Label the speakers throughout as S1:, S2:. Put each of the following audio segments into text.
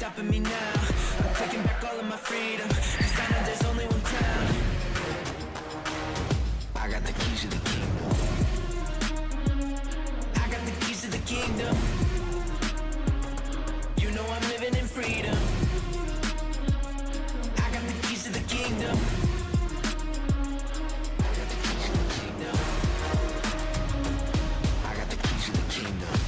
S1: stopping me now. I'm taking back all of my freedom, 'cause I know there's only one crown. I got the keys to the kingdom. I got the keys to the kingdom. You know I'm living in freedom. I got the keys to the kingdom. I got the keys to the kingdom. I got the keys to the kingdom.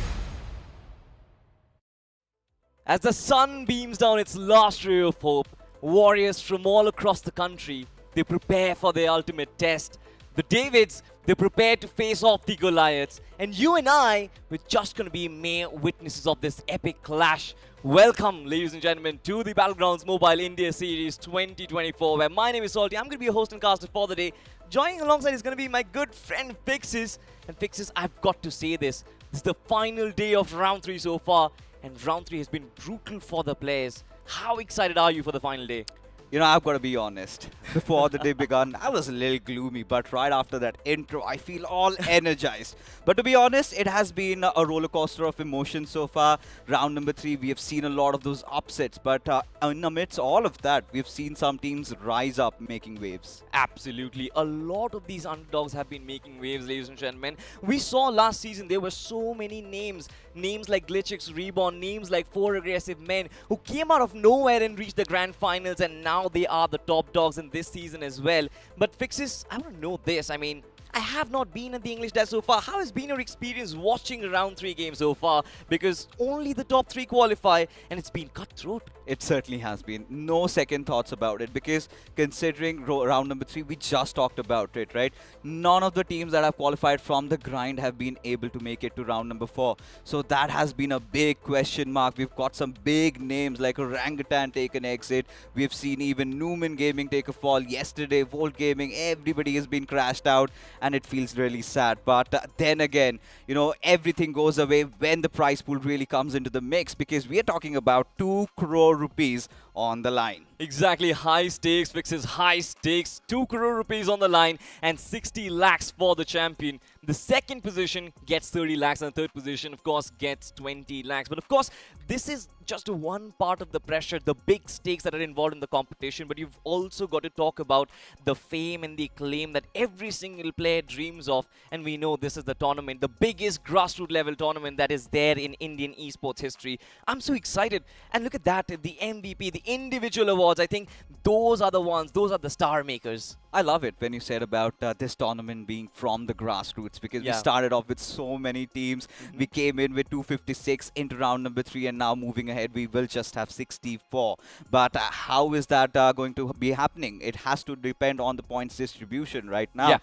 S2: As the sun beams down its last ray of hope, warriors from all across the country, they prepare for their ultimate test. The Davids, they prepare to face off the Goliaths. And you and I, we're just going to be mere witnesses of this epic clash. Welcome, ladies and gentlemen, to the Battlegrounds Mobile India Series 2024, where my name is Salty. I'm going to be your host and caster for the day. Joining alongside is going to be my good friend Fixes. And Fixes, I've got to say this. This is the final day of round 3 so far. And round 3 has been brutal for the players. How excited are you for the final day?
S3: You know, I've got to be honest. Before the day began, I was a little gloomy, but right after that intro, I feel all energized. But to be honest, it has been a roller coaster of emotions so far. Round number 3, we have seen a lot of those upsets, but in amidst all of that, we've seen some teams rise up, making waves.
S2: Absolutely. A lot of these underdogs have been making waves, ladies and gentlemen. We saw last season there were so many names. Names like Glitchix Reborn, names like 4 Aggressive Men, who came out of nowhere and reached the grand finals, and now they are the top dogs in this season as well. But Fixes, I want to know this. I mean, I have not been at the English Dash so far. How has been your experience watching round 3 games so far? Because only the top 3 qualify, and it's been cutthroat.
S3: It certainly has been. No second thoughts about it, because considering round number 3, we just talked about it, right? None of the teams that have qualified from the grind have been able to make it to round number 4. So that has been a big question mark. We've got some big names like Orangutan take an exit. We've seen even Newman Gaming take a fall. Yesterday, Volt Gaming, everybody has been crashed out, and it feels really sad. But then again, you know, everything goes away when the prize pool really comes into the mix, because we are talking about 2 crore rupees on the line.
S2: Exactly, high stakes, Fixes, high stakes, 2 crore rupees on the line and 60 lakhs for the champion. The second position gets 30 lakhs and the third position, of course, gets 20 lakhs. But of course, this is just one part of the pressure, the big stakes that are involved in the competition. But you've also got to talk about the fame and the acclaim that every single player dreams of. And we know this is the tournament, the biggest grassroots level tournament that is there in Indian esports history. I'm so excited. And look at that, the MVP, the individual awards. I think those are the ones, those are the star makers.
S3: I love it when you said about this tournament being from the grassroots, because we started off with so many teams. We came in with 256 into round number 3, and now moving ahead, we will just have 64. But how is that going to be happening? It has to depend on the points distribution right now.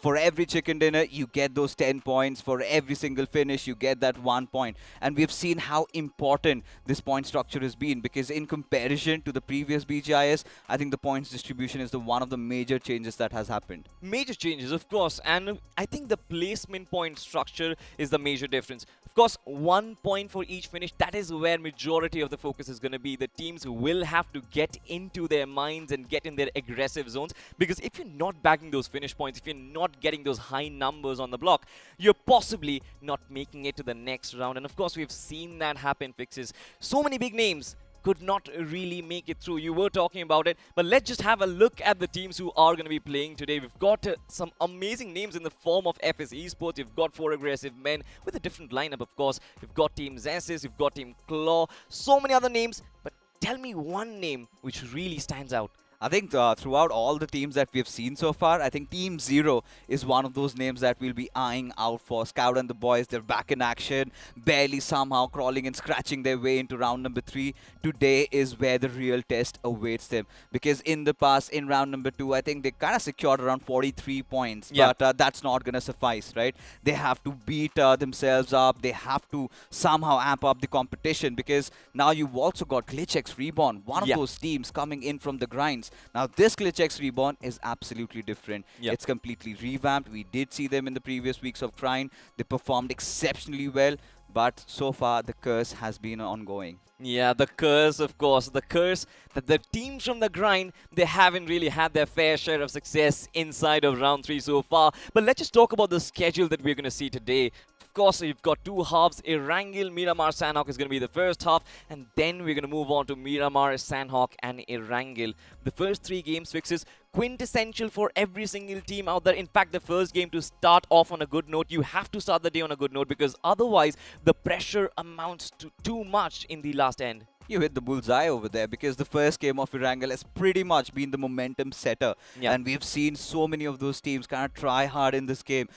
S3: For every chicken dinner, you get those 10 points. For every single finish, you get that 1 point. And we've seen how important this point structure has been, because in comparison to the previous BGIS, I think the points distribution is the one of the major changes that has happened.
S2: Major changes, of course, and I think the placement point structure is the major difference. Of course, 1 point for each finish, that is where majority of the focus is going to be. The teams will have to get into their minds and get in their aggressive zones, because if you're not bagging those finish points, if you're not getting those high numbers on the block, you're possibly not making it to the next round. And of course, we've seen that happen, Fixes. So many big names could not really make it through. You were talking about it, but let's just have a look at the teams who are going to be playing today. We've got some amazing names in the form of FS Esports. You've got 4 Aggressive Men with a different lineup, of course. You've got Team Zessis, you've got Team Claw, so many other names. But tell me one name which really stands out.
S3: I think throughout all the teams that we've seen so far, I think Team Zero is one of those names that we'll be eyeing out for. Scout and the boys, they're back in action, barely somehow crawling and scratching their way into round number 3. Today is where the real test awaits them, because in the past, in round number 2, I think they kind of secured around 43 points, but that's not going to suffice, right? They have to beat themselves up. They have to somehow amp up the competition, because now you've also got GlitchX Reborn, one of those teams coming in from the grinds. Now, this GlitchX Reborn is absolutely different. It's completely revamped. We did see them in the previous weeks of grind. They performed exceptionally well, but so far the curse has been ongoing.
S2: Yeah, the curse, of course. The curse that the teams from the grind, they haven't really had their fair share of success inside of round 3 so far. But let's just talk about the schedule that we're going to see today. Of course, you've got two halves. Erangel, Miramar, Sanhok is going to be the first half. And then we're going to move on to Miramar, Sanhok and Erangel. The first three games fixes quintessential for every single team out there. In fact, the first game to start off on a good note, you have to start the day on a good note because otherwise the pressure amounts to too much in the last end.
S3: You hit the bullseye over there because the first game of Erangel has pretty much been the momentum setter.
S2: Yeah.
S3: And we've seen so many of those teams kind of try hard in this game.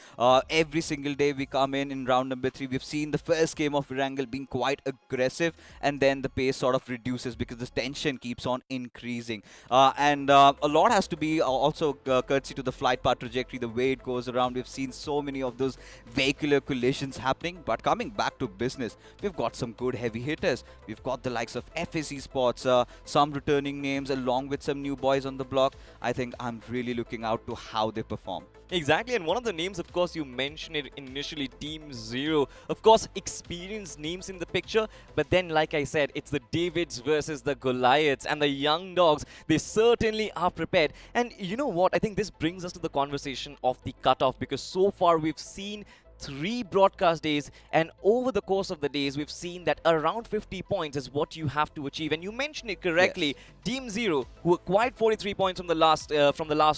S3: Every single day we come in round number 3, we've seen the first game of Erangel being quite aggressive, and then the pace sort of reduces because the tension keeps on increasing. And a lot has to be also courtesy to the flight path trajectory, the way it goes around. We've seen so many of those vehicular collisions happening. But coming back to business, we've got some good heavy hitters. We've got the likes of ESPORTS, some returning names along with some new boys on the block. I think I'm really looking out to how they perform.
S2: Exactly, and one of the names, of course, you mentioned it initially, Team Zero. Of course, experienced names in the picture, but then, like I said, it's the Davids versus the Goliaths, and the young dogs, they certainly are prepared. And you know what? I think this brings us to the conversation of the cutoff, because so far we've seen 3 broadcast days, and over the course of the days we've seen that around 50 points is what you have to achieve. And you mentioned it correctly. Yes. Team Zero, who acquired 43 points from the last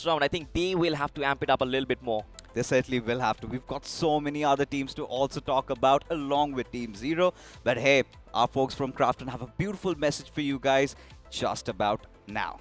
S2: round, I think they will have to amp it up a little bit more.
S3: They certainly will have to. We've got so many other teams to also talk about along with Team Zero. But hey, our folks from Crafton have a beautiful message for you guys just about now.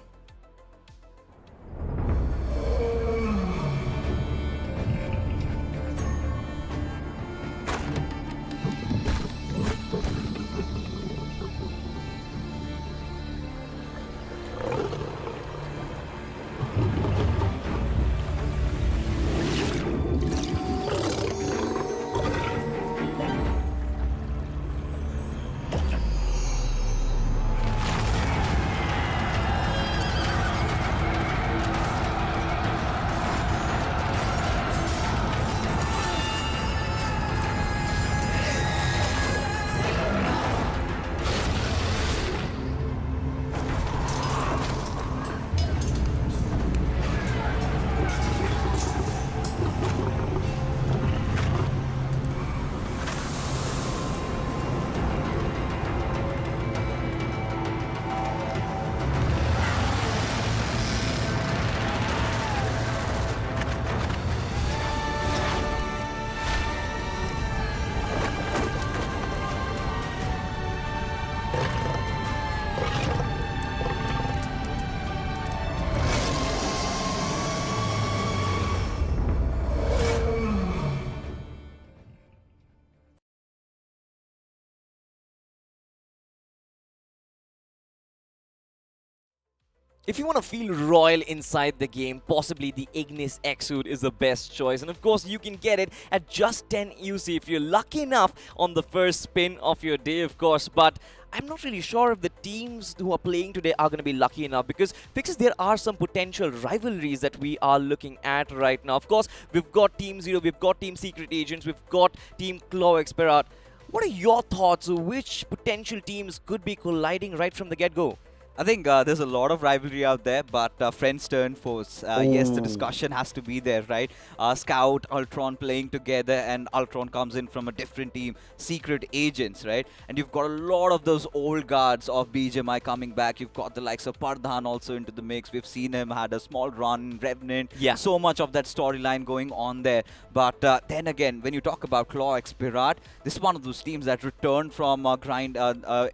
S2: If you want to feel royal inside the game, possibly the Ignis Exude is the best choice. And of course, you can get it at just 10 UC if you're lucky enough on the first spin of your day, of course. But I'm not really sure if the teams who are playing today are going to be lucky enough, because fixes, there are some potential rivalries that we are looking at right now. Of course, we've got Team Zero, we've got Team Secret Agents, we've got Team Claw Expirat. What are your thoughts? Which potential teams could be colliding right from the get-go?
S3: I think there's a lot of rivalry out there, but friends turn foes. Yes, the discussion has to be there, right? Scout, Ultron playing together, and Ultron comes in from a different team, Secret Agents, right? And you've got a lot of those old guards of BGMI coming back. You've got the likes of Pardhan also into the mix. We've seen him had a small run, Revenant.
S2: Yeah.
S3: So much of that storyline going on there. But then again, when you talk about Claw Expirat, this is one of those teams that returned from grind.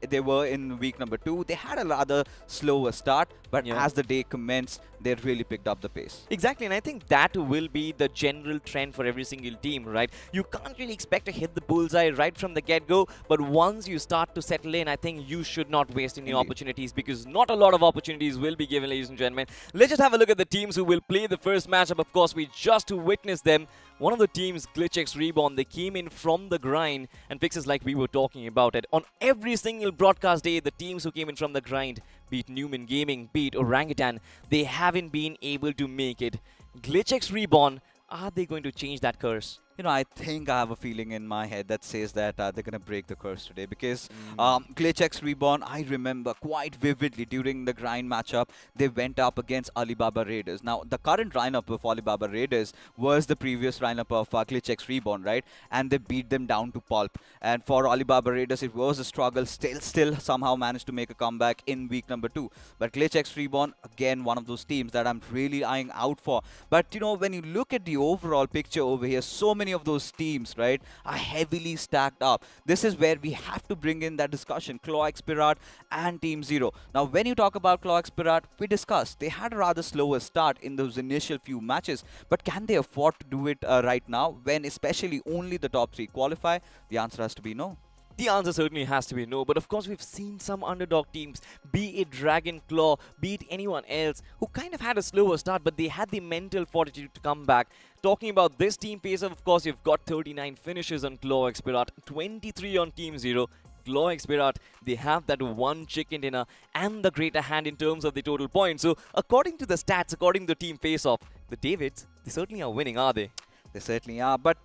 S3: They were in week number 2. They had a rather slower start, but as the day commenced, they really picked up the pace.
S2: Exactly, and I think that will be the general trend for every single team, right? You can't really expect to hit the bullseye right from the get-go, but once you start to settle in, I think you should not waste any opportunities, because not a lot of opportunities will be given, ladies and gentlemen. Let's just have a look at the teams who will play the first matchup. Of course, we just witnessed them. One of the teams, GlitchX Reborn, they came in from the grind, and fixes like we were talking about it. On every single broadcast day, the teams who came in from the grind, be it Newman Gaming, be it Orangutan, they haven't been able to make it. GlitchX Reborn, are they going to change that curse?
S3: I think I have a feeling in my head that says that they're going to break the curse today because Glitch X Reborn, I remember quite vividly during the grind matchup, they went up against Alibaba Raiders. Now, the current lineup of Alibaba Raiders was the previous lineup of Glitch X Reborn, right? And they beat them down to pulp. And for Alibaba Raiders, it was a struggle, still somehow managed to make a comeback in week number 2. But Glitch X Reborn, again, one of those teams that I'm really eyeing out for. But, when you look at the overall picture over here, so many of those teams, right, are heavily stacked up. This is where we have to bring in that discussion, Claw X Pirat and Team Zero. Now, when you talk about Claw X Pirat, we discussed they had a rather slower start in those initial few matches, but can they afford to do it right now when especially only the top 3 qualify? The answer has to be no.
S2: The answer certainly has to be no, but of course we've seen some underdog teams, be it Dragon Claw, be it anyone else, who kind of had a slower start, but they had the mental fortitude to come back. Talking about this team pace, of course, you've got 39 finishes on Claw X Pirat, 23 on Team Zero. Claw X Pirat, they have that one chicken dinner and the greater hand in terms of the total points. So according to the stats, according to the team face-off, the Davids, they certainly are winning, are they?
S3: They certainly are. But,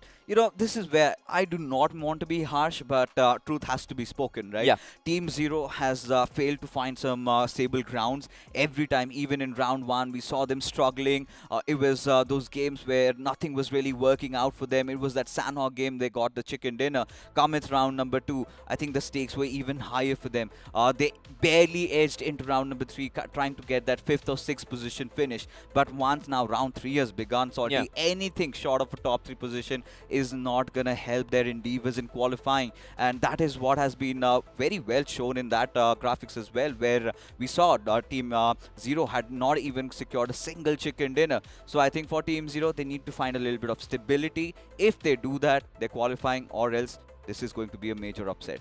S3: this is where I do not want to be harsh, but truth has to be spoken, right?
S2: Yeah.
S3: Team Zero has failed to find some stable grounds. Every time, even in round 1, we saw them struggling. It was those games where nothing was really working out for them. It was that Sanhok game, they got the chicken dinner. Cometh round number 2, I think the stakes were even higher for them. They barely edged into round number 3, trying to get that 5th or 6th position finish. But once now round 3 has begun, so anything short of a top 3 position is not going to help their endeavors in qualifying, and that is what has been very well shown in that graphics as well, where we saw Team Zero had not even secured a single chicken dinner. So I think for Team Zero, they need to find a little bit of stability. If they do that, they're qualifying, or else this is going to be a major upset.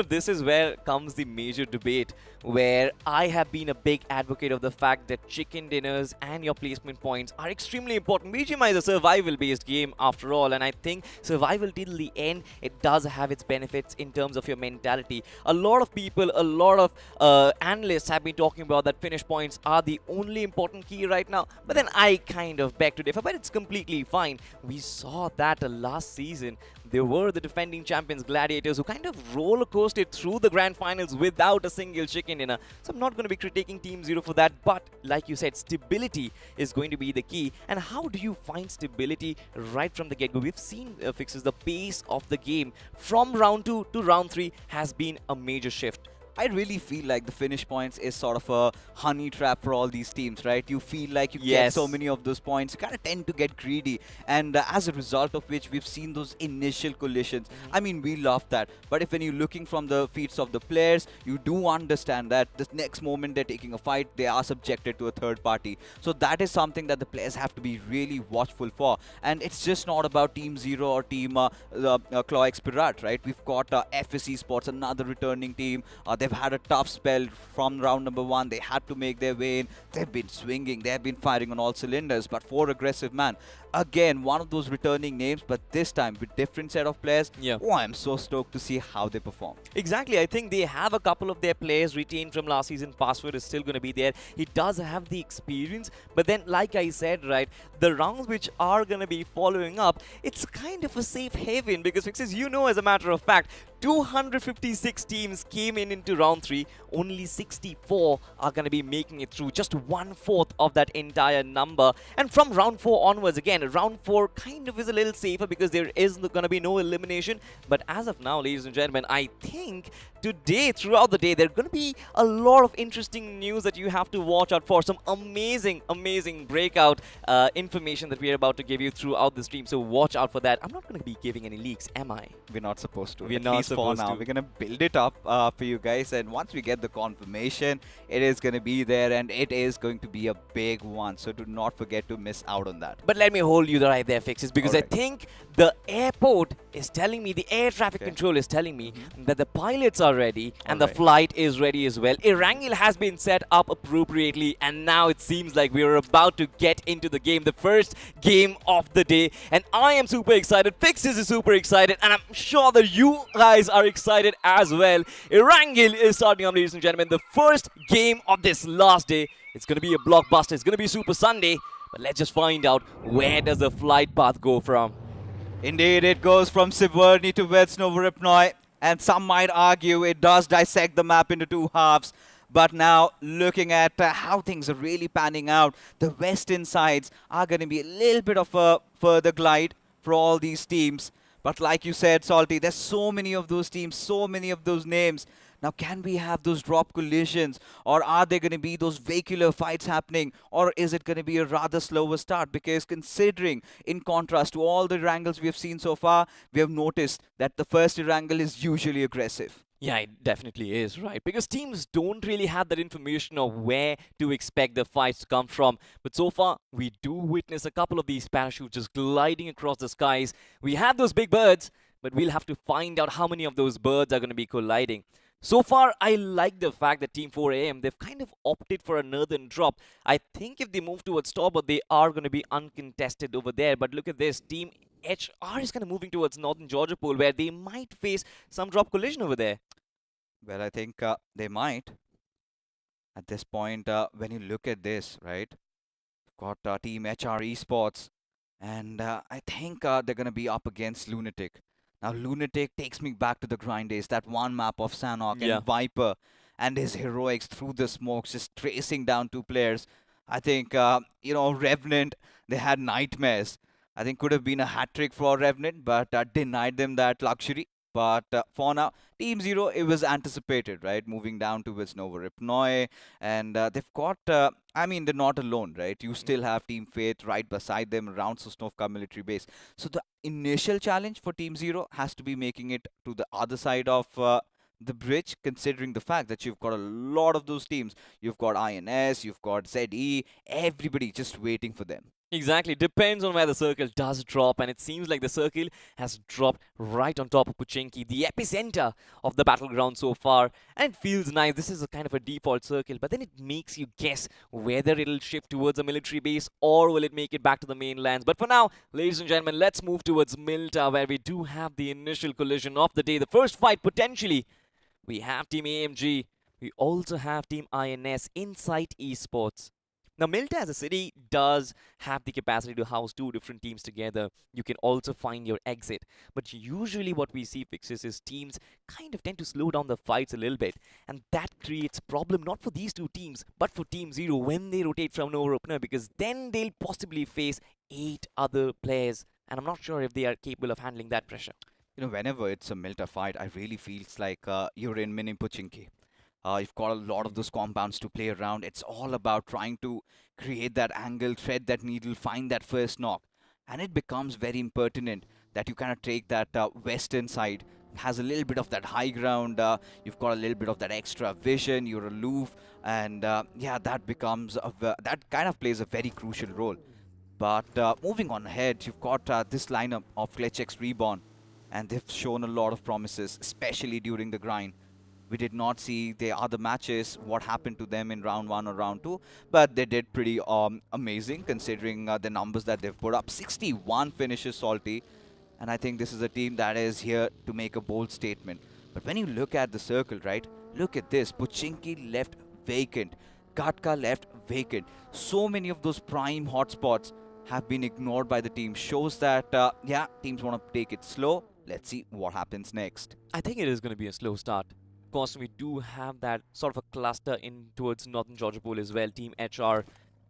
S2: This is where comes the major debate, where I have been a big advocate of the fact that chicken dinners and your placement points are extremely important. BGMI is a survival-based game after all, and I think survival till the end, it does have its benefits in terms of your mentality. A lot of people, a lot of analysts have been talking about that finish points are the only important key right now, but then I kind of beg to differ, but it's completely fine. We saw that last season. There were the defending champions Gladiators who kind of roller coasted through the grand finals without a single chicken dinner. So I'm not going to be critiquing Team Zero for that, but like you said, stability is going to be the key. And how do you find stability right from the get-go? We've seen fixes the pace of the game from round 2 to round 3 has been a major shift.
S3: I really feel like the finish points is sort of a honey trap for all these teams, right? You feel like you get so many of those points, you kind of tend to get greedy, and as a result of which we've seen those initial collisions. I mean, we love that, but if when you're looking from the feats of the players, you do understand that the next moment they're taking a fight, they are subjected to a third party. So that is something that the players have to be really watchful for, and it's just not about Team Zero or Team Claw X Pirat, right? We've got FS Esports, another returning team. They've had a tough spell from round number 1. They had to make their way in. They've been swinging. They've been firing on all cylinders. But for Aggressive Man, again, one of those returning names, but this time with different set of players. Oh, I'm so stoked to see how they perform.
S2: Exactly. I think they have a couple of their players retained from last season. Password is still going to be there. He does have the experience. But then, like I said, right, the rounds which are going to be following up, it's kind of a safe haven because, Fixes, as a matter of fact, 256 teams came into round 3. Only 64 are going to be making it through. Just 1/4 of that entire number. And from round 4 onwards, again, round 4 kind of is a little safer because there is going to be no elimination. But as of now, ladies and gentlemen, I think today, throughout the day, there are going to be a lot of interesting news that you have to watch out for. Some amazing, amazing breakout information that we are about to give you throughout the stream. So watch out for that. I'm not going to be giving any leaks, am I?
S3: We're not supposed to.
S2: We're not supposed to.
S3: We're going to build it up for you guys. And once we get the confirmation, it is going to be there. And it is going to be a big one. So do not forget to miss out on that.
S2: But let me hold you right there, Fixes, because I think the airport is telling me, the air traffic control is telling me that the pilots are ready and the flight is ready as well. Erangel has been set up appropriately, and now it seems like we are about to get into the game, the first game of the day. And I am super excited. Fixes is super excited, and I'm sure that you guys are excited as well. Erangel is starting up, ladies and gentlemen, the first game of this last day. It's going to be a blockbuster. It's going to be Super Sunday. But let's just find out, where does the flight path go from?
S3: Indeed, it goes from Siverny to Novoroipnoi, and some might argue it does dissect the map into two halves. But now, looking at how things are really panning out, the western sides are going to be a little bit of a further glide for all these teams. But like you said, Salty, there's so many of those teams, so many of those names. Now, can we have those drop collisions, or are there going to be those vehicular fights happening, or is it going to be a rather slower start? Because considering, in contrast to all the Erangels we have seen so far, we have noticed that the first Erangel is usually aggressive.
S2: Yeah, it definitely is, right? Because teams don't really have that information of where to expect the fights to come from. But so far, we do witness a couple of these parachutes just gliding across the skies. We have those big birds, but we'll have to find out how many of those birds are going to be colliding. So far, I like the fact that Team 4AM, they've kind of opted for a northern drop. I think if they move towards Starboard, they are going to be uncontested over there. But look at this, Team HR is kind of moving towards Northern Georgia Pool, where they might face some drop collision over there.
S3: Well, I think they might. At this point, when you look at this, right, got Team HR Esports, and I think they're going to be up against Lunatic. Now, Lunatic takes me back to the grind days, that one map of Sanhok
S2: Yeah.
S3: and Viper and his heroics through the smokes, just tracing down two players. I think, Revenant, they had nightmares. I think could have been a hat trick for Revenant, but denied them that luxury. But for now, Team Zero, it was anticipated, right? Moving down towards Novoroipnoi, and they've got. I mean, they're not alone, right? You still have Team Faith right beside them around Sosnovka military base. So the initial challenge for Team Zero has to be making it to the other side of the bridge, considering the fact that you've got a lot of those teams. You've got INS, you've got ZE, everybody just waiting for them.
S2: Exactly. Depends on where the circle does drop, and it seems like the circle has dropped right on top of Puchinki, the epicenter of the battleground so far. And it feels nice. This is a kind of a default circle, but then it makes you guess whether it'll shift towards a military base or will it make it back to the mainlands. But for now, ladies and gentlemen, let's move towards Milta, where we do have the initial collision of the day. The first fight, potentially, we have Team AMG. We also have Team INS inside esports. Now, Milta as a city does have the capacity to house two different teams together. You can also find your exit. But usually what we see fixes is teams kind of tend to slow down the fights a little bit. And that creates problem not for these two teams, but for Team Zero when they rotate from no opener, because then they'll possibly face 8 other players. And I'm not sure if they are capable of handling that pressure.
S3: Whenever it's a Milta fight, I really feels like you're in Mini Puchinki. You've got a lot of those compounds to play around. It's all about trying to create that angle, thread that needle, find that first knock. And it becomes very impertinent that you kind of take that western side, has a little bit of that high ground. You've got a little bit of that extra vision. You're aloof. And yeah, that becomes, that kind of plays a very crucial role. But moving on ahead, you've got this lineup of Klechek's Reborn. And they've shown a lot of promises, especially during the grind. We did not see the other matches, what happened to them in round 1 or round 2, but they did pretty amazing considering the numbers that they've put up. 61 finishes, Salty, and I think this is a team that is here to make a bold statement. But when you look at the circle, right, look at this. Puchinki left vacant. Katka left vacant. So many of those prime hotspots have been ignored by the team. Shows that, yeah, teams want to take it slow. Let's see what happens next.
S2: I think it is going to be a slow start. Of course, we do have that sort of a cluster in towards Northern Georgia Pool as well. Team HR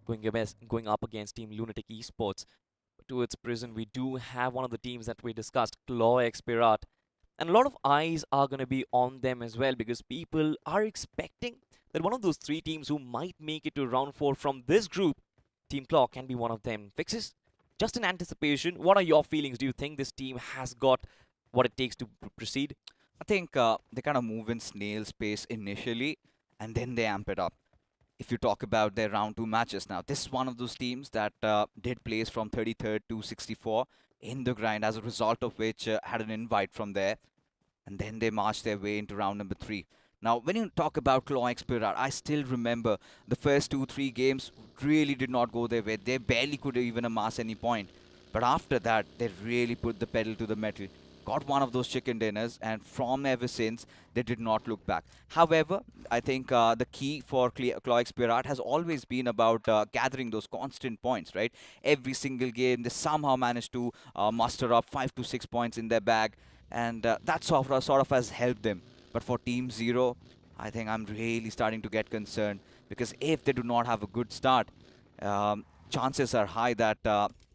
S2: going up against Team Lunatic Esports. Towards Prison, we do have one of the teams that we discussed, Claw Expirat. And a lot of eyes are going to be on them as well, because people are expecting that one of those 3 teams who might make it to round 4 from this group, Team Claw, can be one of them. Fixes? Just in anticipation, what are your feelings? Do you think this team has got what it takes to proceed?
S3: I think they kind of move in snail's pace initially, and then they amp it up. If you talk about their round 2 matches now, this is one of those teams that did place from 33rd to 64 in the grind, as a result of which had an invite from there, and then they marched their way into round number 3. Now, when you talk about Claw Expirat, I still remember the first 2-3 games really did not go their way. They barely could even amass any point. But after that, they really put the pedal to the metal. got one of those chicken dinners, and from ever since, they did not look back. However, I think the key for Cloix Pirat has always been about gathering those constant points, right? Every single game, they somehow managed to muster up 5 to 6 points in their bag, and that sort of has helped them. But for Team Zero, I think I'm really starting to get concerned, because if they do not have a good start, chances are high that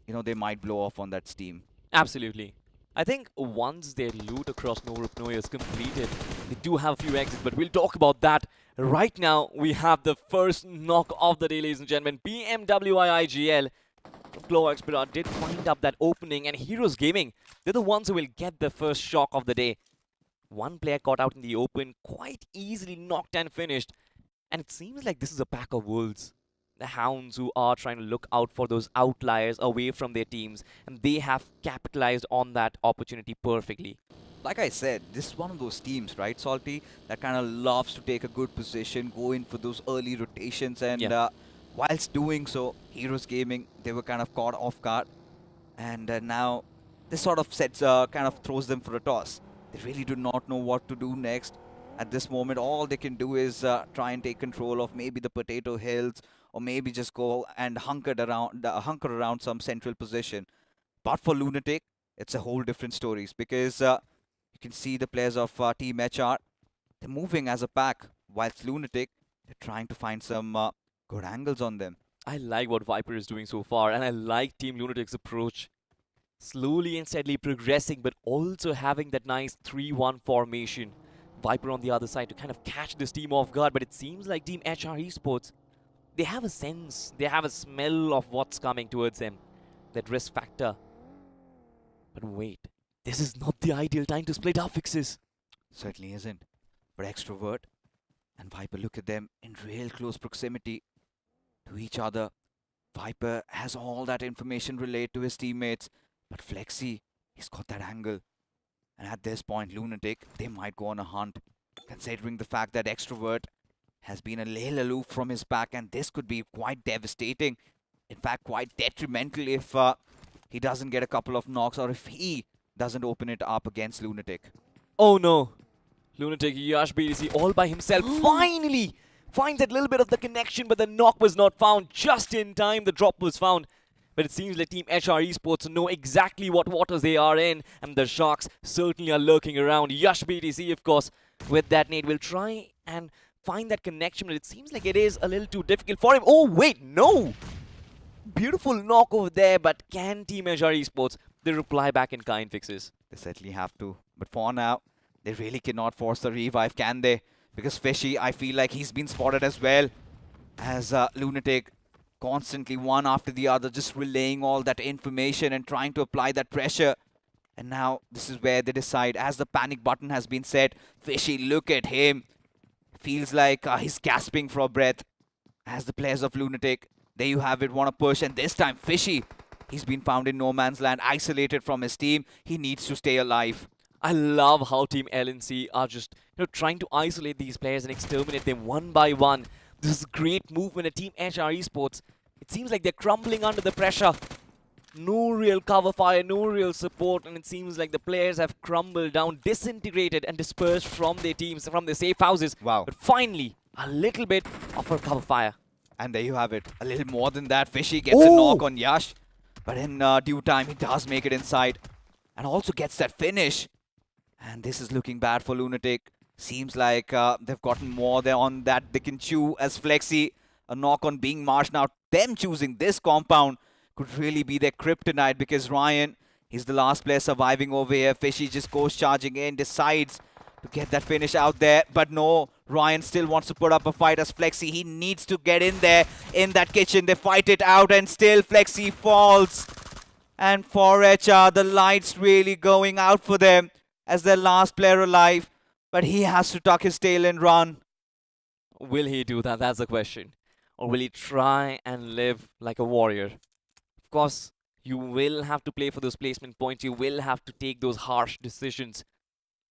S3: they might blow off on that steam.
S2: Absolutely. I think once their loot across Noor is completed, they do have a few exits, but we'll talk about that. Right now, we have the first knock of the day, ladies and gentlemen. BMWI from Cloix Pirat did find up that opening, and Heroes Gaming, they're the ones who will get the first shock of the day. One player caught out in the open, quite easily knocked and finished. And it seems like this is a pack of wolves. The hounds who are trying to look out for those outliers away from their teams, and they have capitalized on that opportunity perfectly.
S3: Like I said, this is one of those teams, right, Salty, that kind of loves to take a good position, go in for those early rotations, and
S2: Yeah.
S3: whilst doing so, Heroes Gaming, they were kind of caught off guard, and now this sort of kind of throws them for a toss. They really do not know what to do next. At this moment, all they can do is try and take control of maybe the potato hills, or maybe just go and hunker around some central position. But for Lunatic, it's a whole different stories, because you can see the players of Team HR, they're moving as a pack, whilst Lunatic, they're trying to find some good angles on them.
S2: I like what Viper is doing so far, and I like Team Lunatic's approach. Slowly and steadily progressing, but also having that nice 3-1 formation. Viper on the other side to kind of catch this team off guard, but it seems like Team HR Esports, they have a sense, they have a smell of what's coming towards them. That risk factor. But wait, this is not the ideal time to split up fixes.
S3: Certainly isn't. But Extrovert and Viper, look at them in real close proximity to each other. Viper has all that information relayed to his teammates, but Flexi, he's got that angle. And at this point, Lunatic, they might go on a hunt, considering the fact that Extrovert has been a little aloof from his pack, and this could be quite devastating. In fact, quite detrimental if he doesn't get a couple of knocks, or if he doesn't open it up against Lunatic.
S2: Oh no. Lunatic, Yash BDC all by himself finally finds that little bit of the connection, but the knock was not found. Just in time, the drop was found. But it seems like Team HR Esports know exactly what waters they are in, and the Sharks certainly are lurking around. Yash BDC, of course, with that nade, will try and find that connection, but it seems like it is a little too difficult for him. Oh, wait, no! Beautiful knock over there, but can Team HR Esports, they reply back in kind fixes?
S3: They certainly have to. But for now, they really cannot force the revive, can they? Because Fishy, I feel like he's been spotted as well. As Lunatic, constantly one after the other, just relaying all that information and trying to apply that pressure. And now, this is where they decide, as the panic button has been set, Fishy, look at him. Feels like he's gasping for breath. As the players of Lunatic, there you have it, want to push. And this time, Fishy, he's been found in no man's land, isolated from his team. He needs to stay alive.
S2: I love how Team LNC are just trying to isolate these players and exterminate them one by one. This is great movement at Team HR Esports. It seems like they're crumbling under the pressure. No real cover fire, no real support, and it seems like the players have crumbled down, disintegrated and dispersed from their teams, from their safe houses.
S3: Wow.
S2: But finally, a little bit of a cover fire.
S3: And there you have it. A little more than that. Fishy gets a knock on Yash. But in due time, he does make it inside. And also gets that finish. And this is looking bad for Lunatic. Seems like they've gotten more there on that they can chew as Flexi. A knock on being Marsh. Now, them choosing this compound could really be their kryptonite, because Ryan, he's the last player surviving over here. Fishy just goes charging in, decides to get that finish out there. But no, Ryan still wants to put up a fight as Flexi. He needs to get in there in that kitchen. They fight it out, and still Flexi falls. And for HR, the lights really going out for them as their last player alive. But he has to tuck his tail and run.
S2: Will he do that? That's the question. Or will he try and live like a warrior? Of course, you will have to play for those placement points. You will have to take those harsh decisions.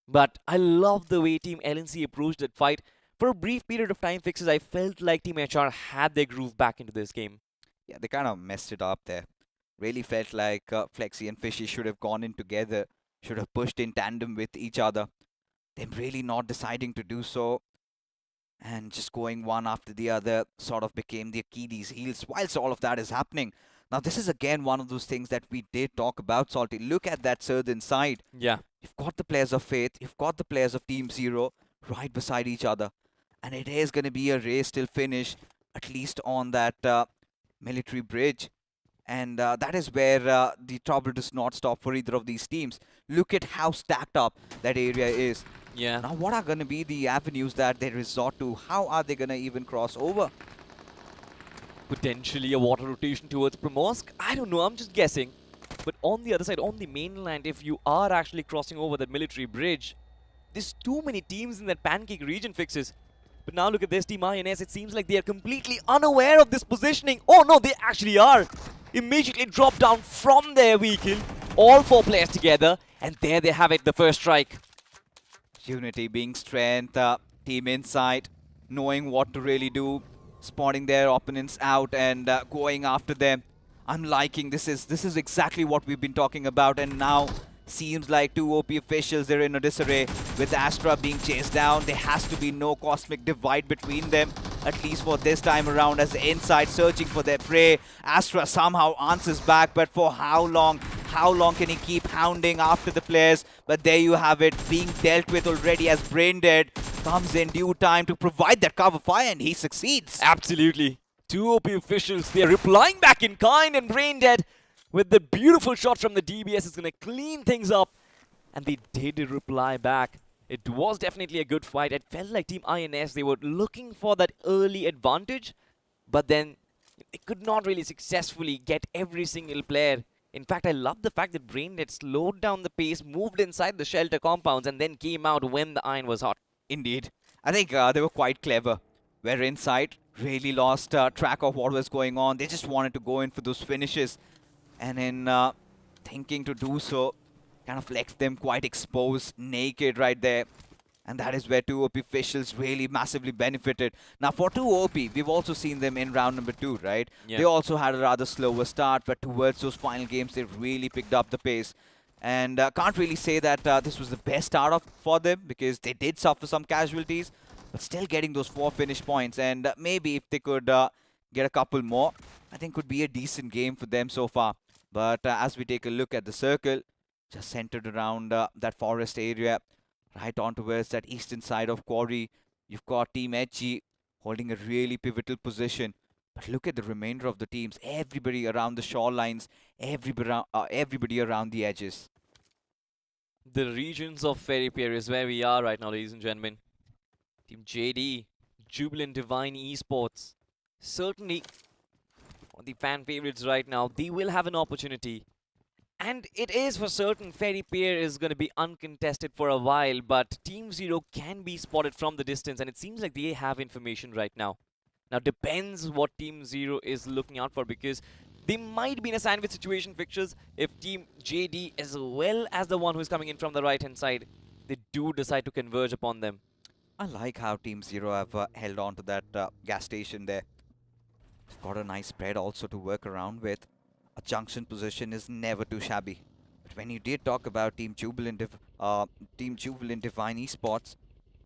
S2: But I love the way Team LNC approached that fight. For a brief period of time, Fixes, I felt like Team HR had their groove back into this game.
S3: Yeah, they kind of messed it up there. Really felt like Flexi and Fishy should have gone in together. should have pushed in tandem with each other. Them really not deciding to do so and just going one after the other sort of became the Achilles heels whilst all of that is happening. Now, this is again one of those things that we did talk about, Salty. Look at that southern side.
S2: Yeah.
S3: You've got the players of Faith, you've got the players of Team Zero right beside each other. And it is going to be a race till finish, at least on that military bridge. And that is where the trouble does not stop for either of these teams. Look at how stacked up that area is.
S2: Yeah.
S3: Now, what are going to be the avenues that they resort to? How are they going to even cross over?
S2: Potentially a water rotation towards Primorsk. I don't know, I'm just guessing. But on the other side, on the mainland, if you are actually crossing over that military bridge, there's too many teams in that pancake region, Fixes. But now look at this Team INS. It seems like they are completely unaware of this positioning. Oh no, they actually are. Immediately drop down from their vehicle. All 4 players together. And there they have it, the first strike.
S3: Unity being strength, team insight, knowing what to really do, spotting their opponents out and going after them. I'm liking this is exactly what we've been talking about, and now seems like 2 OP officials, they're in a disarray with Astra being chased down. There has to be no cosmic divide between them, at least for this time around, as the inside searching for their prey. Astra somehow answers back, but for how long? How long can he keep hounding after the players? But there you have it, being dealt with already as Braindead comes in due time to provide that cover fire, and he succeeds.
S2: Absolutely. 2 OP officials, they're replying back in kind, and Braindead with the beautiful shot from the DBS is going to clean things up. And they did reply back. It was definitely a good fight. It felt like Team INS, they were looking for that early advantage, but then they could not really successfully get every single player. In fact, I love the fact that Braindead slowed down the pace, moved inside the shelter compounds, and then came out when the iron was hot.
S3: Indeed. I think they were quite clever. Where inside really lost track of what was going on. They just wanted to go in for those finishes. And in thinking to do so, kind of left them quite exposed, naked right there. And that is where 2 OP officials really massively benefited. Now for 2 OP, we've also seen them in round number 2, right?
S2: Yeah.
S3: They also had a rather slower start, but towards those final games, they really picked up the pace. And can't really say that this was the best start off for them, because they did suffer some casualties, but still getting those 4 finish points. And maybe if they could get a couple more, I think could be a decent game for them so far. But as we take a look at the circle, just centered around that forest area, right on towards that eastern side of Quarry, you've got Team Edgy holding a really pivotal position. But look at the remainder of the teams, everybody around the shorelines, everybody around the edges.
S2: The regions of Fairy Pier is where we are right now, ladies and gentlemen. Team JD, Jubilant Divine Esports. Certainly, one of the fan favorites right now, they will have an opportunity. And it is for certain Fairy Pier is going to be uncontested for a while, but Team Zero can be spotted from the distance, and it seems like they have information right now. Now, depends what Team Zero is looking out for, because they might be in a sandwich situation, Fixtures, if Team JD, as well as the one who is coming in from the right-hand side, they do decide to converge upon them.
S3: I like how Team Zero have held on to that gas station there. They've got a nice spread also to work around with. A junction position is never too shabby. But when you did talk about Team Jubilant Divine Esports,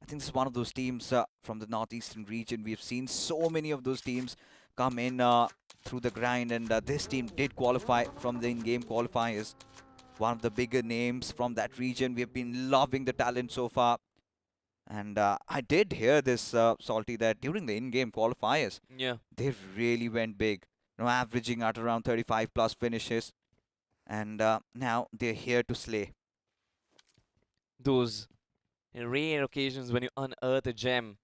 S3: I think this is one of those teams from the northeastern region. We've seen so many of those teams come in through the grind, and this team did qualify from the in-game qualifiers. One of the bigger names from that region. We've been loving the talent so far. And I did hear this, Salty, that during the in-game qualifiers,
S2: Yeah.
S3: they really went big. You know, averaging at around 35 plus finishes. And now they're here to slay.
S2: Those rare occasions when you unearth a gem.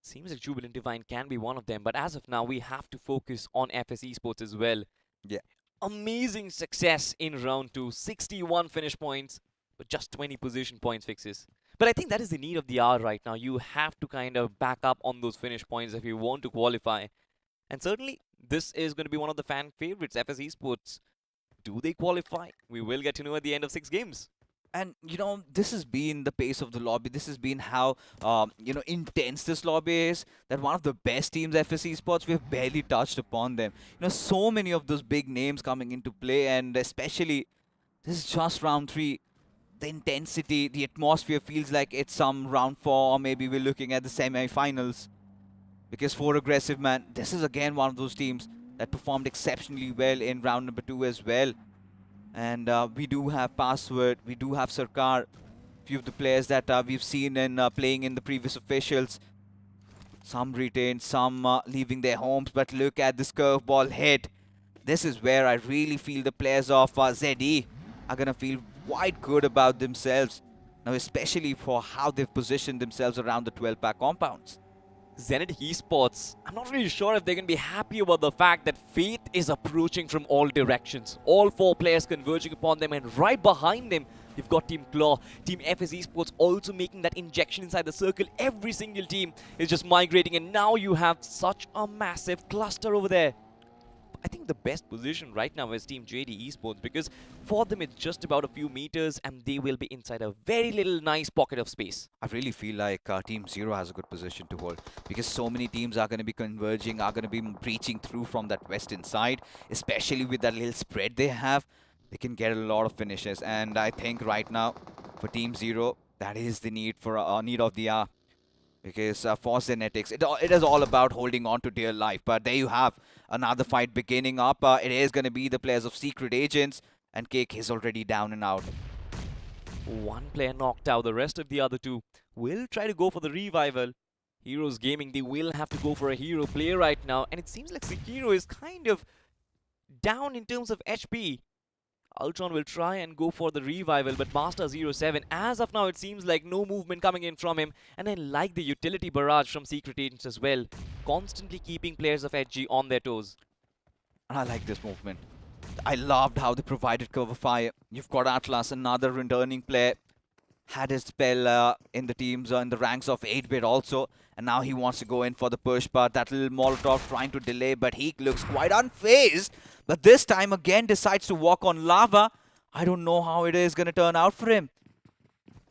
S2: Seems like Jubilant Divine can be one of them, but as of now, we have to focus on FS Esports as well.
S3: Yeah.
S2: Amazing success in round 2, 61 finish points, but just 20 position points, Fixes. But I think that is the need of the hour right now. You have to kind of back up on those finish points if you want to qualify. And certainly, this is going to be one of the fan favorites, FS Esports. Do they qualify? We will get to know at the end of 6 games.
S3: And, you know, this has been the pace of the lobby. This has been how, you know, intense this lobby is. That one of the best teams, FS Esports, we have barely touched upon them. You know, so many of those big names coming into play. And especially, this is just round 3. the intensity, the atmosphere feels like it's some round 4, or maybe we're looking at the semi-finals. Because for Aggressive Man, this is again one of those teams that performed exceptionally well in round number 2 as well. And we do have Password, we do have Sarkar, few of the players that we've seen in playing in the previous officials. Some retained, some leaving their homes, but look at this curveball hit. This is where I really feel the players of ZE are going to feel quite good about themselves. Now, especially for how they've positioned themselves around the 12-pack compounds.
S2: Zenith Esports, I'm not really sure if they're going to be happy about the fact that Faith is approaching from all directions. All 4 players converging upon them, and right behind them, you've got Team Claw. Team FS Esports also making that injection inside the circle. Every single team is just migrating, and now you have such a massive cluster over there. I think the best position right now is Team JD Esports, because for them it's just about a few meters and they will be inside a very little nice pocket of space.
S3: I really feel like Team Zero has a good position to hold, because so many teams are going to be converging, are going to be breaching through from that western side, especially with that little spread they have. They can get a lot of finishes, and I think right now for Team Zero, that is the need for need of the hour. Because for Zenetics, it is all about holding on to dear life. But there you have another fight beginning up. It is going to be the players of Secret Agents, and Cake is already down and out.
S2: One player knocked out, the rest of the other 2 will try to go for the revival. Heroes Gaming, they will have to go for a hero play right now, and it seems like Sekiro is kind of down in terms of HP. Ultron will try and go for the revival, but Master 07, as of now, it seems like no movement coming in from him. And I like the utility barrage from Secret Agents as well, constantly keeping players of HG on their toes.
S3: And I like this movement. I loved how they provided cover fire. You've got Atlas, another returning player. Had his spell in the teams, in the ranks of 8-bit also. And now he wants to go in for the push, but that little Molotov trying to delay, but he looks quite unfazed. But this time again decides to walk on lava. I don't know how it is going to turn out for him.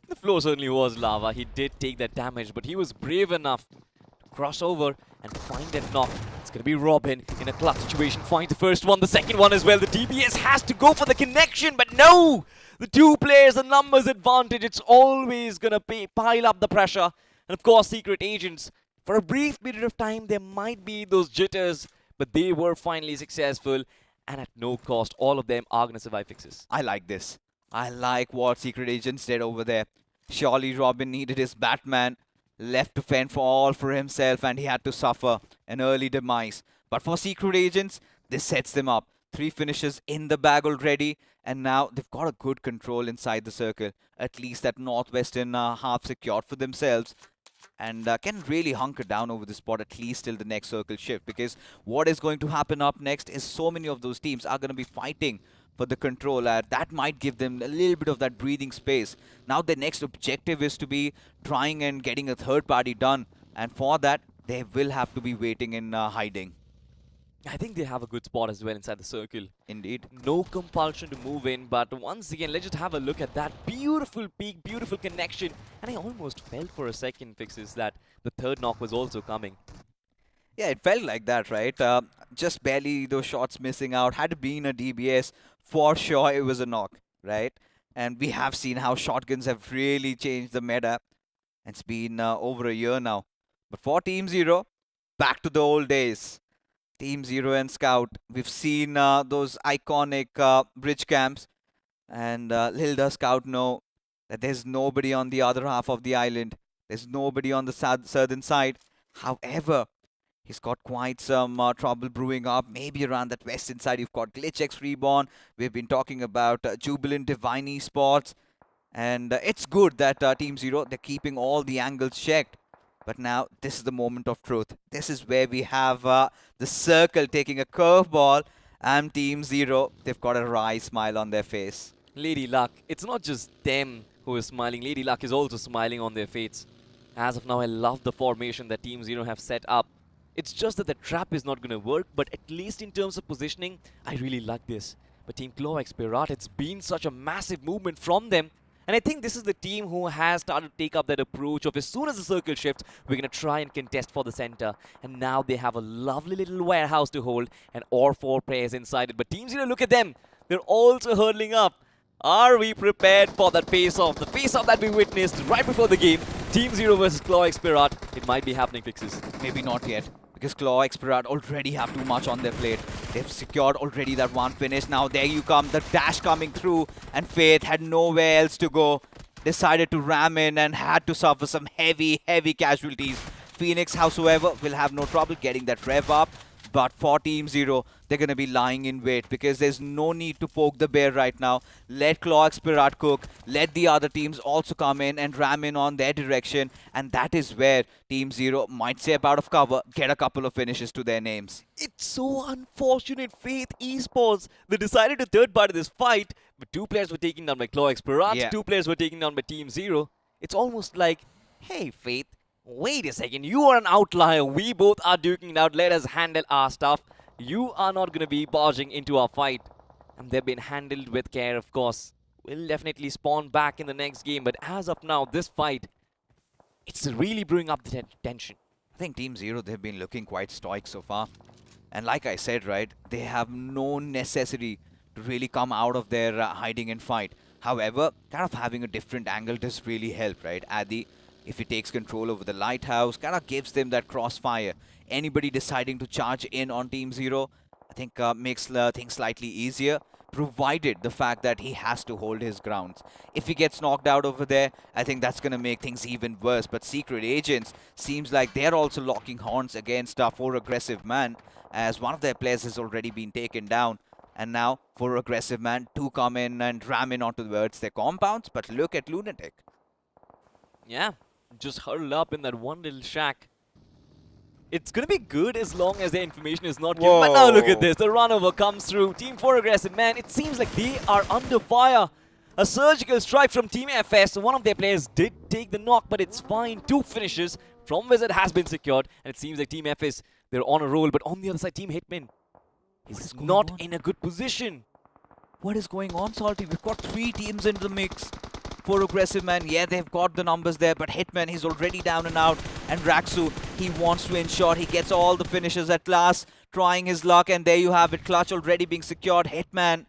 S2: The floor certainly was lava. He did take that damage, but he was brave enough to cross over and find that knock. It's going to be Robin in a clutch situation. Finds the first one, the second one as well. The DPS has to go for the connection, but no! The 2 players, the numbers advantage. It's always going to pile up the pressure. And of course, Secret Agents, for a brief period of time, there might be those jitters, but they were finally successful. And at no cost, all of them are going to survive fixes.
S3: I like this. I like what Secret Agents did over there. Surely Robin needed his Batman, left to fend for all for himself, and he had to suffer an early demise. But for Secret Agents, this sets them up. 3 finishes in the bag already, and now they've got a good control inside the circle. At least that northwestern half secured for themselves. And can really hunker down over the spot at least till the next circle shift. Because what is going to happen up next is so many of those teams are going to be fighting for the control. That might give them a little bit of that breathing space. Now the next objective is to be trying and getting a third party done. And for that, they will have to be waiting in hiding.
S2: I think they have a good spot as well inside the circle.
S3: Indeed.
S2: No compulsion to move in, but once again, let's just have a look at that beautiful peak, beautiful connection. And I almost felt for a second, Fixes, that the third knock was also coming.
S3: Yeah, it felt like that, right? Just barely those shots missing out. Had it been a DBS, for sure it was a knock, right? And we have seen how shotguns have really changed the meta. It's been over a year now. But for Team Zero, back to the old days. Team Zero and Scout, we've seen those iconic bridge camps, and little does Scout know that there's nobody on the other half of the island. There's nobody on the southern side. However, he's got quite some trouble brewing up. Maybe around that western side, you've got Glitch X Reborn. We've been talking about Jubilant Divine Esports, and it's good that Team Zero, they're keeping all the angles checked. But now, this is the moment of truth. This is where we have the circle taking a curveball, and Team Zero, they've got a wry smile on their face.
S2: Lady Luck, it's not just them who is smiling. Lady Luck is also smiling on their faces. As of now, I love the formation that Team Zero have set up. It's just that the trap is not going to work, but at least in terms of positioning, I really like this. But Team Claw X Pirat, it's been such a massive movement from them. And I think this is the team who has started to take up that approach of as soon as the circle shifts, we're going to try and contest for the center. And now they have a lovely little warehouse to hold and all 4 players inside it. But Team Zero, look at them. They're also hurdling up. Are we prepared for that face-off? The face-off that we witnessed right before the game. Team Zero versus Claw Expirat. It might be happening, Fixes.
S3: Maybe not yet, because Claw Expirat already have too much on their plate. They've secured already that one finish. Now there you come, the dash coming through, and Faith had nowhere else to go. Decided to ram in and had to suffer some heavy casualties. Phoenix, howsoever, will have no trouble getting that rev up. But for Team Zero, they're going to be lying in wait because there's no need to poke the bear right now. Let Claw Expirat cook. Let the other teams also come in and ram in on their direction. And that is where Team Zero might step out of cover, get a couple of finishes to their names.
S2: It's so unfortunate, Faith Esports. They decided to third party this fight, but two players were taken down by Claw Expirat,
S3: Yeah.
S2: two players were taken down by Team Zero. It's almost like, hey, Faith, wait a second, you are an outlier. We both are duking it out. Let us handle our stuff. You are not going to be barging into our fight. And they've been handled with care, of course. Will definitely spawn back in the next game. But as of now, this fight, it's really brewing up the tension.
S3: I think Team Zero, they've been looking quite stoic so far. And like I said, right, they have no necessity to really come out of their hiding and fight. However, kind of having a different angle does really help, right? Adi, if he takes control over the lighthouse, kind of gives them that crossfire. Anybody deciding to charge in on Team Zero, I think makes things slightly easier, provided the fact that he has to hold his grounds. If he gets knocked out over there, I think that's going to make things even worse. But Secret Agents seems like they're also locking horns against 4 Aggressive Man, as one of their players has already been taken down. And now 4 Aggressive Man, 2 come in and ram in onto their compounds. But look at Lunatic.
S2: Yeah, just huddled up in that one little shack. It's going to be good as long as the information is not given. But now look at this. The runover comes through. Team 4 Aggressive Man. It seems like they are under fire. A surgical strike from Team FS. One of their players did take the knock, but it's fine. 2 finishes from Wizard has been secured. And it seems like Team FS, they're on a roll. But on the other side, Team Hitman is not in a good position.
S3: What is going on, Salty? We've got 3 teams into the mix. 4 Aggressive Man, yeah, they've got the numbers there, but Hitman, he's already down and out. And Raksu, he wants to ensure he gets all the finishes at last, trying his luck, and there you have it. Clutch already being secured. Hitman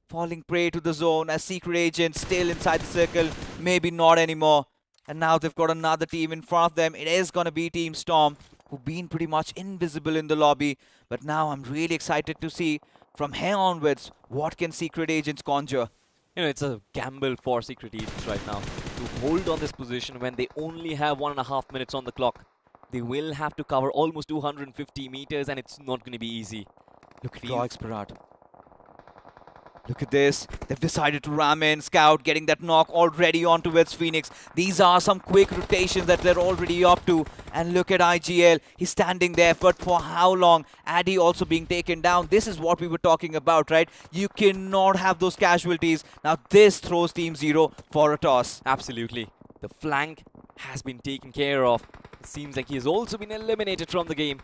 S3: falling prey to the zone as Secret Agent still inside the circle. Maybe not anymore. And now they've got another team in front of them. It is going to be Team Storm, who've been pretty much invisible in the lobby. But now I'm really excited to see, from here onwards, what can Secret Agents conjure.
S2: You know, it's a gamble for Secret Agents right now to hold on this position when they only have 1.5 minutes on the clock. They will have to cover almost 250 meters, and it's not going to be easy.
S3: Look at Claw Expirat. Look at this. They've decided to ram in. Scout getting that knock already on towards Phoenix. These are some quick rotations that they're already up to. And look at IGL. He's standing there, but for how long? Addy also being taken down. This is what we were talking about, right? You cannot have those casualties. Now this throws Team Zero for a toss.
S2: Absolutely. The flank has been taken care of. It seems like he has also been eliminated from the game.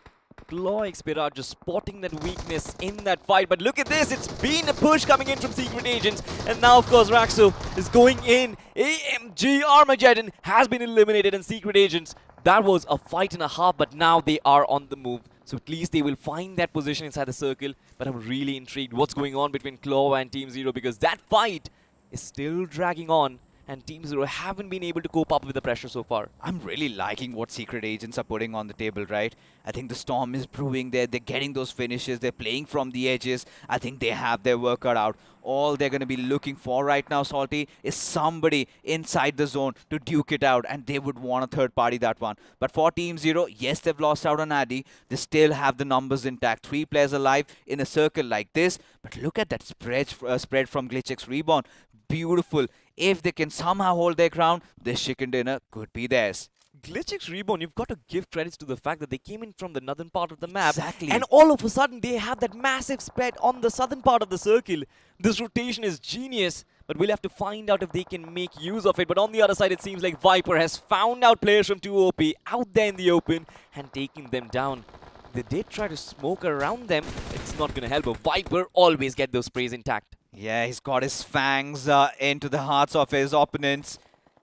S2: Claw Expirat just spotting that weakness in that fight. But look at this. It's been a push coming in from Secret Agents. And now, of course, Raksu is going in. AMG Armageddon has been eliminated, and Secret Agents, that was a fight and a half, but now they are on the move. So at least they will find that position inside the circle. But I'm really intrigued what's going on between Claw and Team Zero, because that fight is still dragging on. And Team Zero haven't been able to cope up with the pressure so far.
S3: I'm really liking what Secret Agents are putting on the table, right? I think the Storm is brewing there. They're getting those finishes. They're playing from the edges. I think they have their work cut out. All they're going to be looking for right now, Salty, is somebody inside the zone to duke it out. And they would want a third party that one. But for Team Zero, yes, they've lost out on Addy. They still have the numbers intact. 3 players alive in a circle like this. But look at that spread from GlitchX Reborn. Beautiful. If they can somehow hold their ground, this chicken dinner could be theirs.
S2: GlitchX Reborn, you've got to give credits to the fact that they came in from the northern part of the map.
S3: Exactly.
S2: And all of a sudden, they have that massive spread on the southern part of the circle. This rotation is genius, but we'll have to find out if they can make use of it. But on the other side, it seems like Viper has found out players from 2OP out there in the open and taking them down. They did try to smoke around them. It's not going to help, but Viper always get those sprays intact.
S3: Yeah, he's got his fangs into the hearts of his opponents.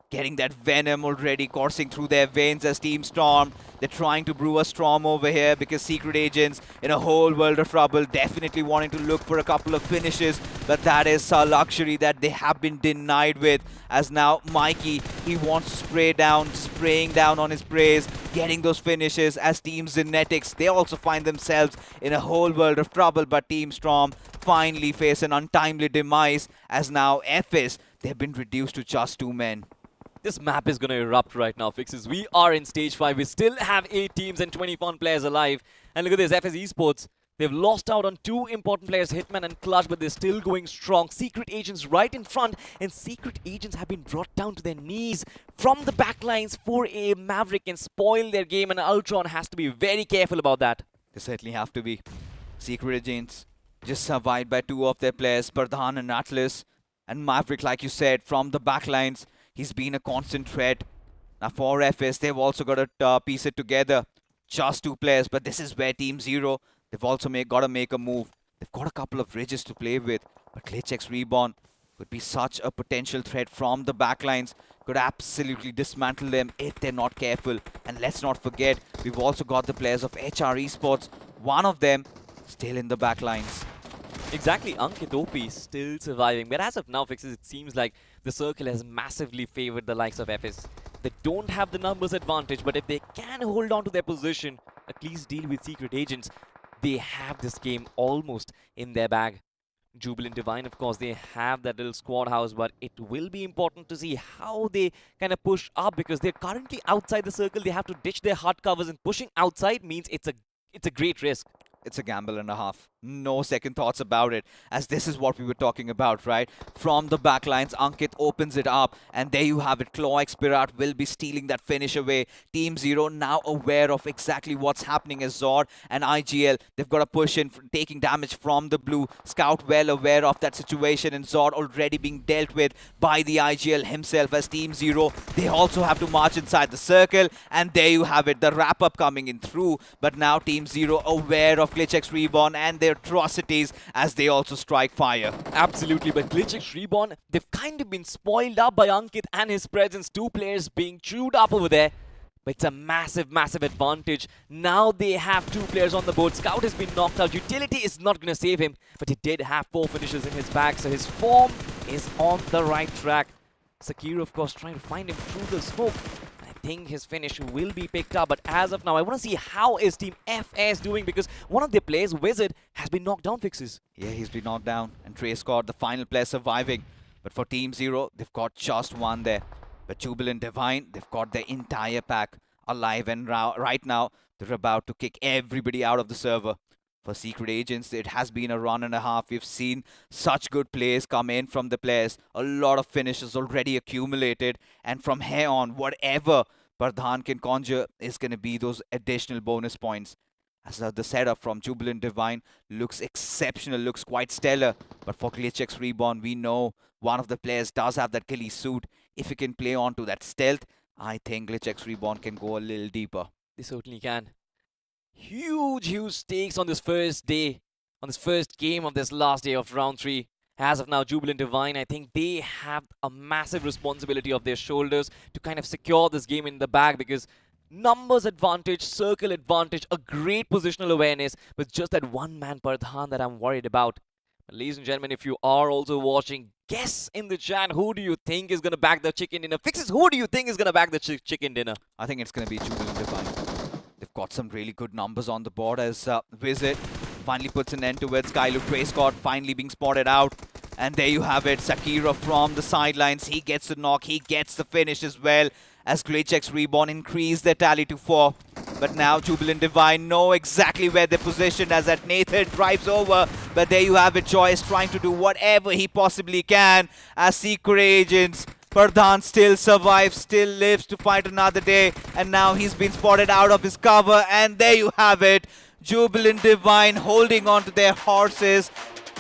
S3: getting that venom already coursing through their veins as Team Storm. They're trying to brew a storm over here because Secret Agents in a whole world of trouble, definitely wanting to look for a couple of finishes, but that is a luxury that they have been denied with, as now Mikey, he wants to spray down, spraying down on his praise, getting those finishes, as Team Zenetics, they also find themselves in a whole world of trouble, but Team Storm finally face an untimely demise, as now FS, they've been reduced to just 2 men.
S2: This map is going to erupt right now, Fixes. We are in stage 5. We still have 8 teams and 21 players alive. And look at this, FS Esports. They've lost out on 2 important players, Hitman and Clutch, but they're still going strong. Secret Agents right in front, and Secret Agents have been brought down to their knees from the backlines for a Maverick and spoil their game, and Ultron has to be very careful about that.
S3: They certainly have to be. Secret Agents just survived by 2 of their players, Pradhan and Atlas. And Maverick, like you said, from the backlines, he's been a constant threat. Now for FS, they've also got to piece it together. Just 2 players, but this is where Team Zero, they've also got to make a move. They've got a couple of ridges to play with, but Glitchx Reborn could be such a potential threat from the backlines. Could absolutely dismantle them if they're not careful. And let's not forget, we've also got the players of HR Esports. One of them still in the backlines.
S2: Exactly, Ankit OP still surviving. But as of now, Fixes, it seems like the circle has massively favored the likes of FS. They don't have the numbers advantage, but if they can hold on to their position, at least deal with Secret Agents, they have this game almost in their bag. Jubilant Divine, of course, they have that little squad house, but it will be important to see how they kind of push up, because they're currently outside the circle. They have to ditch their hard covers, and pushing outside means it's a great risk.
S3: It's a gamble and a half. No second thoughts about it, as this is what we were talking about, right? From the backlines, Ankit opens it up, and there you have it. Claw Expirat will be stealing that finish away. Team Zero now aware of exactly what's happening as Zord and IGL. They've got to push in, taking damage from the blue. Scout well aware of that situation, and Zord already being dealt with by the IGL himself, as Team Zero, they also have to march inside the circle, and there you have it, the wrap-up coming in through. But now Team Zero aware of Glitchx Reborn and their atrocities as they also strike fire.
S2: Absolutely, but Glitchx Reborn, they've kind of been spoiled up by Ankit and his presence. 2 players being chewed up over there. But it's a massive, massive advantage. Now they have 2 players on the board. Scout has been knocked out. Utility is not going to save him, but he did have 4 finishes in his bag, so his form is on the right track. Sakir, of course, trying to find him through the smoke. I think his finish will be picked up, but as of now, I want to see how is Team FS doing, because one of their players, Wizard, has been knocked down, Fixes.
S3: Yeah, he's been knocked down, and Trey Scott, the final player, surviving. But for Team Zero, they've got just 1 there. But Jubilant Divine, they've got their entire pack alive, and right now, they're about to kick everybody out of the server. For Secret Agents, it has been a run and a half. We've seen such good plays come in from the players. A lot of finishes already accumulated. And from here on, whatever Pradhan can conjure is going to be those additional bonus points. As the setup from Jubilant Divine looks exceptional, looks quite stellar. But for Glitchx Reborn, we know one of the players does have that Ghillie suit. If he can play on to that stealth, I think Glitchx Reborn can go a little deeper.
S2: They certainly can. Huge stakes on this first day, on this first game of this last day of round 3. As of now, Jubilant Divine, I think they have a massive responsibility of their shoulders to kind of secure this game in the bag, because numbers advantage, circle advantage, a great positional awareness, but just that one-man Pradhan that I'm worried about. But ladies and gentlemen, if you are also watching, guess in the chat, who do you think is going to back the chicken dinner? Fixes, who do you think is going to back the chicken dinner?
S3: I think it's going to be Jubilant Divine. They've got some really good numbers on the board, as Wizard finally puts an end to it. Skylook Trey Scott finally being spotted out. And there you have it, Sakira from the sidelines. He gets the knock, he gets the finish as well, as Glitchx Reborn increase their tally to 4. But now Jubilant Divine know exactly where they're positioned, as that Nathan drives over. But there you have it, Joyce trying to do whatever he possibly can, as Secret Agents. Pradhan still survives, still lives to fight another day, and now he's been spotted out of his cover, and there you have it. Jubilant Divine holding on to their horses,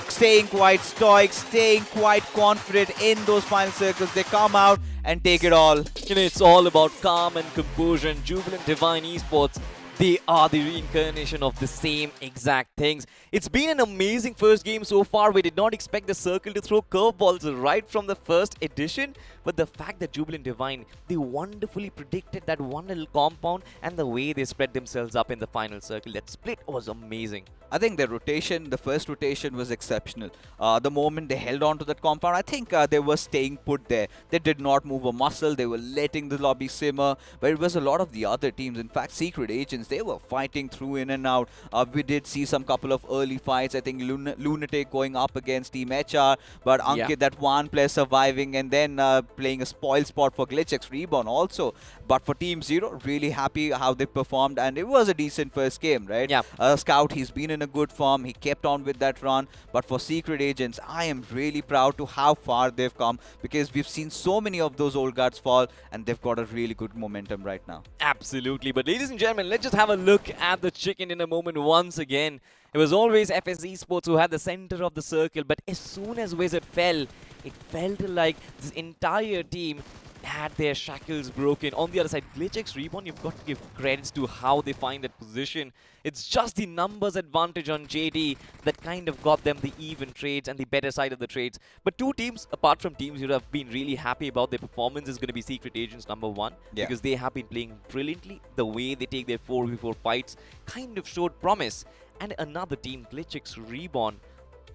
S3: staying quite stoic, staying quite confident in those final circles. They come out and take it all.
S2: You know, it's all about calm and composure, and Jubilant Divine Esports, They are the reincarnation of the same exact things. It's been an amazing first game so far. We did not expect the Circle to throw curveballs right from the first edition. But the fact that Jubilant Divine, they wonderfully predicted that one little compound and the way they spread themselves up in the final circle. That split was amazing.
S3: I think their rotation, the first rotation was exceptional. The moment they held on to that compound, I think they were staying put there. They did not move a muscle. They were letting the lobby simmer. But it was a lot of the other teams. In fact, Secret Agents, they were fighting through in and out. We did see some couple of early fights. I think Lunatic going up against Team HR. But Ankit, that one player surviving and then playing a spoil spot for GlitchX Reborn also. But for Team Zero, really happy how they performed. And it was a decent first game, right?
S2: Yeah.
S3: Scout, he's been in a good form. He kept on with that run. But for Secret Agents, I am really proud to how far they've come, because we've seen so many of those old guards fall and they've got a really good momentum right now.
S2: Absolutely. But ladies and gentlemen, let's just have a look at the chicken in a moment once again. It was always FS Esports who had the center of the circle, but as soon as Wizard fell, it felt like this entire team had their shackles broken. On the other side, GlitchX Reborn, you've got to give credits to how they find that position. It's just the numbers advantage on JD that kind of got them the even trades and the better side of the trades. But two teams, apart from teams who have been really happy about their performance, is going to be Secret Agents #1, because they have been playing brilliantly. The way they take their 4v4 fights kind of showed promise. And another team, GlitchX Reborn.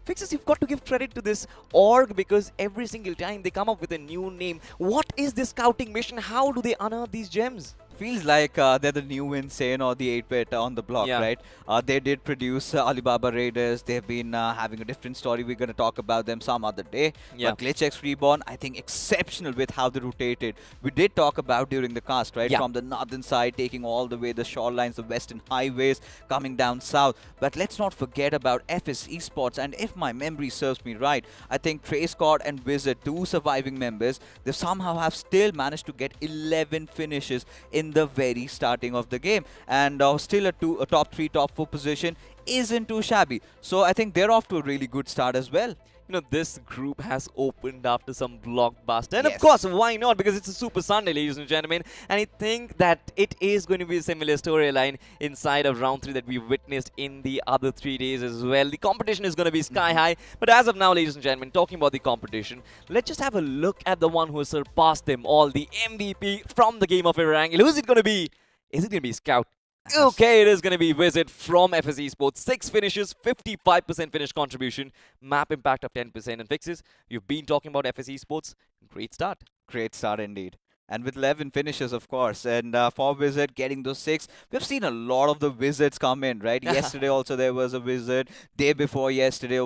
S2: Fixes, you've got to give credit to this org, because every single time they come up with a new name. What is this scouting mission? How do they unearth these gems?
S3: Feels like they're the new Insane or the 8-bit on the block, right? They did produce Alibaba Raiders. They've been having a different story. We're going to talk about them some other day. But GlitchX Reborn, I think exceptional with how they rotated. We did talk about during the cast, right? From the northern side, taking all the way the shorelines, the western highways, coming down south. But let's not forget about FS Esports. And if my memory serves me right, I think Trace and Wizard, two surviving members, they somehow have still managed to get 11 finishes in the very starting of the game, and still a top 3, top 4 position isn't too shabby. So I think they're off to a really good start as well.
S2: You know, this group has opened after some blockbuster. And of course, why not? Because it's a Super Sunday, ladies and gentlemen. And I think that it is going to be a similar storyline inside of round 3 that we witnessed in the other 3 days as well. The competition is going to be sky high. But as of now, ladies and gentlemen, talking about the competition, let's just have a look at the one who has surpassed them all, the MVP from the game of Erangel. Who's it going to be? Is it going to be Scout? Okay, it is going to be Wizard from FS Esports. 6 finishes, 55% finish contribution, map impact of 10%. And Fixes, you've been talking about FS Esports. Great start.
S3: Great start indeed. And with 11 finishes, of course. And for Wizard getting those 6, we've seen a lot of the Wizards come in, right? Yesterday also there was a Wizard. Day before yesterday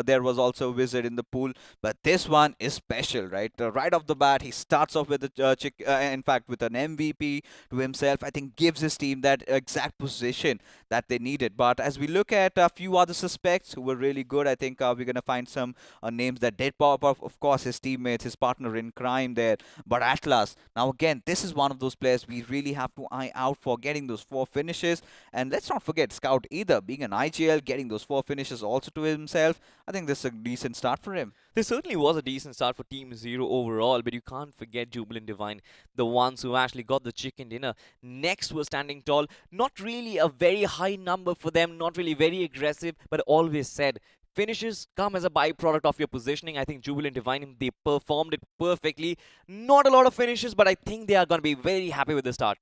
S3: there was also a Wizard in the pool. But this one is special, right? Right off the bat, he starts off with in fact, with an MVP to himself. I think gives his team that exact position that they needed. But as we look at a few other suspects who were really good, I think we're going to find some names that did pop up. Of course, his teammates, his partner in crime there. But Atlas, now again, this is one of those players we really have to eye out for, getting those 4 finishes. And let's not forget Scout either, being an IGL, getting those 4 finishes also to himself. I think this is a decent start for him.
S2: This certainly was a decent start for Team Zero overall, but you can't forget Jubilant Divine, the ones who actually got the chicken dinner. Next was standing tall. Not really a very high number for them, not really very aggressive, but always said, finishes come as a byproduct of your positioning. I think Jubilant Divine, they performed it perfectly. Not a lot of finishes, but I think they are going to be very happy with the start.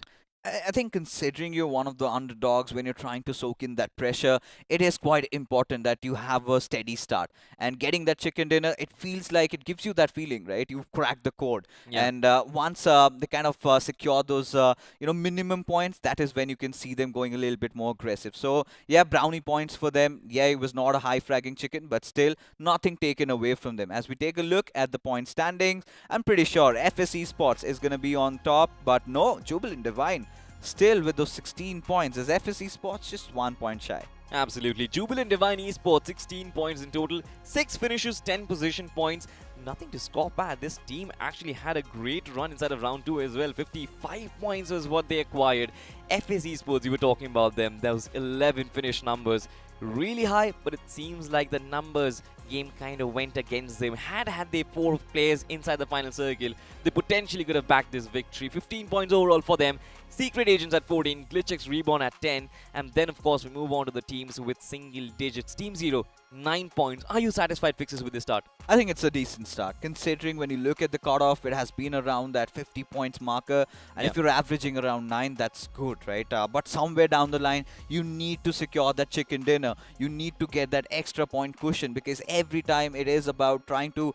S3: I think considering you're one of the underdogs, when you're trying to soak in that pressure, it is quite important that you have a steady start. And getting that chicken dinner, it feels like it gives you that feeling, right? You've cracked the code. And once they kind of secure those, minimum points, that is when you can see them going a little bit more aggressive. So, yeah, brownie points for them. Yeah, it was not a high fragging chicken, but still nothing taken away from them. As we take a look at the point standings, I'm pretty sure FS Esports is going to be on top, but no, Jubilant Divine still with those 16 points, as FS Esports just 1 point shy.
S2: Absolutely. Jubilant Divine Esports, 16 points in total, 6 finishes, 10 position points. Nothing to scoff at. This team actually had a great run inside of round 2 as well. 55 points was what they acquired. FS Esports, you were talking about them. Those 11 finish numbers. Really high, but it seems like the numbers game kind of went against them. Had they 4 players inside the final circle, they potentially could have backed this victory. 15 points overall for them. Secret Agents at 14, Glitchx Reborn at 10, and then of course we move on to the teams with single digits. Team 0, 9 points. Are you satisfied, Fixes, with this start?
S3: I think it's a decent start, considering when you look at the cutoff, it has been around that 50 points marker, and if you're averaging around 9, that's good, right? But somewhere down the line, you need to secure that chicken dinner. You need to get that extra point cushion, because every time it is about trying to,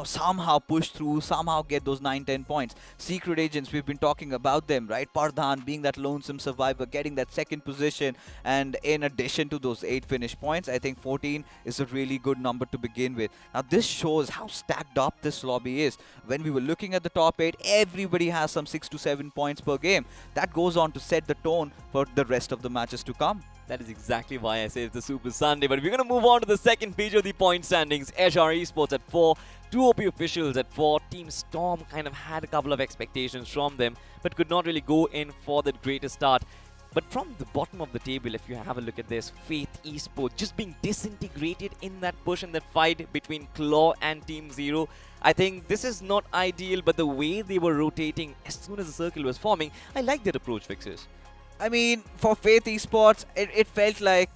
S3: somehow push through, somehow get those 9-10 points. Secret Agents, we've been talking about them, right? Pardhan being that lonesome survivor, getting that second position, and in addition to those 8 finish points, I think 14 is a really good number to begin with. Now, this shows how stacked up this lobby is. When we were looking at the top 8, everybody has some 6 to 7 points per game. That goes on to set the tone for the rest of the matches to come.
S2: That is exactly why I say it's a Super Sunday. But we're going to move on to the second page of the point standings. HR Esports at 4, 2 OP officials at 4. Team Storm kind of had a couple of expectations from them, but could not really go in for the greatest start. But from the bottom of the table, if you have a look at this, Faith Esports just being disintegrated in that push and that fight between Claw and Team 0. I think this is not ideal, but the way they were rotating as soon as the circle was forming, I like their approach, Fixes.
S3: I mean, for Faith Esports, it felt like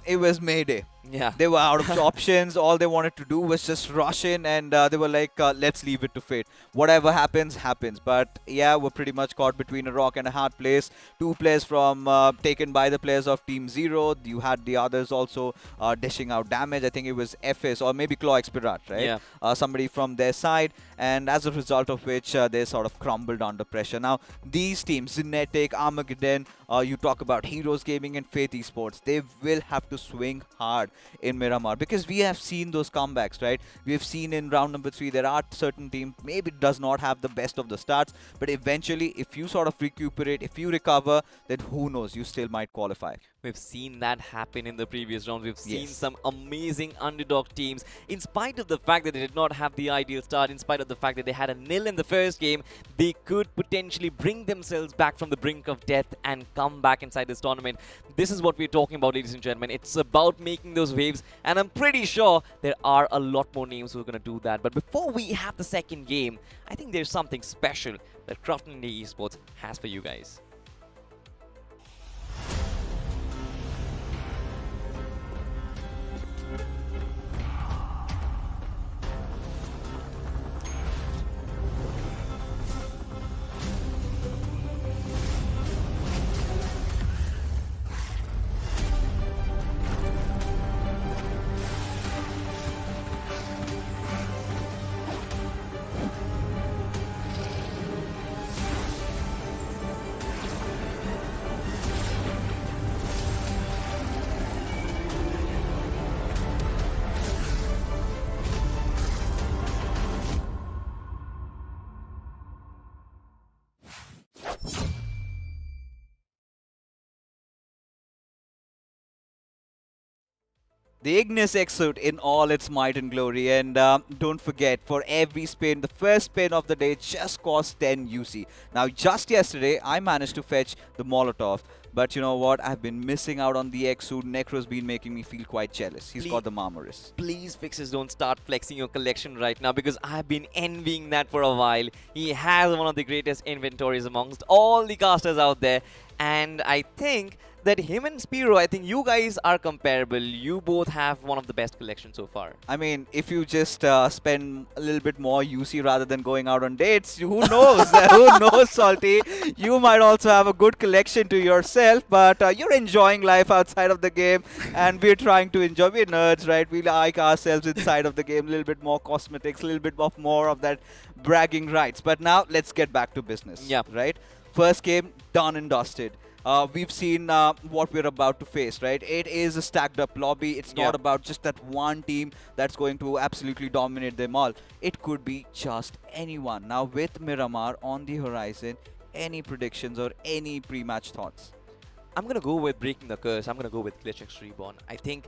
S3: it was Mayday.
S2: Yeah.
S3: They were out of options. All they wanted to do was just rush in, and they were like, let's leave it to fate. Whatever happens, happens. But yeah, we're pretty much caught between a rock and a hard place. 2 players from taken by the players of Team 0. You had the others also dishing out damage. I think it was FS or maybe Claw Expirat, right?
S2: Yeah.
S3: Somebody from their side. And as a result of which, they sort of crumbled under pressure. Now, these teams, Zinetic, Armageddon, you talk about Heroes Gaming and Faith Esports, they will have to swing hard in Miramar, because we have seen those comebacks, right? We have seen in round number 3 there are certain teams maybe does not have the best of the starts, but eventually if you sort of recuperate, if you recover, then who knows, you still might qualify.
S2: We've seen that happen in the previous rounds. We've seen
S3: Yes.
S2: some amazing underdog teams. In spite of the fact that they did not have the ideal start, in spite of the fact that they had a nil in the first game, they could potentially bring themselves back from the brink of death and come back inside this tournament. This is what we're talking about, ladies and gentlemen. It's about making those waves, and I'm pretty sure there are a lot more names who are going to do that. But before we have the second game, I think there's something special that Crafton India Esports has for you guys.
S3: The Ignis exude in all its might and glory, and don't forget, for every spin, the first spin of the day just costs 10 UC. Now, just yesterday, I managed to fetch the Molotov, but you know what? I've been missing out on the exude. Necro's been making me feel quite jealous. He's got the Marmaris.
S2: Please, Fixes, don't start flexing your collection right now, because I've been envying that for a while. He has one of the greatest inventories amongst all the casters out there, and I think that him and Spiro, I think you guys are comparable. You both have one of the best collections so far.
S3: I mean, if you just spend a little bit more UC rather than going out on dates, who knows? Who knows, Salty? You might also have a good collection to yourself, but you're enjoying life outside of the game, and we're trying to enjoy. We're nerds, right? We like ourselves inside of the game, a little bit more cosmetics, a little bit more of that bragging rights. But now, let's get back to business, right? First game, done and dusted. We've seen what we're about to face, right? It is a stacked up lobby. It's not about just that one team that's going to absolutely dominate them all. It could be just anyone. Now, with Miramar on the horizon, any predictions or any pre-match thoughts?
S2: I'm going to go with breaking the curse. I'm going to go with Glitchx Reborn. I think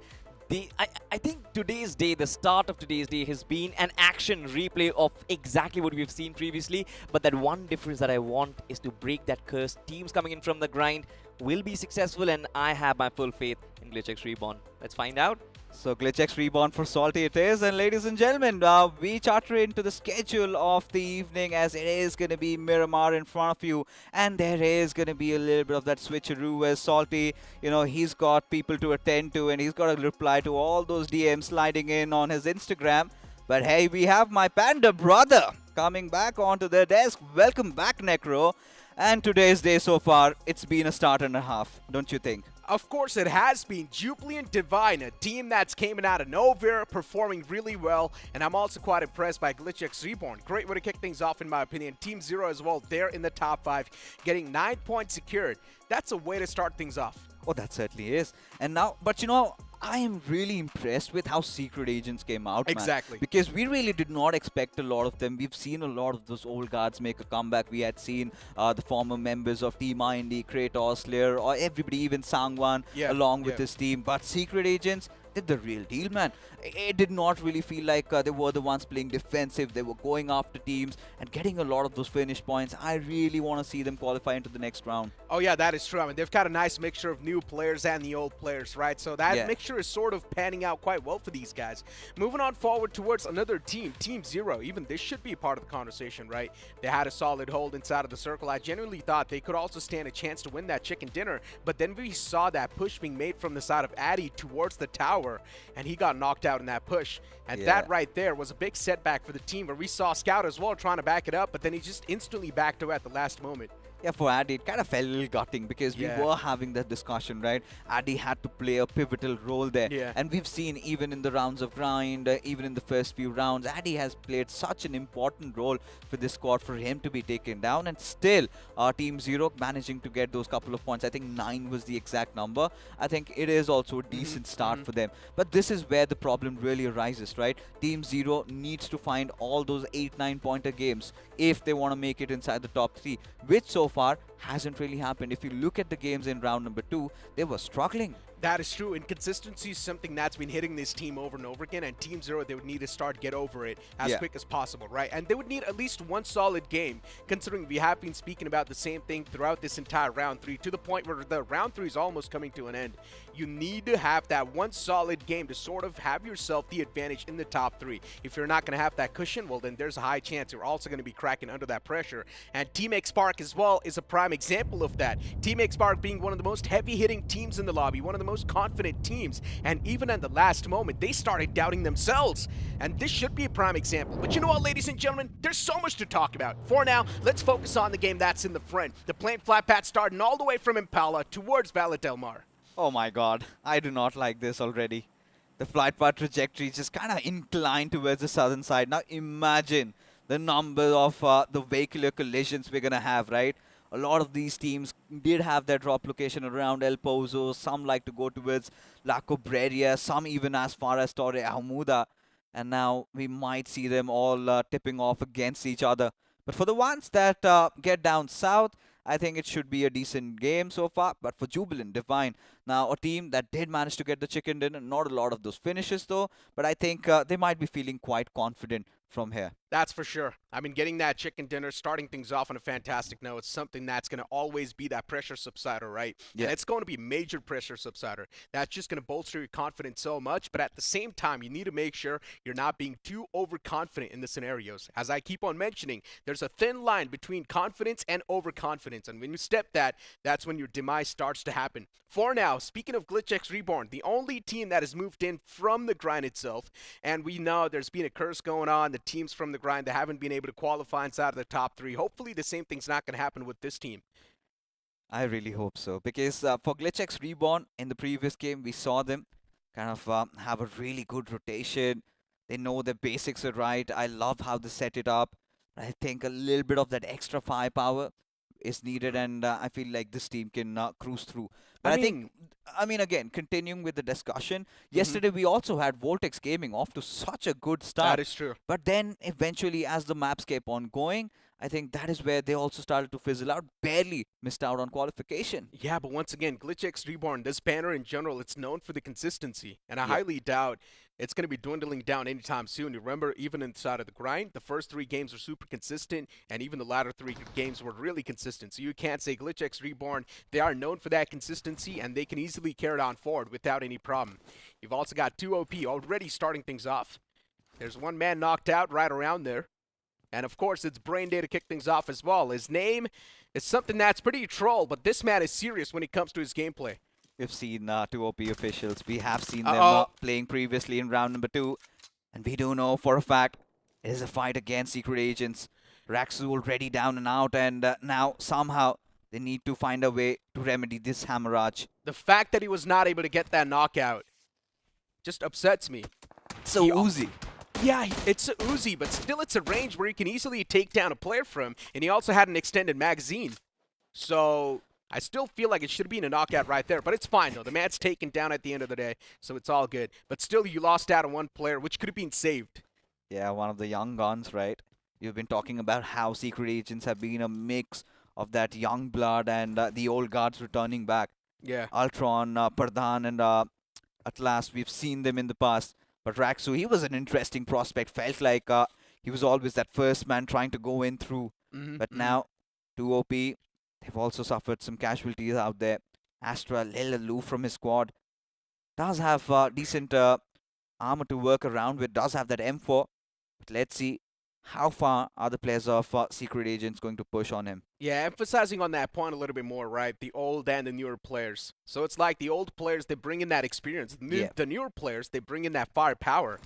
S2: today's day, the start of today's day, has been an action replay of exactly what we've seen previously. But that one difference that I want is to break that curse. Teams coming in from the grind will be successful, and I have my full faith in Glitchx Reborn. Let's find out.
S3: So GlitchX Reborn for Salty it is. And ladies and gentlemen, we charter into the schedule of the evening as it is going to be Miramar in front of you. And there is going to be a little bit of that switcheroo as Salty, you know, he's got people to attend to and he's got to reply to all those DMs sliding in on his Instagram. But hey, we have my panda brother coming back onto the desk. Welcome back, Necro. And today's day so far, it's been a start and a half, don't you think?
S4: Of course it has been. Jubilant Divine, a team that's came out of nowhere, performing really well, and I'm also quite impressed by GlitchX Reborn. Great way to kick things off in my opinion. Team Zero as well, they're in the top 5, getting 9 points secured. That's a way to start things off.
S3: Oh, that certainly is. And now, but you know, I am really impressed with how Secret Agents came out, man.
S4: Exactly.
S3: Because we really did not expect a lot of them. We've seen a lot of those old guards make a comeback. We had seen the former members of Team Indy, Kratos, Slayer, or everybody, even Sangwan, along with his team. But Secret Agents did the real deal, man. It did not really feel like they were the ones playing defensive. They were going after teams and getting a lot of those finish points. I really want to see them qualify into the next round.
S4: Oh yeah, that is true. I mean, they've got a nice mixture of new players and the old players, right? So that mixture is sort of panning out quite well for these guys. Moving on forward towards another team, Team Zero. Even this should be a part of the conversation, right? They had a solid hold inside of the circle. I genuinely thought they could also stand a chance to win that chicken dinner, but then we saw that push being made from the side of Addy towards the tower, and he got knocked out in that push. And that right there was a big setback for the team, where we saw Scout as well trying to back it up, but then he just instantly backed away at the last moment.
S3: Yeah, for Addy, it kind of felt a little gutting because we were having that discussion, right? Addy had to play a pivotal role there.
S4: Yeah.
S3: And we've seen even in the rounds of grind, even in the first few rounds, Addy has played such an important role for this squad for him to be taken down. And still, Team Zero managing to get those couple of points. I think 9 was the exact number. I think it is also a decent start for them. But this is where the problem really arises, right? Team Zero needs to find all those 8-9 pointer games if they want to make it inside the top 3, which so far hasn't really happened. If you look at the games in round number 2, they were struggling.
S4: That is true. Inconsistency is something that's been hitting this team over and over again, and Team Zero, they would need to get over it as quick as possible, right? And they would need at least one solid game, considering we have been speaking about the same thing throughout this entire round 3, to the point where the round 3 is almost coming to an end. You need to have that one solid game to sort of have yourself the advantage in the top 3. If you're not going to have that cushion, well, then there's a high chance you're also going to be cracking under that pressure. And Team X Spark as well is a prime example of that. Team X Spark being one of the most heavy-hitting teams in the lobby, one of the most confident teams, and even at the last moment they started doubting themselves, and this should be a prime example. But you know what, ladies and gentlemen, there's so much to talk about. For now, let's focus on the game that's in the front. The plane flat pat starting all the way from Impala towards Valle Del Mar.
S3: Oh my god, I do not like this already. The flight path trajectory is just kind of inclined towards the southern side. Now imagine the number of the vehicular collisions we're going to have, right? A lot of these teams did have their drop location around El Pozo. Some like to go towards La Cobreria, some even as far as Torre Ahumuda. And now we might see them all tipping off against each other. But for the ones that get down south, I think it should be a decent game so far. But for Jubilant Divine, now a team that did manage to get the chicken dinner, not a lot of those finishes though. But I think they might be feeling quite confident from here.
S4: That's for sure. I mean, getting that chicken dinner, starting things off on a fantastic note, it's something that's going to always be that pressure subsider, right? Yeah. And it's going to be major pressure subsider. That's just going to bolster your confidence so much, but at the same time, you need to make sure you're not being too overconfident in the scenarios. As I keep on mentioning, there's a thin line between confidence and overconfidence, and when you step that, that's when your demise starts to happen. For now, speaking of GlitchX Reborn, the only team that has moved in from the grind itself, and we know there's been a curse going on, the teams from the grind that haven't been able to qualify inside of the top 3. Hopefully the same thing's not going to happen with this team.
S3: I really hope so, because for GlitchX Reborn in the previous game, we saw them kind of have a really good rotation. They know the basics are right. I love how they set it up. I think a little bit of that extra firepower is needed, and I feel like this team can cruise through. But I mean, again, continuing with the discussion, yesterday we also had Voltex Gaming off to such a good start.
S4: That is true.
S3: But then eventually, as the maps kept on going, I think that is where they also started to fizzle out. Barely missed out on qualification.
S4: Yeah, but once again, GlitchX Reborn, this banner in general, it's known for the consistency. And I highly doubt it's going to be dwindling down anytime soon. You remember, even inside of the grind, the first 3 games were super consistent, and even the latter 3 games were really consistent. So you can't say GlitchX Reborn, they are known for that consistency. consistency, and they can easily carry it on forward without any problem. You've also got 2 OP already starting things off. There's one man knocked out right around there. And of course, it's Brain Day to kick things off as well. His name is something that's pretty troll, but this man is serious when it comes to his gameplay.
S3: We've seen 2 OP officials. We have seen them playing previously in round number 2. And we do know for a fact it is a fight against secret agents. Raxu already down and out, and now somehow they need to find a way to remedy this hemorrhage.
S4: The fact that he was not able to get that knockout just upsets me.
S3: So Uzi.
S4: Yeah, it's a Uzi, but still it's a range where you can easily take down a player from, and he also had an extended magazine. So I still feel like it should have been a knockout right there, but it's fine though. The man's taken down at the end of the day, so it's all good. But still, you lost out on one player, which could have been saved.
S3: Yeah, one of the young guns, right? You've been talking about how secret agents have been a mix of that young blood and the old guards returning back.
S4: Yeah.
S3: Ultron, Pradhan, and at last we've seen them in the past. But Raxu, he was an interesting prospect. Felt like he was always that first man trying to go in through. But now, 2 OP, they've also suffered some casualties out there. Astra, a little aloof from his squad. Does have decent armor to work around with. Does have that M4. But let's see how far are the players of Secret Agents going to push on him.
S4: Yeah, emphasizing on that point a little bit more, right? The old and the newer players. So it's like the old players, they bring in that experience. The newer players, they bring in that firepower.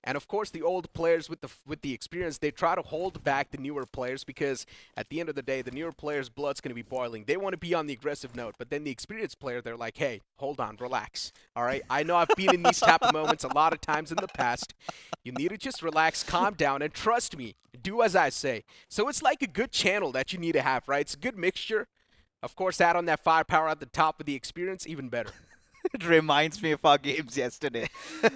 S4: And of course, the old players with the experience, they try to hold back the newer players because at the end of the day, the newer players' blood's going to be boiling. They want to be on the aggressive note, but then the experienced player, they're like, hey, hold on, relax. All right, I know I've been in these type of moments a lot of times in the past. You need to just relax, calm down, and trust me, do as I say. So it's like a good channel that you need to have, right? It's a good mixture. Of course, add on that firepower at the top of the experience, even better.
S3: It reminds me of our games yesterday.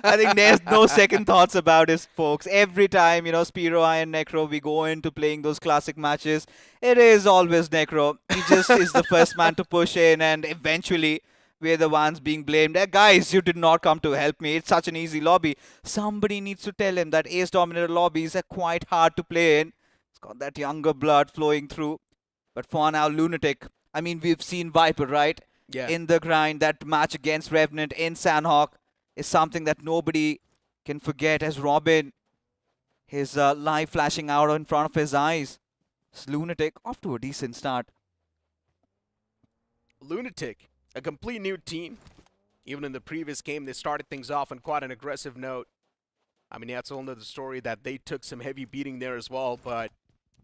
S3: I think there's no second thoughts about it, folks. Every time, Spiro, I, and Necro, we go into playing those classic matches, it is always Necro. He just is the first man to push in, and eventually we're the ones being blamed. Guys, you did not come to help me. It's such an easy lobby. Somebody needs to tell him that ace-dominated lobbies are quite hard to play in. It's got that younger blood flowing through. But for now, Lunatic, I mean, we've seen Viper, right?
S4: Yeah.
S3: In the grind, that match against Revenant in Sanhok is something that nobody can forget. As Robin, his life flashing out in front of his eyes. It's Lunatic off to a decent start.
S4: Lunatic, a complete new team. Even in the previous game, they started things off on quite an aggressive note. I mean, that's another story that they took some heavy beating there as well, but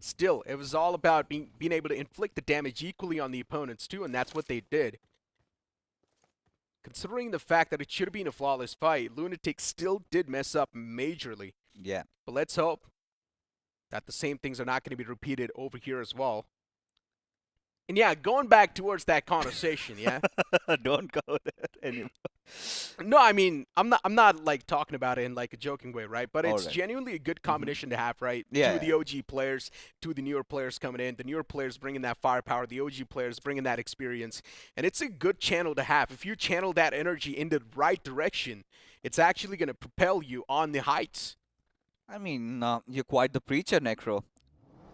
S4: still, it was all about being able to inflict the damage equally on the opponents too, and that's what they did. Considering the fact that it should have been a flawless fight, Lunatic still did mess up majorly.
S3: Yeah.
S4: But let's hope that the same things are not going to be repeated over here as well. And yeah, going back towards that conversation, yeah.
S3: Don't go there anymore.
S4: No, I mean, I'm not like talking about it in like a joking way, right? But it's
S3: Alright.
S4: genuinely a good combination to have, right?
S3: Yeah.
S4: Two of the OG players, two of the newer players coming in, the newer players bringing that firepower, the OG players bringing that experience, and it's a good channel to have. If you channel that energy in the right direction, it's actually going to propel you on the heights.
S3: I mean, you're quite the preacher, Necro.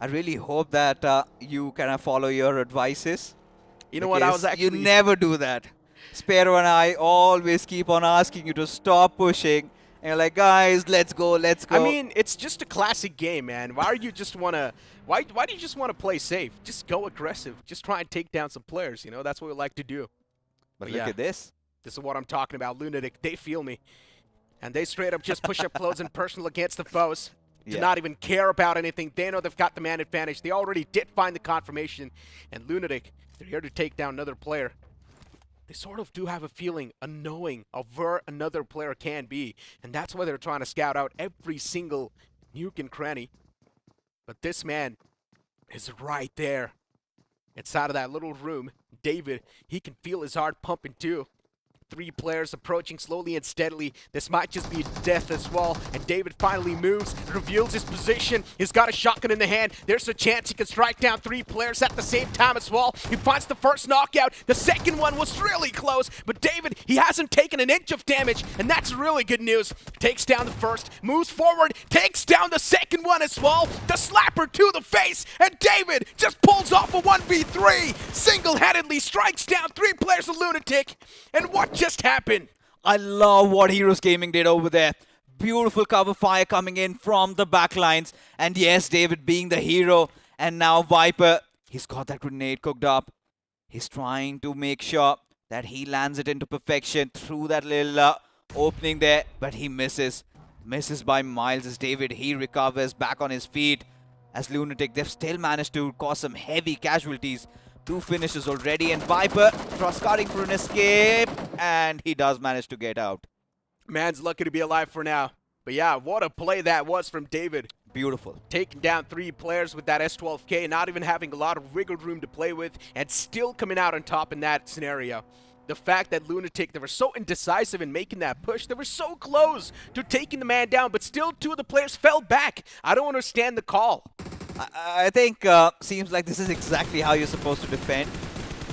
S3: I really hope that you kind of follow your advices.
S4: You know what? I was
S3: because
S4: actually
S3: You never do that. Sparrow and I always keep on asking you to stop pushing. And you're like, guys, let's go, let's go.
S4: I mean, it's just a classic game, man. Why do you just want to play safe? Just go aggressive. Just try and take down some players, That's what we like to do.
S3: But
S4: But
S3: look
S4: yeah.
S3: at this.
S4: This is what I'm talking about. Lunatic, they feel me. And they straight up just push up close and personal against the foes. Do
S3: Yeah.
S4: not even care about anything. They know they've got the man advantage. They already did find the confirmation. And Lunatic, they're here to take down another player. They sort of do have a feeling, a knowing of where another player can be. And that's why they're trying to scout out every single nuke and cranny. But this man is right there. Inside of that little room, David, he can feel his heart pumping too. 3 players approaching slowly and steadily. This might just be death as well. And David finally moves, reveals his position. He's got a shotgun in the hand. There's a chance he can strike down 3 players at the same time as well. He finds the first knockout. The second one was really close, but David, he hasn't taken an inch of damage, and that's really good news. Takes down the first, moves forward, takes down the second one as well. The slapper to the face, and David just pulls off a 1v3. Single-handedly strikes down 3 players of Lunatic. And what just happened?
S3: I love what Heroes Gaming did over there. Beautiful cover fire coming in from the backlines. And yes, David being the hero. And now Viper, he's got that grenade cooked up. He's trying to make sure that he lands it into perfection through that little opening there. But he misses. Misses by miles as David, he recovers back on his feet. As Lunatic, they've still managed to cause some heavy casualties. 2 finishes already, and Viper scouting for an escape, and he does manage to get out.
S4: Man's lucky to be alive for now. But yeah, what a play that was from David.
S3: Beautiful.
S4: Taking down 3 players with that S12K, not even having a lot of wiggle room to play with, and still coming out on top in that scenario. The fact that Lunatic, they were so indecisive in making that push. They were so close to taking the man down, but still 2 of the players fell back. I don't understand the call.
S3: I think seems like this is exactly how you're supposed to defend.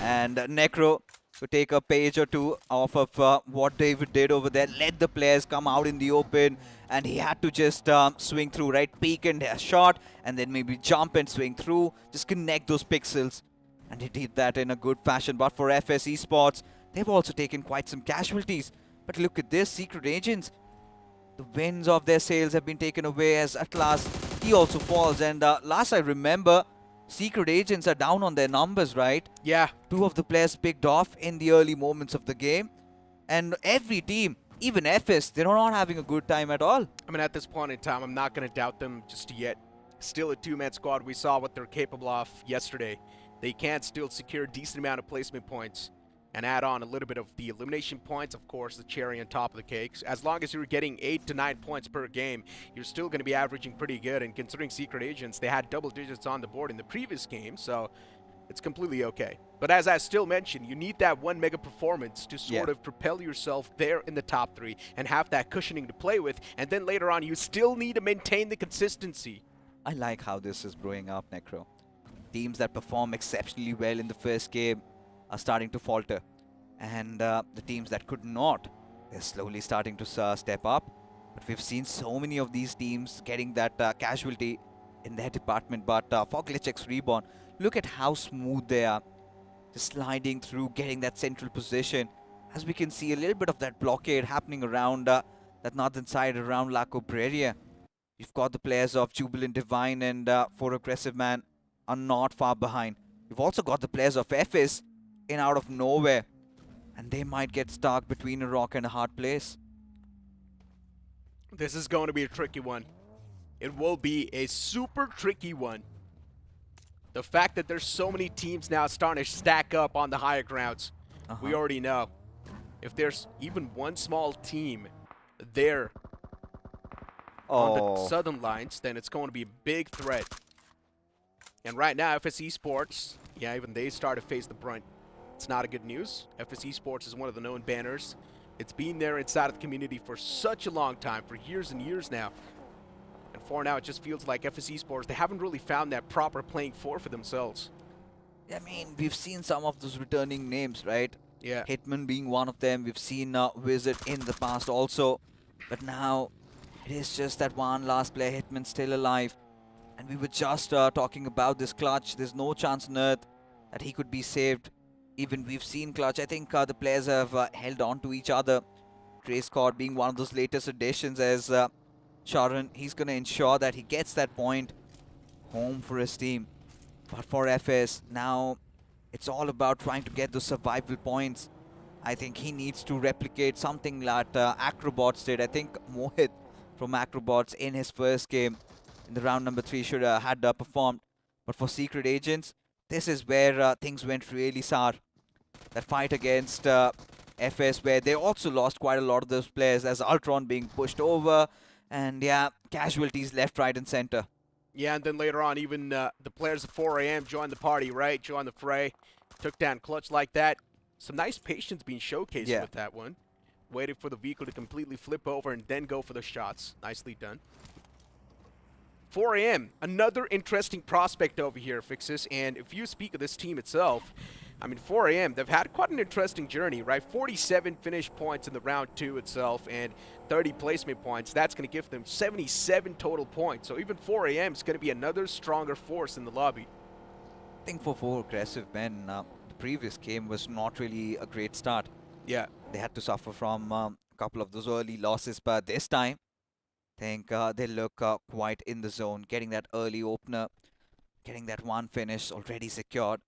S3: And Necro to take a page or 2 off of what David did over there. Let the players come out in the open, and he had to just swing through, right? Peek and a shot, and then maybe jump and swing through. Just connect those pixels. And he did that in a good fashion. But for FS Esports, they've also taken quite some casualties. But look at this, Secret Agents. The winds of their sails have been taken away as at last he also falls. And last I remember, Secret Agents are down on their numbers, right?
S4: Yeah.
S3: 2 of the players picked off in the early moments of the game. And every team, even FS, they're not having a good time at all.
S4: I mean, at this point in time, I'm not going to doubt them just yet. Still a 2-man squad. We saw what they're capable of yesterday. They can still secure a decent amount of placement points and add on a little bit of the elimination points, of course, the cherry on top of the cakes. As long as you're getting 8 to 9 points per game, you're still going to be averaging pretty good. And considering Secret Agents, they had double digits on the board in the previous game, so it's completely okay. But as I still mentioned, you need that 1 mega performance to sort of propel yourself there in the top 3 and have that cushioning to play with. And then later on, you still need to maintain the consistency.
S3: I like how this is growing up, Necro. Teams that perform exceptionally well in the first game are starting to falter. And the teams that could not, they're slowly starting to step up. But we've seen so many of these teams getting that casualty in their department. But for GlitchX Reborn, look at how smooth they are. Just sliding through, getting that central position. As we can see, a little bit of that blockade happening around that northern side, around La Cobreria. You've got the players of Jubilant Divine and For Aggressive Man are not far behind. You've also got the players of FS in out of nowhere. And they might get stuck between a rock and a hard place.
S4: This is going to be a tricky one. It will be a super tricky one. The fact that there's so many teams now starting to stack up on the higher grounds, we already know. If there's even one small team there on the southern lines, then it's going to be a big threat. And right now, FS Esports, yeah, even they start to face the brunt. It's not a good news. FS Esports is one of the known banners. It's been there inside of the community for such a long time, for years and years now. And for now, it just feels like FS Esports, they haven't really found that proper playing for themselves.
S3: I mean, we've seen some of those returning names, right?
S4: Yeah.
S3: Hitman being one of them. We've seen Wizard in the past also. But now, it is just that one last player, Hitman, still alive. And we were just talking about this Clutch. There's no chance on earth that he could be saved. Even we've seen Clutch. I think the players have held on to each other. Trey Scott being one of those latest additions as Sharon. He's going to ensure that he gets that point home for his team. But for FS, now it's all about trying to get those survival points. I think he needs to replicate something that Acrobots did. I think Mohit from Acrobots in his first game in the round number 3 should have had performed. But for Secret Agents, this is where things went really sour. That fight against FS, where they also lost quite a lot of those players as Ultron being pushed over. And yeah, casualties left, right, and center.
S4: Yeah, and then later on, even the players of 4 AM joined the party, right? Joined the fray. Took down Clutch like that. Some nice patience being showcased with that one. Waited for the vehicle to completely flip over and then go for the shots. Nicely done. 4 a.m. Another interesting prospect over here, Fixus. And if you speak of this team itself, I mean, 4 a.m., they've had quite an interesting journey, right? 47 finish points in the round 2 itself and 30 placement points. That's going to give them 77 total points. So even 4 a.m. is going to be another stronger force in the lobby.
S3: I think for 4 aggressive men, the previous game was not really a great start.
S4: Yeah.
S3: They had to suffer from a couple of those early losses, but this time, I think they look quite in the zone, getting that early opener, getting that one finish already secured.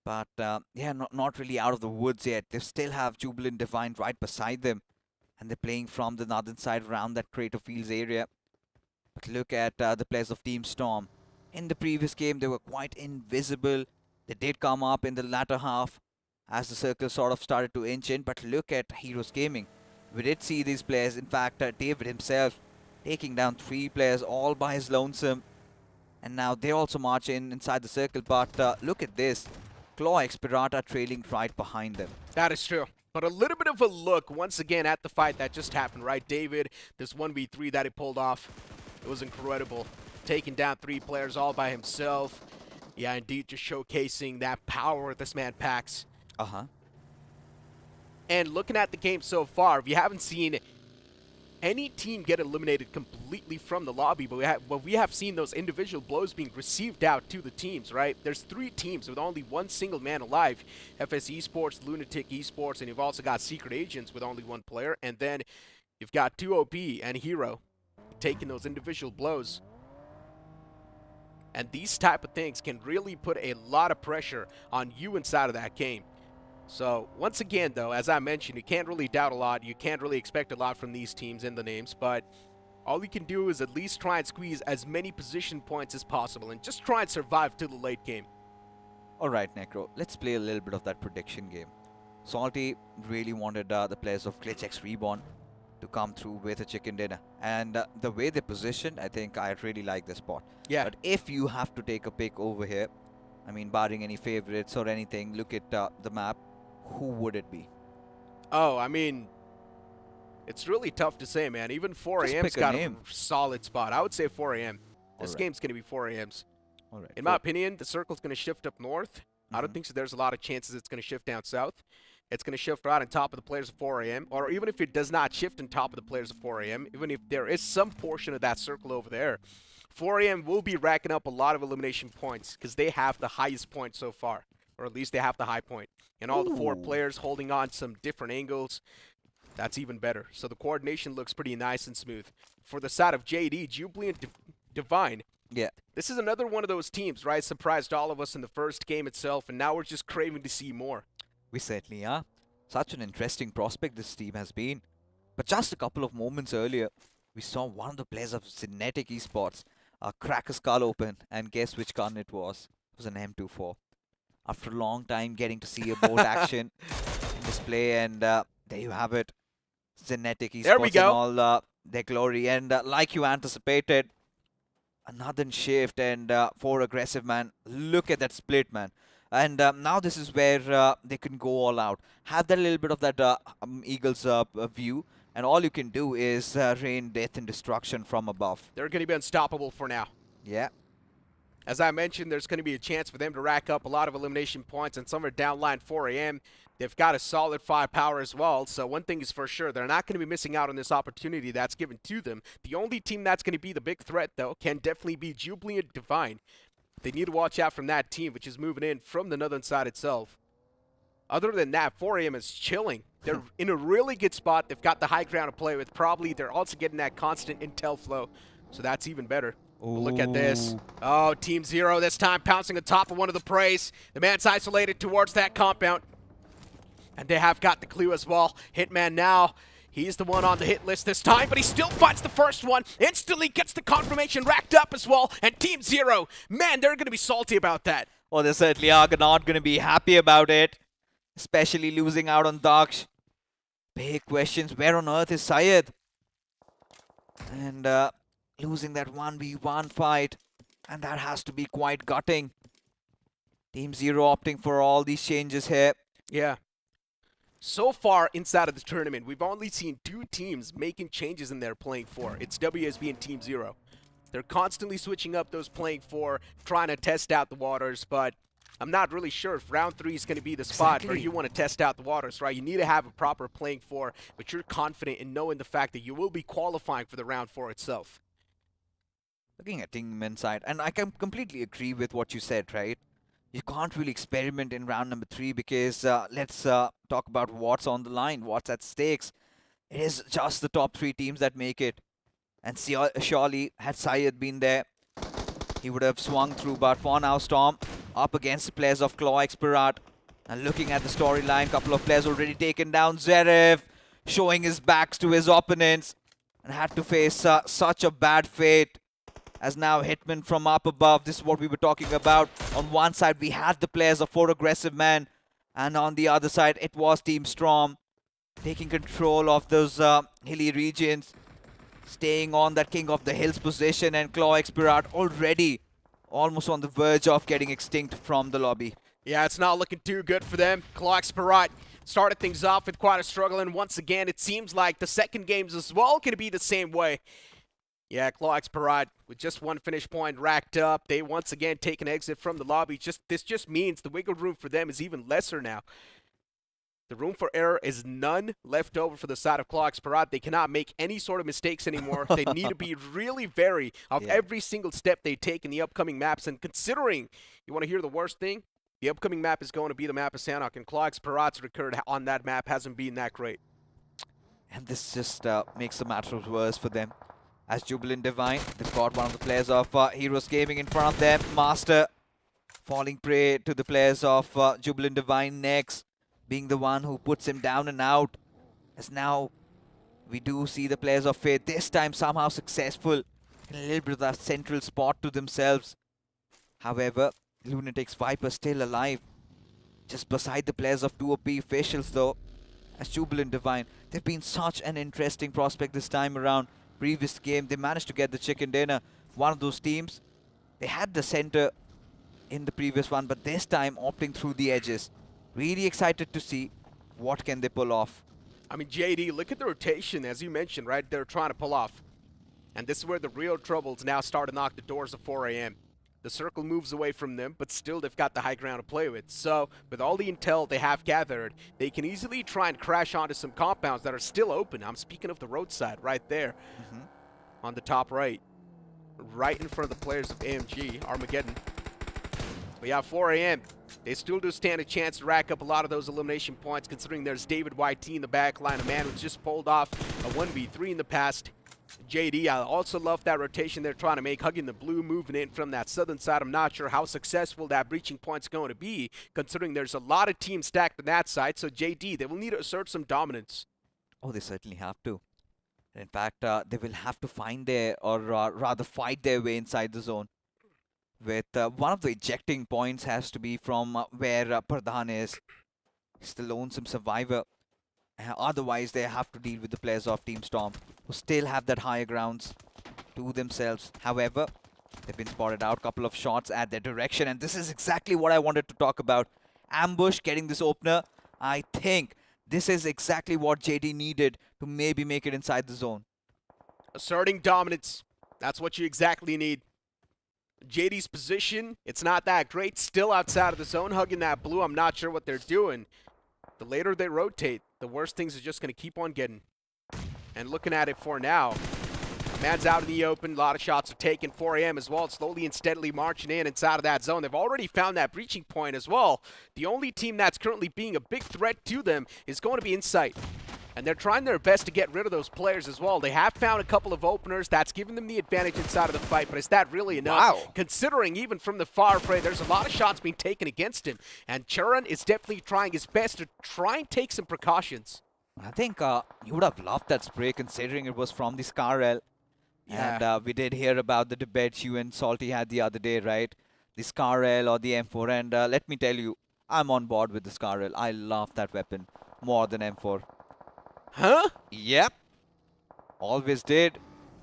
S3: But yeah, not really out of the woods yet. They still have Jubilant Divine right beside them, and they're playing from the northern side around that Crater Fields area. But look at the players of Team Storm. In the previous game, they were quite invisible. They did come up in the latter half as the circle sort of started to inch in. But look at Heroes Gaming. We did see these players, in fact, David himself, taking down 3 players all by his lonesome. And now they also march inside the circle. But look at this. Claw X Pirata trailing right behind them.
S4: That is true. But a little bit of a look once again at the fight that just happened, right? David, this 1v3 that he pulled off, it was incredible. Taking down 3 players all by himself. Yeah, indeed, just showcasing that power this man packs. And looking at the game so far, we haven't seen any team get eliminated completely from the lobby, but we have seen those individual blows being received out to the teams, right? There's 3 teams with only 1 single man alive. FS Esports, Lunatic Esports, and you've also got Secret Agents with only 1 player. And then you've got 2OP and Hero taking those individual blows. And these type of things can really put a lot of pressure on you inside of that game. So, once again, though, as I mentioned, you can't really doubt a lot. You can't really expect a lot from these teams in the names, but all you can do is at least try and squeeze as many position points as possible and just try and survive to the late game.
S3: Alright, Necro, let's play a little bit of that prediction game. Salty really wanted the players of Glitch X Reborn to come through with a chicken dinner. And the way they positioned, I think I really like this spot.
S4: Yeah.
S3: But if you have to take a pick over here, I mean, barring any favorites or anything, look at the map. Who would it be?
S4: Oh, I mean, it's really tough to say, man. Even 4 a.m.'s got a solid spot. I would say 4 a.m. This game's going to be 4 a.m.'s. In my opinion, the circle's going to shift up north. I don't think so. There's a lot of chances it's going to shift down south. It's going to shift right on top of the players of 4 a.m. Or even if it does not shift on top of the players of 4 a.m., even if there is some portion of that circle over there, 4 a.m. will be racking up a lot of elimination points because they have the highest point so far. Or at least they have the high point. And all the 4 players holding on some different angles, that's even better. So the coordination looks pretty nice and smooth. For the side of JD, Jubilant Divine,
S3: yeah,
S4: this is another one of those teams, right? Surprised all of us in the first game itself, and now we're just craving to see more.
S3: We certainly are. Such an interesting prospect this team has been. But just a couple of moments earlier, we saw one of the players of Genetic Esports crack a skull open, and guess which gun it was? It was an M24. After a long time getting to see a bolt action in display, and there you have it. Genetic Esports in all their glory. And like you anticipated, another shift and 4 aggressive, man. Look at that split, man. And now this is where they can go all out. Have that little bit of that Eagles view. And all you can do is rain death and destruction from above.
S4: They're going to be unstoppable for now.
S3: Yeah.
S4: As I mentioned, there's going to be a chance for them to rack up a lot of elimination points, and some are downline 4 a.m. They've got a solid firepower as well, so one thing is for sure, they're not going to be missing out on this opportunity that's given to them. The only team that's going to be the big threat, though, can definitely be Jubilant Divine. They need to watch out from that team, which is moving in from the northern side itself. Other than that, 4 a.m. is chilling. They're in a really good spot. They've got the high ground to play with. Probably they're also getting that constant intel flow, so that's even better. Look at this. Oh, Team Zero this time pouncing on top of one of the preys. The man's isolated towards that compound. And they have got the clue as well. Hitman now. He's the one on the hit list this time, but he still finds the first one. Instantly gets the confirmation racked up as well. And Team Zero, man, they're going to be salty about that.
S3: Well, they certainly are not going to be happy about it. Especially losing out on Daksh. Big questions. Where on earth is Syed? And losing that 1v1 fight, and that has to be quite gutting. Team Zero opting for all these changes here.
S4: Yeah. So far inside of the tournament, we've only seen 2 teams making changes in their playing 4. It's WSB and Team Zero. They're constantly switching up those playing 4, trying to test out the waters, but I'm not really sure if round 3 is going to be the spot where you want to test out the waters, right? You need to have a proper playing 4, but you're confident in knowing the fact that you will be qualifying for the round 4 itself.
S3: Looking at Team Inside, and I can completely agree with what you said, right? You can't really experiment in round number 3 because let's talk about what's on the line, what's at stakes. It is just the top 3 teams that make it. And surely, had Syed been there, he would have swung through. But for now, Storm up against the players of Claw Expirat. And looking at the storyline, couple of players already taken down. Zverev showing his backs to his opponents and had to face such a bad fate. As now Hitman from up above, this is what we were talking about. On one side, we had the players of 4 aggressive men. And on the other side, it was Team Storm taking control of those hilly regions. Staying on that King of the Hills position, and Claw Expirat already almost on the verge of getting extinct from the lobby.
S4: Yeah, it's not looking too good for them. Claw Expirat started things off with quite a struggle, and once again, it seems like the second game's as well going to be the same way. Yeah, Claw Expirat with just 1 finish point racked up. They once again take an exit from the lobby. This just means the wiggle room for them is even lesser now. The room for error is none left over for the side of Claw Expirat. They cannot make any sort of mistakes anymore. They need to be really wary of every single step they take in the upcoming maps. And considering, you want to hear the worst thing? The upcoming map is going to be the map of Sanhok, and Claw Expirat's record on that map hasn't been that great.
S3: And this just makes the matter worse for them. As Jubilant Divine, they've got one of the players of Heroes Gaming in front of them. Master falling prey to the players of Jubilant Divine next, being the one who puts him down and out. As now we do see the players of Fate this time somehow successful in a little bit of that central spot to themselves. However, Lunatics Viper still alive. Just beside the players of 2OP officials though. As Jubilant Divine, they've been such an interesting prospect this time around. Previous game, they managed to get the chicken dinner. One of those teams, they had the center in the previous one, but this time opting through the edges. Really excited to see what can they pull off.
S4: I mean, JD, look at the rotation, as you mentioned, right? They're trying to pull off. And this is where the real troubles now start to knock the doors of 4 a.m. The circle moves away from them, but still they've got the high ground to play with. So, with all the intel they have gathered, they can easily try and crash onto some compounds that are still open. I'm speaking of the roadside right there on the top right. Right in front of the players of AMG, Armageddon. We have 4 a.m. They still do stand a chance to rack up a lot of those elimination points, considering there's David YT in the back line, a man who's just pulled off a 1v3 in the past. JD, I also love that rotation they're trying to make, hugging the blue, moving in from that southern side. I'm not sure how successful that breaching point's going to be, considering there's a lot of teams stacked on that side. So JD, they will need to assert some dominance.
S3: Oh, they certainly have to. In fact, they will have to find their, or rather fight their way inside the zone. With one of the ejecting points has to be from where Pradhan is. He's the lonesome survivor. Otherwise, they have to deal with the players of Team Storm, who still have that higher grounds to themselves. However, they've been spotted out. Couple of shots at their direction, and this is exactly what I wanted to talk about. Ambush getting this opener. I think this is exactly what JD needed to maybe make it inside the zone.
S4: Asserting dominance. That's what you exactly need. JD's position, it's not that great. Still outside of the zone, hugging that blue. I'm not sure what they're doing. The later they rotate, the worse things are just going to keep on getting. And looking at it for now, man's out in the open. A lot of shots are taken. 4 a.m. as well, slowly and steadily marching in inside of that zone. They've already found that breaching point as well. The only team that's currently being a big threat to them is going to be Insight. And they're trying their best to get rid of those players as well. They have found a couple of openers. That's given them the advantage inside of the fight, but is that really enough?
S3: Wow.
S4: Considering even from the far fray, there's a lot of shots being taken against him. And Charan is definitely trying his best to try and take some precautions.
S3: I think you would have loved that spray considering it was from the Scarrel.
S4: Yeah.
S3: And we did hear about the debate you and Salty had the other day, right? The Scarrel or the M4. And let me tell you, I'm on board with the Scarrel. I love that weapon more than M4.
S4: Huh?
S3: Yep. Always did.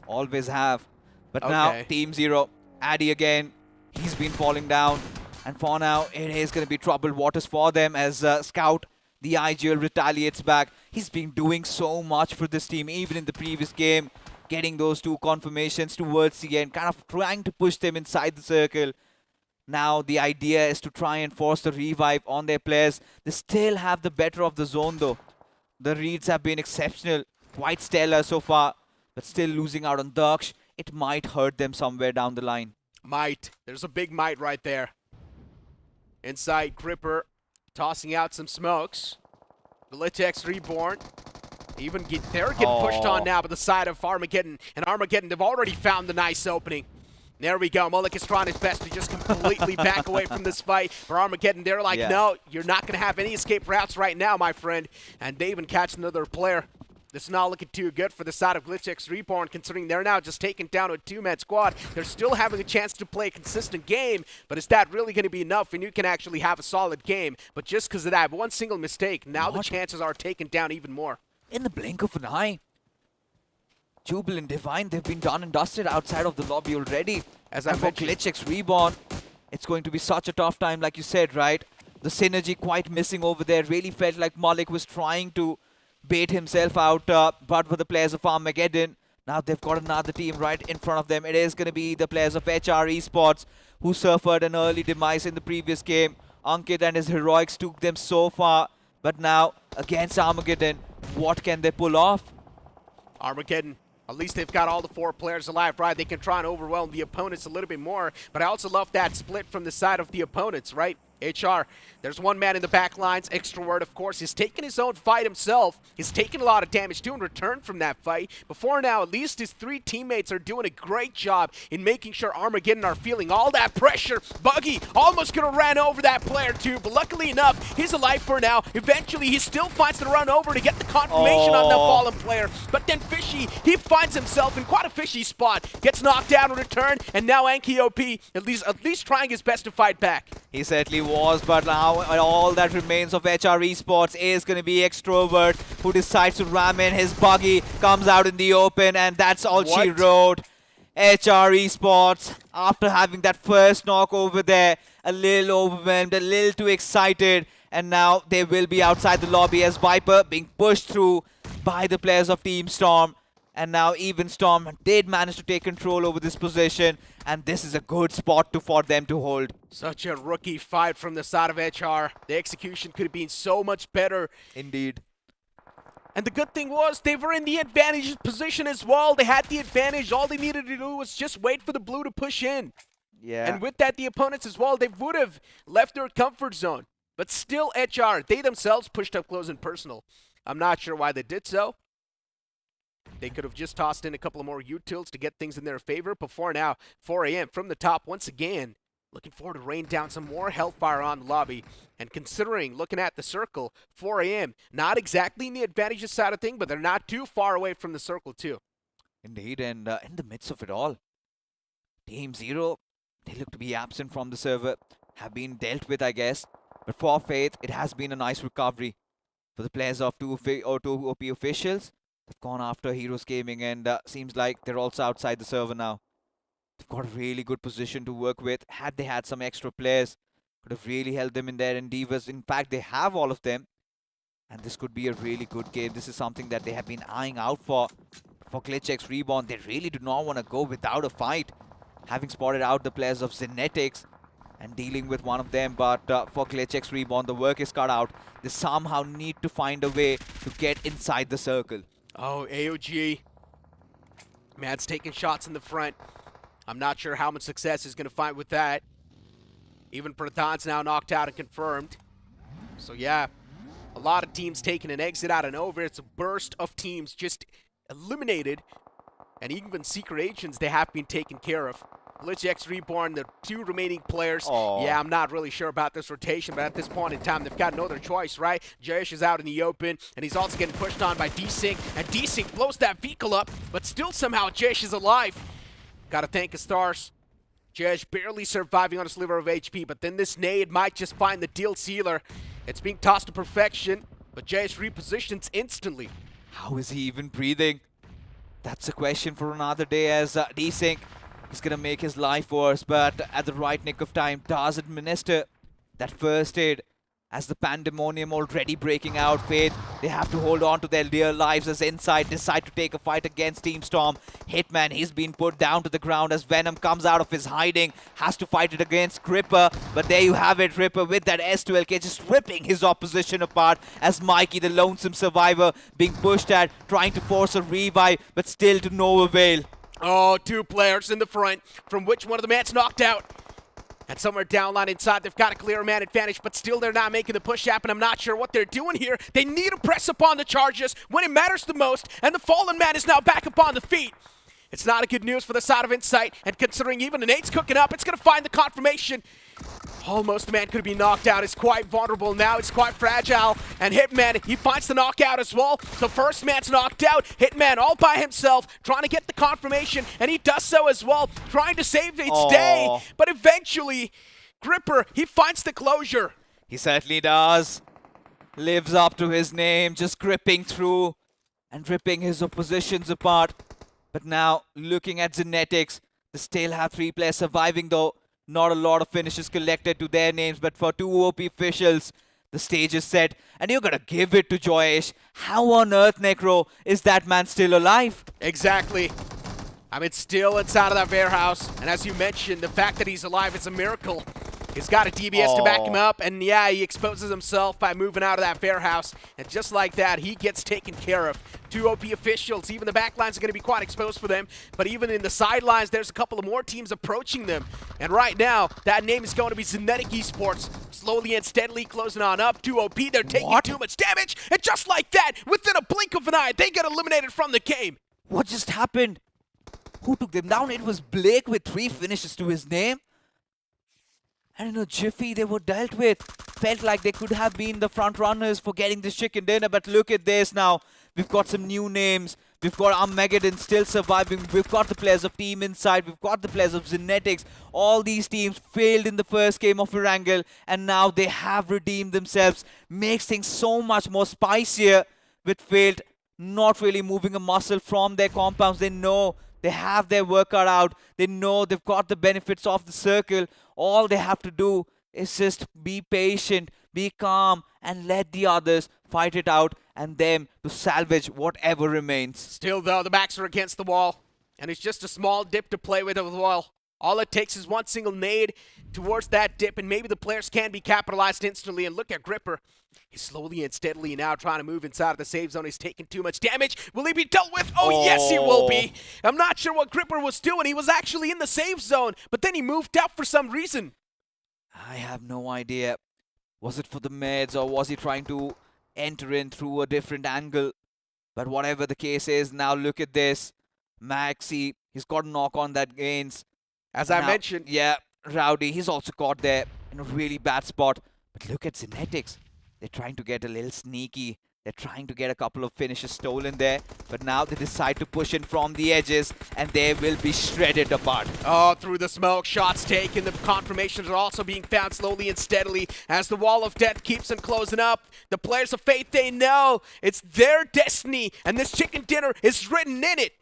S3: Always have. But now, Team Zero. Addy again. He's been falling down. And for now, it is going to be troubled waters for them as Scout, The IGL retaliates back. He's been doing so much for this team, even in the previous game, getting those 2 confirmations towards the end, kind of trying to push them inside the circle. Now the idea is to try and force the revive on their players. They still have the better of the zone though. The reads have been exceptional, quite stellar so far, but still losing out on Daksh. It might hurt them somewhere down the line.
S4: Might. There's a big might right there. Inside, Gripper tossing out some smokes. Glitchex Reborn. They're getting pushed on now by the side of Armageddon. And Armageddon, they've already found the nice opening. There we go. Mullik is trying his best to just completely back away from this fight. For Armageddon, they're like, no, you're not going to have any escape routes right now, my friend. And they even catch another player. This is not looking too good for the side of Glitchex Reborn, considering they're now just taken down a 2-man squad. They're still having a chance to play a consistent game, but is that really going to be enough? And you can actually have a solid game. But just because of that one single mistake, now the chances are taken down even more.
S3: In the blink of an eye. Jubilant Divine, they've been done and dusted outside of the lobby already.
S4: As I
S3: for
S4: mentioned,
S3: Glitchex Reborn, it's going to be such a tough time, like you said, right? The synergy quite missing over there. Really felt like Mullik was trying to bait himself out, but for the players of Armageddon, now they've got another team right in front of them. It is going to be the players of HR Esports who suffered an early demise in the previous game. Ankit and his heroics took them so far, but now against Armageddon, what can they pull off?
S4: Armageddon, at least they've got all the 4 players alive, right? They can try and overwhelm the opponents a little bit more, but I also love that split from the side of the opponents, right? HR, there's one man in the back lines. Extra word, of course, he's taken his own fight himself. He's taken a lot of damage too in return from that fight. Before now, at least his 3 teammates are doing a great job in making sure Armageddon are feeling all that pressure. Buggy almost could have ran over that player too, but luckily enough, he's alive for now. Eventually, he still finds the run over to get the confirmation on the fallen player. But then Fishy, he finds himself in quite a fishy spot. Gets knocked down in return, and now Anki OP at least trying his best to fight back.
S3: He certainly was, but now all that remains of HR Esports is going to be Extrovert, who decides to ram in. His buggy comes out in the open, and that's all she wrote. HR Esports, after having that first knock over there, a little overwhelmed, a little too excited, and now they will be outside the lobby as Viper being pushed through by the players of Team Storm. And now even Storm did manage to take control over this position, and this is a good spot for them to hold.
S4: Such a rookie fight from the side of HR. The execution could have been so much better.
S3: Indeed.
S4: And the good thing was they were in the advantage position as well. They had the advantage. All they needed to do was just wait for the blue to push in.
S3: Yeah.
S4: And with that, the opponents as well, they would have left their comfort zone. But still, HR, they themselves pushed up close and personal. I'm not sure why they did so. They could have just tossed in a couple of more utils to get things in their favor. Before now, 4 a.m. from the top once again. Looking forward to rain down some more hellfire on the lobby. And considering, looking at the circle, 4 a.m., not exactly in the advantages side of thing, but they're not too far away from the circle too.
S3: Indeed, and in the midst of it all, Team Zero, they look to be absent from the server, have been dealt with, I guess. But for Faith, it has been a nice recovery for the players of two OP officials. They've gone after Heroes Gaming, and seems like they're also outside the server now. They've got a really good position to work with. Had they had some extra players, could have really helped them in their endeavors. In fact, they have all of them, and this could be a really good game. This is something that they have been eyeing out for Glitchex Reborn. They really do not want to go without a fight, having spotted out the players of Zenetics and dealing with one of them. But for Glitchex Reborn, the work is cut out. They somehow need to find a way to get inside the circle.
S4: Oh, AOG. Mad's taking shots in the front. I'm not sure how much success he's going to find with that. Even Pradhan's now knocked out and confirmed. So yeah, a lot of teams taking an exit out of nowhere. It's a burst of teams just eliminated. And even Secret Agents, they have been taken care of. Glitchex Reborn, the two remaining players.
S3: Aww.
S4: Yeah, I'm not really sure about this rotation, but at this point in time, they've got no other choice, right? Jayesh is out in the open, and he's also getting pushed on by Desync, and Desync blows that vehicle up, but still somehow Jayesh is alive. Gotta thank his stars. Jayesh barely surviving on a sliver of HP, but then this nade might just find the deal sealer. It's being tossed to perfection, but Jayesh repositions instantly.
S3: How is he even breathing? That's a question for another day, as Desync is going to make his life worse, but at the right nick of time does administer that first aid as the pandemonium already breaking out. Faith, they have to hold on to their dear lives as Inside decide to take a fight against Team Storm. Hitman, he's been put down to the ground as Venom comes out of his hiding, has to fight it against Gripper, but there you have it, Ripper with that S12K just ripping his opposition apart as Mikey, the lonesome survivor, being pushed at, trying to force a revive, but still to no avail.
S4: Oh, 2 players in the front, from which one of the man's knocked out. And somewhere downline inside, they've got a clear man advantage, but still they're not making the push happen. I'm not sure what they're doing here. They need to press upon the charges when it matters the most, and the fallen man is now back upon the feet. It's not a good news for the side of Insight, and considering even the nade's cooking up, it's going to find the confirmation. Almost the man could be knocked out. It's quite vulnerable now. It's quite fragile. And Hitman, he finds the knockout as well. The first man's knocked out. Hitman all by himself, trying to get the confirmation, and he does so as well, trying to save its day. But eventually, Gripper, he finds the closure.
S3: He certainly does. Lives up to his name, just gripping through and ripping his oppositions apart. But now, looking at Genetics, they still have 3 players surviving though. Not a lot of finishes collected to their names, but for 2 OP officials, the stage is set. And you're gonna give it to Joyesh. How on earth, Necro, is that man still alive?
S4: Exactly. I mean, still inside of that warehouse. And as you mentioned, the fact that he's alive is a miracle. He's got a DBS to back him up, and yeah, he exposes himself by moving out of that warehouse. And just like that, he gets taken care of. 2 OP officials, even the backlines are going to be quite exposed for them. But even in the sidelines, there's a couple of more teams approaching them. And right now, that name is going to be Zenetic Esports. Slowly and steadily closing on up. 2 OP, they're taking too much damage. And just like that, within a blink of an eye, they get eliminated from the game.
S3: What just happened? Who took them down? It was Blake with 3 finishes to his name. And in a jiffy, they were dealt with. Felt like they could have been the front runners for getting this chicken dinner, but look at this now. We've got some new names. We've got Armageddon still surviving. We've got the players of Team Inside. We've got the players of Genetics. All these teams failed in the first game of Erangel, and now they have redeemed themselves. Makes things so much more spicier with Failed not really moving a muscle from their compounds. They know they have their work cut out. They know they've got the benefits of the circle. All they have to do is just be patient, be calm, and let the others fight it out and them to salvage whatever remains.
S4: Still, though, the backs are against the wall, and it's just a small dip to play with as well. All it takes is one single nade towards that dip, and maybe the players can be capitalized instantly. And look at Gripper. He's slowly and steadily now trying to move inside of the save zone. He's taking too much damage. Will he be dealt with? Oh, yes, he will be. I'm not sure what Gripper was doing. He was actually in the save zone, but then he moved out for some reason.
S3: I have no idea. Was it for the meds, or was he trying to enter in through a different angle? But whatever the case is, now look at this. Maxi, he's got a knock on that gains.
S4: As I mentioned.
S3: Yeah, Rowdy, he's also caught there in a really bad spot. But look at Genetics. They're trying to get a little sneaky. They're trying to get a couple of finishes stolen there. But now they decide to push in from the edges, and they will be shredded apart.
S4: Oh, through the smoke, shots taken. The confirmations are also being found slowly and steadily as the wall of death keeps on closing up. The players of Faith, they know it's their destiny, and this chicken dinner is written in it.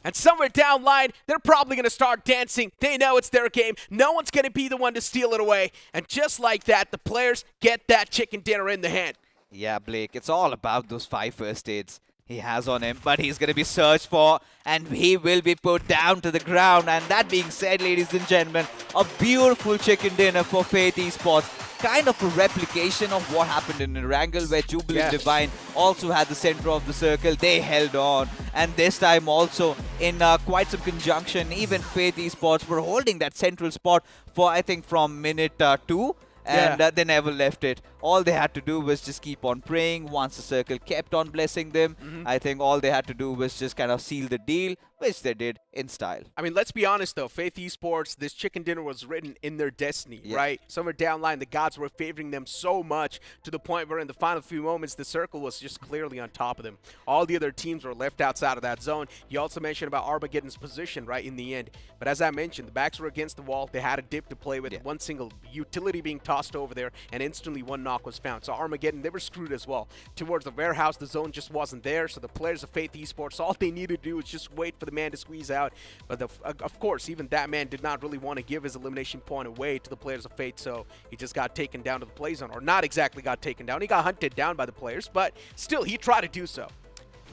S4: And somewhere down line, they're probably going to start dancing. They know it's their game. No one's going to be the one to steal it away. And just like that, the players get that chicken dinner in the hand.
S3: Yeah, Blake, it's all about those 5 first aids he has on him, but he's going to be searched for, and he will be put down to the ground. And that being said, ladies and gentlemen, a beautiful chicken dinner for Faith Esports. Kind of a replication of what happened in Erangel, where Jubilant Divine also had the center of the circle. They held on, and this time also in quite some conjunction, even Faith Esports were holding that central spot for, I think, from minute 2. And they never left it. All they had to do was just keep on praying. Once the circle kept on blessing them, I think all they had to do was just kind of seal the deal, which they did in style.
S4: I mean, let's be honest, though. Faith Esports, this chicken dinner was written in their destiny, right? Somewhere down line, the gods were favoring them so much to the point where in the final few moments, the circle was just clearly on top of them. All the other teams were left outside of that zone. You also mentioned about Armageddon's position, right, in the end. But as I mentioned, the backs were against the wall. They had a dip to play with, one single utility being tossed over there, and instantly one knock was found. So Armageddon, they were screwed as well. Towards the warehouse, the zone just wasn't there, so the players of Faith Esports, all they needed to do was just wait for the the man to squeeze out. But of course, even that man did not really want to give his elimination point away to the players of Fate, so he just got taken down to the play zone. Or not exactly got taken down. He got hunted down by the players, but still, he tried to do so.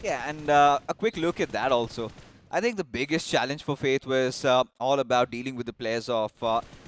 S3: Yeah, and a quick look at that also. I think the biggest challenge for Faith was all about dealing with the players of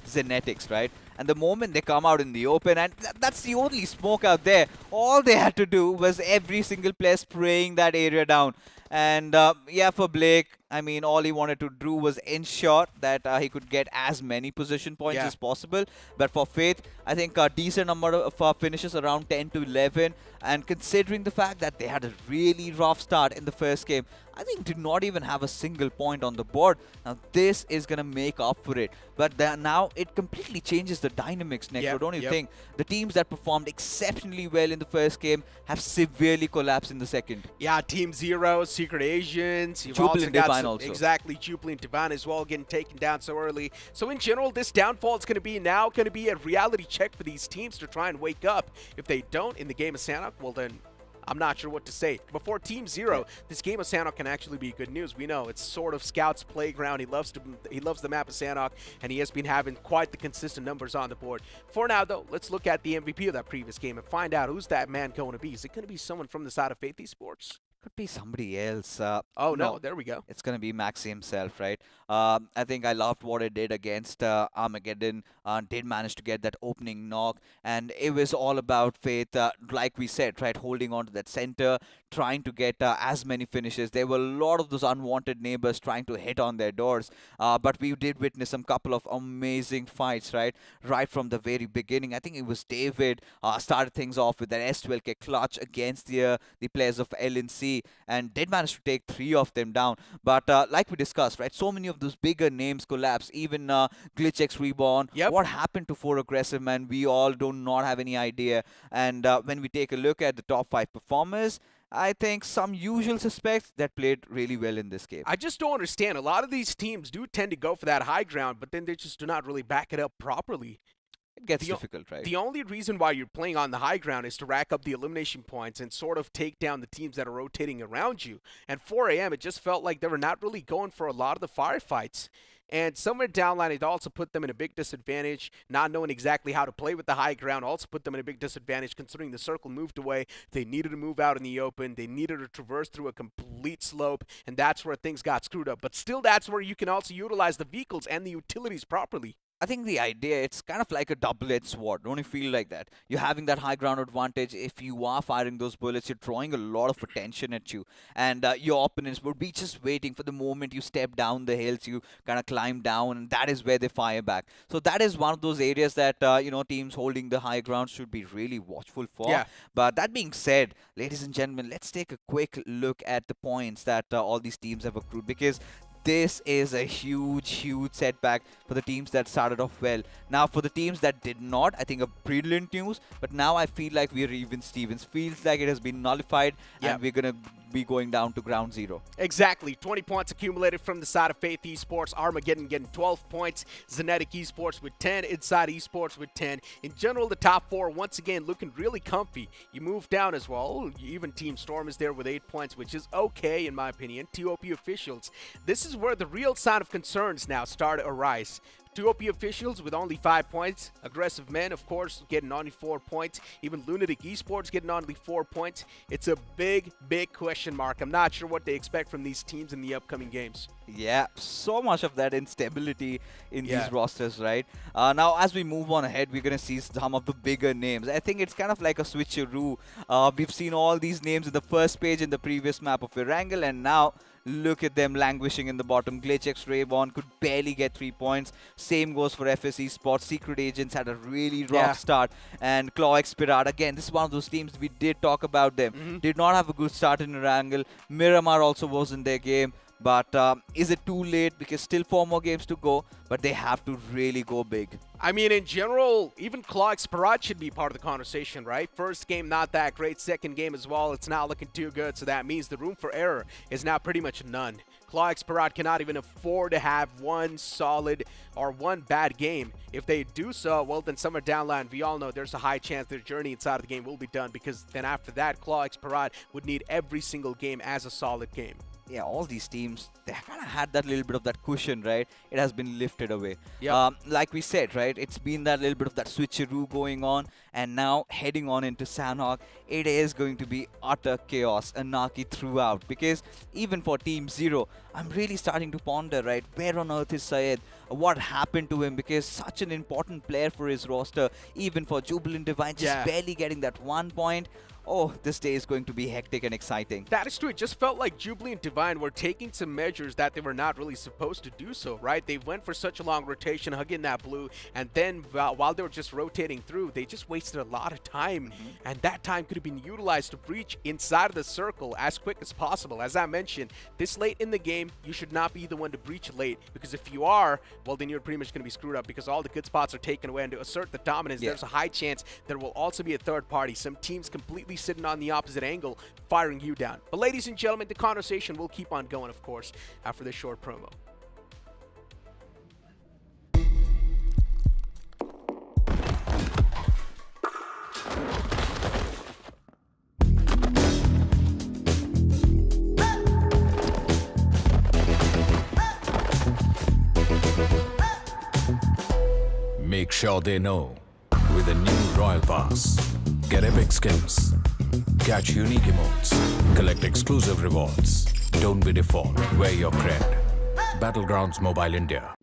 S3: Zenetics, right? And the moment they come out in the open, and that's the only smoke out there, all they had to do was every single player spraying that area down. And yeah, for Blake, I mean, all he wanted to do was ensure that he could get as many position points as possible. But for Faith, I think a decent number of finishes, around 10 to 11. And considering the fact that they had a really rough start in the first game, I think did not even have a single point on the board. Now, this is going to make up for it. But now it completely changes the dynamics, Necro, don't you think? The teams that performed exceptionally well in the first game have severely collapsed in the second.
S4: Yeah, Team Zero, Secret Asians. You've
S3: Jupil
S4: also
S3: and
S4: got
S3: Divine
S4: some,
S3: also.
S4: Exactly, Jupil and Divine as well, getting taken down so early. So in general, this downfall is going to be a reality check for these teams to try and wake up. If they don't in the game of Sanhok, well then, I'm not sure what to say. Before Team Zero, this game of Sanhok can actually be good news. We know it's sort of Scout's playground. He loves the map of Sanhok, and he has been having quite the consistent numbers on the board. For now, though, let's look at the MVP of that previous game and find out who's that man going to be. Is it going to be someone from the side of Faith Esports?
S3: Could be somebody else.
S4: Oh, no, there we go.
S3: It's going to be Maxi himself, right? I think I loved what it did against Armageddon. Did manage to get that opening knock. And it was all about Faith, like we said, right? Holding on to that center, trying to get as many finishes. There were a lot of those unwanted neighbors trying to hit on their doors. But we did witness some couple of amazing fights, right? Right from the very beginning. I think it was David started things off with that S12K clutch against the players of LNC. And did manage to take 3 of them down. But like we discussed, right, so many of those bigger names collapse. Even GlitchX Reborn. What happened to 4 Aggressive Man? We all do not have any idea. And when we take a look at the top 5 performers, I think some usual suspects that played really well in this game.
S4: I just don't understand. A lot of these teams do tend to go for that high ground, but then they just do not really back it up properly.
S3: It gets difficult, right?
S4: The only reason why you're playing on the high ground is to rack up the elimination points and sort of take down the teams that are rotating around you. And 4 AM, it just felt like they were not really going for a lot of the firefights. And somewhere down line, it also put them in a big disadvantage. Not knowing exactly how to play with the high ground also put them in a big disadvantage, considering the circle moved away. They needed to move out in the open. They needed to traverse through a complete slope, and that's where things got screwed up. But still, that's where you can also utilize the vehicles and the utilities properly.
S3: I think the idea, it's kind of like a double-edged sword. Don't you feel like that? You're having that high ground advantage. If you are firing those bullets, you're drawing a lot of attention at you. And your opponents would be just waiting for the moment you step down the hills, you kind of climb down, and that is where they fire back. So that is one of those areas that, teams holding the high ground should be really watchful for. But that being said, ladies and gentlemen, let's take a quick look at the points that all these teams have accrued, because this is a huge setback for the teams that started off well. Now, for the teams that did not, I think a brilliant news, but now I feel like we're even Stevens. Feels like it has been nullified, and we're going to be going down to ground zero.
S4: Exactly. 20 points accumulated from the side of Faith Esports. Armageddon getting 12 points. Zenetic Esports with 10. Inside Esports with 10. In general, the top 4, once again, looking really comfy. You move down as well. Even Team Storm is there with 8 points, which is okay, in my opinion. TOP Officials. This is where the real sign of concerns now start to arise. 2 OP Officials with only 5 points. Aggressive Men, of course, getting only 4 points. Even Lunatic Esports getting only 4 points. It's a big question mark. I'm not sure what they expect from these teams in the upcoming games.
S3: Yeah, so much of that instability in these rosters, right? Now, as we move on ahead, we're going to see some of the bigger names. I think it's kind of like a switcheroo. We've seen all these names in the first page in the previous map of Erangel, and now look at them languishing in the bottom. GlitchX Raybon could barely get 3 points. Same goes for FSE Sports. Secret Agents had a really rough start. And ClawX Pirat, again, this is one of those teams we did talk about them. Did not have a good start in Erangel. Miramar also was in their game. But is it too late? Because still 4 more games to go, but they have to really go big.
S4: I mean, in general, even ClawX Pirat should be part of the conversation, right? First game, not that great. Second game as well, it's not looking too good. So that means the room for error is now pretty much none. ClawX Pirat cannot even afford to have one solid or one bad game. If they do so, well, then somewhere down the line, we all know there's a high chance their journey inside of the game will be done, because then after that, ClawX Pirat would need every single game as a solid game.
S3: yeah, all these teams, they kind of had that little bit of that cushion, right? It has been lifted away.
S4: Yep.
S3: Like we said, right? It's been that little bit of that switcheroo going on, and now heading on into Sanhok, it is going to be utter chaos, anarchy throughout. Because even for Team Zero, I'm really starting to ponder, right? Where on earth is Syed? What happened to him? Because such an important player for his roster, even for Jubilant Divine, just barely getting that 1 point. Oh, this day is going to be hectic and exciting.
S4: That is true. It just felt like Jubilant Divine were taking some measures that they were not really supposed to do so, right? They went for such a long rotation, hugging that blue, and then while they were just rotating through, they just wasted a lot of time, and that time could have been utilized to breach inside of the circle as quick as possible. As I mentioned, this late in the game, you should not be the one to breach late, because if you are, well, then you're pretty much going to be screwed up, because all the good spots are taken away, and to assert the dominance, there's a high chance there will also be a third party. Some teams completely sitting on the opposite angle, firing you down. But ladies and gentlemen, the conversation will keep on going, of course, after this short promo.
S5: Make sure they know with a new Royal Pass. Get epic skins, catch unique emotes, collect exclusive rewards. Don't be default, wear your cred. Battlegrounds Mobile India.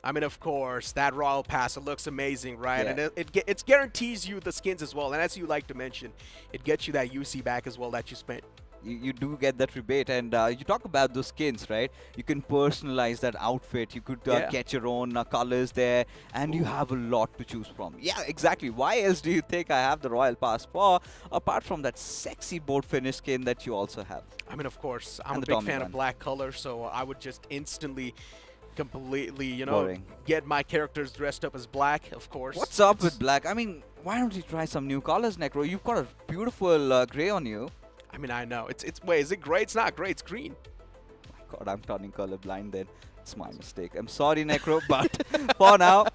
S4: I mean, of course, that Royal Pass, it looks amazing, right? And it guarantees you the skins as well. And as you like to mention, it gets you that UC back as well that you spent.
S3: You do get that rebate, and you talk about those skins, right? You can personalize that outfit. You could get your own colors there, and you have a lot to choose from. Yeah, exactly. Why else do you think I have the Royal Pass for, apart from that sexy board finish skin that you also have?
S4: I mean, of course, I'm a big fan of black color, so I would just instantly completely, you know, get my characters dressed up as black, of course.
S3: What's up with black? I mean, why don't you try some new colors, Necro? You've got a beautiful gray on you.
S4: I mean, I know. Wait, is it gray? It's not gray, it's green.
S3: Oh my god, I'm turning colorblind then. It's my mistake. I'm sorry, Necro, but for now,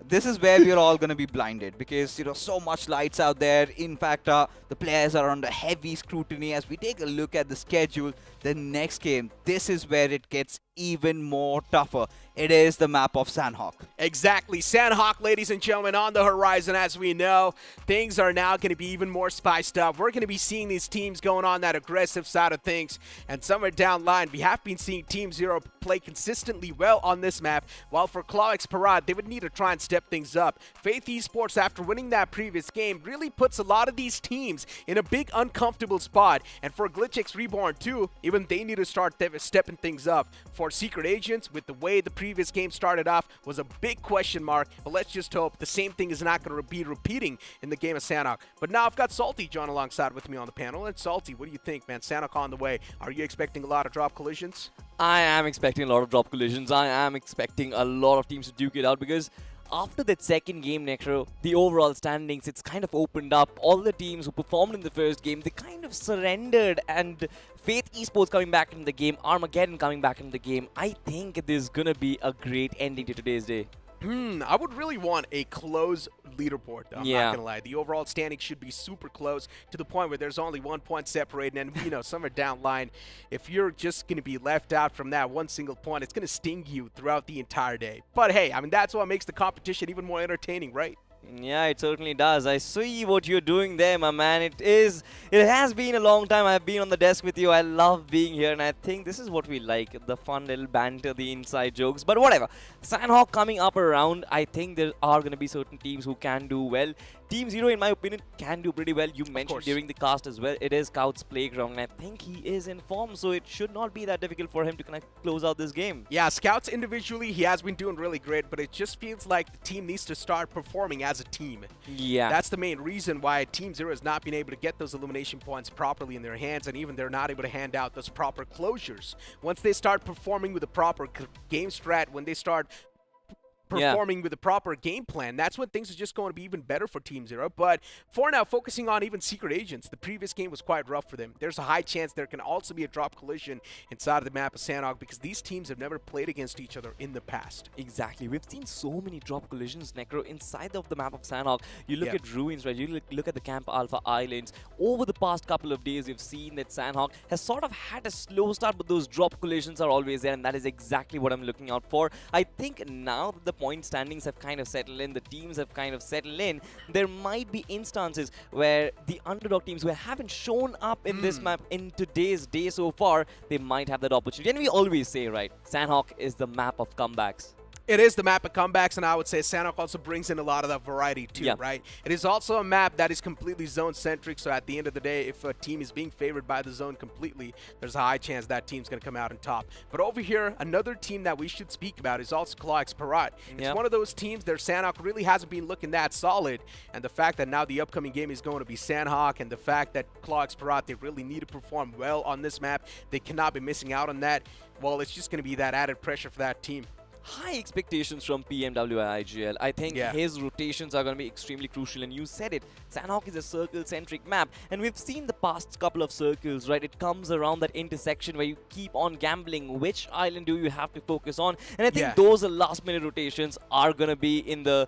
S3: this is where we're all going to be blinded, because, you know, so much lights out there. In fact, the players are under heavy scrutiny. As we take a look at the schedule, the next game, this is where it gets even more tougher. It is the map of Sanhok.
S4: Exactly. Sanhok, ladies and gentlemen, on the horizon. As we know, things are now going to be even more spiced up. We're going to be seeing these teams going on that aggressive side of things. And somewhere down the line, we have been seeing Team Zero play consistently well on this map. While for Clawix Parade, they would need to try and step things up. Faith Esports, after winning that previous game, really puts a lot of these teams in a big uncomfortable spot. And for Glitchix Reborn too, even they need to start stepping things up. For Secret Agents, with the way the previous game started off, was a big question mark, but let's just hope the same thing is not going to be repeating in the game of Sanhok. But now I've got Salty John alongside with me on the panel. And Salty, what do you think, man? Sanhok on the way. Are you expecting a lot of drop collisions?
S2: I am expecting a lot of drop collisions. I am expecting a lot of teams to duke it out, because after that second game, Necro, the overall standings, it's kind of opened up. All the teams who performed in the first game, they kind of surrendered, and Faith Esports coming back in the game, Armageddon coming back in the game. I think there's gonna be a great ending to today's day.
S4: I would really want a close leaderboard, though. I'm not gonna lie. The overall standing should be super close, to the point where there's only 1 point separating, and, you know, somewhere down the line, if you're just gonna be left out from that one single point, it's gonna sting you throughout the entire day. But hey, I mean, that's what makes the competition even more entertaining, right?
S2: Yeah, it certainly does. I see what you're doing there, my man. It has been a long time I've been on the desk with you. I love being here, and I think this is what we like, the fun little banter, the inside jokes. But whatever. Sanhok coming up around, I think there are going to be certain teams who can do well. Team Zero, in my opinion, can do pretty well. You mentioned during the cast as well, it is Scout's playground, and I think he is in form, so it should not be that difficult for him to kind of close out this game.
S4: Yeah, Scouts individually, he has been doing really great, but it just feels like the team needs to start performing as a team.
S2: Yeah.
S4: That's the main reason why Team Zero has not been able to get those elimination points properly in their hands, and even they're not able to hand out those proper closures. Once they start performing with a proper game strat, when they start performing with a proper game plan, that's when things are just going to be even better for Team Zero. But for now, focusing on even Secret Agents, the previous game was quite rough for them. There's a high chance there can also be a drop collision inside of the map of Sanhok because these teams have never played against each other in the past.
S2: Exactly. We've seen so many drop collisions, Necro, inside of the map of Sanhok. You look at Ruins, right? You look at the Camp Alpha Islands. Over the past couple of days, we've seen that Sanhok has sort of had a slow start, but those drop collisions are always there, and that is exactly what I'm looking out for. I think now that the point standings have kind of settled in, the teams have kind of settled in, there might be instances where the underdog teams who haven't shown up in this map in today's day so far, they might have that opportunity. And we always say, right, Sanhok is the map of comebacks.
S4: It is the map of comebacks, and I would say Sanhok also brings in a lot of that variety too, right? It is also a map that is completely zone-centric, so at the end of the day, if a team is being favored by the zone completely, there's a high chance that team's going to come out on top. But over here, another team that we should speak about is also Cloix Parat. It's one of those teams their Sanhok really hasn't been looking that solid, and the fact that now the upcoming game is going to be Sanhok, and the fact that Cloix Parat, they really need to perform well on this map, they cannot be missing out on that. Well, it's just going to be that added pressure for that team.
S2: High expectations from PMWIGL. I think his rotations are going to be extremely crucial, and you said it, Sanhok is a circle-centric map, and we've seen the past couple of circles, right? It comes around that intersection where you keep on gambling which island do you have to focus on, and I think those last-minute rotations are going to be in the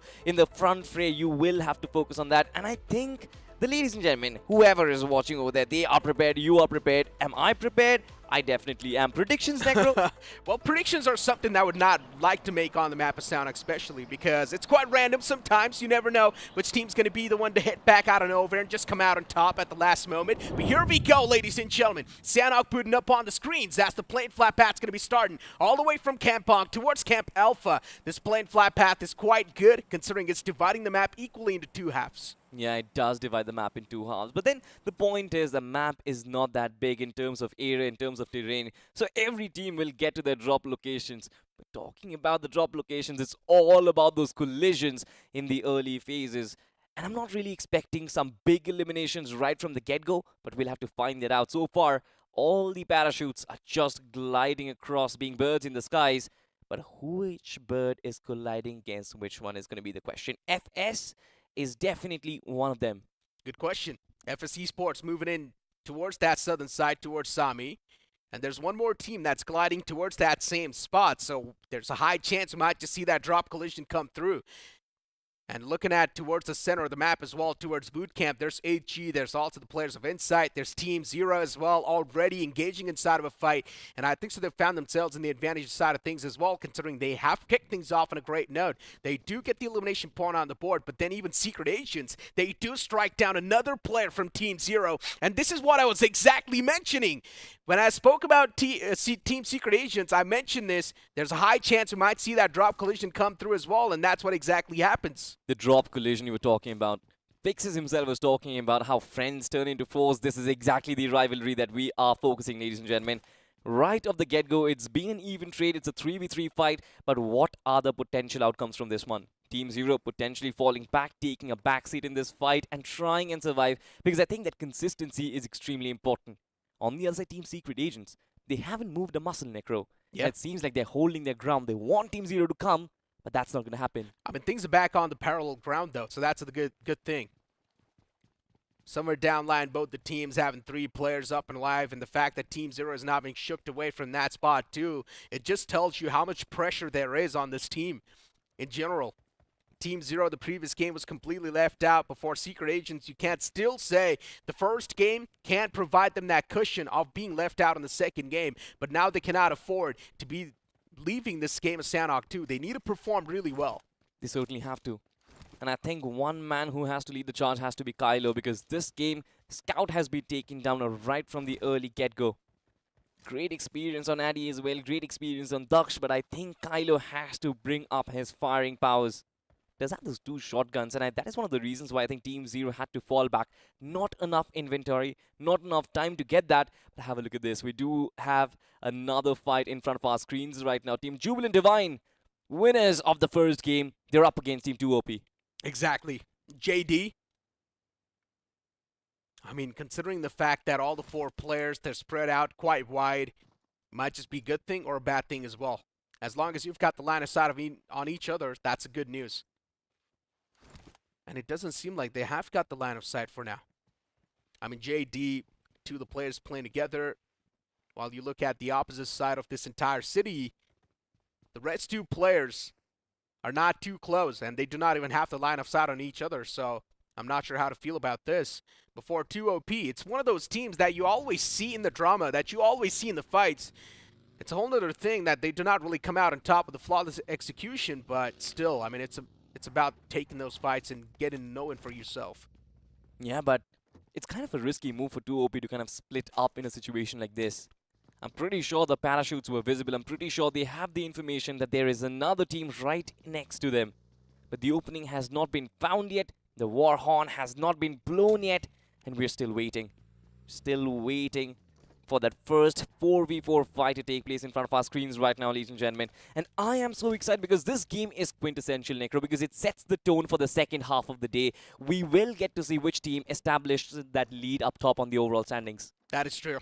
S2: front fray. You will have to focus on that, and I think the ladies and gentlemen, whoever is watching over there, they are prepared, you are prepared. Am I prepared? I definitely am. Predictions, Necro?
S4: Well, predictions are something that I would not like to make on the map of Sanhok, especially because it's quite random sometimes. You never know which team's going to be the one to hit back out of nowhere and just come out on top at the last moment. But here we go, ladies and gentlemen. Sanhok putting up on the screens. That's the plain flat path's going to be starting all the way from Camp Pong towards Camp Alpha. This plain flat path is quite good considering it's dividing the map equally into two halves.
S2: Yeah, it does divide the map in two halves. But then the point is the map is not that big in terms of area, in terms of terrain. So every team will get to their drop locations. But talking about the drop locations, it's all about those collisions in the early phases. And I'm not really expecting some big eliminations right from the get-go, but we'll have to find that out. So far, all the parachutes are just gliding across, being birds in the skies. But which bird is colliding against which one is going to be the question. FS is definitely one of them.
S4: Good question. FS Esports moving in towards that southern side, towards Sami. And there's one more team that's gliding towards that same spot. So there's a high chance we might just see that drop collision come through. And looking at towards the center of the map as well, towards boot camp, there's HG, there's also the players of Insight, there's Team Zero as well, already engaging inside of a fight. And I think so they've found themselves in the advantage side of things as well, considering they have kicked things off on a great note. They do get the elimination point on the board, but then even Secret Agents, they do strike down another player from Team Zero. And this is what I was exactly mentioning. When I spoke about Team Secret Agents, I mentioned this. There's a high chance we might see that drop collision come through as well, and that's what exactly happens.
S2: The drop collision you were talking about. Fixes himself was talking about how friends turn into foes. This is exactly the rivalry that we are focusing, ladies and gentlemen. Right off the get-go, it's been an even trade. It's a 3v3 fight. But what are the potential outcomes from this one? Team Zero potentially falling back, taking a backseat in this fight and trying and survive, because I think that consistency is extremely important. On the other side, Team Secret Agents, they haven't moved a muscle, Necro. Yeah. It seems like they're holding their ground. They want Team Zero to come, but that's not going to happen.
S4: I mean, things are back on the parallel ground, though, so that's a good thing. Somewhere down line, both the teams having 3 players up and alive, and the fact that Team Zero is not being shooked away from that spot, too, it just tells you how much pressure there is on this team in general. Team Zero, the previous game was completely left out. Before Secret Agents, you can't still say the first game can't provide them that cushion of being left out in the second game, but now they cannot afford to be leaving this game of Sanhok too. They need to perform really well.
S2: They certainly have to. And I think one man who has to lead the charge has to be Kylo, because this game, Scout has been taken down right from the early get-go. Great experience on Addy as well, great experience on Daksh, but I think Kylo has to bring up his firing powers. Does have those 2 shotguns, and that is one of the reasons why I think Team Zero had to fall back. Not enough inventory, not enough time to get that. But have a look at this. We do have another fight in front of our screens right now. Team Jubilant Divine, winners of the first game. They're up against Team 2OP.
S4: Exactly. JD. I mean, considering the fact that all the 4 players, they're spread out quite wide, might just be a good thing or a bad thing as well. As long as you've got the line of sight on each other, that's good news. And it doesn't seem like they have got the line of sight for now. I mean, JD, two of the players playing together. While you look at the opposite side of this entire city, the Reds' two players are not too close, and they do not even have the line of sight on each other, so I'm not sure how to feel about this. Before 2OP, it's one of those teams that you always see in the drama, that you always see in the fights. It's a whole other thing that they do not really come out on top of the flawless execution, but still, I mean, it's about taking those fights and getting to know it for yourself.
S2: Yeah, but it's kind of a risky move for 2OP to kind of split up in a situation like this. I'm pretty sure the parachutes were visible. I'm pretty sure they have the information that there is another team right next to them. But the opening has not been found yet. The war horn has not been blown yet. And we're still waiting. Still waiting for that first 4v4 fight to take place in front of our screens right now, ladies and gentlemen. And I am so excited because this game is quintessential, Necro, because it sets the tone for the second half of the day. We will get to see which team established that lead up top on the overall standings.
S4: That is true.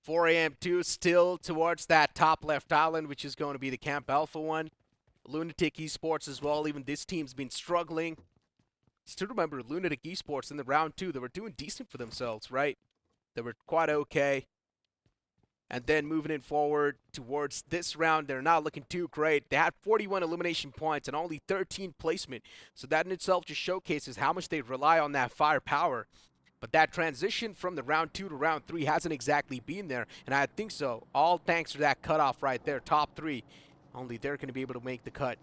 S4: 4 a.m. 2 still towards that top left island, which is going to be the Camp Alpha one. Lunatic Esports as well. Even this team's been struggling. Still remember Lunatic Esports in the round 2. They were doing decent for themselves, right? They were quite okay. And then moving in forward towards this round, they're not looking too great. They had 41 elimination points and only 13 placement. So that in itself just showcases how much they rely on that firepower. But that transition from the round 2 to round 3 hasn't exactly been there. And I think so. All thanks to that cutoff right there. Top 3. Only they're going to be able to make the cut.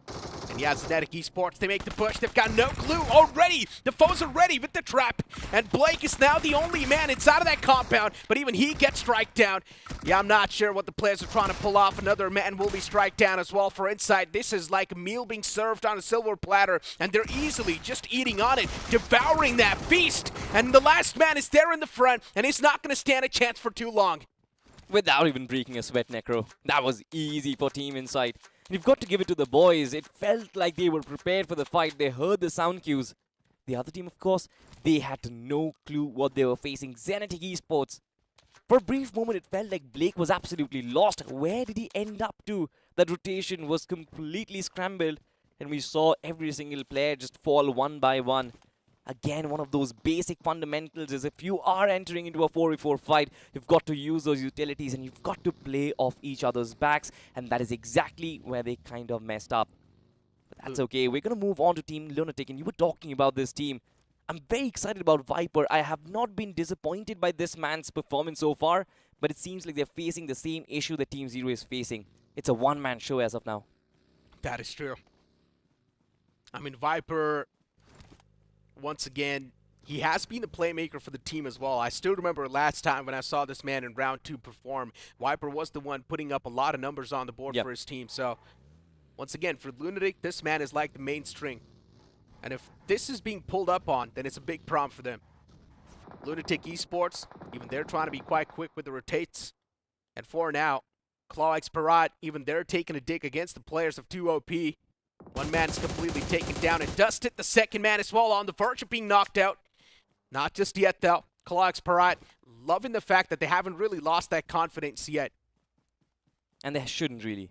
S4: And yeah, Lunatic Esports, they make the push. They've got no clue already. The foes are ready with the trap. And Blake is now the only man inside of that compound. But even he gets strike down. Yeah, I'm not sure what the players are trying to pull off. Another man will be strike down as well for Inside. This is like a meal being served on a silver platter. And they're easily just eating on it, devouring that feast. And the last man is there in the front. And he's not going to stand a chance for too long.
S2: Without even breaking a sweat, Necro. That was easy for Team Insight. And you've got to give it to the boys. It felt like they were prepared for the fight. They heard the sound cues. The other team, of course, they had no clue what they were facing. Lunatic Esports. For a brief moment, it felt like Blake was absolutely lost. Where did he end up to? That rotation was completely scrambled. And we saw every single player just fall one by one. Again, one of those basic fundamentals is if you are entering into a 4v4 fight, you've got to use those utilities and you've got to play off each other's backs. And that is exactly where they kind of messed up. But that's okay. We're going to move on to Team Lunatic. And you were talking about this team. I'm very excited about Viper. I have not been disappointed by this man's performance so far. But it seems like they're facing the same issue that Team Zero is facing. It's a one-man show as of now.
S4: That is true. I mean, Viper, once again, he has been the playmaker for the team as well. I still remember last time when I saw this man in round 2 perform. Viper was the one putting up a lot of numbers on the board for his team. So, once again, for Lunatic, this man is like the main string. And if this is being pulled up on, then it's a big problem for them. Lunatic Esports, even they're trying to be quite quick with the rotates. And for now, Clawx Parat, even they're taking a dig against the players of 2OP. One man is completely taken down and dusted. The second man as well on the verge of being knocked out. Not just yet, though. Clawx Parat loving the fact that they haven't really lost that confidence yet.
S2: And they shouldn't really.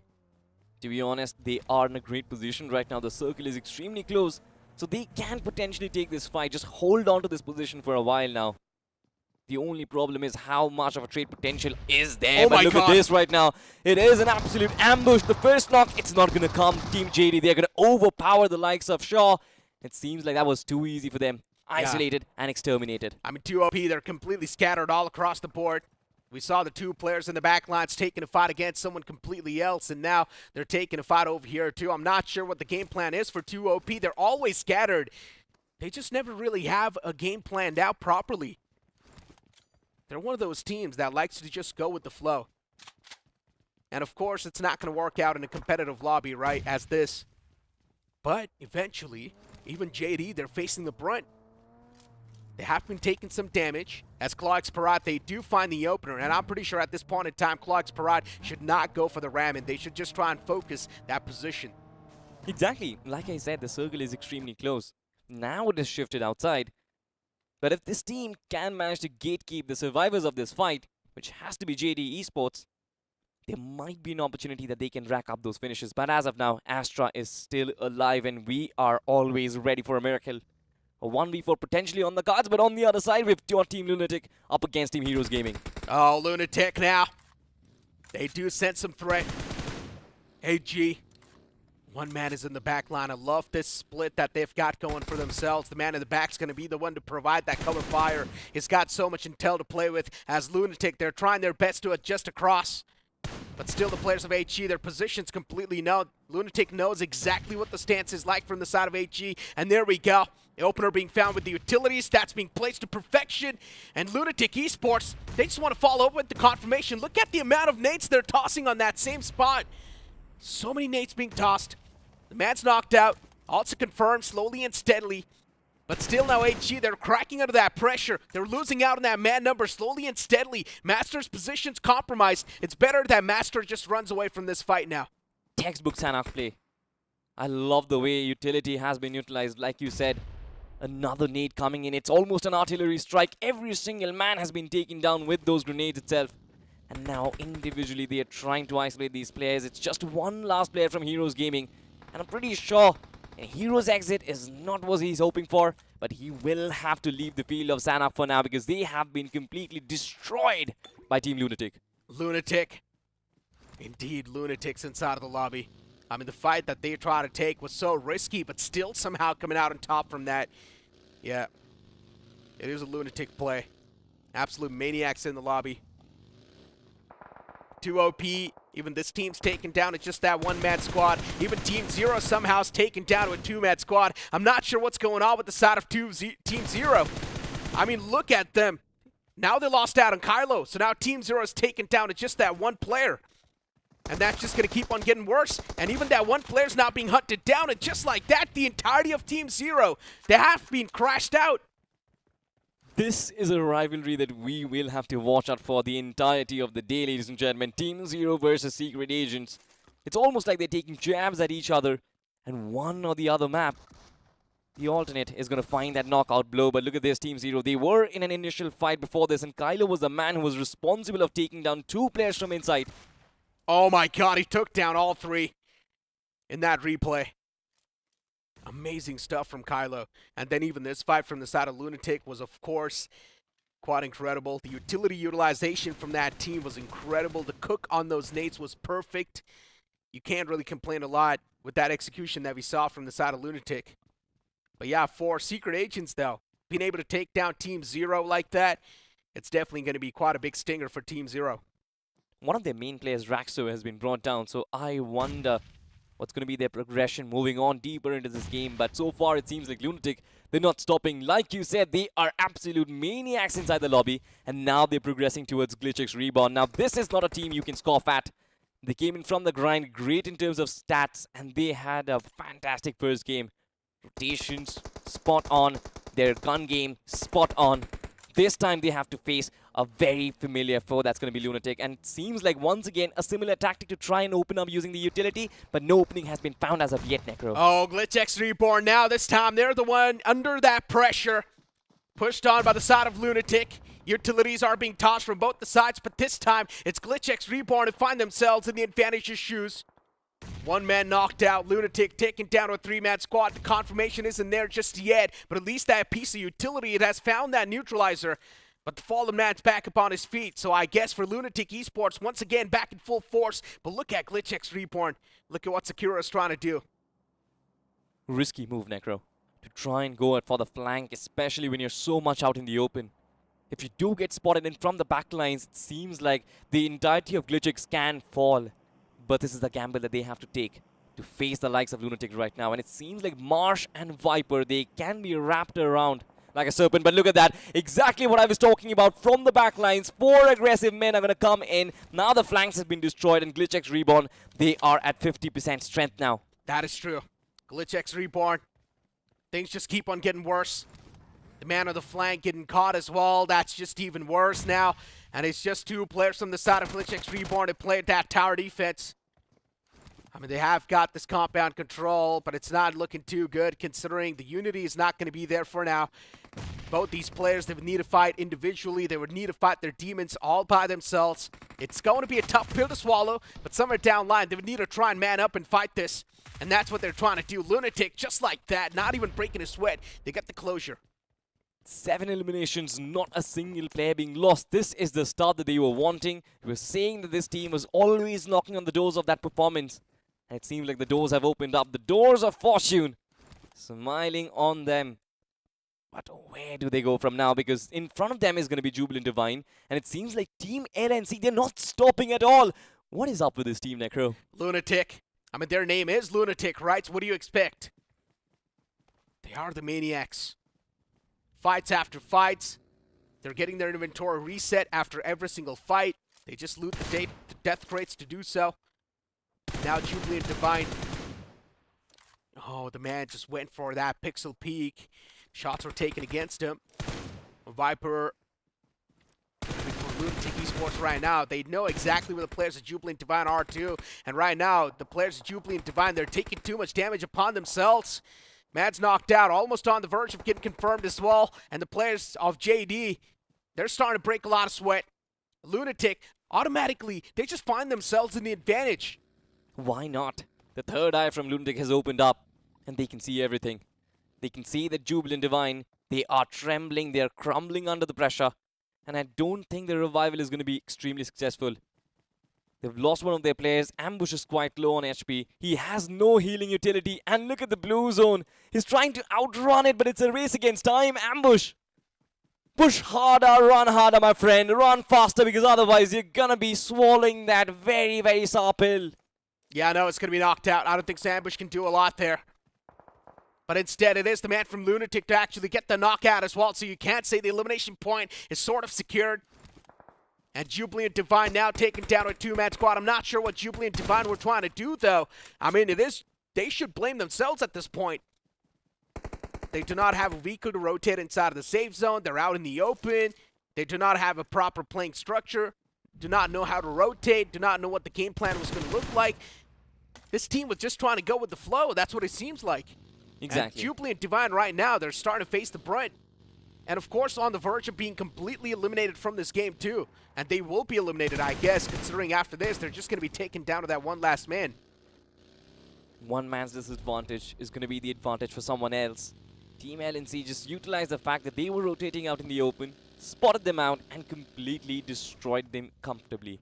S2: To be honest, they are in a great position right now. The circle is extremely close. So they can potentially take this fight. Just hold on to this position for a while now. The only problem is how much of a trade potential is there.
S4: Oh
S2: but
S4: my
S2: look
S4: God.
S2: at this right now. It is an absolute ambush. The first knock, it's not going to come. Team JD, they're going to overpower the likes of Shaw. It seems like that was too easy for them. Isolated and exterminated.
S4: I mean, 2OP, they're completely scattered all across the board. We saw the two players in the back lines taking a fight against someone completely else, and now they're taking a fight over here too. I'm not sure what the game plan is for 2OP. They're always scattered. They just never really have a game planned out properly. They're one of those teams that likes to just go with the flow. And of course, it's not going to work out in a competitive lobby, right, as this. But eventually, even JD, they're facing the brunt. They have been taking some damage. As Clawx Parat, they do find the opener. And I'm pretty sure at this point in time, Clawx Parat should not go for the ram, and they should just try and focus that position.
S2: Exactly. Like I said, the circle is extremely close. Now it is shifted outside. But if this team can manage to gatekeep the survivors of this fight, which has to be JD Esports, there might be an opportunity that they can rack up those finishes. But as of now, Astra is still alive and we are always ready for a miracle. A 1v4 potentially on the cards, but on the other side, we've got Team Lunatic up against Team Heroes Gaming.
S4: Oh, Lunatic now. They do sense some threat. AG. One man is in the back line. I love this split that they've got going for themselves. The man in the back's going to be the one to provide that cover fire. He's got so much intel to play with. As Lunatic, they're trying their best to adjust across. But still, the players of HE, their positions completely known. Lunatic knows exactly what the stance is like from the side of HE. And there we go. The opener being found with the utilities. That's being placed to perfection. And Lunatic Esports, they just want to follow up with the confirmation. Look at the amount of nades they're tossing on that same spot. So many nades being tossed. The man's knocked out. Also confirmed slowly and steadily. But still now HG, they're cracking under that pressure. They're losing out on that man number slowly and steadily. Master's position's compromised. It's better that Master just runs away from this fight now.
S2: Textbook Sanhok play. I love the way utility has been utilized. Like you said, another nade coming in. It's almost an artillery strike. Every single man has been taken down with those grenades itself. And now individually they are trying to isolate these players. It's just one last player from Heroes Gaming. And I'm pretty sure Heroes' exit is not what he's hoping for, but he will have to leave the field of Sanhok for now because they have been completely destroyed by Team Lunatic.
S4: Lunatic. Indeed, Lunatic's inside of the lobby. I mean, the fight that they tried to take was so risky, but still somehow coming out on top from that. Yeah, it is a Lunatic play. Absolute maniacs in the lobby. 2 OP. Even this team's taken down. It's just that one-man squad. Even Team Zero somehow is taken down to a two-man squad. I'm not sure what's going on with the side of Team Zero. I mean, look at them. Now they lost out on Kylo. So now Team Zero is taken down to just that one player. And that's just going to keep on getting worse. And even that one player's not being hunted down. And just like that, the entirety of Team Zero, they have been crashed out.
S2: This is a rivalry that we will have to watch out for the entirety of the day, ladies and gentlemen. Team Zero versus Secret Agents. It's almost like they're taking jabs at each other. And one or the other map, the alternate is going to find that knockout blow. But look at this, Team Zero. They were in an initial fight before this. And Kylo was the man who was responsible of taking down 2 players from inside.
S4: Oh my god, he took down all 3 in that replay. Amazing stuff from Kylo. And then even this fight from the side of Lunatic was, of course, quite incredible. The utility utilization from that team was incredible. The cook on those nades was perfect. You can't really complain a lot with that execution that we saw from the side of Lunatic. But yeah, for Secret Agents, though, being able to take down Team Zero like that, it's definitely going to be quite a big stinger for Team Zero.
S2: One of their main players, Raxo, has been brought down. So I wonder what's going to be their progression moving on deeper into this game. But so far, it seems like Lunatic, they're not stopping. Like you said, they are absolute maniacs inside the lobby. And now they're progressing towards GlitchX Reborn. Now, this is not a team you can scoff at. They came in from the grind, great in terms of stats. And they had a fantastic first game. Rotations, spot on. Their gun game, spot on. This time, they have to face a very familiar foe that's going to be Lunatic. And it seems like, once again, a similar tactic to try and open up using the utility. But no opening has been found as of yet, Necro.
S4: Oh, GlitchX Reborn now. This time, they're the one under that pressure. Pushed on by the side of Lunatic. Utilities are being tossed from both the sides. But this time, it's GlitchX Reborn who find themselves in the advantageous shoes. One man knocked out. Lunatic taken down to a 3-man squad. The confirmation isn't there just yet. But at least that piece of utility, it has found that neutralizer. But the fallen man's back up on his feet. So I guess for Lunatic Esports, once again, back in full force. But look at GlitchX Reborn. Look at what Sakura is trying to do.
S2: Risky move, Necro. To try and go out for the flank, especially when you're so much out in the open. If you do get spotted in from the back lines, it seems like the entirety of GlitchX can fall. But this is the gamble that they have to take to face the likes of Lunatic right now. And it seems like Marsh and Viper, they can be wrapped around like a serpent. But look at that. Exactly what I was talking about from the back lines. 4 aggressive men are going to come in. Now the flanks have been destroyed. And GlitchX Reborn, they are at 50% strength now.
S4: That is true. GlitchX Reborn. Things just keep on getting worse. The man on the flank getting caught as well. That's just even worse now. And it's just 2 players from the side of GlitchX Reborn to play that tower defense. I mean, they have got this compound control, but it's not looking too good considering the unity is not going to be there for now. Both these players, they would need to fight individually. They would need to fight their demons all by themselves. It's going to be a tough pill to swallow, but somewhere down the line, they would need to try and man up and fight this. And that's what they're trying to do. Lunatic, just like that, not even breaking a sweat. They get the closure.
S2: 7 eliminations, not a single player being lost. This is the start that they were wanting. We were saying that this team was always knocking on the doors of that performance. And it seems like the doors have opened up. The doors of fortune smiling on them. But where do they go from now? Because in front of them is going to be Jubilant Divine. And it seems like Team LNC, they're not stopping at all. What is up with this team, Necro?
S4: Lunatic. I mean, their name is Lunatic, right? So what do you expect? They are the maniacs. Fights after fights. They're getting their inventory reset after every single fight. They just loot the death crates to do so. Now Jubilant Divine. Oh, the man just went for that pixel peek. Shots were taken against him. Viper. For Lunatic Esports right now, they know exactly where the players of Jubilant Divine are too. And right now, the players of Jubilant Divine, they're taking too much damage upon themselves. Mad's knocked out, almost on the verge of getting confirmed as well. And the players of JD, they're starting to break a lot of sweat. Lunatic, automatically, they just find themselves in the advantage.
S2: Why not? The third eye from Lunatic has opened up, and they can see everything. They can see that Jubilant Divine, they are trembling, they are crumbling under the pressure. And I don't think the revival is going to be extremely successful. They've lost one of their players. Ambush is quite low on HP. He has no healing utility. And look at the blue zone. He's trying to outrun it, but it's a race against time. Ambush. Push harder, run harder, my friend. Run faster, because otherwise you're going to be swallowing that very, very sour pill.
S4: Yeah, I know it's going to be knocked out. I don't think Ambush can do a lot there. But instead, it is the man from Lunatic to actually get the knockout as well. So you can't say the elimination point is sort of secured. And Jubilant Divine now taken down a two-man squad. I'm not sure what Jubilant Divine were trying to do, though. I mean, they should blame themselves at this point. They do not have a vehicle to rotate inside of the safe zone. They're out in the open. They do not have a proper playing structure. Do not know how to rotate. Do not know what the game plan was going to look like. This team was just trying to go with the flow. That's what it seems like.
S2: Exactly.
S4: And Jubilant Divine right now, they're starting to face the brunt. And of course, on the verge of being completely eliminated from this game too. And they will be eliminated, I guess, considering after this, they're just going to be taken down to that one last man.
S2: One man's disadvantage is going to be the advantage for someone else. Team LNC just utilized the fact that they were rotating out in the open, spotted them out, and completely destroyed them comfortably.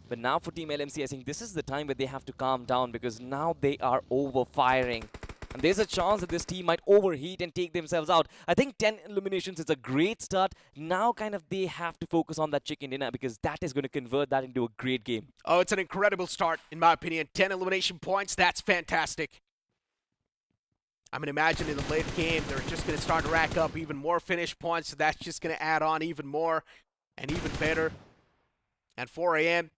S2: But now for Team LMC, I think this is the time where they have to calm down, because now they are over-firing. And there's a chance that this team might overheat and take themselves out. I think 10 eliminations is a great start. Now kind of they have to focus on that chicken dinner, because that is going to convert that into a great game.
S4: Oh, it's an incredible start, in my opinion. 10 elimination points, that's fantastic. I mean, imagine in the late game, they're just going to start to rack up even more finish points, so that's just going to add on even more and even better. At 4 a.m.,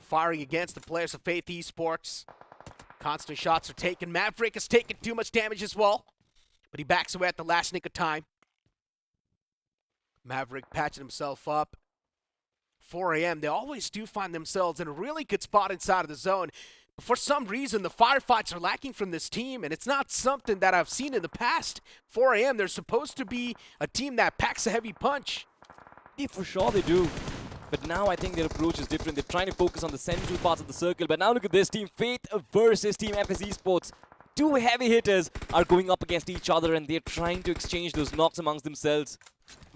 S4: firing against the players of Faith Esports. Constant shots are taken. Maverick has taken too much damage as well, but he backs away at the last nick of time. Maverick patching himself up. 4 a.m., they always do find themselves in a really good spot inside of the zone. But for some reason, the firefights are lacking from this team, and it's not something that I've seen in the past. 4 a.m., they're supposed to be a team that packs a heavy punch.
S2: Yeah, for sure they do. But now I think their approach is different. They're trying to focus on the central parts of the circle. But now look at this team. Faith versus Team FS Esports. Two heavy hitters are going up against each other, and they're trying to exchange those knocks amongst themselves.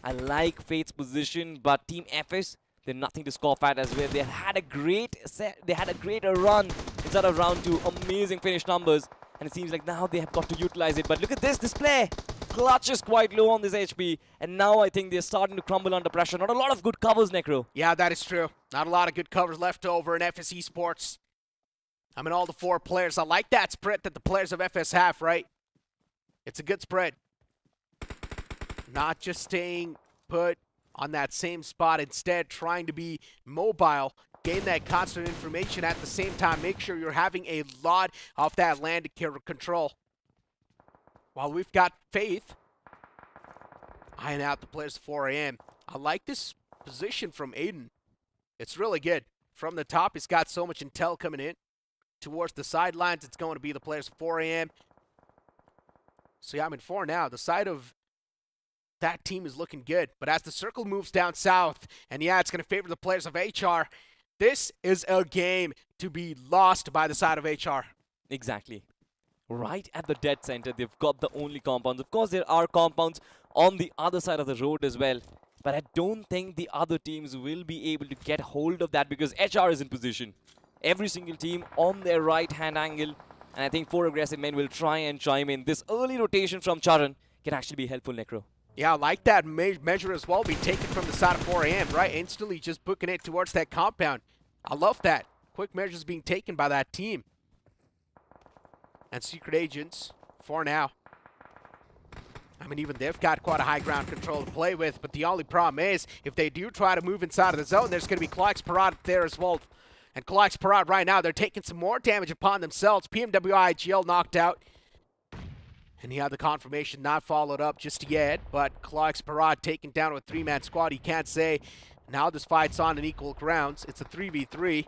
S2: I like Faith's position, but Team FS, they're nothing to scoff at as well. They had a great run inside of round 2. Amazing finish numbers. And it seems like now they have got to utilize it. But look at this display. Clutch is quite low on this HP, and now I think they're starting to crumble under pressure. Not a lot of good covers, Necro.
S4: Yeah, that is true. Not a lot of good covers left over in FS Esports. I mean, all the 4 players. I like that spread that the players of FS have, right? It's a good spread. Not just staying put on that same spot, instead trying to be mobile, gain that constant information at the same time. Make sure you're having a lot of that land control. While we've got Faith eyeing out the players at 4 a.m. I like this position from Aiden. It's really good. From the top, he's got so much intel coming in. towards the sidelines. It's going to be the players of 4 a.m. So yeah, I'm in 4 now. The side of that team is looking good. But as the circle moves down south, and yeah, it's going to favor the players of HR, this is a game to be lost by the side of HR.
S2: Exactly. Right at the dead center, they've got the only compounds. Of course, there are compounds on the other side of the road as well. But I don't think the other teams will be able to get hold of that because HR is in position. Every single team on their right-hand angle. And I think 4 aggressive men will try and chime in. This early rotation from Charan can actually be helpful, Necro.
S4: Yeah, I like that measure as well, be taken from the side of 4 a.m., right? Instantly just booking it towards that compound. I love that. Quick measures being taken by that team. And Secret Agents, 4 now. I mean, even they've got quite a high ground control to play with, but the only problem is, if they do try to move inside of the zone, there's going to be Clark's Parade there as well. And Clark's Parade right now, they're taking some more damage upon themselves. PMWIGL knocked out. And he had the confirmation not followed up just yet, but Clark's Parade taken down with a 3-man squad. He can't say now this fight's on an equal grounds. It's a 3v3.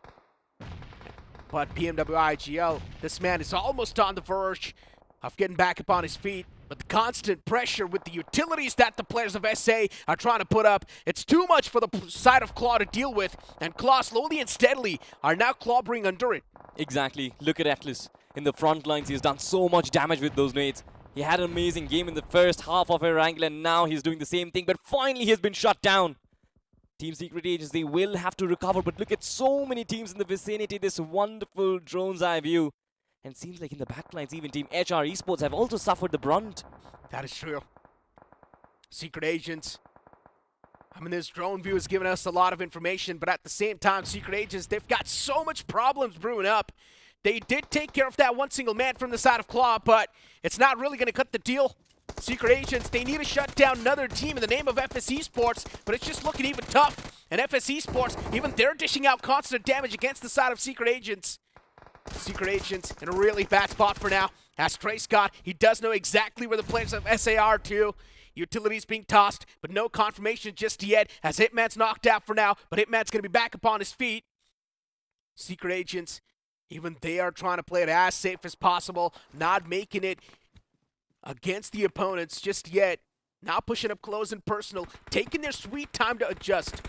S4: But PMWIGL, this man is almost on the verge of getting back up on his feet. But the constant pressure with the utilities that the players of SA are trying to put up, it's too much for the side of Claw to deal with. And Claw slowly and steadily are now clobbering under it.
S2: Exactly. Look at Atlas. In the front lines, he's done so much damage with those nades. He had an amazing game in the first half of Erangel, and now he's doing the same thing. But finally, he has been shut down. Team Secret Agents, they will have to recover. But look at so many teams in the vicinity. This wonderful drone's eye view. And it seems like in the backlines, even Team HR Esports have also suffered the brunt.
S4: That is true. Secret Agents. I mean, this drone view has given us a lot of information, but at the same time, Secret Agents, they've got so much problems brewing up. They did take care of that one single man from the side of Claw, but it's not really going to cut the deal. Secret Agents, they need to shut down another team in the name of FS Esports, but it's just looking even tough. And FS Esports, even they're dishing out constant damage against the side of Secret Agents. Secret Agents in a really bad spot for now. As Trey Scott, he does know exactly where the players of SA are too. Utilities being tossed, but no confirmation just yet as Hitman's knocked out for now, but Hitman's going to be back upon his feet. Secret Agents, even they are trying to play it as safe as possible, not making it against the opponents just yet. Not pushing up close and personal, taking their sweet time to adjust.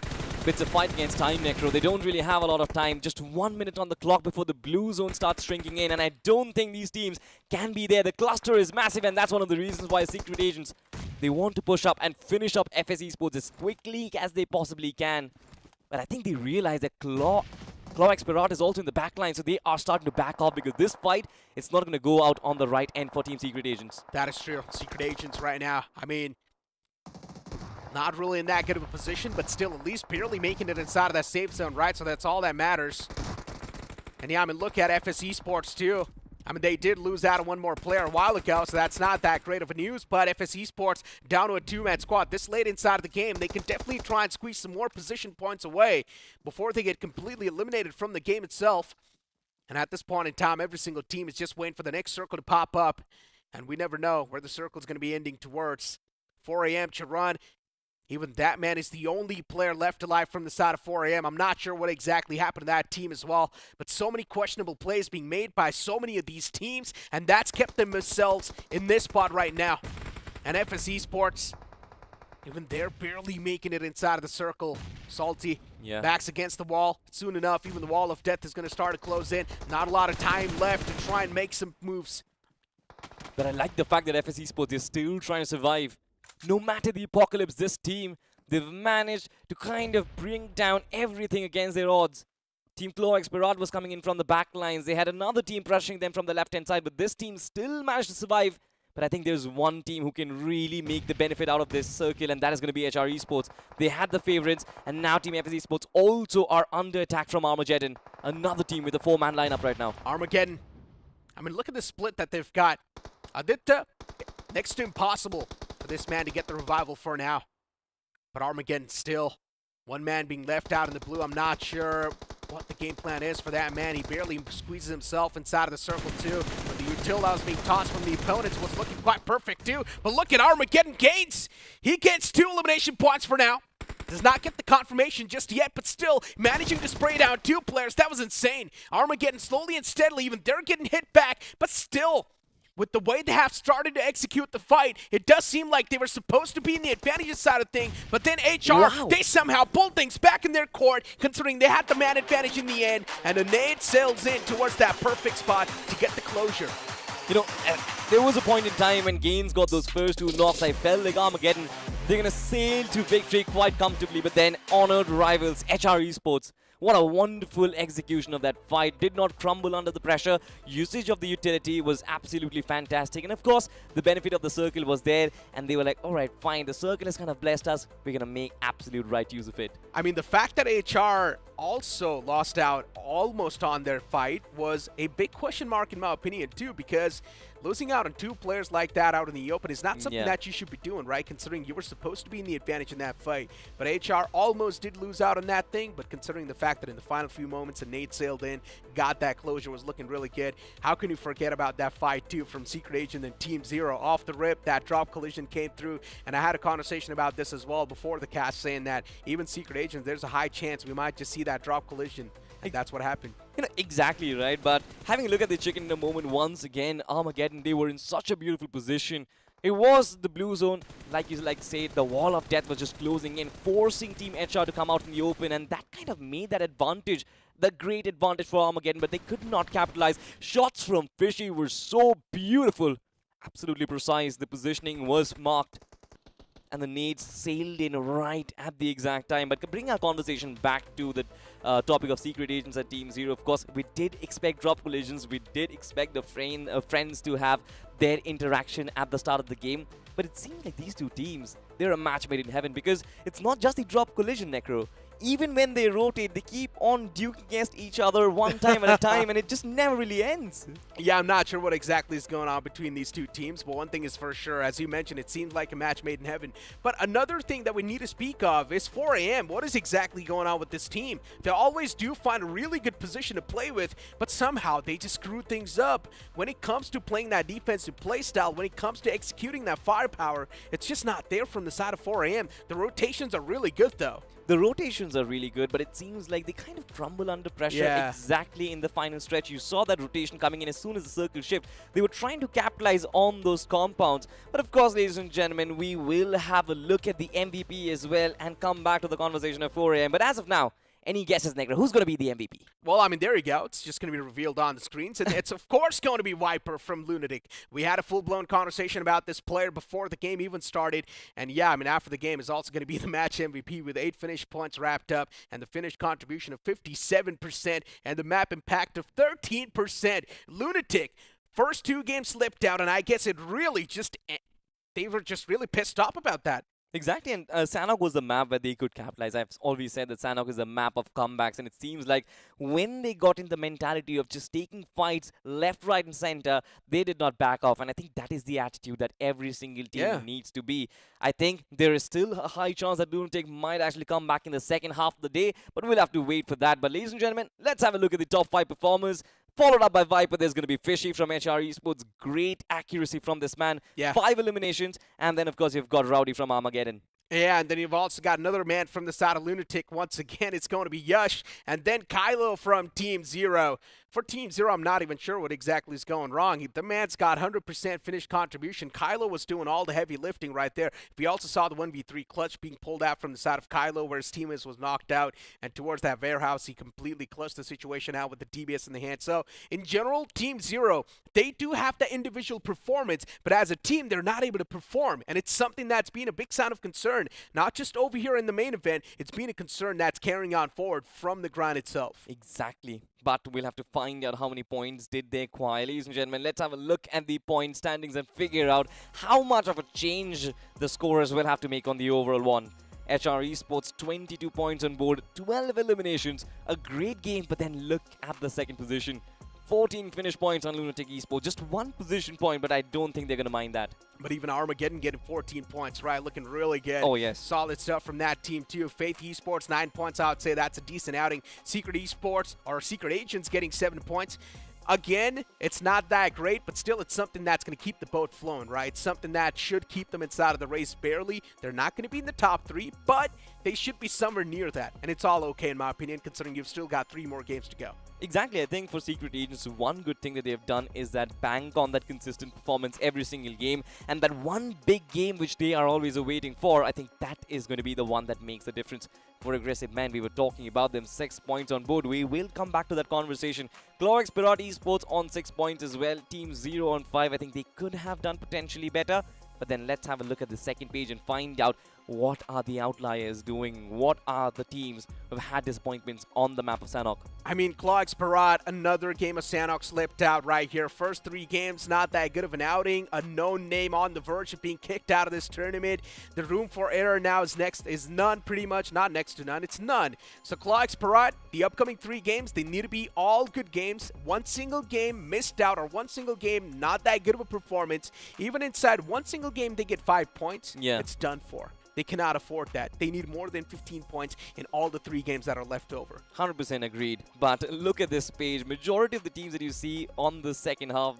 S2: It's a fight against time, Necro. They don't really have a lot of time. Just 1 minute on the clock before the blue zone starts shrinking in. And I don't think these teams can be there. The cluster is massive, and that's one of the reasons why Secret Agents, they want to push up and finish up FS Esports as quickly as they possibly can. But I think they realize that Claw Expirat is also in the back line, so they are starting to back off because this fight, it's not going to go out on the right end for Team Secret Agents.
S4: That is true. Secret Agents right now, I mean, not really in that good of a position, but still at least barely making it inside of that safe zone, right? So that's all that matters. And yeah, I mean, look at FS Esports too. I mean, they did lose out on one more player a while ago, so that's not that great of a news, but FS Esports down to a 2-man squad. This late inside of the game, they can definitely try and squeeze some more position points away before they get completely eliminated from the game itself. And at this point in time, every single team is just waiting for the next circle to pop up, and we never know where the circle is going to be ending towards. 4 a.m. Charan. Even that man is the only player left alive from the side of 4 a.m. I'm not sure what exactly happened to that team as well, but so many questionable plays being made by so many of these teams, and that's kept themselves in this spot right now. And FS Esports, even they're barely making it inside of the circle. Salty, backs against the wall. Soon enough, even the wall of death is going to start to close in. Not a lot of time left to try and make some moves.
S2: But I like the fact that FS Esports is still trying to survive. No matter the apocalypse, this team, they've managed to kind of bring down everything against their odds. Team Claw Expirat was coming in from the back lines. They had another team pressuring them from the left-hand side, but this team still managed to survive. But I think there's one team who can really make the benefit out of this circle, and that is going to be HR Esports. They had the favorites, and now Team FS Esports also are under attack from Armageddon. Another team with a 4-man lineup right now.
S4: Armageddon. I mean, look at the split that they've got. Aditya, next to impossible for this man to get the revival for now. But Armageddon still, one man being left out in the blue. I'm not sure what the game plan is for that man. He barely squeezes himself inside of the circle too. But the util that was being tossed from the opponents was looking quite perfect too. But look at Armageddon gains. He gets 2 elimination points for now. Does not get the confirmation just yet, but still managing to spray down 2 players. That was insane. Armageddon slowly and steadily, even they're getting hit back, but still, with the way they have started to execute the fight, it does seem like they were supposed to be in the advantages side of things, but then HR, they somehow pulled things back in their court, considering they had the man advantage in the end, and a nade sails in towards that perfect spot to get the closure.
S2: You know, there was a point in time when Gaines got those first 2 knocks. I felt like Armageddon, they're going to sail to victory quite comfortably, but then honored rivals, HR Esports. What a wonderful execution of that fight. Did not crumble under the pressure. Usage of the utility was absolutely fantastic. And of course, the benefit of the circle was there. And they were like, all right, fine. The circle has kind of blessed us. We're going to make absolute right use of it.
S4: I mean, the fact that HR also lost out almost on their fight was a big question mark in my opinion too, because losing out on 2 players like that out in the open is not something that you should be doing, right? Considering you were supposed to be in the advantage in that fight. But HR almost did lose out on that thing, but considering the fact that in the final few moments a nade sailed in, got that closure, was looking really good. How can you forget about that fight too from Secret Agent and Team Zero? Off the rip, that drop collision came through, and I had a conversation about this as well before the cast, saying that even Secret Agent, there's a high chance we might just see that drop collision, and that's what happened.
S2: You know, exactly right, but having a look at the chicken in a moment once again, Armageddon, they were in such a beautiful position. It was the blue zone, like you like say, the wall of death was just closing in, forcing Team HR to come out in the open, and that kind of made that advantage, the great advantage for Armageddon, but they could not capitalize. Shots from Fishy were so beautiful, absolutely precise, the positioning was marked, and the nades sailed in right at the exact time. But to bring our conversation back to the topic of Secret Agents at Team Zero, of course, we did expect drop collisions. We did expect the friends to have their interaction at the start of the game. But it seems like these 2 teams, they're a match made in heaven, because it's not just the drop collision, Necro. Even when they rotate, they keep on duking against each other one time at a time, and it just never really ends.
S4: Yeah, I'm not sure what exactly is going on between these 2 teams, but one thing is for sure, as you mentioned, it seems like a match made in heaven. But another thing that we need to speak of is 4 AM. What is exactly going on with this team? They always do find a really good position to play with, but somehow they just screw things up. When it comes to playing that defensive play style, when it comes to executing that firepower, it's just not there from the side of 4 AM. The rotations are really good, though.
S2: The rotations are really good, but it seems like they kind of crumble under pressure exactly in the final stretch. You saw that rotation coming in as soon as the circle shift. They were trying to capitalize on those compounds. But of course, ladies and gentlemen, we will have a look at the MVP as well and come back to the conversation at 4 AM. But as of now, any guesses, Negra? Who's going to be the MVP?
S4: Well, I mean, there you go. It's just going to be revealed on the screens. And it's, of course, going to be Viper from Lunatic. We had a full-blown conversation about this player before the game even started. And, yeah, I mean, after the game is also going to be the match MVP with 8 finish points wrapped up and the finish contribution of 57% and the map impact of 13%. Lunatic, first 2 games slipped out, and I guess it really just... They were just really pissed off about that.
S2: Exactly, and Sanhok was the map where they could capitalize. I've always said that Sanhok is a map of comebacks, and it seems like when they got in the mentality of just taking fights left, right, and center, they did not back off, and I think that is the attitude that every single team needs to be. I think there is still a high chance that Lunatic might actually come back in the second half of the day, but we'll have to wait for that. But ladies and gentlemen, let's have a look at the top 5 performers. Followed up by Viper, there's going to be Fishy from HR Esports. Great accuracy from this man. 5 eliminations. And then, of course, you've got Rowdy from Armageddon.
S4: Yeah, and then you've also got another man from the side of Lunatic. Once again, it's going to be Yush. And then Kylo from Team Zero. For Team Zero, I'm not even sure what exactly is going wrong. The man's got 100% finished contribution. Kylo was doing all the heavy lifting right there. We also saw the 1v3 clutch being pulled out from the side of Kylo where his teammates was knocked out. And towards that warehouse, he completely clutched the situation out with the DBS in the hand. So, in general, Team Zero, they do have the individual performance, but as a team, they're not able to perform. And it's something that's been a big sign of concern. Not just over here in the main event, it's been a concern that's carrying on forward from the grind itself.
S2: Exactly. But we'll have to find out how many points did they acquire. Ladies and gentlemen, let's have a look at the point standings and figure out how much of a change the scorers will have to make on the overall one. HR Esports, 22 points on board, 12 eliminations. A great game, but then look at the second position. 14 finish points on Lunatic Esports. Just 1 position point, but I don't think they're going to mind that.
S4: But even Armageddon getting 14 points, right? Looking really good.
S2: Oh, yes.
S4: Solid stuff from that team, too. Faith Esports, 9 points. I would say that's a decent outing. Secret Esports, or Secret Agents, getting 7 points. Again, it's not that great, but still it's something that's going to keep the boat flowing, right? Something that should keep them inside of the race barely. They're not going to be in the top 3, but They should be somewhere near that, and it's all okay in my opinion, considering you've still got 3 more games to go.
S2: Exactly. I think for Secret Agents, one good thing that they've done is that bank on that consistent performance every single game, and that one big game which they are always awaiting for, I think that is going to be the one that makes the difference. For Aggressive Man, we were talking about them, 6 points on board. We will come back to that conversation. Clorix Pirat Esports on 6 points as well. Team 0 on 5. I think they could have done potentially better. But then let's have a look at the second page and find out what are the outliers doing. What are the teams who have had disappointments on the map of Sanhok?
S4: I mean, Clorix Pirat, another game of Sanhok slipped out right here. First 3 games, not that good of an outing. A known name on the verge of being kicked out of this tournament. The room for error now is none, pretty much. Not next to none, it's none. So Clorix Pirat, the upcoming 3 games, they need to be all good games. One single game missed out, or one single game not that good of a performance. Even inside one single game, they get 5 points.
S2: Yeah.
S4: It's done for. They cannot afford that. They need more than 15 points in all the 3 games that are left over.
S2: 100% agreed. But look at this page. Majority of the teams that you see on the second half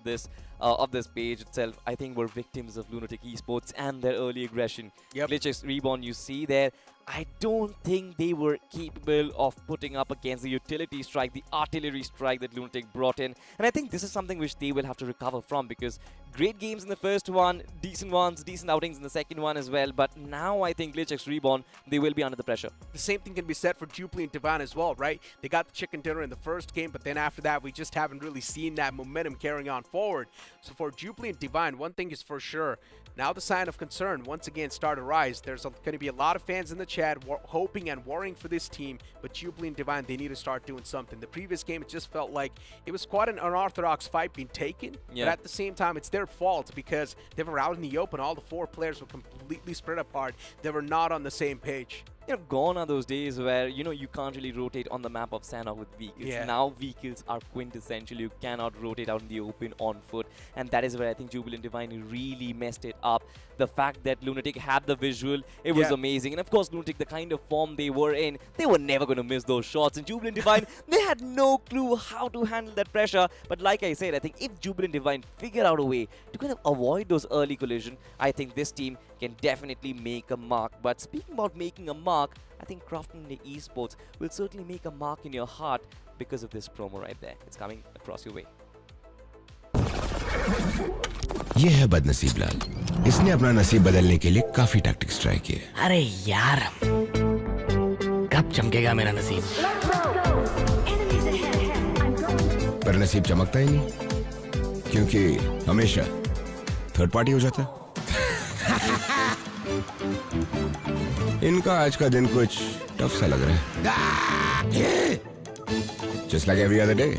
S2: of this page itself, I think were victims of Lunatic Esports and their early aggression.
S4: Yep.
S2: Glitches Reborn, you see there. I don't think they were capable of putting up against the utility strike, the artillery strike that Lunatic brought in. And I think this is something which they will have to recover from, because great games in the first one, decent ones, decent outings in the second one as well. But now I think Glitch Reborn, they will be under the pressure.
S4: The same thing can be said for Jubilee and Divine as well, right? They got the chicken dinner in the first game, but then after that, we just haven't really seen that momentum carrying on forward. So for Jubilee and Divine, one thing is for sure. Now the sign of concern once again start to rise. There's going to be a lot of fans in the chat hoping and worrying for this team, but Jubilee and Divine, they need to start doing something. The previous game, it just felt like it was quite an unorthodox fight being taken, but at the same time, it's their fault because they were out in the open. All the 4 players were completely spread apart. They were not on the same page.
S2: Gone are those days where, you can't really rotate on the map of Sanhok with vehicles.
S4: Yeah.
S2: Now vehicles are quintessential. You cannot rotate out in the open on foot. And that is where I think Jubilant Divine really messed it up. The fact that Lunatic had the visual, it was amazing. And of course, Lunatic, the kind of form they were in, they were never going to miss those shots. And Jubilant Divine, they had no clue how to handle that pressure. But like I said, I think if Jubilant Divine figure out a way to kind of avoid those early collision, I think this team can definitely make a mark. But speaking about making a mark, I think Crafting the Esports will certainly make a mark in your heart because of this promo right there. It's coming across your way.
S6: ये है बदनसीब लाल। इसने अपना नसीब बदलने के लिए काफी टैक्टिक्स ट्राई किए।
S7: अरे यार, कब चमकेगा मेरा नसीब?
S6: पर नसीब चमकता ही नहीं, क्योंकि हमेशा थर्ड पार्टी हो जाता है। इनका आज का दिन कुछ टफ सा लग रहा है। Just like every other day.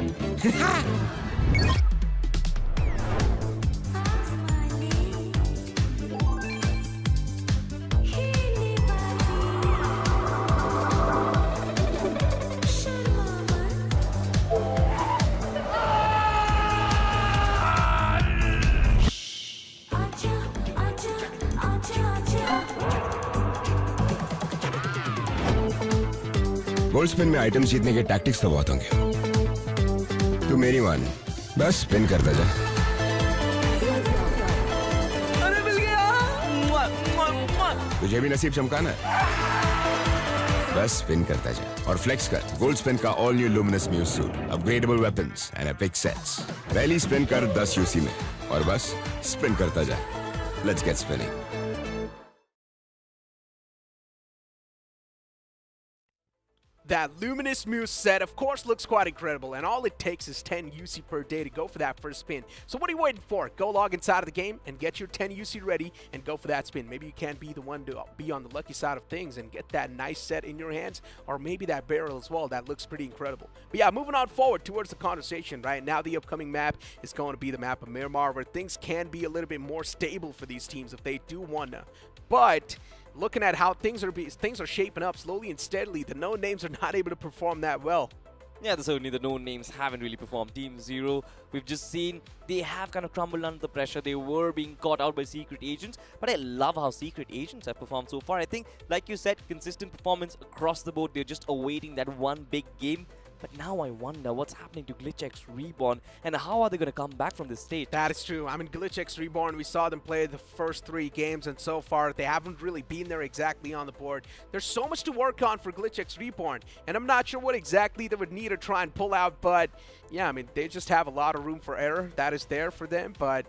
S6: Gold spin में आइटम्स जीतने के टैक्टिक्स तो बहुत होंगे। तू मेरी मान, बस स्पिन करता जा।
S2: अरे मिल गया!
S6: तुझे भी नसीब चमकाना है, बस स्पिन करता जा और फ्लेक्स कर गोल्ड स्पिन का all new luminous muse suit, upgradeable weapons and epic sets. पहली स्पिन कर 10 यूसी में और बस स्पिन करता जा। Let's get spinning.
S4: That Luminous Muse set, of course, looks quite incredible, and all it takes is 10 UC per day to go for that first spin. So what are you waiting for? Go log inside of the game and get your 10 UC ready and go for that spin. Maybe you can't be the one to be on the lucky side of things and get that nice set in your hands, or maybe that barrel as well. That looks pretty incredible. But yeah, moving on forward towards the conversation, right? Now the upcoming map is going to be the map of Miramar, where things can be a little bit more stable for these teams if they do want to. But looking at how things are shaping up slowly and steadily, the known names are not able to perform that well.
S2: Yeah, certainly the known names haven't really performed. Team 0, we've just seen they have kind of crumbled under the pressure. They were being caught out by Secret Agents, but I love how Secret Agents have performed so far. I think, like you said, consistent performance across the board. They're just awaiting that one big game. But now I wonder what's happening to GlitchX Reborn and how are they going to come back from this state?
S4: That is true. I mean, GlitchX Reborn, we saw them play the first 3 games, and so far they haven't really been there exactly on the board. There's so much to work on for GlitchX Reborn, and I'm not sure what exactly they would need to try and pull out, but yeah, I mean, they just have a lot of room for error. That is there for them, but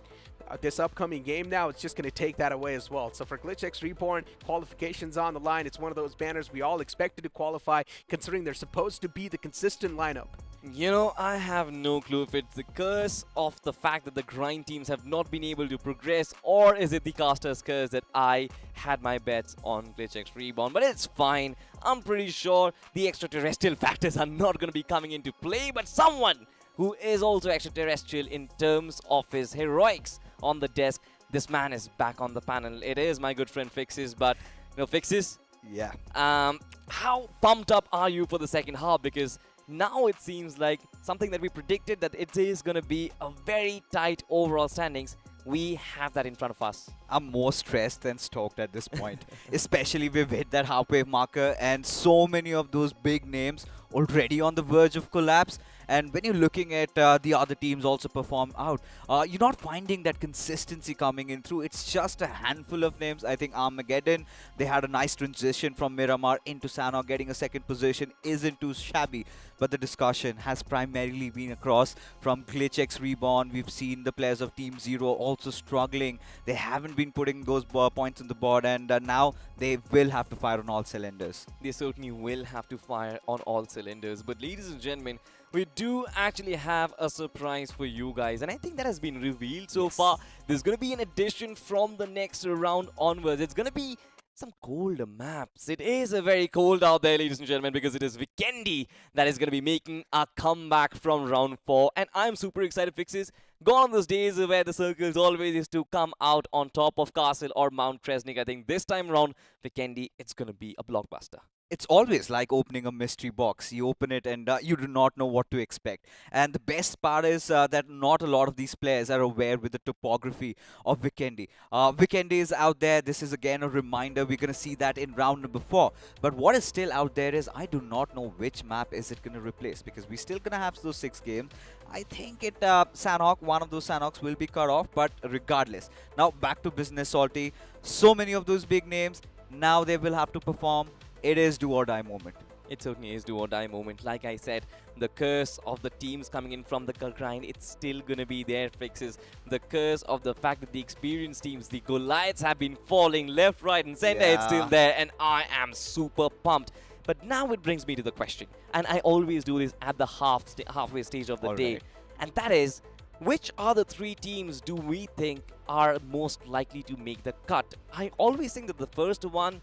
S4: this upcoming game now, it's just going to take that away as well. So for GlitchX Reborn, qualifications on the line. It's one of those banners we all expected to qualify, considering they're supposed to be the consistent lineup.
S2: You know, I have no clue if it's the curse of the fact that the grind teams have not been able to progress, or is it the caster's curse that I had my bets on GlitchX Reborn. But it's fine. I'm pretty sure the extraterrestrial factors are not going to be coming into play, but someone who is also extraterrestrial in terms of his heroics on the desk. This man is back on the panel. It is my good friend Fixes, but you know, Fixes,
S3: Yeah.
S2: how pumped up are you for the second half? Because now it seems like something that we predicted, that it is going to be a very tight overall standings. We have that in front of us.
S3: I'm more stressed than stoked at this point. Especially we've hit that halfway marker and so many of those big names already on the verge of collapse. And when you're looking at the other teams also perform out, you're not finding that consistency coming in through. It's just a handful of names. I think Armageddon, they had a nice transition from Miramar into Sanhok. Getting a second position isn't too shabby. But the discussion has primarily been across from GlitchX Reborn. We've seen the players of Team Zero also struggling. They haven't been putting those points on the board, and now they will have to fire on all cylinders.
S2: They certainly will have to fire on all cylinders. But ladies and gentlemen, we do actually have a surprise for you guys, and I think that has been revealed so far. There's going to be an addition from the next round onwards. It's going to be some colder maps. It is very cold out there, ladies and gentlemen, because it is Vikendi that is going to be making a comeback from round 4, and I'm super excited. Fixes, gone those days where the circles always used to come out on top of Castle or Mount Kresnik. I think this time around, Vikendi, it's going to be a blockbuster.
S3: It's always like opening a mystery box. You open it and you do not know what to expect. And the best part is that not a lot of these players are aware with the topography of Vikendi. Vikendi is out there. This is again a reminder. We're going to see that in round number 4. But what is still out there is I do not know which map is it going to replace, because we're still going to have those 6 games. I think it Sanhok, one of those Sanhoks will be cut off, but regardless. Now back to business, Salty. So many of those big names, now they will have to perform. It is do or die moment.
S2: It certainly is do or die moment. Like I said, the curse of the teams coming in from the grind, it's still going to be there. Fixes. The curse of the fact that the experienced teams, the Goliaths, have been falling left, right and center. It's still there, and I am super pumped. But now it brings me to the question, and I always do this at the halfway stage of the day, and that is, which are the 3 teams do we think are most likely to make the cut? I always think that the first one,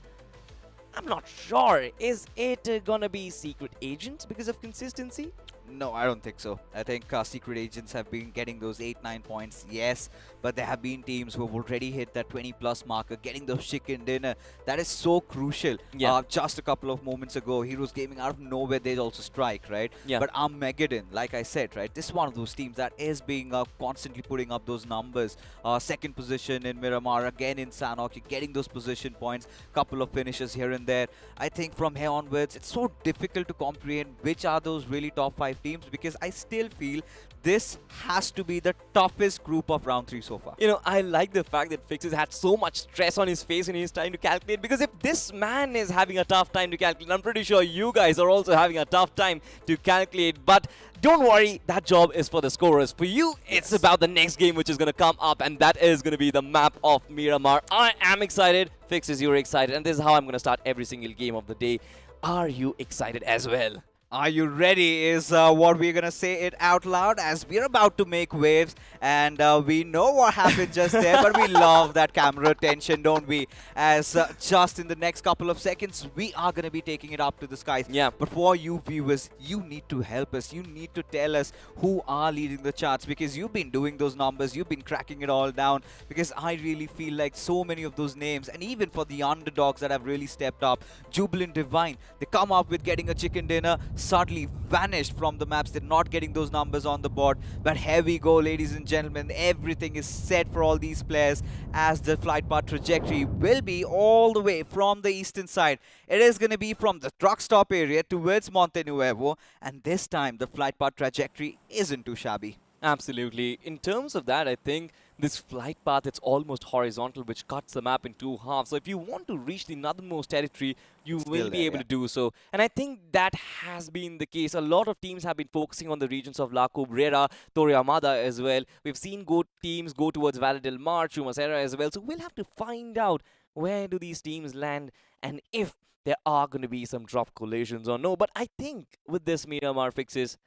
S2: I'm not sure. Is it gonna be Secret Agents because of consistency?
S3: No, I don't think so. I think Secret Agents have been getting those 8-9 points, yes, but there have been teams who have already hit that 20+ marker, getting those chicken dinner. That is so crucial.
S2: Yeah.
S3: Just a couple of moments ago, Heroes Gaming out of nowhere, they also strike, right?
S2: Yeah.
S3: But Armageddon, like I said, right, this is one of those teams that is being constantly putting up those numbers. Second position in Miramar, again in Sanhok, you're getting those position points, couple of finishes here and there. I think from here onwards, it's so difficult to comprehend which are those really top 5 teams, because I still feel this has to be the toughest group of round 3 so far.
S2: You know, I like the fact that Fixes had so much stress on his face when he's trying to calculate, because if this man is having a tough time to calculate, I'm pretty sure you guys are also having a tough time to calculate. But don't worry, that job is for the scorers. For you, it's about the next game which is going to come up, and that is going to be the map of Miramar. I am excited. Fixes, you're excited, and this is how I'm going to start every single game of the day. Are you excited as well?
S3: Are you ready is what we're going to say it out loud, as we're about to make waves, and we know what happened just there, but we love that camera attention, don't we? As just in the next couple of seconds, we are going to be taking it up to the skies.
S2: Yeah.
S3: But for you viewers, you need to help us. You need to tell us who are leading the charts, because you've been doing those numbers, you've been cracking it all down, because I really feel like so many of those names, and even for the underdogs that have really stepped up, Jubilant Divine, they come up with getting a chicken dinner. suddenly vanished from the maps. They're not getting those numbers on the board. But here we go, ladies and gentlemen. Everything is set for all these players as the flight path trajectory will be all the way from the eastern side. It is going to be from the truck stop area towards Monte Nuevo. And this time, the flight path trajectory isn't too shabby.
S2: Absolutely. In terms of that, I think this flight path, it's almost horizontal, which cuts the map in two halves. So if you want to reach the northernmost territory, you will be able to do so. And I think that has been the case. A lot of teams have been focusing on the regions of La Cabrera, Torreamada as well. We've seen teams go towards Valle del Mar, Chumacera as well. So we'll have to find out where do these teams land and if there are going to be some drop collisions or no. But I think with this Miramar fixes,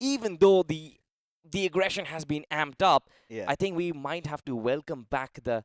S2: even though the aggression has been amped up, I think we might have to welcome back the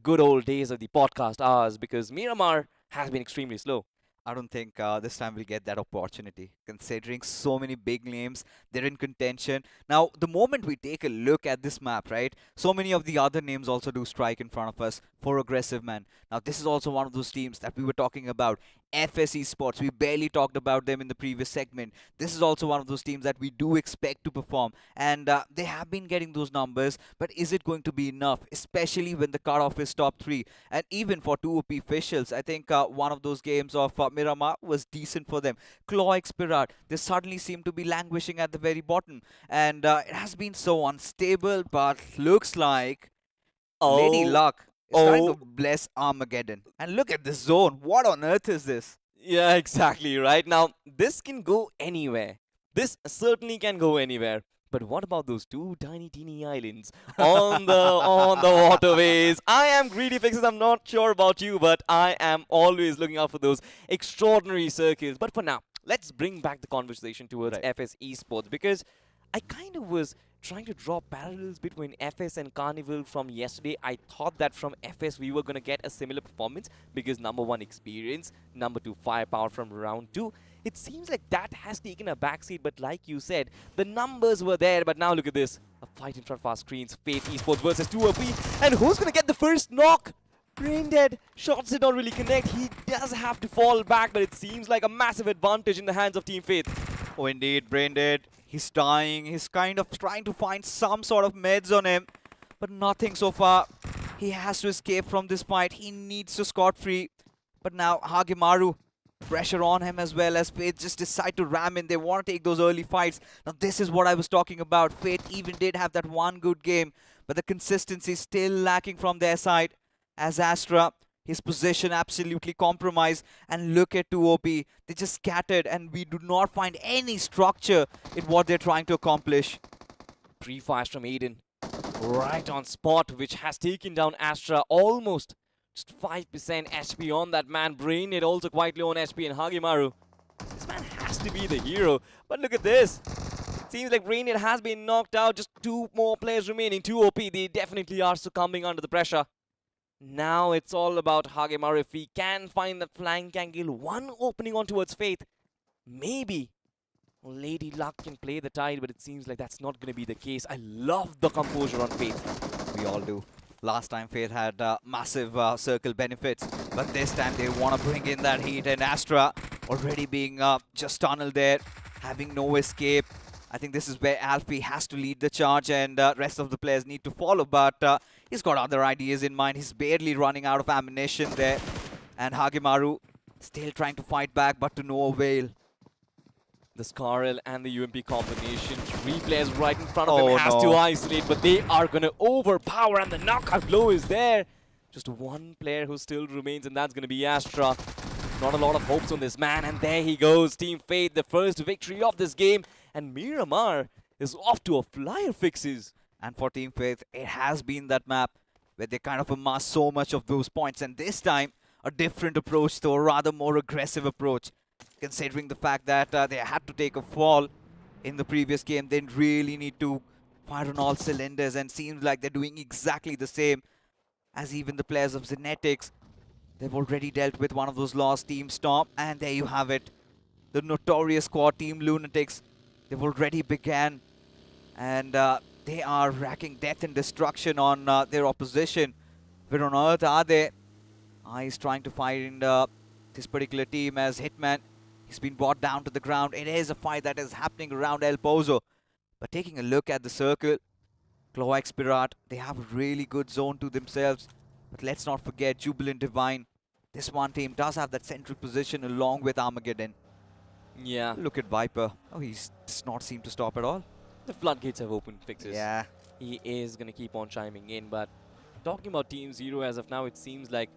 S2: good old days of the podcast hours, because Miramar has been extremely slow.
S3: I don't think this time we'll get that opportunity, considering so many big names, they're in contention. Now, the moment we take a look at this map, right, so many of the other names also do strike in front of us for aggressive man. Now, this is also one of those teams that we were talking about, FS Esports. We barely talked about them in the previous segment. This is also one of those teams that we do expect to perform, and they have been getting those numbers, but is it going to be enough, especially when the cutoff is top 3? And even for 2OP officials, I think one of those games of Miramar was decent for them. Claw Expirat, they suddenly seem to be languishing at the very bottom, and it has been so unstable, but looks like Lady Luck is trying to bless Armageddon. And look at this zone. What on earth is this?
S2: Yeah, exactly right. Now, this can go anywhere. This certainly can go anywhere. But what about those two tiny teeny islands on the waterways? I am greedy fixes. I'm not sure about you, but I am always looking out for those extraordinary circles. But for now, let's bring back the conversation towards FS Esports, because I kind of was trying to draw parallels between FS and Carnival from yesterday. I thought that from FS we were going to get a similar performance because number 1, experience, number 2, firepower from round 2. It seems like that has taken a backseat, but like you said, the numbers were there. But now look at this. A fight in front of our screens. Fate Esports versus 2OP. And who's going to get the first knock? Brain dead. Shots did not really connect. He does have to fall back, but it seems like a massive advantage in the hands of Team Fate.
S3: Oh, indeed, Brain dead. He's dying. He's kind of trying to find some sort of meds on him, but nothing so far. He has to escape from this fight. He needs to scot-free. But now Hagemaru, pressure on him as well, as Fate just decide to ram in. They want to take those early fights. Now this is what I was talking about. Fate even did have that one good game, but the consistency is still lacking from their side. As Astra, his position absolutely compromised. And look at 2OP. They just scattered, and we do not find any structure in what they're trying to accomplish.
S2: Pre-fires from Aiden. Right on spot, which has taken down Astra almost. Just 5% HP on that man. Brain it also quite low on HP, and Hagemaru. This man has to be the hero. But look at this. Seems like Brain it has been knocked out. Just 2 more players remaining. 2OP, they definitely are succumbing under the pressure. Now it's all about Hagemaru. If he can find that flank angle, one opening on towards Faith, maybe Lady Luck can play the tide, but it seems like that's not going to be the case. I love the composure on Faith.
S3: We all do. Last time Fate had massive circle benefits, but this time they want to bring in that heat, and Astra already being just tunneled there, having no escape. I think this is where Alfie has to lead the charge, and rest of the players need to follow, but he's got other ideas in mind. He's barely running out of ammunition there, and Hagemaru still trying to fight back, but to no avail.
S2: The Scarl and the UMP combination. 3 players right in front of him, has to isolate, but they are going to overpower, and the knockout blow is there. Just 1 player who still remains, and that's going to be Astra. Not a lot of hopes on this man, and there he goes. Team Fate, the first victory of this game, and Miramar is off to a flyer fixes.
S3: And for Team Fate, it has been that map where they kind of amass so much of those points, and this time a different approach, though, a rather more aggressive approach. Considering the fact that they had to take a fall in the previous game, they really need to fire on all cylinders, and seems like they're doing exactly the same as even the players of Zenetics. They've already dealt with one of those lost Team Storm, and there you have it. The notorious squad, Team Lunatics, they've already began, and they are racking death and destruction on their opposition. Where on earth are they? He's trying to find this particular team as Hitman. He He's been brought down to the ground. It is a fight that is happening around El Pozo. But taking a look at the circle, Cloax Pirat, they have a really good zone to themselves. But let's not forget Jubilant Divine. This one team does have that central position along with Armageddon.
S2: Yeah,
S3: Look at Viper. Oh, does not seem to stop at all.
S2: the floodgates have opened, Fixes.
S3: Yeah.
S2: He is going to keep on chiming in, but talking about Team Zero as of now, it seems like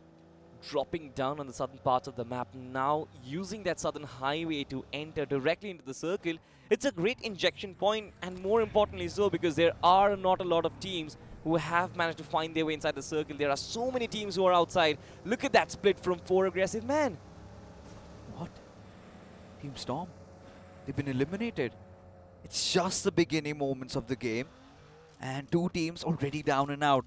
S2: dropping down on the southern parts of the map now, using that southern highway to enter directly into the circle. It's a great injection point, and more importantly so, because there are not a lot of teams who have managed to find their way inside the circle. There are so many teams who are outside. Look at that split from 4 aggressive men.
S3: What? Team Storm? They've been eliminated. It's just the beginning moments of the game. And 2 teams already down and out.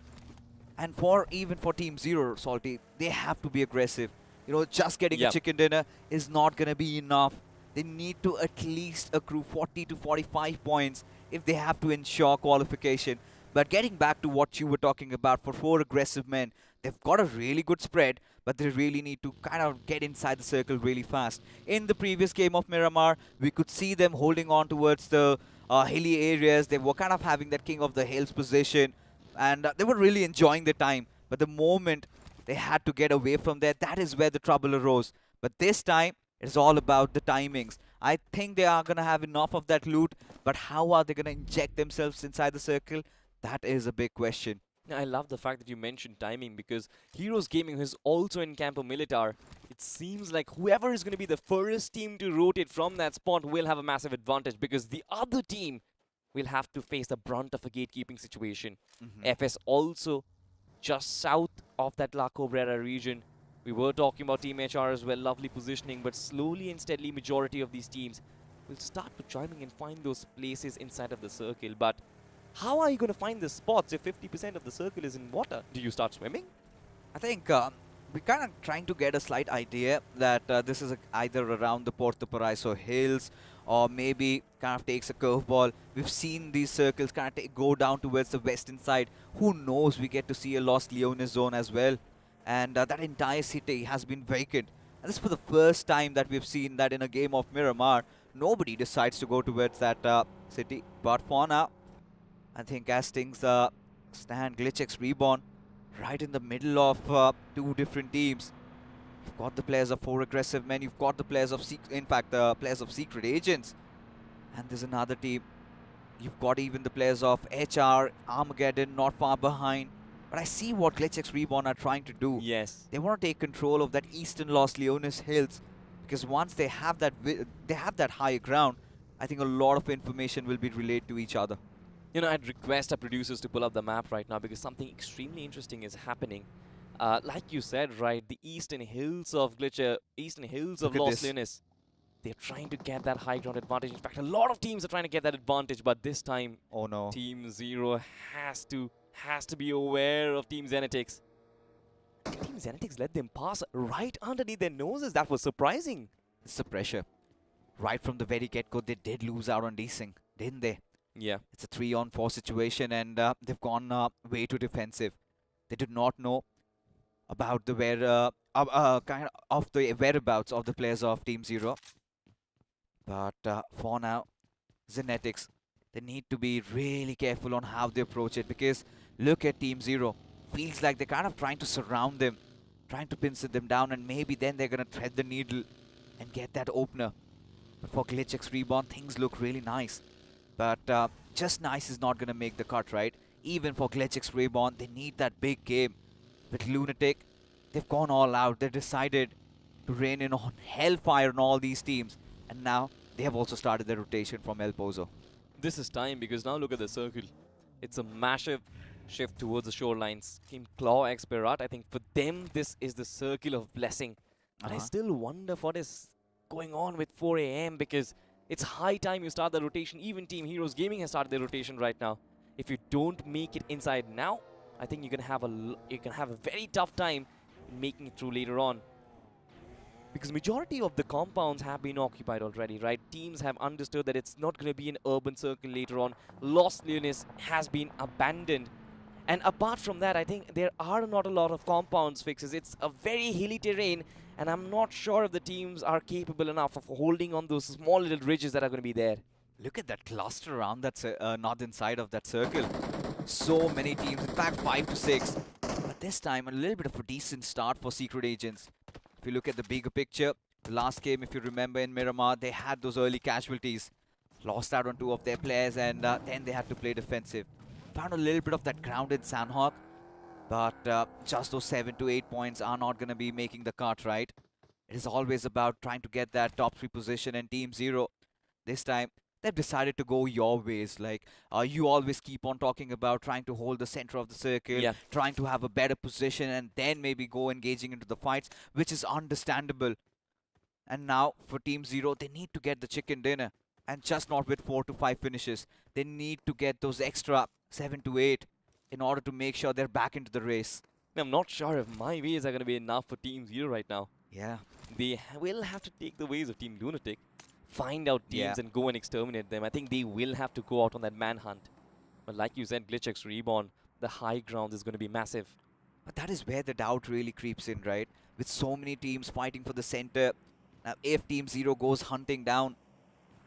S3: And even for Team Zero, Salty, they have to be aggressive. You know, just getting a chicken dinner is not going to be enough. They need to at least accrue 40 to 45 points if they have to ensure qualification. But getting back to what you were talking about, for 4 aggressive men, they've got a really good spread, but they really need to kind of get inside the circle really fast. In the previous game of Miramar, we could see them holding on towards the hilly areas. They were kind of having that King of the Hills position, and they were really enjoying the time. But the moment they had to get away from there, that is where the trouble arose. But this time, it's all about the timings. I think they are going to have enough of that loot, but how are they going to inject themselves inside the circle? That is a big question.
S2: I love the fact that you mentioned timing, because Heroes Gaming is also in Campo Militar. It seems like whoever is going to be the first team to rotate from that spot will have a massive advantage, because the other team will have to face the brunt of a gatekeeping situation. FS also just south of that La Cabrera region. We were talking about Team HR as well, lovely positioning, but slowly and steadily majority of these teams will start to chiming and find those places inside of the circle. But how are you going to find the spots if 50% of the circle is in water? Do you start swimming?
S3: I think we're kind of trying to get a slight idea that this is either around the Puerto Paraiso Hills, or maybe kind of takes a curveball. We've seen these circles kind of go down towards the western side. Who knows, we get to see a Lost Leones zone as well. And that entire city has been vacant. And this is for the first time that we've seen that in a game of Miramar, nobody decides to go towards that city. But for now, I think as things stand, GlitchX Reborn right in the middle of 2 different teams. You've got the players of 4 aggressive men. You've got the players of the players of secret agents. And there's another team. You've got even the players of HR, Armageddon not far behind. But I see what GlitchX Reborn are trying to do.
S2: Yes.
S3: They want to take control of that eastern Los Leones Hills, because once they have that higher ground, I think a lot of information will be relayed to each other.
S2: You know, I'd request our producers to pull up the map right now, because something extremely interesting is happening. Like you said, right, the eastern hills of Los Leones, they're trying to get that high ground advantage. In fact, a lot of teams are trying to get that advantage, but this time,
S3: oh no,
S2: Team Zero has to be aware of Team Zenetics. Team Zenetics let them pass right underneath their noses. That was surprising.
S3: It's the pressure. Right from the very get-go, they did lose out on desync, didn't they?
S2: Yeah.
S3: It's a 3-on-4 situation, and they've gone way too defensive. They did not know about the whereabouts of the players of Team Zero. But for now, Zenetics, they need to be really careful on how they approach it, because look at Team Zero. Feels like they're kind of trying to surround them, trying to pincer them down, and maybe then they're going to thread the needle and get that opener. But for GlitchX Reborn, things look really nice. But just nice is not going to make the cut, right? Even for GlitchX Reborn, they need that big game. With Lunatic, they've gone all out. They decided to rain in on hellfire on all these teams. And now, they have also started their rotation from El Pozo.
S2: This is time, because now look at the circle. It's a massive shift towards the shorelines. Team Claw X Pirat, I think for them, this is the circle of blessing. And I still wonder what is going on with 4 AM, because it's high time you start the rotation. Even Team Heroes Gaming has started their rotation right now. If you don't make it inside now, I think you're gonna have a very tough time making it through later on. Because majority of the compounds have been occupied already, right? Teams have understood that it's not going to be an urban circle later on. Los Leones has been abandoned. And apart from that, I think there are not a lot of compounds fixes. It's a very hilly terrain, and I'm not sure if the teams are capable enough of holding on those small little ridges that are going to be there.
S3: Look at that cluster around that northern side of that circle. So many teams, in fact 5 to 6. But this time a little bit of a decent start for Secret Agents. If you look at the bigger picture, the last game, if you remember in Miramar, they had those early casualties. Lost out on 2 of their players, and then they had to play defensive. Found a little bit of that ground in Sanhok, but just those 7 to 8 points are not going to be making the cut, right? It is always about trying to get that top 3 position, and Team Zero, this time, they've decided to go your ways. Like, you always keep on talking about trying to hold the center of the circle, trying to have a better position, and then maybe go engaging into the fights, which is understandable. And now, for Team Zero, they need to get the chicken dinner. And just not with 4 to 5 finishes. They need to get those extra 7 to 8 in order to make sure they're back into the race.
S2: I'm not sure if my ways are going to be enough for Team Zero right now.
S3: Yeah.
S2: They will have to take the ways of Team Lunatic, find out teams and go and exterminate them. I think they will have to go out on that manhunt. But like you said, GlitchX Reborn, the high ground is going to be massive.
S3: But that is where the doubt really creeps in, right? With so many teams fighting for the center. Now, if Team Zero goes hunting down,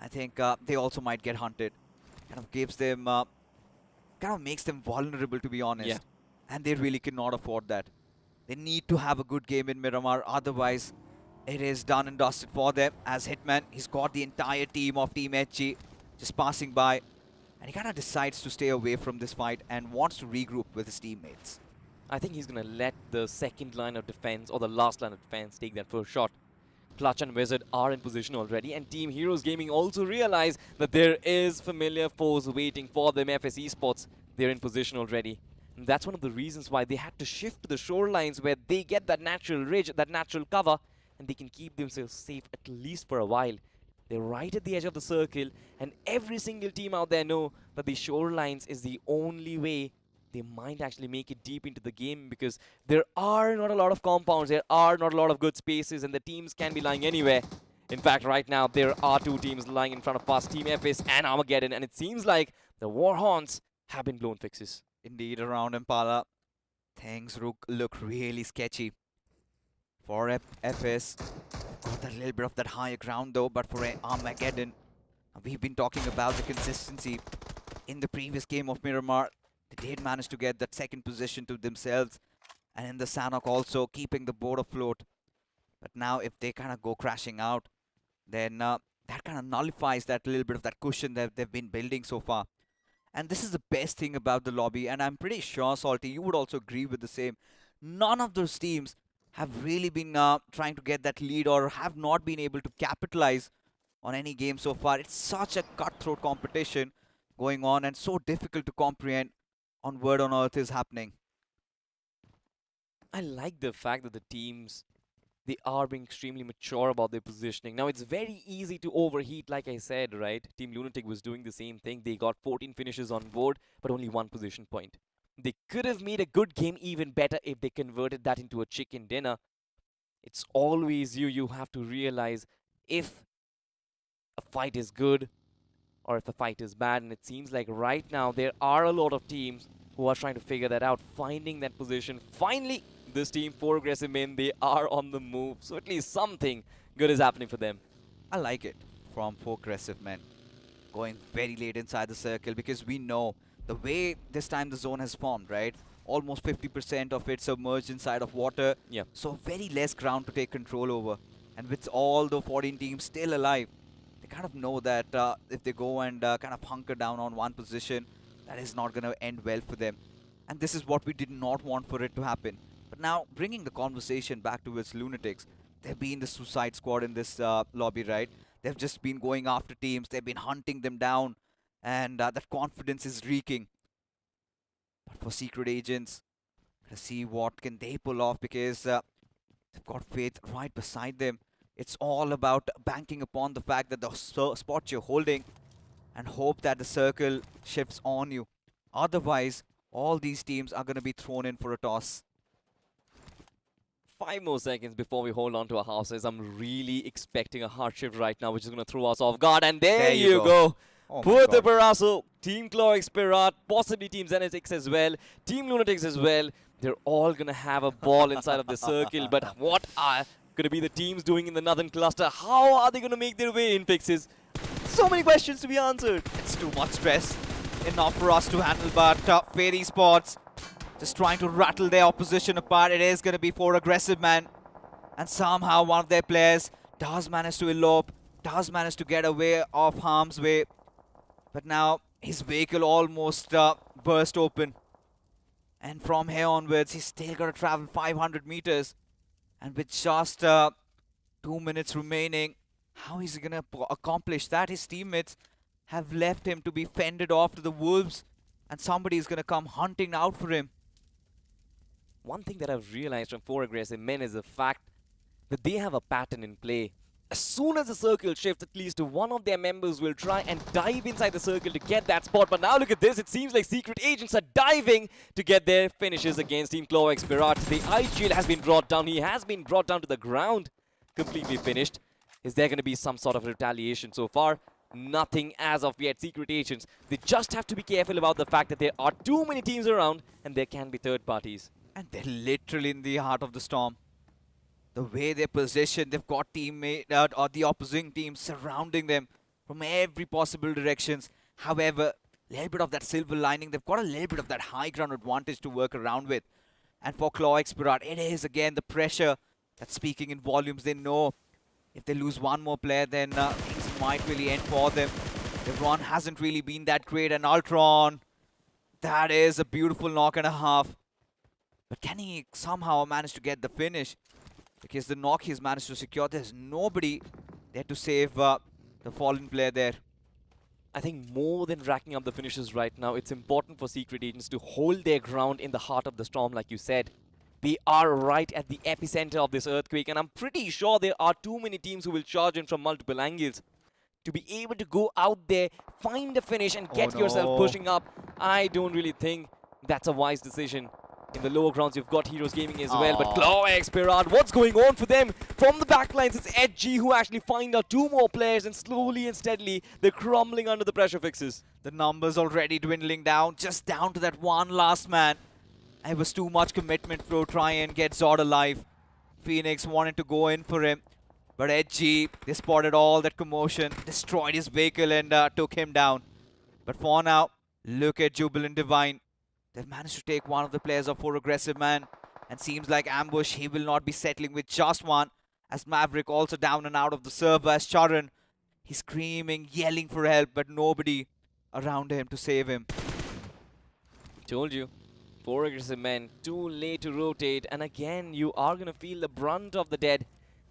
S3: I think they also might get hunted. Kind of gives them, kind of makes them vulnerable, to be honest.
S2: Yeah.
S3: And they really cannot afford that. They need to have a good game in Miramar, otherwise it is done and dusted for them. As Hitman, he's got the entire team of Team HG just passing by. And he kind of decides to stay away from this fight and wants to regroup with his teammates.
S2: I think he's going to let the second line of defense or the last line of defense take that first shot. Clutch and Wizard are in position already, and Team Heroes Gaming also realize that there is familiar foes waiting for them. FS Esports, they're in position already. And that's one of the reasons why they had to shift to the shorelines where they get that natural ridge, that natural cover, and they can keep themselves safe at least for a while. They're right at the edge of the circle, and every single team out there know that the shorelines is the only way they might actually make it deep into the game, because there are not a lot of compounds, there are not a lot of good spaces, and the teams can be lying anywhere. In fact, right now, there are 2 teams lying in front of us, Team FS and Armageddon, and it seems like the Warhorns have been blown fixes.
S3: Indeed, around Impala, things look really sketchy. For FS, got a little bit of that higher ground though, but for Armageddon, we've been talking about the consistency in the previous game of Miramar. They did manage to get that second position to themselves, and in the Sanhok also keeping the board afloat. But now if they kind of go crashing out, then that kind of nullifies that little bit of that cushion that they've been building so far. And this is the best thing about the lobby, and I'm pretty sure, Salty, you would also agree with the same. None of those teams have really been trying to get that lead or have not been able to capitalize on any game so far. It's such a cutthroat competition going on and so difficult to comprehend on what on earth is happening.
S2: I like the fact that the teams, they are being extremely mature about their positioning. Now, it's very easy to overheat, like I said, right? Team Lunatic was doing the same thing. They got 14 finishes on board, but only 1 position point. They could have made a good game even better if they converted that into a chicken dinner. It's always you have to realize if a fight is good or if a fight is bad. And it seems like right now there are a lot of teams who are trying to figure that out, finding that position. Finally, this team, 4 aggressive men, they are on the move. So at least something good is happening for them.
S3: I like it from 4 aggressive men. Going very late inside the circle, because we know the way this time the zone has formed, right? Almost 50% of it submerged inside of water.
S2: Yeah.
S3: So very less ground to take control over. And with all the 14 teams still alive, they kind of know that if they go and kind of hunker down on one position, that is not going to end well for them. And this is what we did not want for it to happen. But now, bringing the conversation back towards Lunatics, they've been the suicide squad in this lobby, right? They've just been going after teams, they've been hunting them down, and that confidence is reeking. But for Secret Agents, let's see what can they pull off, because they've got Faith right beside them. It's all about banking upon the fact that the spot you're holding and hope that the circle shifts on you. Otherwise, all these teams are going to be thrown in for a toss.
S2: 5 more seconds before we hold on to our houses. I'm really expecting a hard shift right now, which is going to throw us off guard. And there you go.
S3: Oh my
S2: Puerto
S3: God.
S2: Paraso, Team Cloix Pirat, possibly Team Zenetics as well, Team Lunatics as well. They're all going to have a ball inside of the circle. But what are going to be the teams doing in the Northern Cluster? How are they going to make their way in, Fixes? So many questions to be answered.
S3: It's too much stress. Enough for us to handle, but Fairy Sports just trying to rattle their opposition apart. It is going to be 4 aggressive men. And somehow one of their players does manage to elope, does manage to get away of harm's way. But now his vehicle almost burst open. And from here onwards, he's still got to travel 500 meters. And with just 2 minutes remaining, how is he going to accomplish that? His teammates have left him to be fended off to the wolves. And somebody is going to come hunting out for him.
S2: One thing that I've realized from 4 aggressive men is the fact that they have a pattern in play. As soon as the circle shifts, at least one of their members will try and dive inside the circle to get that spot. But now look at this. It seems like secret agents are diving to get their finishes against Team Cloix Pirat. The ice shield has been brought down. He has been brought down to the ground. Completely finished. Is there going to be some sort of retaliation so far? Nothing as of yet. Secret agents, they just have to be careful about the fact that there are too many teams around and there can be third parties.
S3: And they're literally in the heart of the storm. The way they're positioned, they've got teammate or the opposing team surrounding them from every possible directions. However, a little bit of that silver lining, they've got a little bit of that high ground advantage to work around with. And for Cloix Pirat, it is again the pressure that's speaking in volumes. They know if they lose one more player, then things might really end for them. The run hasn't really been that great. And Ultron, that is a beautiful knock and a half. But can he somehow manage to get the finish? Because the knock he's managed to secure, there's nobody there to save the fallen player there.
S2: I think more than racking up the finishes right now, it's important for secret agents to hold their ground in the heart of the storm, like you said. They are right at the epicenter of this earthquake, and I'm pretty sure there are too many teams who will charge in from multiple angles. To be able to go out there, find a finish, and get yourself pushing up, I don't really think that's a wise decision. In the lower grounds, you've got Heroes Gaming as well, but Cloix Pirat, what's going on for them? From the backlines, it's Edgy who actually find out 2 more players, and slowly and steadily, they're crumbling under the pressure, Fixes.
S3: The numbers already dwindling down, just down to that one last man. It was too much commitment to try and get Zod alive. Phoenix wanted to go in for him, but Edgy, they spotted all that commotion, destroyed his vehicle and took him down. But for now, look at Jubilant Divine. They've managed to take one of the players of 4 aggressive man, and seems like Ambush, he will not be settling with just one, as Maverick also down and out of the server as Charan. He's screaming, yelling for help, but nobody around him to save him.
S2: Told you. 4 aggressive men, too late to rotate, and again, you are going to feel the brunt of the dead.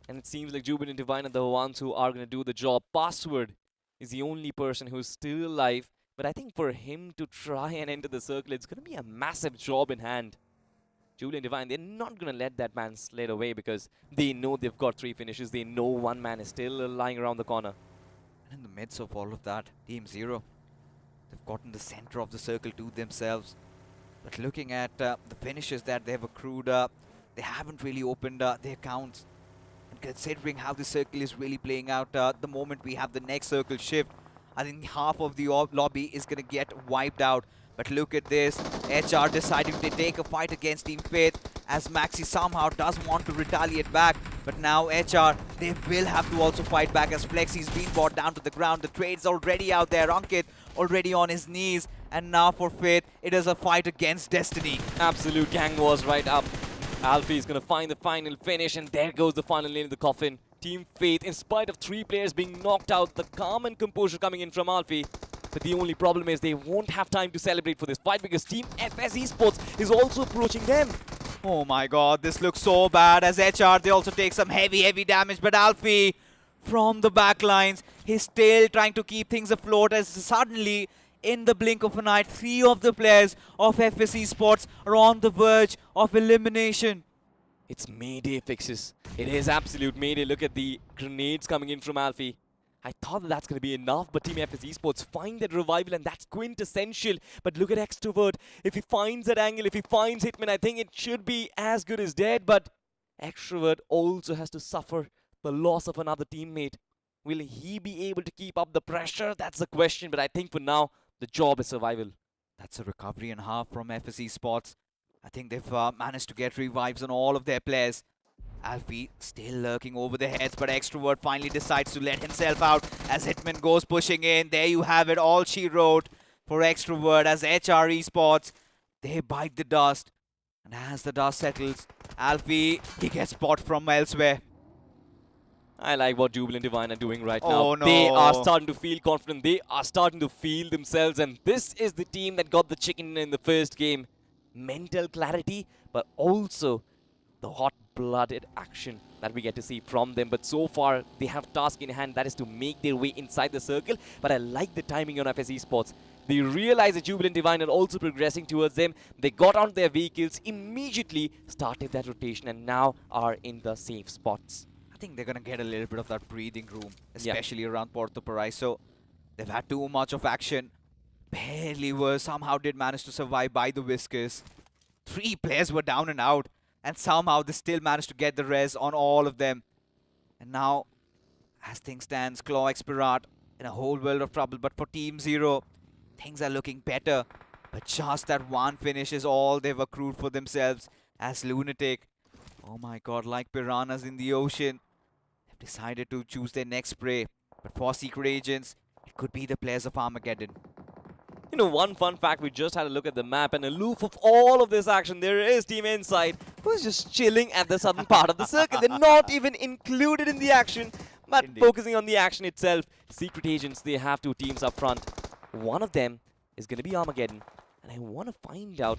S2: And it seems like Jubilant Divine are the ones who are going to do the job. Password is the only person who's still alive. But I think for him to try and enter the circle, it's going to be a massive job in hand. Jubilant Divine, they're not going to let that man slide away because they know they've got 3 finishes. They know one man is still lying around the corner.
S3: And in the midst of all of that, Team Zero, they've gotten the center of the circle to themselves. But looking at the finishes that they've accrued, they haven't really opened their accounts. And considering how the circle is really playing out, the moment we have the next circle shift, I think half of the lobby is going to get wiped out. But look at this. HR deciding to take a fight against Team Faith as Maxi somehow does want to retaliate back. But now HR, they will have to also fight back as Flexi's been brought down to the ground. The trade's already out there. Ankit already on his knees. And now for Faith, it is a fight against destiny.
S2: Absolute gang wars right up. Alfie is going to find the final finish, and there goes the final nail in the coffin. Team Faith, in spite of 3 players being knocked out, the calm and composure coming in from Alfie. But the only problem is they won't have time to celebrate for this fight because Team FS Esports is also approaching them.
S3: Oh my god, this looks so bad as HR, they also take some heavy damage. But Alfie, from the back lines, he's still trying to keep things afloat as suddenly, in the blink of an eye, 3 of the players of FS Esports are on the verge of elimination.
S2: It's Mayday, Fixes. It is absolute Mayday. Look at the grenades coming in from Alfie. I thought that's going to be enough, but Team FS Esports find that revival, and that's quintessential. But look at Extrovert. If he finds that angle, if he finds Hitman, I think it should be as good as dead. But Extrovert also has to suffer the loss of another teammate. Will he be able to keep up the pressure? That's the question, but I think for now, the job is survival.
S3: That's a recovery and a half from FSE Sports. I think they've managed to get revives on all of their players. Alfie still lurking over their heads, but Extrovert finally decides to let himself out as Hitman goes pushing in. There you have it, all she wrote for Extrovert as HRE Sports. They bite the dust, and as the dust settles, Alfie, he gets spot from elsewhere.
S2: I like what Jubilant Divine are doing right
S3: Oh,
S2: now. They
S3: no.
S2: are starting to feel confident. They are starting to feel themselves, and this is the team that got the chicken in the first game. Mental clarity, but also the hot-blooded action that we get to see from them. But so far, they have task in hand, that is to make their way inside the circle. But I like the timing on FSE Sports. They realize that Jubilant Divine are also progressing towards them. They got onto their vehicles, immediately started that rotation, and now are in the safe spots.
S3: I think they're going to get a little bit of that breathing room, especially around Porto Paraiso. They've had too much of action. Barely were, somehow did manage to survive by the Whiskers. 3 players were down and out, and somehow they still managed to get the res on all of them. And now, as things stand, Claw Expirat in a whole world of trouble. But for Team Zero, things are looking better. But just that one finish is all they've accrued for themselves as Lunatic. Oh my god, like piranhas in the ocean. They've decided to choose their next prey. But for Secret Agents, it could be the players of Armageddon.
S2: You know, one fun fact, we just had a look at the map, and aloof of all of this action, there is Team Inside, who's just chilling at the southern part of the circle. They're not even included in the action, but
S3: Indeed.
S2: focusing on the action itself. Secret Agents, they have 2 teams up front. One of them is going to be Armageddon, and I want to find out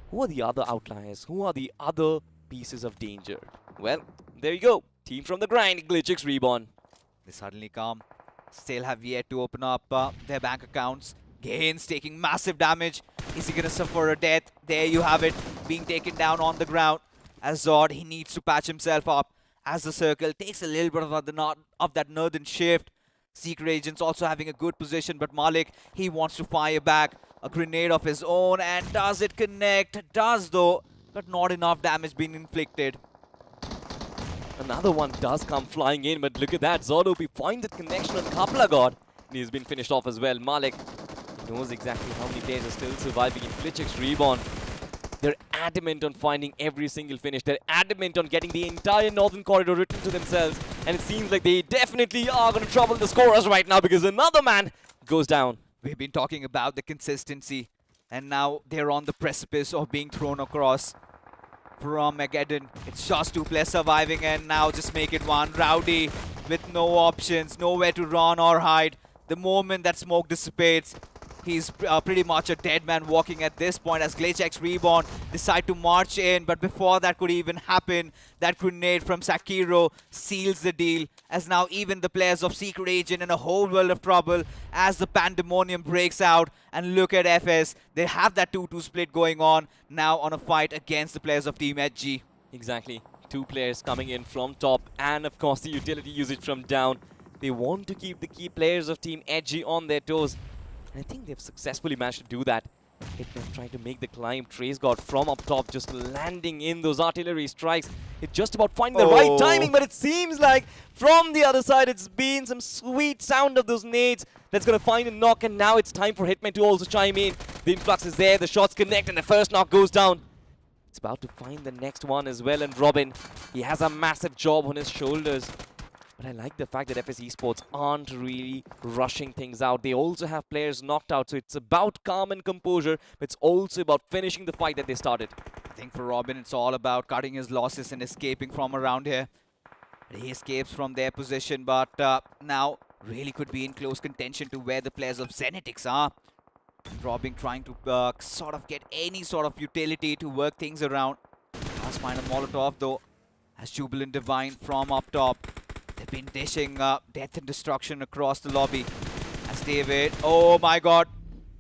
S2: who are the other outliers, who are the other pieces of danger. Well, there you go. Team from the grind, Glitchix Reborn.
S3: They suddenly come. Still have yet to open up their bank accounts. Gains taking massive damage. Is he going to suffer a death? There you have it. Being taken down on the ground. As Zod, he needs to patch himself up. As the circle takes a little bit of that northern shift. Secret Agents also having a good position. But Malik, he wants to fire back a grenade of his own. And does it connect? Does though. But not enough damage being inflicted.
S2: Another one does come flying in, but look at that. Zordo, we find that connection on Kapla God. And he's been finished off as well. Malik knows exactly how many players are still surviving in Glitchix Reborn. They're adamant on finding every single finish. They're adamant on getting the entire northern corridor written to themselves. And it seems like they definitely are going to trouble the scorers right now because another man goes down.
S3: We've been talking about the consistency. And now they're on the precipice of being thrown across. From Armageddon, it's just 2 players surviving, and now just make it 1. Rowdy with no options, nowhere to run or hide. The moment that smoke dissipates, he's pretty much a dead man walking at this point as Glitchix Reborn decide to march in. But before that could even happen, that grenade from Sakiro seals the deal. As now even the players of Secret Agent in a whole world of trouble as the pandemonium breaks out. And look at FS, they have that 2-2 split going on now on a fight against the players of Team HG.
S2: Exactly. 2 players coming in from top, and of course the utility usage from down. They want to keep the key players of Team Edgy on their toes. And I think they've successfully managed to do that. Hitman trying to make the climb. Trace God from up top, just landing in those artillery strikes. It's just about finding the right timing, but it seems like from the other side, it's been some sweet sound of those nades that's going to find a knock, and now it's time for Hitman to also chime in. The influx is there, the shots connect, and the first knock goes down. It's about to find the next one as well, and Robin, he has a massive job on his shoulders. But I like the fact that FS Esports aren't really rushing things out. They also have players knocked out, so it's about calm and composure. But it's also about finishing the fight that they started.
S3: I think for Robin, it's all about cutting his losses and escaping from around here. He escapes from their position, but now really could be in close contention to where the players of Zenetics are. Robin trying to sort of get any sort of utility to work things around. Does find a Molotov though, as Jubilant Divine from up top. They've been dishing death and destruction across the lobby. As David, oh my god,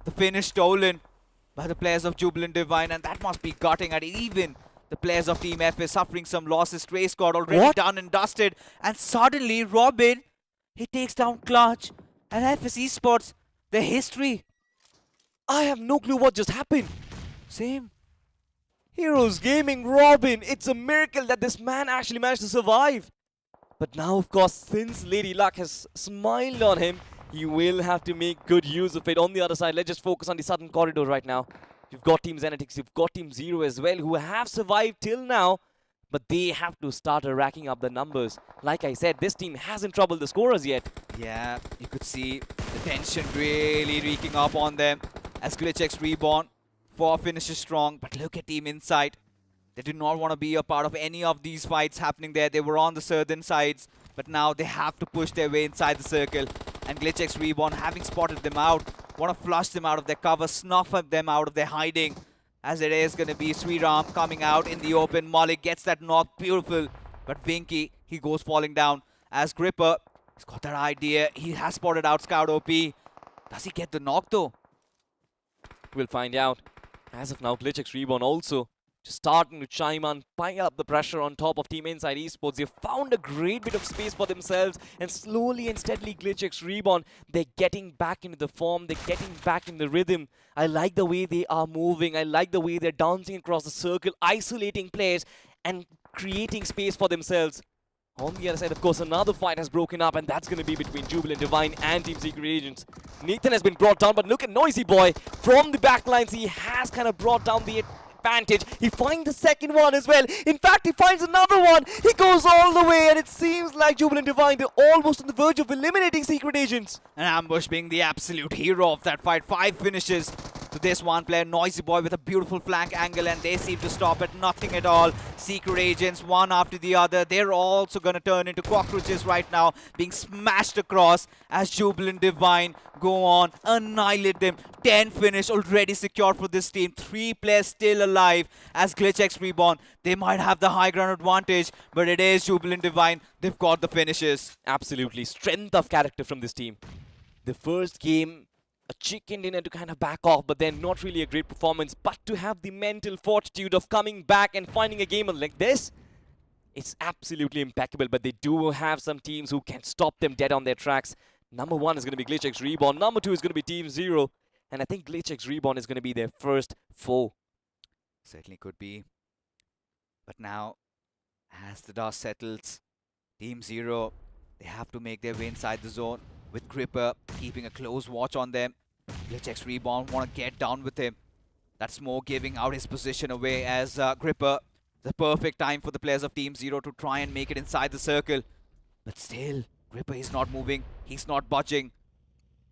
S3: the finish stolen by the players of Jubilant Divine, and that must be gutting at even the players of Team F is suffering some losses. Trace got already done and dusted, and suddenly Robin, he takes down Clutch, and FS Esports, their history.
S2: I have no clue what just happened.
S3: Same.
S2: Heroes Gaming Robin, it's a miracle that this man actually managed to survive. But now, of course, since Lady Luck has smiled on him, he will have to make good use of it. On the other side, let's just focus on the southern corridor right now. You've got Team Xenetics, you've got Team Zero as well, who have survived till now, but they have to start racking up the numbers. Like I said, this team hasn't troubled the scorers yet.
S3: Yeah, you could see the tension really wreaking up on them as GlitchX Reborn. 4 finishes strong, but look at Team Insight. They did not want to be a part of any of these fights happening there. They were on the southern sides, but now they have to push their way inside the circle. And GlitchX Reborn, having spotted them out, want to flush them out of their cover, snuff them out of their hiding. As it is going to be Sriram coming out in the open. Malik gets that knock, beautiful. But Vinky, he goes falling down. As Gripper, he's got that idea. He has spotted out Scout OP. Does he get the knock though?
S2: We'll find out. As of now, GlitchX Reborn also just starting to chime on, pile up the pressure on top of Team Inside Esports. They've found a great bit of space for themselves, and slowly and steadily GlitchX Reborn, they're getting back into the form, they're getting back in the rhythm. I like the way they are moving, I like the way they're dancing across the circle, isolating players and creating space for themselves. On the other side, of course, another fight has broken up, and that's going to be between Jubilant Divine and Team Secret Agents. Nathan has been brought down, but look at Noisy Boy. From the backlines, he has kind of brought down the advantage. He finds the second one as well. In fact, he finds another one. He goes all the way, and it seems like Jubilant Divine, they're almost on the verge of eliminating Secret Agents.
S3: And Ambush being the absolute hero of that fight. 5 finishes to this one player. Noisy Boy with a beautiful flank angle, and they seem to stop at nothing at all. Secret Agents, one after the other. They're also going to turn into cockroaches right now, being smashed across as Jubilant Divine go on, annihilate them. 10 finish already secured for this team. 3 players still alive as GlitchX Reborn. They might have the high ground advantage, but it is Jubilant Divine. They've got the finishes.
S2: Absolutely. Strength of character from this team. The first game, a chicken dinner to kind of back off, but then not really a great performance. But to have the mental fortitude of coming back and finding a game like this, it's absolutely impeccable. But they do have some teams who can stop them dead on their tracks. Number 1 is going to be GlitchX Reborn. Number 2 is going to be Team Zero. And I think GlitchX Reborn is going to be their first foe.
S3: Certainly could be. But now, as the dust settles, Team Zero, they have to make their way inside the zone, with Gripper keeping a close watch on them. GlitchX Reborn want to get down with him. That's more giving out his position away as Gripper. The perfect time for the players of Team Zero to try and make it inside the circle. But still, Gripper is not moving. He's not budging.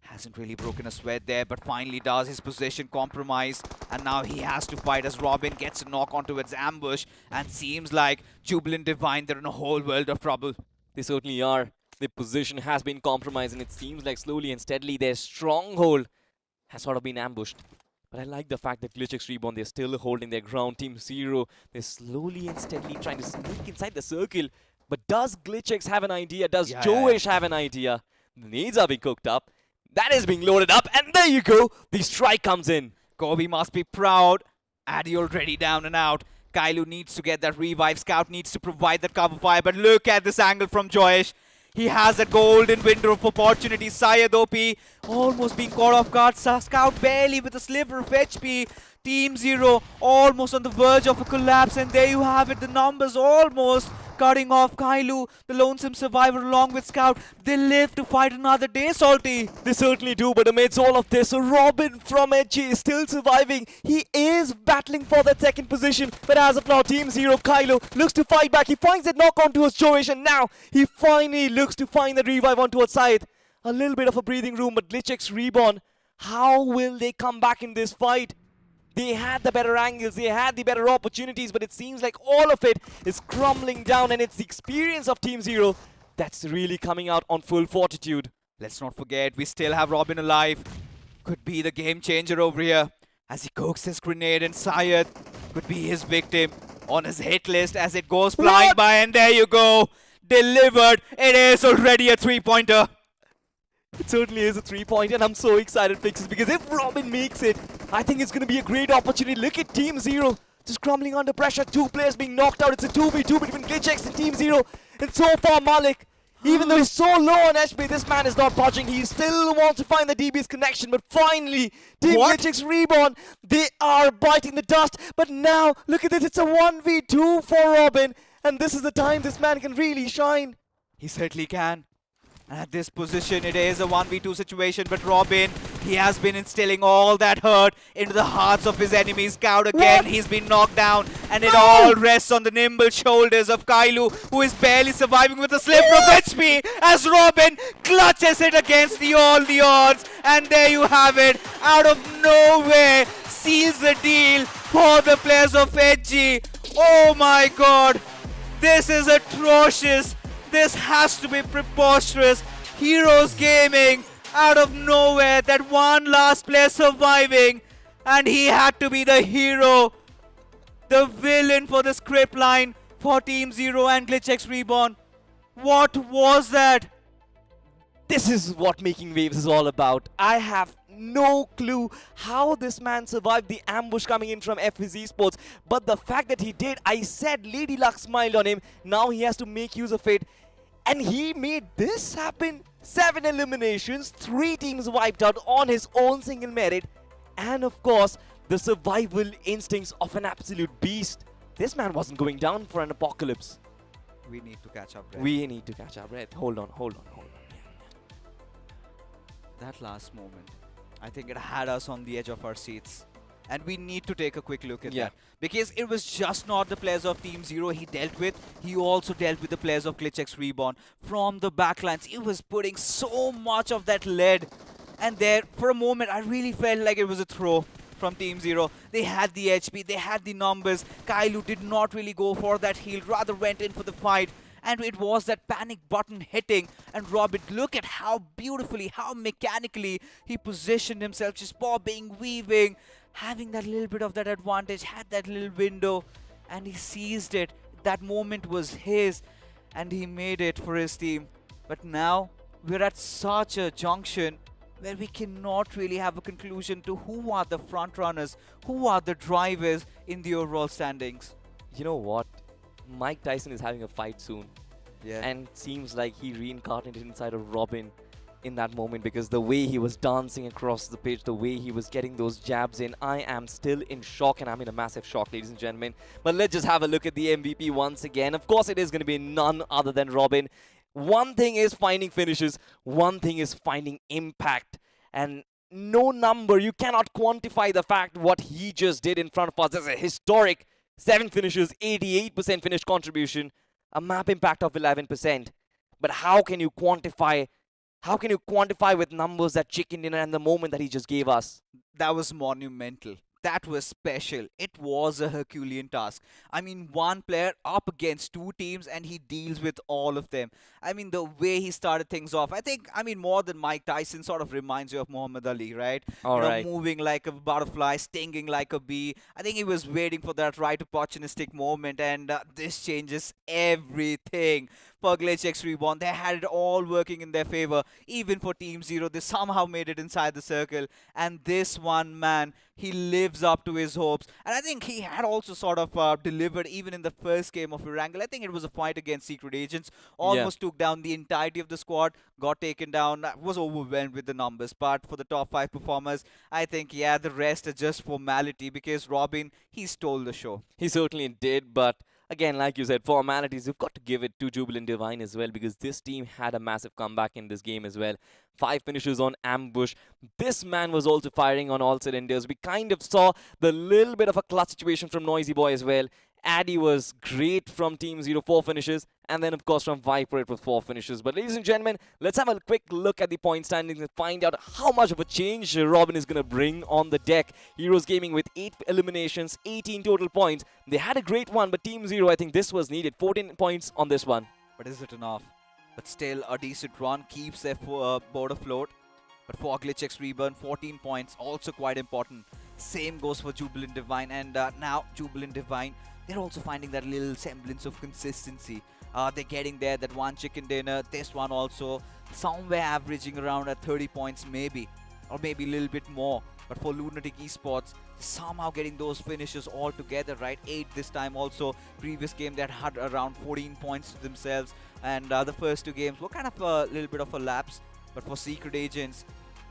S3: Hasn't really broken a sweat there, but finally does. His position compromised, and now he has to fight as Robin gets a knock onto its ambush, and seems like Jubilant Divine, they're in a whole world of trouble.
S2: They certainly are. Their position has been compromised, and it seems like slowly and steadily their stronghold has sort of been ambushed. But I like the fact that GlitchX Reborn, they're still holding their ground. Team Zero, they're slowly and steadily trying to sneak inside the circle. But does GlitchX have an idea? Does Joish have an idea? The nades are being cooked up. That is being loaded up, and there you go. The strike comes in.
S3: Kobe must be proud. Addy already down and out. Kailu needs to get that revive. Scout needs to provide that cover fire. But look at this angle from Joish. He has a golden window of opportunity. Syed OP almost being caught off guard. Scout barely with a sliver of HP. Team Zero almost on the verge of a collapse. And there you have it. The numbers almost cutting off Kailu, the lonesome survivor, along with Scout. They live to fight another day, Salty.
S2: They certainly do, but amidst all of this, Robin from Edge is still surviving. He is battling for that second position, but as of now, Team Zero, Kylo looks to fight back. He finds that knock onto his Joish, and now he finally looks to find the revive onto his side. A little bit of a breathing room, but GlitchX Reborn, how will they come back in this fight? They had the better angles, they had the better opportunities, but it seems like all of it is crumbling down, and it's the experience of Team Zero that's really coming out on full fortitude.
S3: Let's not forget, we still have Robin alive. Could be the game changer over here as he cooks his grenade, and Syed could be his victim on his hit list as it goes flying by, and there you go. Delivered. It is already a 3-pointer.
S2: It certainly is a 3-point, and I'm so excited, Fixes, because if Robin makes it, I think it's going to be a great opportunity. Look at Team Zero just crumbling under pressure. 2 players being knocked out. It's a 2v2 between GlitchX and Team Zero. And so far, Malik, even though he's so low on HP, this man is not budging. He still wants to find the DB's connection. But finally, Team GlitchX Reborn, they are biting the dust. But now, look at this. It's a 1v2 for Robin. And this is the time this man can really shine.
S3: He certainly can. And at this position, it is a 1v2 situation, but Robin, he has been instilling all that hurt into the hearts of his enemies. Scout again, he's been knocked down, and it all rests on the nimble shoulders of Kailu, who is barely surviving with a sliver of HP as Robin clutches it against all the odds. And there you have it, out of nowhere, seals the deal for the players of Edgy. Oh my god, this is atrocious. This has to be preposterous. Heroes Gaming, out of nowhere, that one last player surviving, and he had to be the hero, the villain for the script line for Team Zero and GlitchX Reborn. What was that?
S2: This is what making waves is all about. I have no clue how this man survived the ambush coming in from FZ Esports, but the fact that he did, I said Lady Luck smiled on him. Now he has to make use of it, and he made this happen. 7 eliminations, 3 teams wiped out on his own single merit, and of course the survival instincts of an absolute beast. This man wasn't going down for an apocalypse.
S3: We need to catch up.
S2: We need to catch our breath. Hold on.
S3: That last moment, I think it had us on the edge of our seats. And we need to take a quick look at that. Because it was just not the players of Team Zero he dealt with. He also dealt with the players of GlitchX Reborn. From the backlines, he was putting so much of that lead. And there, for a moment, I really felt like it was a throw from Team Zero. They had the HP, they had the numbers. Kailu did not really go for that heal, rather went in for the fight. And it was that panic button hitting. And Robin, look at how beautifully, how mechanically he positioned himself, just bobbing, weaving, having that little bit of that advantage, had that little window, and he seized it. That moment was his, and he made it for his team. But now, we're at such a junction where we cannot really have a conclusion to who are the front runners, who are the drivers in the overall standings.
S2: You know what? Mike Tyson is having a fight soon.
S3: Yeah.
S2: And seems like he reincarnated inside of Robin in that moment, because the way he was dancing across the pitch, the way he was getting those jabs in, I am still in shock, and I'm in a massive shock, ladies and gentlemen. But let's just have a look at the MVP once again. Of course, it is going to be none other than Robin. One thing is finding finishes, one thing is finding impact, and no number, you cannot quantify the fact what he just did in front of us. There's a historic 7 finishes, 88% finish contribution, a map impact of 11%. But how can you quantify with numbers that chickened in and the moment that he just gave us?
S3: That was monumental. That was special. It was a Herculean task. I mean, one player up against 2 teams and he deals with all of them. I mean, the way he started things off, I mean, more than Mike Tyson, sort of reminds you of Muhammad Ali, right?
S2: Alright.
S3: Moving like a butterfly, stinging like a bee. I think he was waiting for that right opportunistic moment, and this changes everything. For GlitchX Reborn, they had it all working in their favor. Even for Team Zero, they somehow made it inside the circle. And this one man, he lives up to his hopes. And I think he had also sort of delivered even in the first game of Erangel. I think it was a fight against Secret Agents. Almost took down the entirety of the squad. Got taken down. Was overwhelmed with the numbers. But for the top 5 performers, I think, yeah, the rest are just formality. Because Robin, he stole the show.
S2: He certainly did, but again, like you said, formalities, you've got to give it to Jubilant Divine as well, because this team had a massive comeback in this game as well. 5 finishes on ambush. This man was also firing on all cylinders. We kind of saw the little bit of a clutch situation from Noisy Boy as well. Addy was great from Team Zero, 4 finishes. And then, of course, from Viper, it was 4 finishes. But ladies and gentlemen, let's have a quick look at the point standings and find out how much of a change Robin is going to bring on the deck. Heroes Gaming with 8 eliminations, 18 total points. They had a great one, but Team Zero, I think this was needed. 14 points on this one.
S3: But is it enough? But still, a decent run keeps their board afloat. But for GlitchX Reborn, 14 points, also quite important. Same goes for Jubilant Divine. And now, Jubilant Divine, they're also finding that little semblance of consistency. They're getting there, that one chicken dinner, this one also, somewhere averaging around at 30 points maybe, or maybe a little bit more. But for Lunatic Esports, somehow getting those finishes all together, right? 8 this time also. Previous game they had around 14 points to themselves, and the first 2 games were kind of a little bit of a lapse. But for Secret Agents,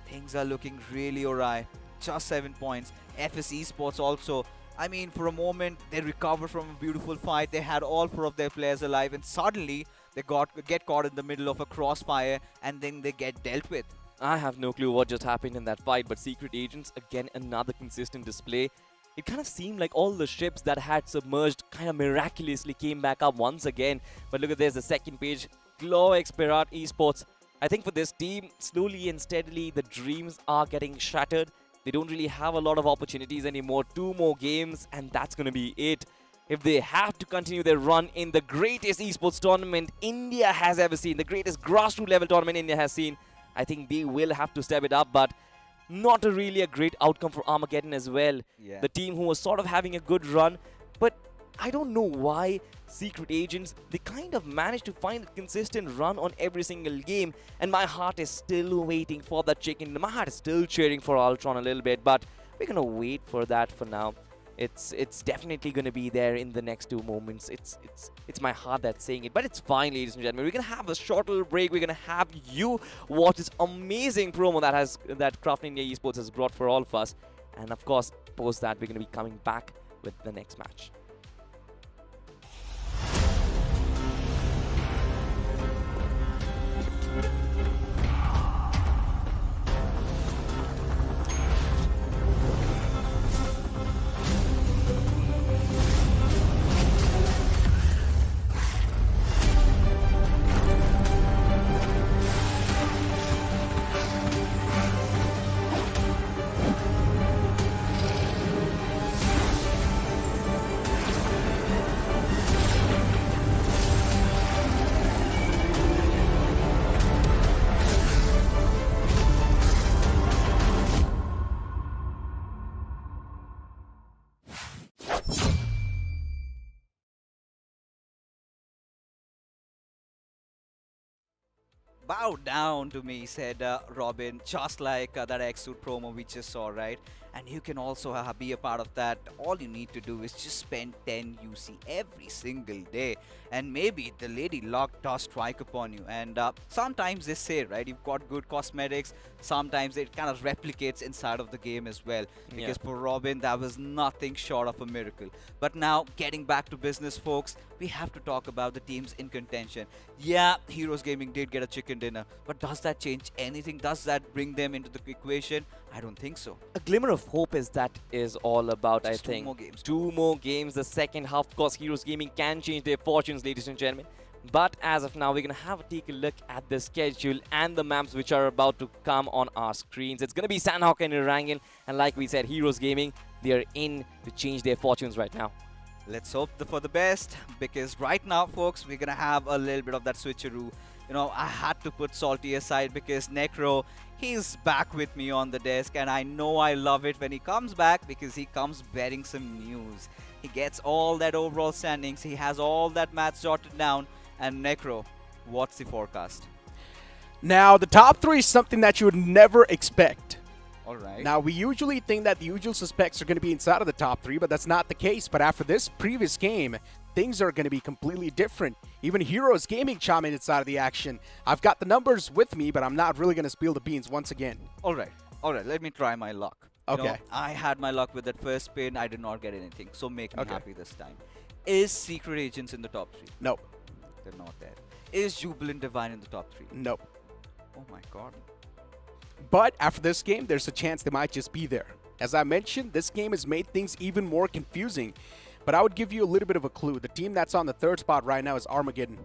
S3: things are looking really alright. Just 7 points. FS Esports also, I mean, for a moment, they recovered from a beautiful fight. They had all 4 of their players alive, and suddenly, They get caught in the middle of a crossfire and then they get dealt with.
S2: I have no clue what just happened in that fight, but Secret Agents, again, another consistent display. It kind of seemed like all the ships that had submerged kind of miraculously came back up once again. But look at this, the second page, Glow Expirat Esports. I think for this team, slowly and steadily, the dreams are getting shattered. They don't really have a lot of opportunities anymore. 2 more games, and that's going to be it. If they have to continue their run in the greatest esports tournament India has ever seen, the greatest grassroots level tournament India has seen, I think they will have to step it up, but not really a great outcome for Armageddon as well.
S3: Yeah.
S2: The team who was sort of having a good run, but I don't know why Secret Agents, they kind of managed to find a consistent run on every single game, and my heart is still waiting for that chicken. My heart is still cheering for Ultron a little bit, but we're gonna wait for that for now. It's definitely gonna be there in the next 2 moments. It's my heart that's saying it, but it's fine, ladies and gentlemen. We're gonna have a short little break. We're gonna have you watch this amazing promo that Craft India Esports has brought for all of us, and of course, post that we're gonna be coming back with the next match.
S3: Bow down to me, said Robin, just like that X-Suit promo we just saw, right? And you can also be a part of that. All you need to do is just spend 10 UC every single day, and maybe the lady luck does strike upon you. And sometimes they say, right, you've got good cosmetics, sometimes it kind of replicates inside of the game as well. Because for Robin, that was nothing short of a miracle. But now, getting back to business, folks, we have to talk about the teams in contention. Yeah, Heroes Gaming did get a chicken dinner, but does that change anything? Does that bring them into the equation? I don't think so.
S2: A glimmer of hope is all about,
S3: Just
S2: I think.
S3: 2 more games.
S2: 2 more games. The second half, of course, Heroes Gaming can change their fortunes, ladies and gentlemen. But as of now, we're going to take a look at the schedule and the maps which are about to come on our screens. It's going to be Sanhok and Erangel. And like we said, Heroes Gaming, they are in to change their fortunes right now.
S3: Let's hope for the best, because right now, folks, we're going to have a little bit of that switcheroo. You know, I had to put Salty aside because Necro, he's back with me on the desk, and I know I love it when he comes back because he comes bearing some news. He gets all that overall standings, he has all that maths jotted down, and Necro, what's the forecast?
S4: Now, the top 3 is something that you would never expect.
S3: All right.
S4: Now, we usually think that the usual suspects are going to be inside of the top 3, but that's not the case. But after this previous game, things are going to be completely different. Even Heroes Gaming chime in inside of the action. I've got the numbers with me, but I'm not really going to spill the beans once again.
S3: All right, let me try my luck. You know,
S4: Okay.
S3: I had my luck with that first spin. I did not get anything, so make me happy this time. Is Secret Agents in the top 3?
S4: Nope.
S3: They're not there. Is Jubilant Divine in the top 3?
S4: Nope.
S3: Oh my god.
S4: But after this game, there's a chance they might just be there. As I mentioned, this game has made things even more confusing. But I would give you a little bit of a clue. The team that's on the 3rd spot right now is Armageddon.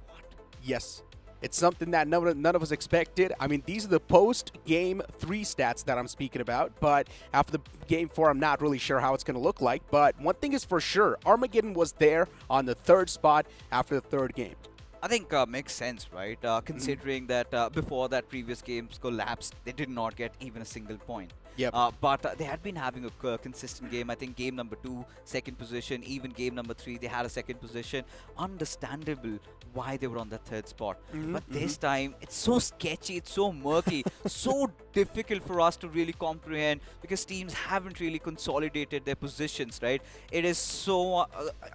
S4: What? Yes. It's something that none of us expected. I mean, these are the post-game 3 stats that I'm speaking about. But after the game 4, I'm not really sure how it's going to look like. But one thing is for sure, Armageddon was there on the 3rd spot after the 3rd game.
S3: I think makes sense, right? Considering that before that previous games collapsed, they did not get even a single point.
S4: Yep.
S3: But they had been having a consistent game. I think game number 2, 2nd position, even game number 3, they had a 2nd position. Understandable why they were on the 3rd spot. But this time, it's so sketchy, it's so murky, so difficult for us to really comprehend because teams haven't really consolidated their positions, right? It is so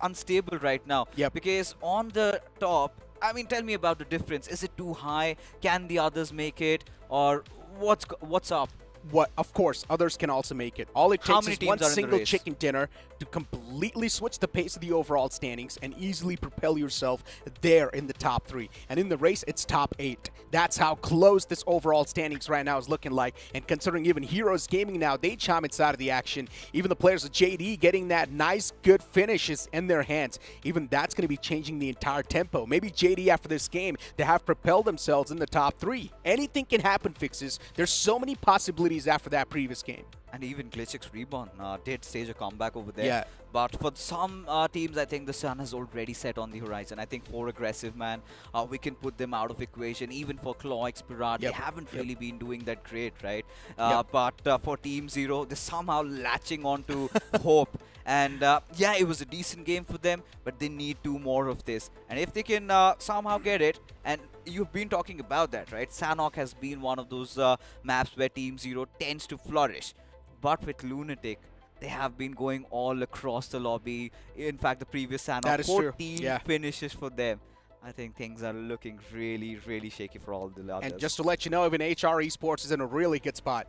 S3: unstable right now.
S4: Yep.
S3: Because on the top, I mean, tell me about the difference. Is it too high? Can the others make it? Or what's up?
S4: what, of course, others can also make it. All it
S3: How
S4: takes
S3: many
S4: is
S3: teams
S4: one
S3: are in the
S4: single
S3: race?
S4: chicken dinner to completely switch the pace of the overall standings and easily propel yourself there in the top 3. And in the race, it's top 8. That's how close this overall standings right now is looking like. And considering even Heroes Gaming now, they chime inside of the action. Even the players of JD getting that nice, good finishes in their hands. Even that's going to be changing the entire tempo. Maybe JD after this game, they have propelled themselves in the top 3. Anything can happen, Fixes. There's so many possibilities after that previous game.
S3: And even GlitchX Reborn did stage a comeback over there.
S4: Yeah.
S3: But for some teams, I think the sun has already set on the horizon. I think for Aggressive Man, we can put them out of equation. Even for Claw, Xpirat, they haven't really been doing that great, right? But for Team Zero, they're somehow latching on to hope. And yeah, it was a decent game for them, but they need 2 more of this. And if they can somehow get it, and you've been talking about that, right? Sanhok has been one of those maps where Team Zero tends to flourish. But with Lunatic, they have been going all across the lobby. In fact, the previous Sanhok, 14 finishes for them. I think things are looking really, really shaky for all the others.
S4: And just to let you know, even HR Esports is in a really good spot.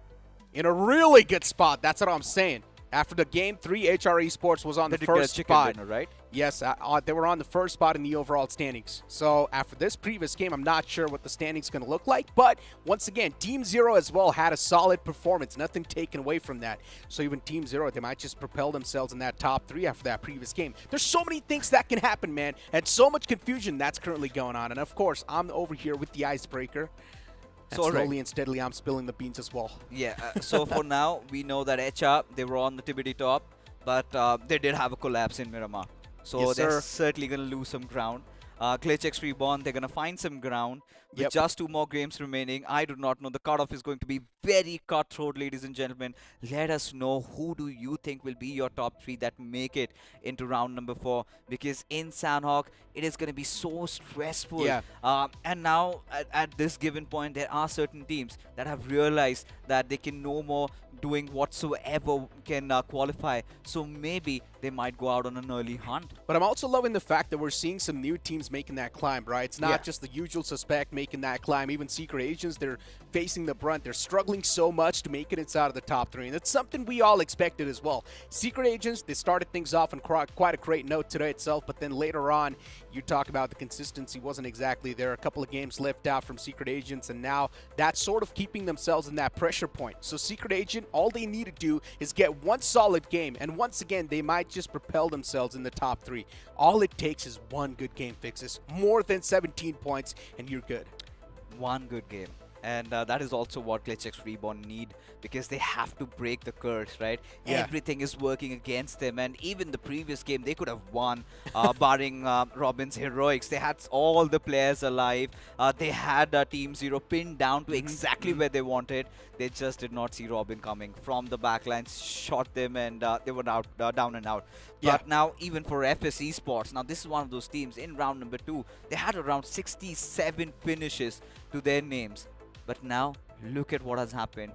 S4: In a really good spot. That's what I'm saying. After the game 3, HR Esports was on the first spot.
S3: Dinner, right?
S4: Yes, they were on the first spot in the overall standings. So after this previous game, I'm not sure what the standings going to look like. But once again, Team Zero as well had a solid performance. Nothing taken away from that. So even Team Zero, they might just propel themselves in that top 3 after that previous game. There's so many things that can happen, man. And so much confusion that's currently going on. And of course, I'm over here with the icebreaker. And
S3: So,
S4: slowly and steadily, I'm spilling the beans as well.
S3: Yeah, so for now, we know that HR, they were on the TBD top, but they did have a collapse in Miramar. So
S4: Yes,
S3: they're
S4: sir.
S3: certainly going to lose some ground. GlitchX Reborn, they're going to find some ground. With just 2 more games remaining, I do not know. The cutoff is going to be very cutthroat, ladies and gentlemen. Let us know who do you think will be your top 3 that make it into round number 4. Because in Sanhok, it is going to be so stressful.
S4: Yeah.
S3: And now, at this given point, there are certain teams that have realized that they can no more doing whatsoever can qualify. So maybe they might go out on an early hunt.
S4: But I'm also loving the fact that we're seeing some new teams making that climb, right? It's not
S3: Yeah.
S4: just the usual suspect making that climb. Even Secret Agents, they're facing the brunt. They're struggling so much to make it inside of the top 3. And that's something we all expected as well. Secret Agents, they started things off on quite a great note today itself. But then later on, you talk about the consistency wasn't exactly there. A couple of games left out from Secret Agents. And now that's sort of keeping themselves in that pressure point. So Secret Agent, all they need to do is get one solid game. And once again, they might just propel themselves in the top 3. All it takes is one good game, Fixes. More than 17 points, and you're good.
S3: One good game. And that is also what GlitchX Reborn need, because they have to break the curse, right?
S4: Yeah.
S3: Everything is working against them. And even the previous game, they could have won, barring Robin's heroics. They had all the players alive. They had Team Zero pinned down to exactly where they wanted. They just did not see Robin coming from the backlines, shot them, and they were out, down and out.
S4: Yeah.
S3: But now, even for FS Esports, now this is one of those teams in round number 2, they had around 67 finishes to their names. But now, look at what has happened.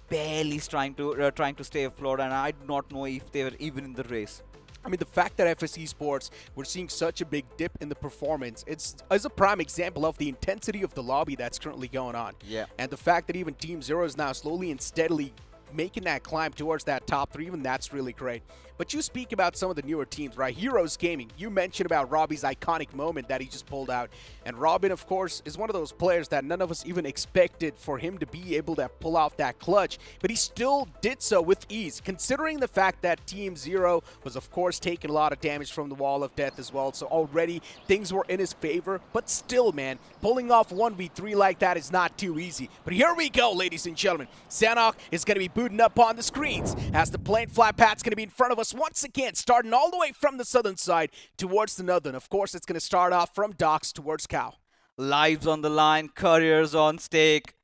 S3: Barely trying to stay afloat, and I do not know if they were even in the race.
S4: I mean, the fact that FS Esports, we're seeing such a big dip in the performance, it's a prime example of the intensity of the lobby that's currently going on.
S3: Yeah.
S4: And the fact that even Team Zero is now slowly and steadily making that climb towards that top 3, even that's really great. But you speak about some of the newer teams, right? Heroes Gaming, you mentioned about Robbie's iconic moment that he just pulled out. And Robin, of course, is one of those players that none of us even expected for him to be able to pull out that clutch. But he still did so with ease, considering the fact that Team Zero was, of course, taking a lot of damage from the Wall of Death as well. So already things were in his favor. But still, man, pulling off 1v3 like that is not too easy. But here we go, ladies and gentlemen. Sanhok is going to be booting up on the screens as the plane flat pat's going to be in front of us once again, starting all the way from the southern side towards the northern. Of course, it's going to start off from Docks towards Cow.
S3: Lives on the line, careers on stake.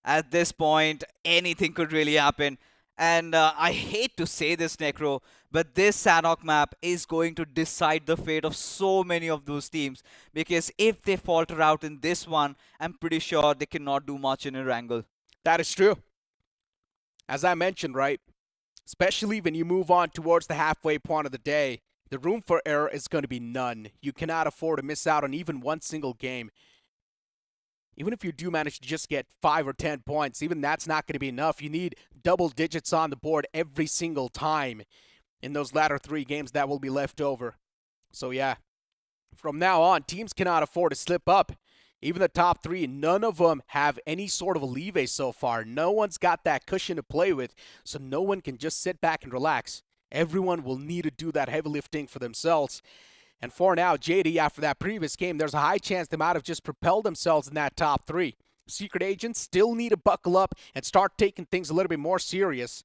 S3: At this point, anything could really happen. And I hate to say this, Necro, but this Sanhok map is going to decide the fate of so many of those teams. Because if they falter out in this one, I'm pretty sure they cannot do much in Erangel.
S4: That is true. As I mentioned, right? Especially when you move on towards the halfway point of the day, the room for error is going to be none. You cannot afford to miss out on even one single game. even if you do manage to just get 5 or 10 points, even that's not going to be enough. You need double digits on the board every single time in those latter 3 games that will be left over. So yeah, from now on, teams cannot afford to slip up. Even the top 3, none of them have any sort of a leeway so far. No one's got that cushion to play with, so no one can just sit back and relax. Everyone will need to do that heavy lifting for themselves. And for now, JD, after that previous game, there's a high chance they might have just propelled themselves in that top 3. Secret Agents still need to buckle up and start taking things a little bit more serious.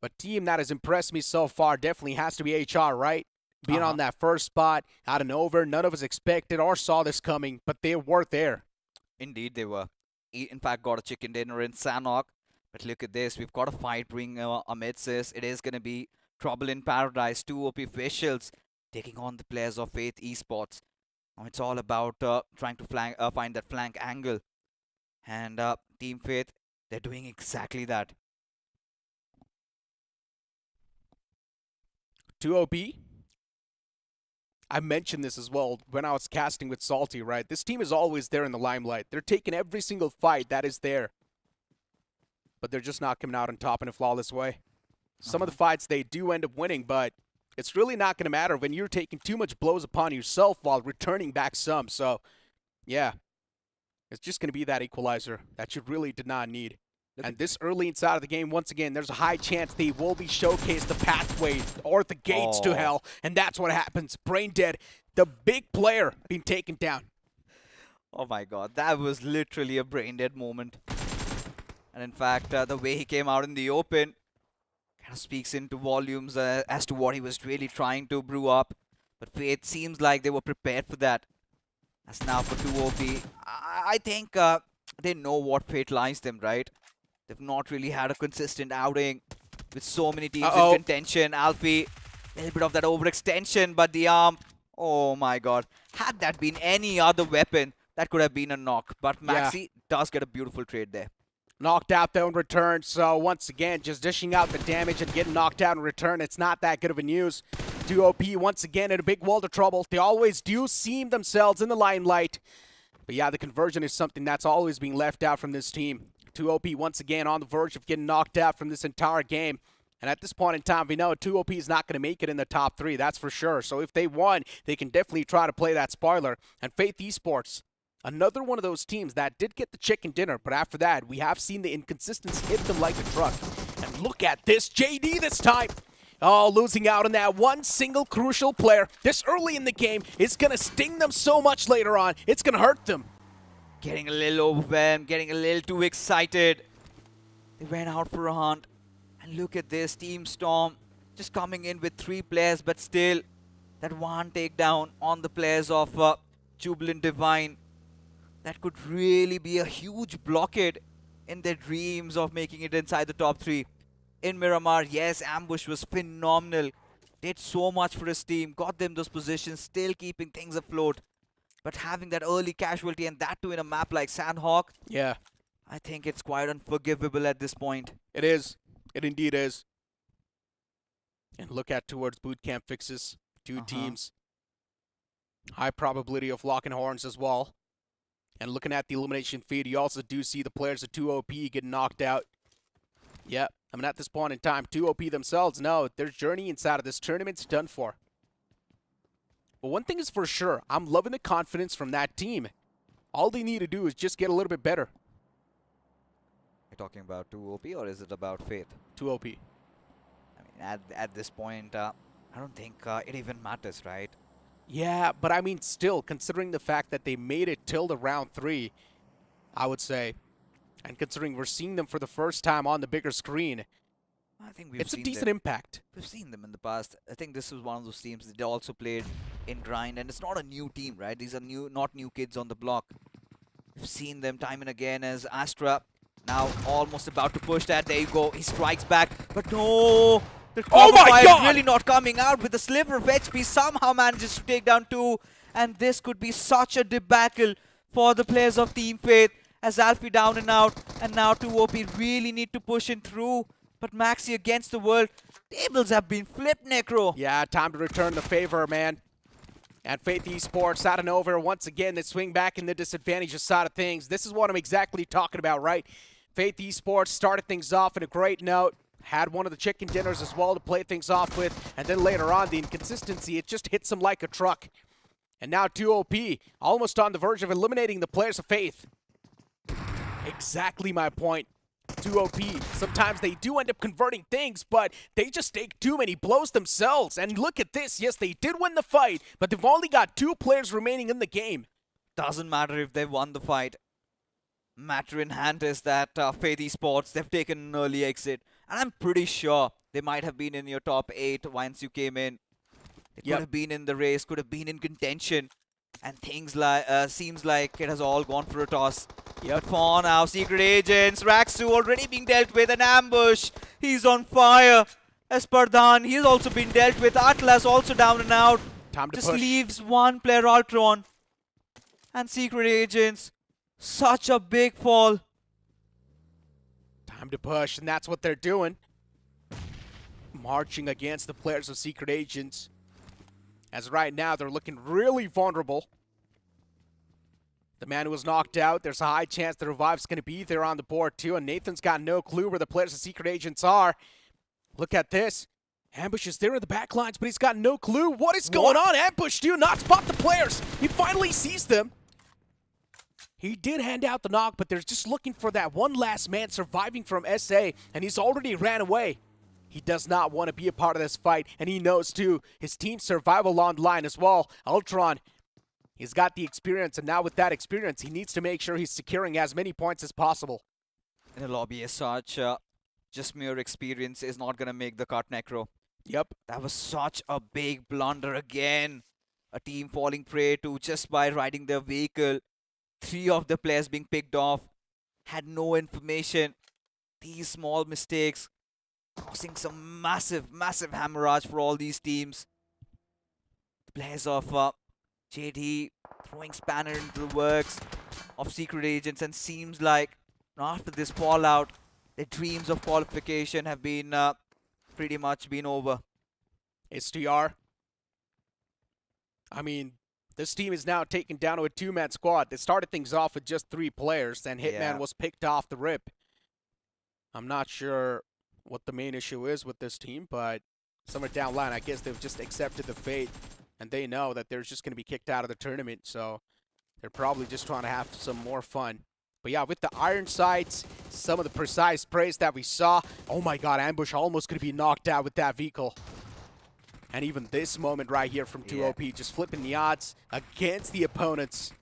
S4: But team that has impressed me so far definitely has to be HR, right? Being on that first spot, out of nowhere, none of us expected or saw this coming, but they were there.
S3: Indeed, they were. In fact, got a chicken dinner in Sanhok. But look at this. We've got a fight brewing amidst this. It is going to be trouble in paradise. 2 OP officials taking on the players of Faith Esports. Now it's all about trying to find that flank angle. And Team Faith, they're doing exactly that.
S4: 2 OP. I mentioned this as well when I was casting with Salty, right? This team is always there in the limelight. They're taking every single fight that is there. But they're just not coming out on top in a flawless way. Some of the fights they do end up winning, but it's really not going to matter when you're taking too much blows upon yourself while returning back some. So, yeah, it's just going to be that equalizer that you really did not need. And this early inside of the game, once again, there's a high chance they will be showcased the pathway or the gates to hell. And that's what happens. Brain dead. The big player being taken down.
S3: Oh my god, that was literally a brain dead moment. And in fact, the way he came out in the open kind of speaks into volumes as to what he was really trying to brew up. But Faith seems like they were prepared for that. As now for 2 OP, I think they know what fate lies them, right? They've not really had a consistent outing with so many teams in contention. Alfie, a little bit of that overextension, but the arm, oh my god. Had that been any other weapon, that could have been a knock. But Maxi does get a beautiful trade there.
S4: Knocked out though in return, so once again, just dishing out the damage and getting knocked out in return. It's not that good of a news. 2 OP once again in a big world of trouble. They always do seem themselves in the limelight. But yeah, the conversion is something that's always being left out from this team. 2 OP once again on the verge of getting knocked out from this entire game. And at this point in time, we know 2 OP is not going to make it in the top 3, that's for sure. So if they won, they can definitely try to play that spoiler. And Faith Esports, another one of those teams that did get the chicken dinner, but after that, we have seen the inconsistency hit them like a truck. And look at this, JD this time. Oh, losing out on that one single crucial player this early in the game is going to sting them so much later on. It's going to hurt them.
S3: Getting a little overwhelmed, getting a little too excited. They went out for a hunt. And look at this, Team Storm just coming in with 3 players, but still that one takedown on the players of Jubilant Divine. That could really be a huge blockade in their dreams of making it inside the top 3. In Miramar, yes, Ambush was phenomenal. Did so much for his team, got them those positions, still keeping things afloat. But having that early casualty, and that too in a map like Sanhok,
S4: yeah,
S3: I think it's quite unforgivable at this point.
S4: It is. It indeed is. And look at towards bootcamp fixes. 2 teams. High probability of locking horns as well. And looking at the elimination feed, you also do see the players of 2 OP getting knocked out. Yeah, I mean, at this point in time, 2 OP themselves know their journey inside of this tournament's done for. But one thing is for sure, I'm loving the confidence from that team. All they need to do is just get a little bit better.
S3: You're talking about 2 OP or is it about Faith?
S4: 2 OP.
S3: I mean, at this point, I don't think it even matters, right?
S4: Yeah, but I mean, still, considering the fact that they made it till the round 3, I would say, and considering we're seeing them for the first time on the bigger screen,
S3: I think we've
S4: it's a
S3: seen
S4: decent
S3: them.
S4: impact.
S3: We've seen them in the past. I think this is one of those teams that they also played in Grind, and it's not a new team, right? These are not new kids on the block. We've seen them time and again as Astra now almost about to push that. There you go. He strikes back, but no. The
S4: Oh my God!
S3: really not coming out with a sliver of HP. Somehow manages to take down 2, and this could be such a debacle for the players of Team Faith as Alfie down and out, and now 2 OP really need to push in through. But Maxi against the world. Tables have been flipped, Necro.
S4: Yeah, time to return the favor, man. And Faith Esports out of nowhere, once again, they swing back in the disadvantageous side of things. This is what I'm exactly talking about, right? Faith Esports started things off in a great note, had one of the chicken dinners as well to play things off with, and then later on, the inconsistency, it just hits them like a truck. And now 2OP, almost on the verge of eliminating the players of Faith. Exactly my point. 2OP, sometimes they do end up converting things, but they just take too many blows themselves. And look at this, yes, they did win the fight, but they've only got 2 players remaining in the game.
S3: Doesn't matter if they won the fight. Matter in hand is that Faith Esports, they've taken an early exit. And I'm pretty sure they might have been in your top 8 once you came in. They could have been in the race, could have been in contention. And things like seems like it has all gone for a toss. But for now, Secret Agents, Raxu already being dealt with, an ambush. He's on fire. Espardan, he's also been dealt with. Atlas also down and out.
S4: Time to
S3: Just
S4: push.
S3: leaves one player, Ultron. And Secret Agents, such a big fall.
S4: Time to push, and that's what they're doing. Marching against the players of Secret Agents. As right now, they're looking really vulnerable. The man who was knocked out, there's a high chance the revive's going to be there on the board too, and Nathan's got no clue where the players of Secret Agents are. Look at this. Ambush is there in the back lines, but he's got no clue. What is going on? Ambush do not spot the players. He finally sees them. He did hand out the knock, but they're just looking for that one last man surviving from SA, and he's already ran away. He does not want to be a part of this fight, and he knows too his team's survival on the line as well. Ultron, he's got the experience, and now with that experience, he needs to make sure he's securing as many points as possible.
S3: In a lobby as such, just mere experience is not going to make the cut, Necro.
S4: Yep.
S3: That was such a big blunder again. A team falling prey to just by riding their vehicle. 3 of the players being picked off. Had no information. These small mistakes causing some massive hemorrhage for all these teams. The players of JD throwing spanner into the works of Secret Agents, and seems like after this fallout, their dreams of qualification have been pretty much been over.
S4: STR. I mean, this team is now taken down to a 2-man squad. They started things off with just 3 players, then Hitman was picked off the rip. I'm not sure what the main issue is with this team, but somewhere down the line, I guess they've just accepted the fate, and they know that they're just going to be kicked out of the tournament, so they're probably just trying to have some more fun. But yeah, with the iron sights, some of the precise sprays that we saw, oh my god, Ambush almost going to be knocked out with that vehicle. And even this moment right here from 2OP, just flipping the odds against the opponents.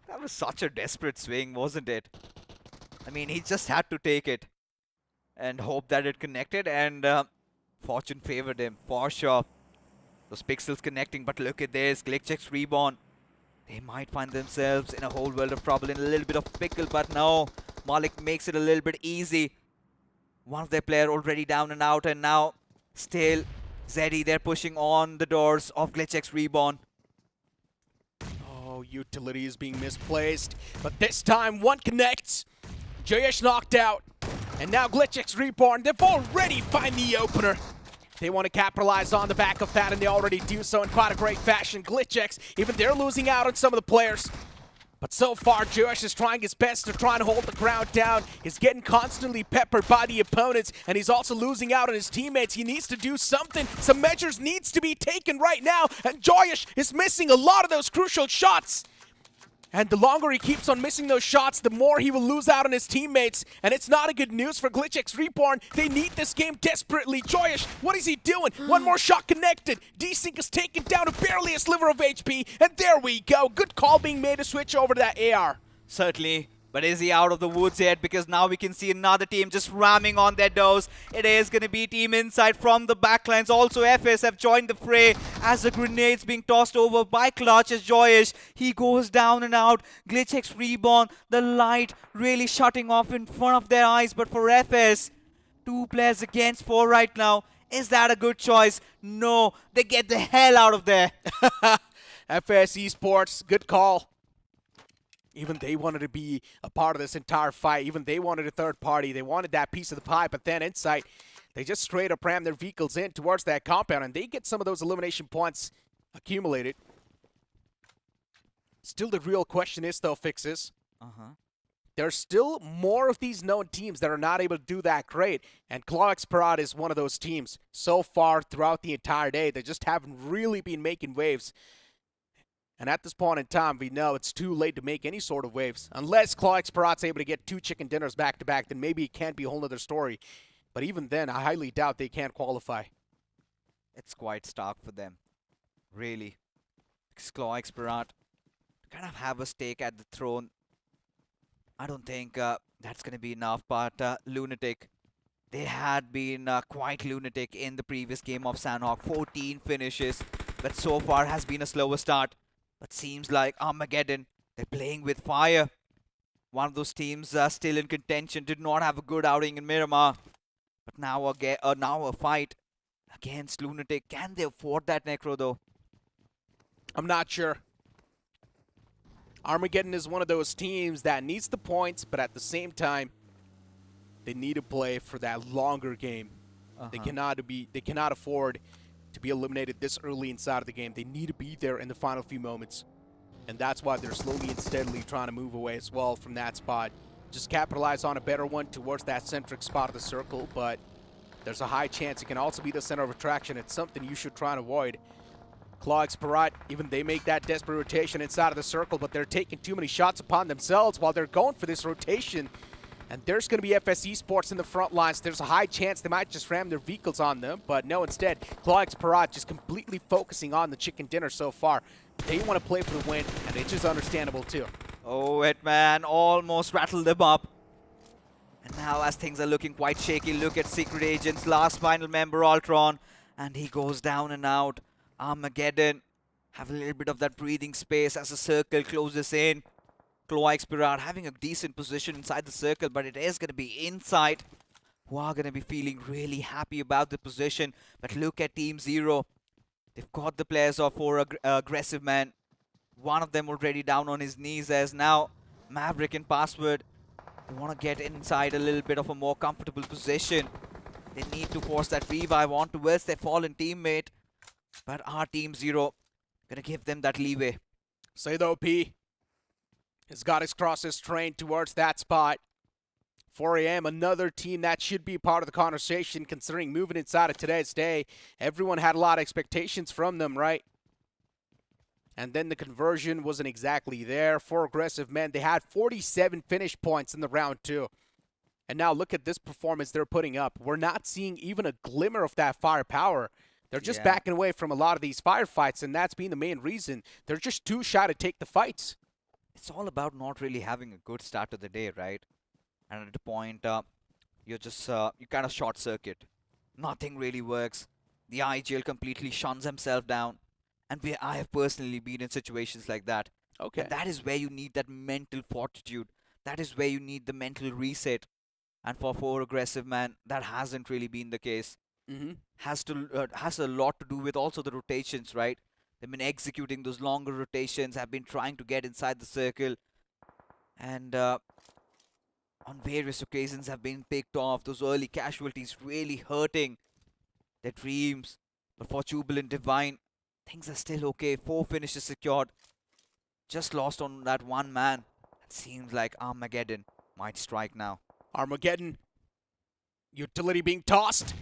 S3: That was such a desperate swing, wasn't it? I mean, he just had to take it and hope that it connected, and fortune favored him for sure. Those pixels connecting, but look at this. Glitchx Reborn. They might find themselves in a whole world of trouble, in a little bit of pickle, but no. Malik makes it a little bit easy. One of their player already down and out, and now still Zeddy, they're pushing on the doors of Glitchx Reborn.
S4: Oh, utility is being misplaced, but this time one connects. Jayesh knocked out, and now Glitchx Reborn, they've already found the opener. They want to capitalize on the back of that, and they already do so in quite a great fashion. Glitchx, even they're losing out on some of the players. But so far, Josh is trying his best to try and hold the crowd down. He's getting constantly peppered by the opponents, and he's also losing out on his teammates. He needs to do something. Some measures needs to be taken right now, and Joyesh is missing a lot of those crucial shots. And the longer he keeps on missing those shots, the more he will lose out on his teammates. And it's not a good news for Glitchx Reborn. They need this game desperately. Joyesh, what is he doing? One more shot connected. Desync is taken down to barely a sliver of HP. And there we go. Good call being made to switch over to that AR.
S3: Certainly. But is he out of the woods yet? Because now we can see another team just ramming on their doors. It is going to be Team Insight from the backlines. Also, FS have joined the fray as the grenades being tossed over by Clutch as Joyesh. He goes down and out. Glitchx Reborn, the light really shutting off in front of their eyes. But for FS, 2 players against 4 right now. Is that a good choice? No, they get the hell out of there.
S4: FS Esports, good call. Even they wanted to be a part of this entire fight. Even they wanted a third party. They wanted that piece of the pie, but then Insight, they just straight up ram their vehicles in towards that compound, and they get some of those elimination points accumulated. Still, the real question is, though, Fixes. There's still more of these known teams that are not able to do that great, and Clawx Parade is one of those teams. So far throughout the entire day, they just haven't really been making waves. And at this point in time, we know it's too late to make any sort of waves. Unless Clawx Parade's able to get 2 chicken dinners back-to-back, then maybe it can't be a whole other story. But even then, I highly doubt they can qualify.
S3: It's quite stark for them, really. Clawx Parade kind of have a stake at the throne. I don't think that's going to be enough, but Lunatic, they had been quite lunatic in the previous game of Sanhok. 14 finishes, but so far has been a slower start. But seems like Armageddon, they're playing with fire. One of those teams still in contention, did not have a good outing in Miramar. But now a fight against Lunatic. Can they afford that, Necro, though?
S4: I'm not sure. Armageddon is one of those teams that needs the points, but at the same time, they need to play for that longer game. They cannot afford to be eliminated this early inside of the game. They need to be there in the final few moments. And that's why they're slowly and steadily trying to move away as well from that spot. Just capitalize on a better one towards that centric spot of the circle, but there's a high chance it can also be the center of attraction. It's something you should try and avoid. Clawx Parade, even they make that desperate rotation inside of the circle, but they're taking too many shots upon themselves while they're going for this rotation. And there's going to be FS Esports in the front lines. There's a high chance they might just ram their vehicles on them, but no, instead, Clawx Parade just completely focusing on the chicken dinner so far. They want to play for the win, and it's just understandable too.
S3: Oh, Hitman almost rattled them up. And now as things are looking quite shaky, look at Secret Agent's last final member, Ultron, and he goes down and out. Armageddon have a little bit of that breathing space as the circle closes in. Clawx Parade having a decent position inside the circle, but it is going to be inside. Who are going to be feeling really happy about the position. But look at Team Zero. They've got the players of 4 aggressive men. One of them already down on his knees as now Maverick and Password. They want to get inside a little bit of a more comfortable position. They need to force that revive on towards their fallen teammate. But our Team Zero gonna give them that leeway.
S4: Say though, P has got his crosses trained towards that spot. 4 a.m., another team that should be part of the conversation considering moving inside of today's day. Everyone had a lot of expectations from them, right? And then the conversion wasn't exactly there. 4 aggressive men, they had 47 finish points in the round 2. And now look at this performance they're putting up. We're not seeing even a glimmer of that firepower. They're just backing away from a lot of these firefights, and that's been the main reason. They're just too shy to take the fights.
S3: It's all about not really having a good start to the day, right? And at the point, you're just, you kind of short circuit. Nothing really works. The IGL completely shuns himself down. And I have personally been in situations like that.
S4: Okay.
S3: And that is where you need that mental fortitude. That is where you need the mental reset. And for 4 aggressive man, that hasn't really been the case. Has a lot to do with also the rotations, right? They've been executing those longer rotations, have been trying to get inside the circle, and on various occasions have been picked off. Those early casualties really hurting their dreams. But for Jubilant Divine, things are still okay. 4 finishes secured. Just lost on that one man. It seems like Armageddon might strike now.
S4: Armageddon, utility being tossed.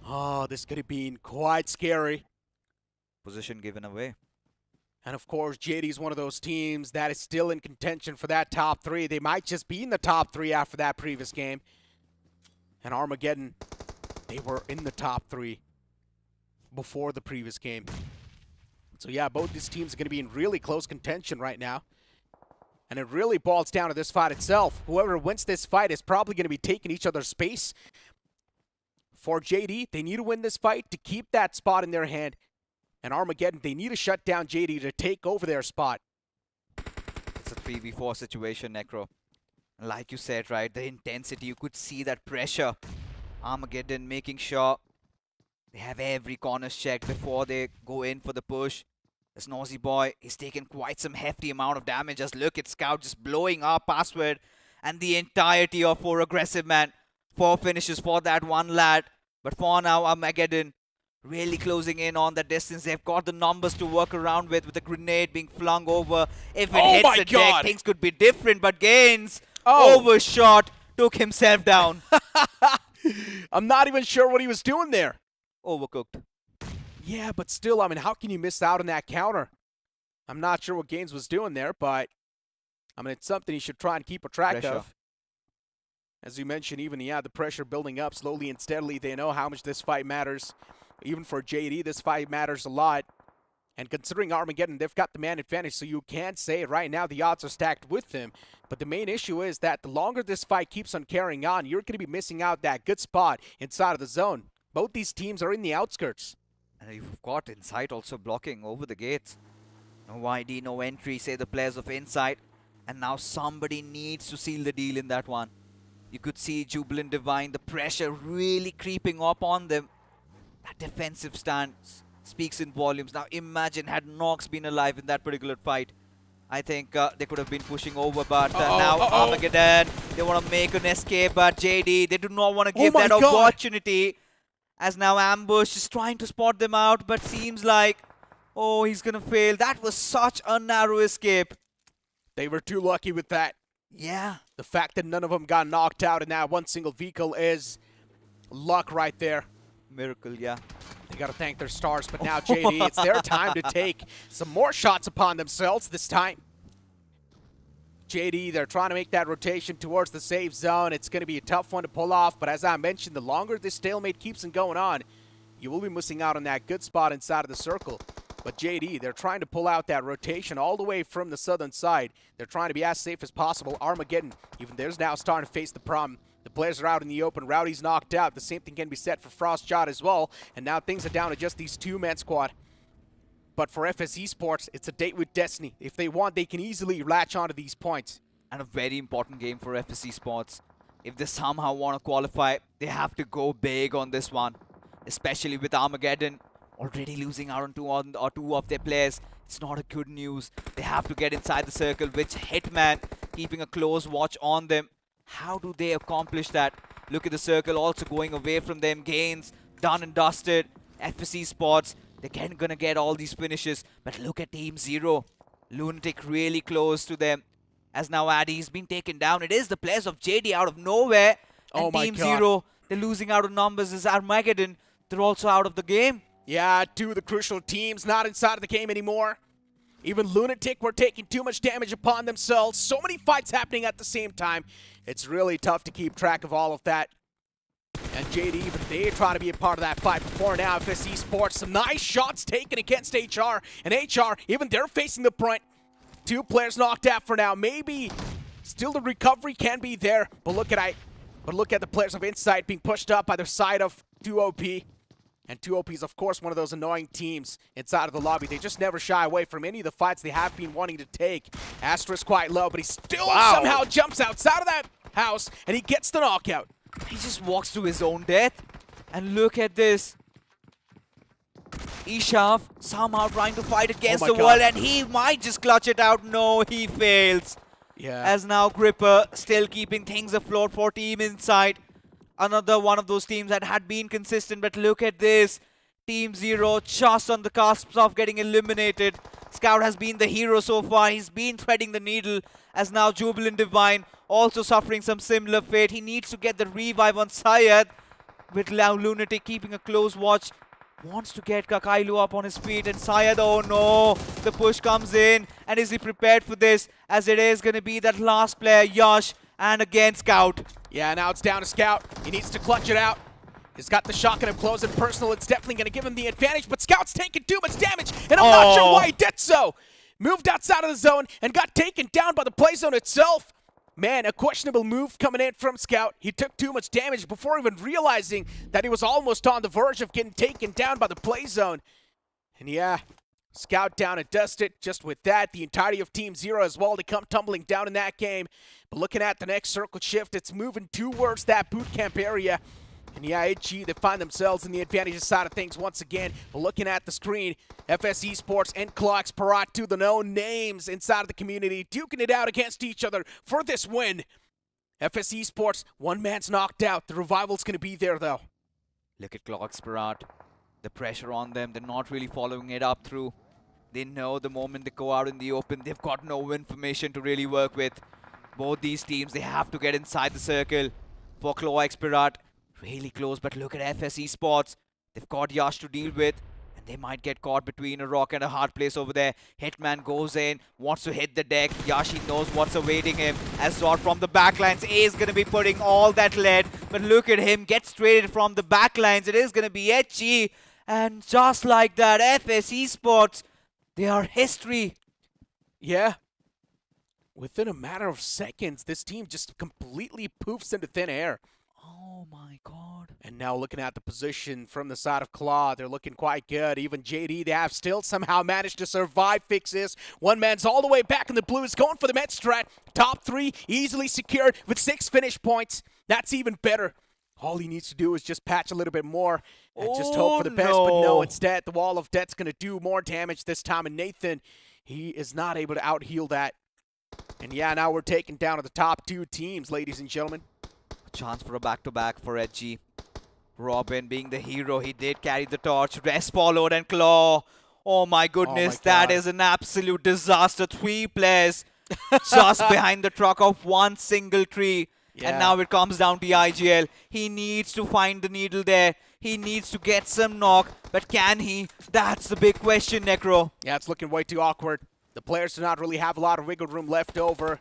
S4: Oh, this could have been quite scary.
S3: Position given away.
S4: And of course, JD is one of those teams that is still in contention for that top 3. They might just be in the top 3 after that previous game. And Armageddon, they were in the top 3 before the previous game. So yeah, both these teams are going to be in really close contention right now. And it really boils down to this fight itself. Whoever wins this fight is probably going to be taking each other's space. For JD, they need to win this fight to keep that spot in their hand. And Armageddon, they need to shut down JD to take over their spot.
S3: It's a 3v4 situation, Necro. Like you said, right, the intensity, you could see that pressure. Armageddon making sure they have every corner checked before they go in for the push. This Nosy boy, he's taken quite some hefty amount of damage. Just look at Scout just blowing up Password and the entirety of 4 aggressive man. 4 finishes for that one lad. But for now, Armageddon really closing in on the distance. They've got the numbers to work around with a grenade being flung over. If it hits
S4: my
S3: the
S4: God.
S3: deck, things could be different, but Gaines
S4: Oh.
S3: overshot, took himself down.
S4: I'm not even sure what he was doing there.
S3: Overcooked.
S4: Yeah, but still, I mean, how can you miss out on that counter? I'm not sure what Gaines was doing there, but I mean, it's something he should try and keep a track
S3: Pressure.
S4: of. As you mentioned, even, yeah, the pressure building up slowly and steadily. They know how much this fight matters. Even for JD, this fight matters a lot. And considering Armageddon, they've got the man advantage, so you can't say right now the odds are stacked with them. But the main issue is that the longer this fight keeps on carrying on, you're going to be missing out that good spot inside of the zone. Both these teams are in the outskirts.
S3: And you've got Insight also blocking over the gates. No ID, no entry, say the players of Insight. And now somebody needs to seal the deal in that one. You could see Jubilant Divine, the pressure really creeping up on them. That defensive stance speaks in volumes. Now imagine had Nox been alive in that particular fight. I think they could have been pushing over, but now Armageddon, they want to make an escape, but JD, they do not want to give
S4: my
S3: that
S4: God.
S3: opportunity. As now Ambush is trying to spot them out, but seems like, oh, he's going to fail. That was such a narrow escape.
S4: They were too lucky with that.
S3: Yeah.
S4: The fact that none of them got knocked out in that one single vehicle is luck right there.
S3: Miracle, yeah.
S4: They got to thank their stars, but now JD, it's their time to take some more shots upon themselves this time. JD, they're trying to make that rotation towards the safe zone. It's going to be a tough one to pull off, but as I mentioned, the longer this stalemate keeps on going on, you will be missing out on that good spot inside of the circle. But JD, they're trying to pull out that rotation all the way from the southern side. They're trying to be as safe as possible. Armageddon, even there's now starting to face the problem. The players are out in the open. Rowdy's knocked out. The same thing can be said for Frostshot as well. And now things are down to just these two-man squad. But for FS Esports, it's a date with destiny. If they want, they can easily latch onto these points.
S3: And a very important game for FSC Sports. If they somehow want to qualify, they have to go big on this one. Especially with Armageddon already losing out on two of their players. It's not a good news. They have to get inside the circle, which Hitman keeping a close watch on them. How do they accomplish that? Look at the circle also going away from them. Gains, done and dusted. FSC Sports, they're gonna get all these finishes. But look at Team Zero. Lunatic really close to them. As now Addy's been taken down. It is the players of JD out of nowhere. And
S4: Oh my
S3: Team
S4: God.
S3: Zero, they're losing out on numbers. Is Armageddon, they're also out of the game.
S4: Yeah, two of the crucial teams not inside of the game anymore. Even Lunatic were taking too much damage upon themselves. So many fights happening at the same time. It's really tough to keep track of all of that. And JD, even they try to be a part of that fight before now. FS Esports, some nice shots taken against HR. And HR, even they're facing the brunt. Two players knocked out for now. Maybe still the recovery can be there. But look at the players of Insight being pushed up by the side of 2OP. And 2OP is, of course, one of those annoying teams inside of the lobby. They just never shy away from any of the fights they have been wanting to take. Asterisk quite low, but he still somehow jumps outside of that house, and he gets the knockout.
S3: He just walks to his own death. And look at this. Ishaf somehow trying to fight against
S4: my
S3: the
S4: God.
S3: wall, and he might just clutch it out. No, he fails.
S4: Yeah.
S3: As now Gripper still keeping things afloat for Team Insight. Another one of those teams that had been consistent, but look at this. Team Zero just on the cusp of getting eliminated. Scout has been the hero so far. He's been threading the needle, as now Jubilant Divine also suffering some similar fate. He needs to get the revive on Syed, with now Lunatic keeping a close watch. Wants to get Kakailu up on his feet, and Syed, oh no, the push comes in. And is he prepared for this? As it is going to be that last player, Yash, and again Scout.
S4: Yeah, now it's down to Scout. He needs to clutch it out. He's got the shotgun up close and personal. It's definitely going to give him the advantage, but Scout's taking too much damage, and I'm not sure why he did so. Moved outside of the zone and got taken down by the play zone itself. Man, a questionable move coming in from Scout. He took too much damage before even realizing that he was almost on the verge of getting taken down by the play zone. And yeah, Scout down and dusted. Just with that, the entirety of Team Zero as well to come tumbling down in that game. But looking at the next circle shift, it's moving towards that boot camp area. And yeah, HG, they find themselves in the advantage side of things once again. But looking at the screen, FS Esports and Clocks, Parat, two the known names inside of the community, duking it out against each other for this win. FS Esports, one man's knocked out. The revival's going to be there, though.
S3: Look at Clocks Parat. The pressure on them, they're not really following it up through. They know the moment they go out in the open, they've got no information to really work with. Both these teams, they have to get inside the circle. For Claw Expirat, really close, but look at FS Esports. They've got Yash to deal with, and they might get caught between a rock and a hard place over there. Hitman goes in, wants to hit the deck. Yashi knows what's awaiting him. As Zord from the backlines, A is going to be putting all that lead, but look at him, gets traded from the backlines. It is going to be HG, and just like that, FS Esports, they are history.
S4: Yeah. Within a matter of seconds, this team just completely poofs into thin air.
S3: Oh my god.
S4: And now looking at the position from the side of Claw, they're looking quite good. Even JD, they have still somehow managed to survive fixes. One man's all the way back in the blue. Is going for the med strat. Top 3 easily secured with 6 finish points. That's even better. All he needs to do is just patch a little bit more and just hope for the best. But no, instead, the Wall of Death's going to do more damage this time. And Nathan, he is not able to out-heal that. And yeah, now we're taking down the top 2 teams, ladies and gentlemen.
S3: Chance for a back-to-back for Edgy. Robin being the hero, he did carry the torch. Rest followed and Claw. Oh my goodness, that is an absolute disaster. 3 players just behind the truck of one single tree.
S4: Yeah.
S3: And now it comes down to IGL. He needs to find the needle there. He needs to get some knock. But can he? That's the big question, Necro.
S4: Yeah, it's looking way too awkward. The players do not really have a lot of wiggle room left over.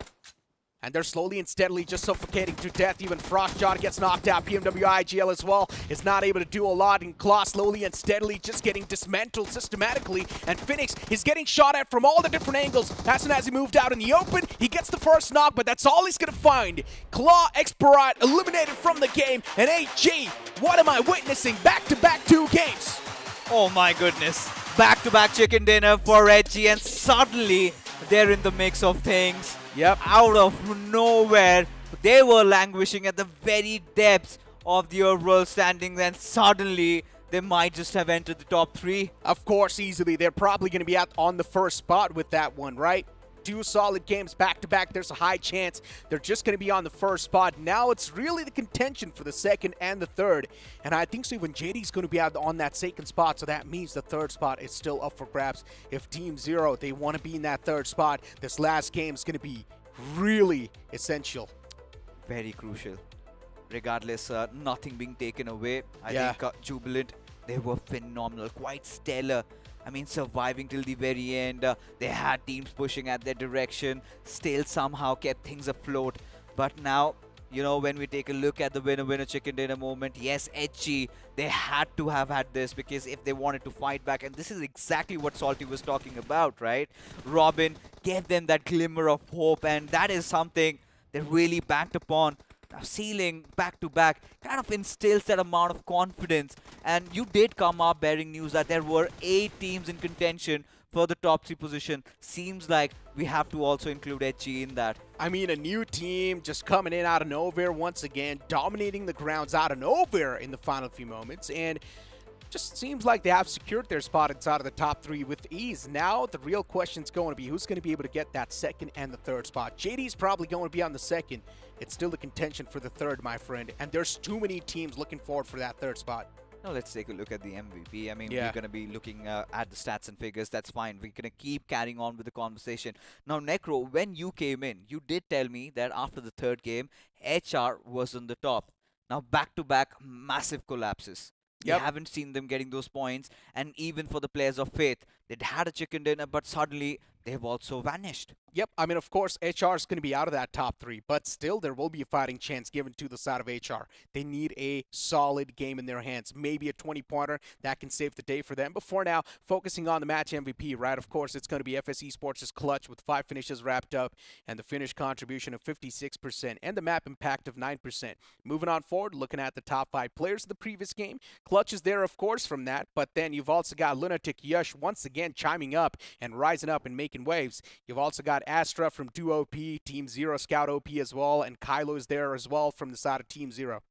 S4: And they're slowly and steadily just suffocating to death. Even Frostjaw gets knocked out. PMW IGL as well is not able to do a lot. And Claw slowly and steadily just getting dismantled systematically. And Phoenix is getting shot at from all the different angles. As soon as he moved out in the open, he gets the first knock, but that's all he's going to find. Claw Expirat eliminated from the game. And HG, what am I witnessing? Back-to-back 2 games.
S3: Oh my goodness. Back-to-back chicken dinner for Edgy, and suddenly they're in the mix of things.
S4: Yep.
S3: Out of nowhere, they were languishing at the very depths of the overall standings, and suddenly they might just have entered the top 3.
S4: Of course, easily. They're probably going to be out on the first spot with that one, right? 2 solid games back-to-back. There's a high chance they're just going to be on the first spot. Now it's really the contention for the second and the third. And I think so even JD's going to be out on that second spot, so that means the third spot is still up for grabs. If Team Zero, they want to be in that third spot, this last game is going to be really essential.
S3: Very crucial. Regardless, nothing being taken away. I
S4: Yeah.
S3: think Jubilant, they were phenomenal, quite stellar. I mean, surviving till the very end. They had teams pushing at their direction, still somehow kept things afloat. But now, you know, when we take a look at the winner-winner chicken dinner moment, yes, Edgy, they had to have had this, because if they wanted to fight back, and this is exactly what Salty was talking about, right? Robin gave them that glimmer of hope, and that is something they really backed upon. Now, sealing back-to-back kind of instills that amount of confidence. And you did come up bearing news that there were 8 teams in contention for the top 3 position. Seems like we have to also include HG in that.
S4: I mean, a new team just coming in out of nowhere once again, dominating the grounds out of nowhere in the final few moments. And just seems like they have secured their spot inside of the top 3 with ease. Now, the real question's going to be who's going to be able to get that second and the third spot. JD's probably going to be on the second. It's still the contention for the third, my friend. And there's too many teams looking forward for that third spot.
S3: Now let's take a look at the MVP. I mean,
S4: Yeah.
S3: we're going to be looking at the stats and figures. That's fine. We're going to keep carrying on with the conversation. Now, Necro, when you came in, you did tell me that after the third game, HR was on the top. Now, back-to-back massive collapses. We
S4: Yep.
S3: haven't seen them getting those points. And even for the players of Faith, they'd had a chicken dinner, but suddenly they've also vanished.
S4: Yep, I mean, of course, HR is going to be out of that top 3, but still there will be a fighting chance given to the side of HR. They need a solid game in their hands, maybe a 20-pointer that can save the day for them. But for now, focusing on the match MVP, right? Of course, it's going to be FS Esports' clutch with 5 finishes wrapped up and the finish contribution of 56% and the map impact of 9%. Moving on forward, looking at the top 5 players of the previous game, clutch is there, of course, from that, but then you've also got Lunatic Yush once again chiming up and rising up and making waves. You've also got Astra from Duo OP, Team Zero Scout OP as well, and Kylo is there as well from the side of Team Zero.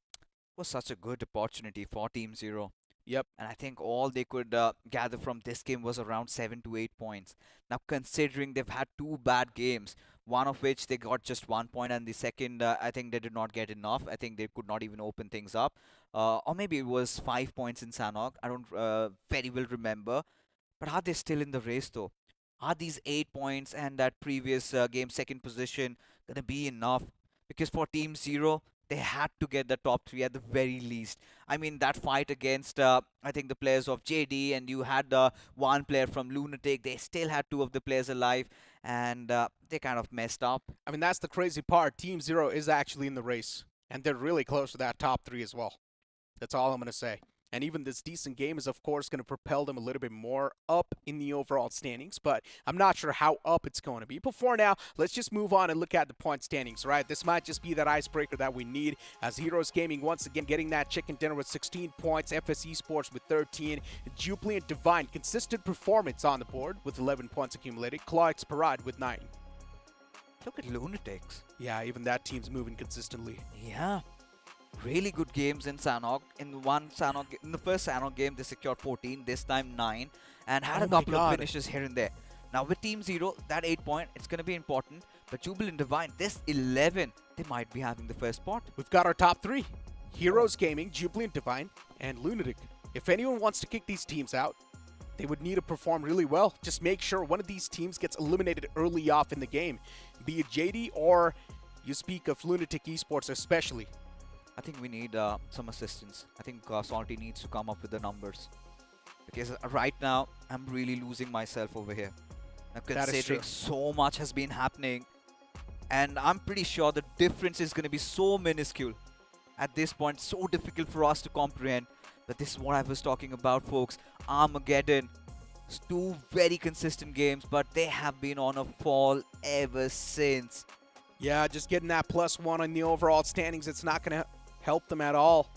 S3: Was such a good opportunity for Team Zero.
S4: Yep.
S3: And I think all they could gather from this game was around 7 to 8 points. Now, considering they've had 2 bad games, one of which they got just 1 point, and the second, I think they did not get enough. I think they could not even open things up. Or maybe it was 5 points in Sanhok. I don't very well remember. But are they still in the race though? Are these 8 points and that previous game second position going to be enough? Because for Team Zero, they had to get the top 3 at the very least. I mean, that fight against, I think, the players of JD, and you had one player from Lunatic. They still had 2 of the players alive, and they kind of messed up.
S4: I mean, that's the crazy part. Team Zero is actually in the race, and they're really close to that top 3 as well. That's all I'm going to say. And even this decent game is, of course, going to propel them a little bit more up in the overall standings. But I'm not sure how up it's going to be. But for now, let's just move on and look at the point standings, right? This might just be that icebreaker that we need, as Heroes Gaming once again getting that chicken dinner with 16 points, FS Esports with 13, Jubilant Divine, consistent performance on the board with 11 points accumulated, Clawix Parade with 9.
S3: Look at Lunatics.
S4: Yeah, even that team's moving consistently.
S3: Yeah. Really good games in Sanhok. In the first Sanhok game, they secured 14, this time 9, and had a couple of finishes here and there. Now with Team Zero, that 8 point, it's going to be important. But Jubilant Divine, this 11, they might be having the first spot.
S4: We've got our top 3. Heroes Gaming, Jubilant Divine, and Lunatic. If anyone wants to kick these teams out, they would need to perform really well. Just make sure one of these teams gets eliminated early off in the game. Be it JD or you speak of Lunatic Esports especially.
S3: I think we need some assistance. I think Salty needs to come up with the numbers. Because right now, I'm really losing myself over here. Now, considering so much has been happening, and I'm pretty sure the difference is going to be so minuscule. At this point, so difficult for us to comprehend. But this is what I was talking about, folks. Armageddon. It's 2 very consistent games, but they have been on a fall ever since.
S4: Yeah, just getting that +1 on the overall standings, it's not going to help them at all.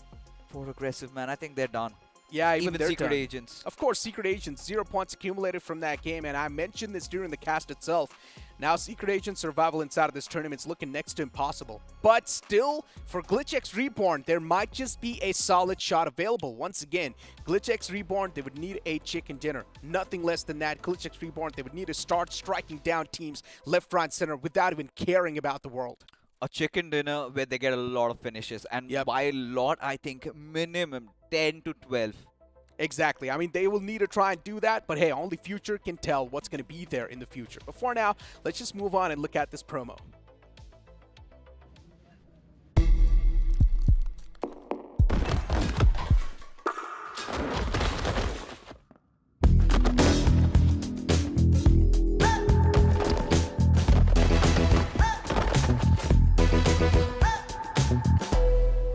S3: For aggressive, man, I think they're done.
S4: Yeah, even
S3: Secret Agents.
S4: Of course, Secret Agents, 0 points accumulated from that game, and I mentioned this during the cast itself. Now, Secret Agent survival inside of this tournament's looking next to impossible. But still, for GlitchX Reborn, there might just be a solid shot available. Once again, GlitchX Reborn, they would need a chicken dinner. Nothing less than that. GlitchX Reborn, they would need to start striking down teams left, right, center without even caring about the world.
S3: A chicken dinner where they get a lot of finishes, and by a lot, I think minimum 10 to 12.
S4: Exactly. I mean, they will need to try and do that, but hey, only future can tell what's going to be there in the future. But for now, let's just move on and look at this promo.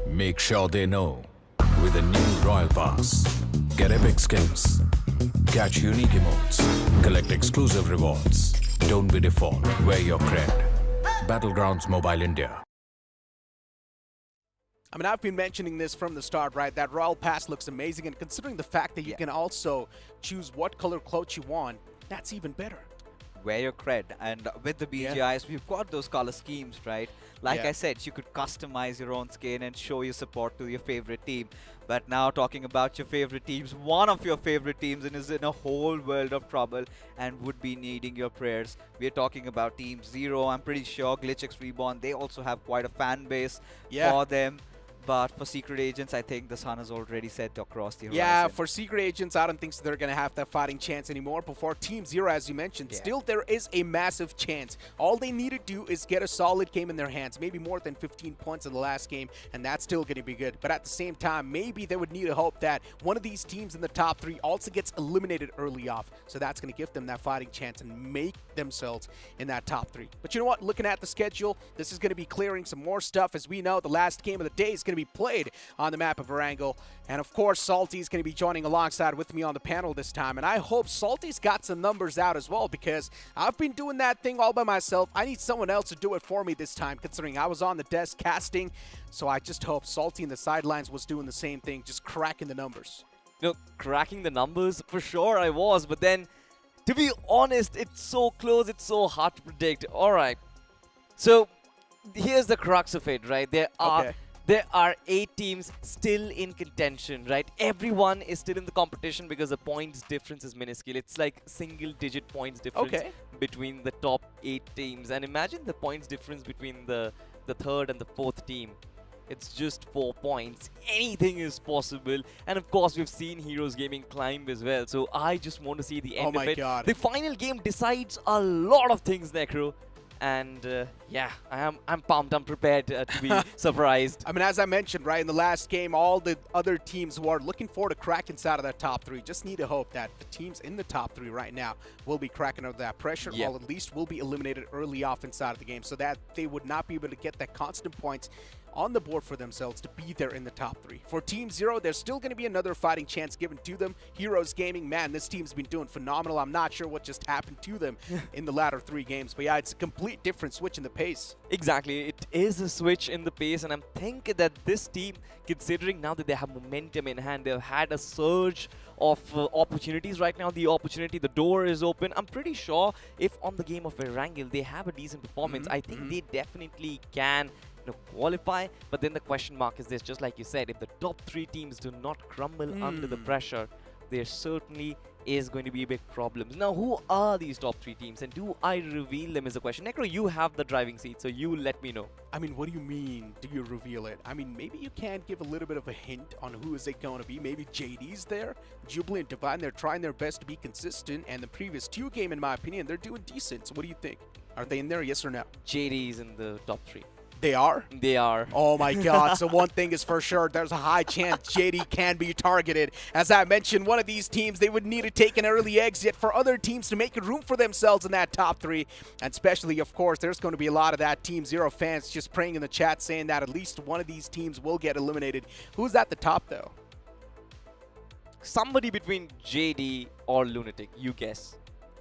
S5: Make sure they know with a new Royal Pass. Get epic skins, catch unique emotes, collect exclusive rewards. Don't be default, wear your cred. Battlegrounds Mobile India.
S4: I mean, I've been mentioning this from the start, right? That Royal Pass looks amazing, and considering the fact that you can also choose what color clothes you want, that's even better.
S3: Wear your cred, and with the BGIS, we've got those color schemes, right? Like I said, you could customize your own skin and show your support to your favorite team. But now talking about your favorite teams, one of your favorite teams is in a whole world of trouble and would be needing your prayers. We're talking about Team Zero. I'm pretty sure GlitchX Reborn, they also have quite a fan base for them. But for Secret Agents, I think the sun has already set across the horizon.
S4: Yeah, for Secret Agents, I don't think they're going to have that fighting chance anymore. But for Team Zero, as you mentioned, still there is a massive chance. All they need to do is get a solid game in their hands, maybe more than 15 points in the last game, and that's still going to be good. But at the same time, maybe they would need to hope that one of these teams in the top 3 also gets eliminated early off. So that's going to give them that fighting chance and make themselves in that top 3. But you know what? Looking at the schedule, this is going to be clearing some more stuff. As we know, the last game of the day is going to be played on the map of Erangel. And of course, Salty is going to be joining alongside with me on the panel this time. And I hope Salty's got some numbers out as well, because I've been doing that thing all by myself. I need someone else to do it for me this time, considering I was on the desk casting. So I just hope Salty in the sidelines was doing the same thing, just cracking the numbers.
S2: You know, cracking the numbers, for sure I was. But then, to be honest, it's so close, it's so hard to predict. All right. So, here's the crux of it, right? There are There are 8 teams still in contention, right? Everyone is still in the competition because the points difference is minuscule. It's like single-digit points difference between the top 8 teams. And imagine the points difference between the third and the fourth team. It's just 4 points. Anything is possible. And of course, we've seen Heroes Gaming climb as well. So I just want to see the end of it.
S4: God.
S2: The final game decides a lot of things, Necro. And yeah, I'm pumped. I'm prepared to be surprised.
S4: I mean, as I mentioned, right, in the last game, all the other teams who are looking forward to crack inside of that top 3 just need to hope that the teams in the top 3 right now will be cracking under that pressure, or at least will be eliminated early off inside of the game, so that they would not be able to get that constant points on the board for themselves to be there in the top 3. For Team Zero, there's still going to be another fighting chance given to them. Heroes Gaming, man, this team's been doing phenomenal. I'm not sure what just happened to them in the latter 3 games, but yeah, it's a complete different switch in the pace.
S2: Exactly, it is a switch in the pace, and I'm thinking that this team, considering now that they have momentum in hand, they've had a surge of opportunities right now. The door is open. I'm pretty sure if on the game of Erangel they have a decent performance, I think they definitely can qualify. But then the question mark is this, just like you said, if the top 3 teams do not crumble under the pressure, there certainly is going to be big problems. Now, who are these top 3 teams, and do I reveal them is the question. Necro, you have the driving seat, so you let me know.
S4: I mean, what do you mean, do you reveal it? I mean, maybe you can give a little bit of a hint on who is it going to be. Maybe JD's there. Jubilant Divine, they're trying their best to be consistent, and the previous 2 game, in my opinion, they're doing decent. So what do you think? Are they in there, yes or no?
S2: JD's in the top 3.
S4: They are?
S2: They are.
S4: Oh my god, so one thing is for sure, there's a high chance JD can be targeted. As I mentioned, one of these teams, they would need to take an early exit for other teams to make room for themselves in that top 3. And especially, of course, there's going to be a lot of that Team Zero fans just praying in the chat saying that at least one of these teams will get eliminated. Who's at the top, though?
S2: Somebody between JD or Lunatic, you guess.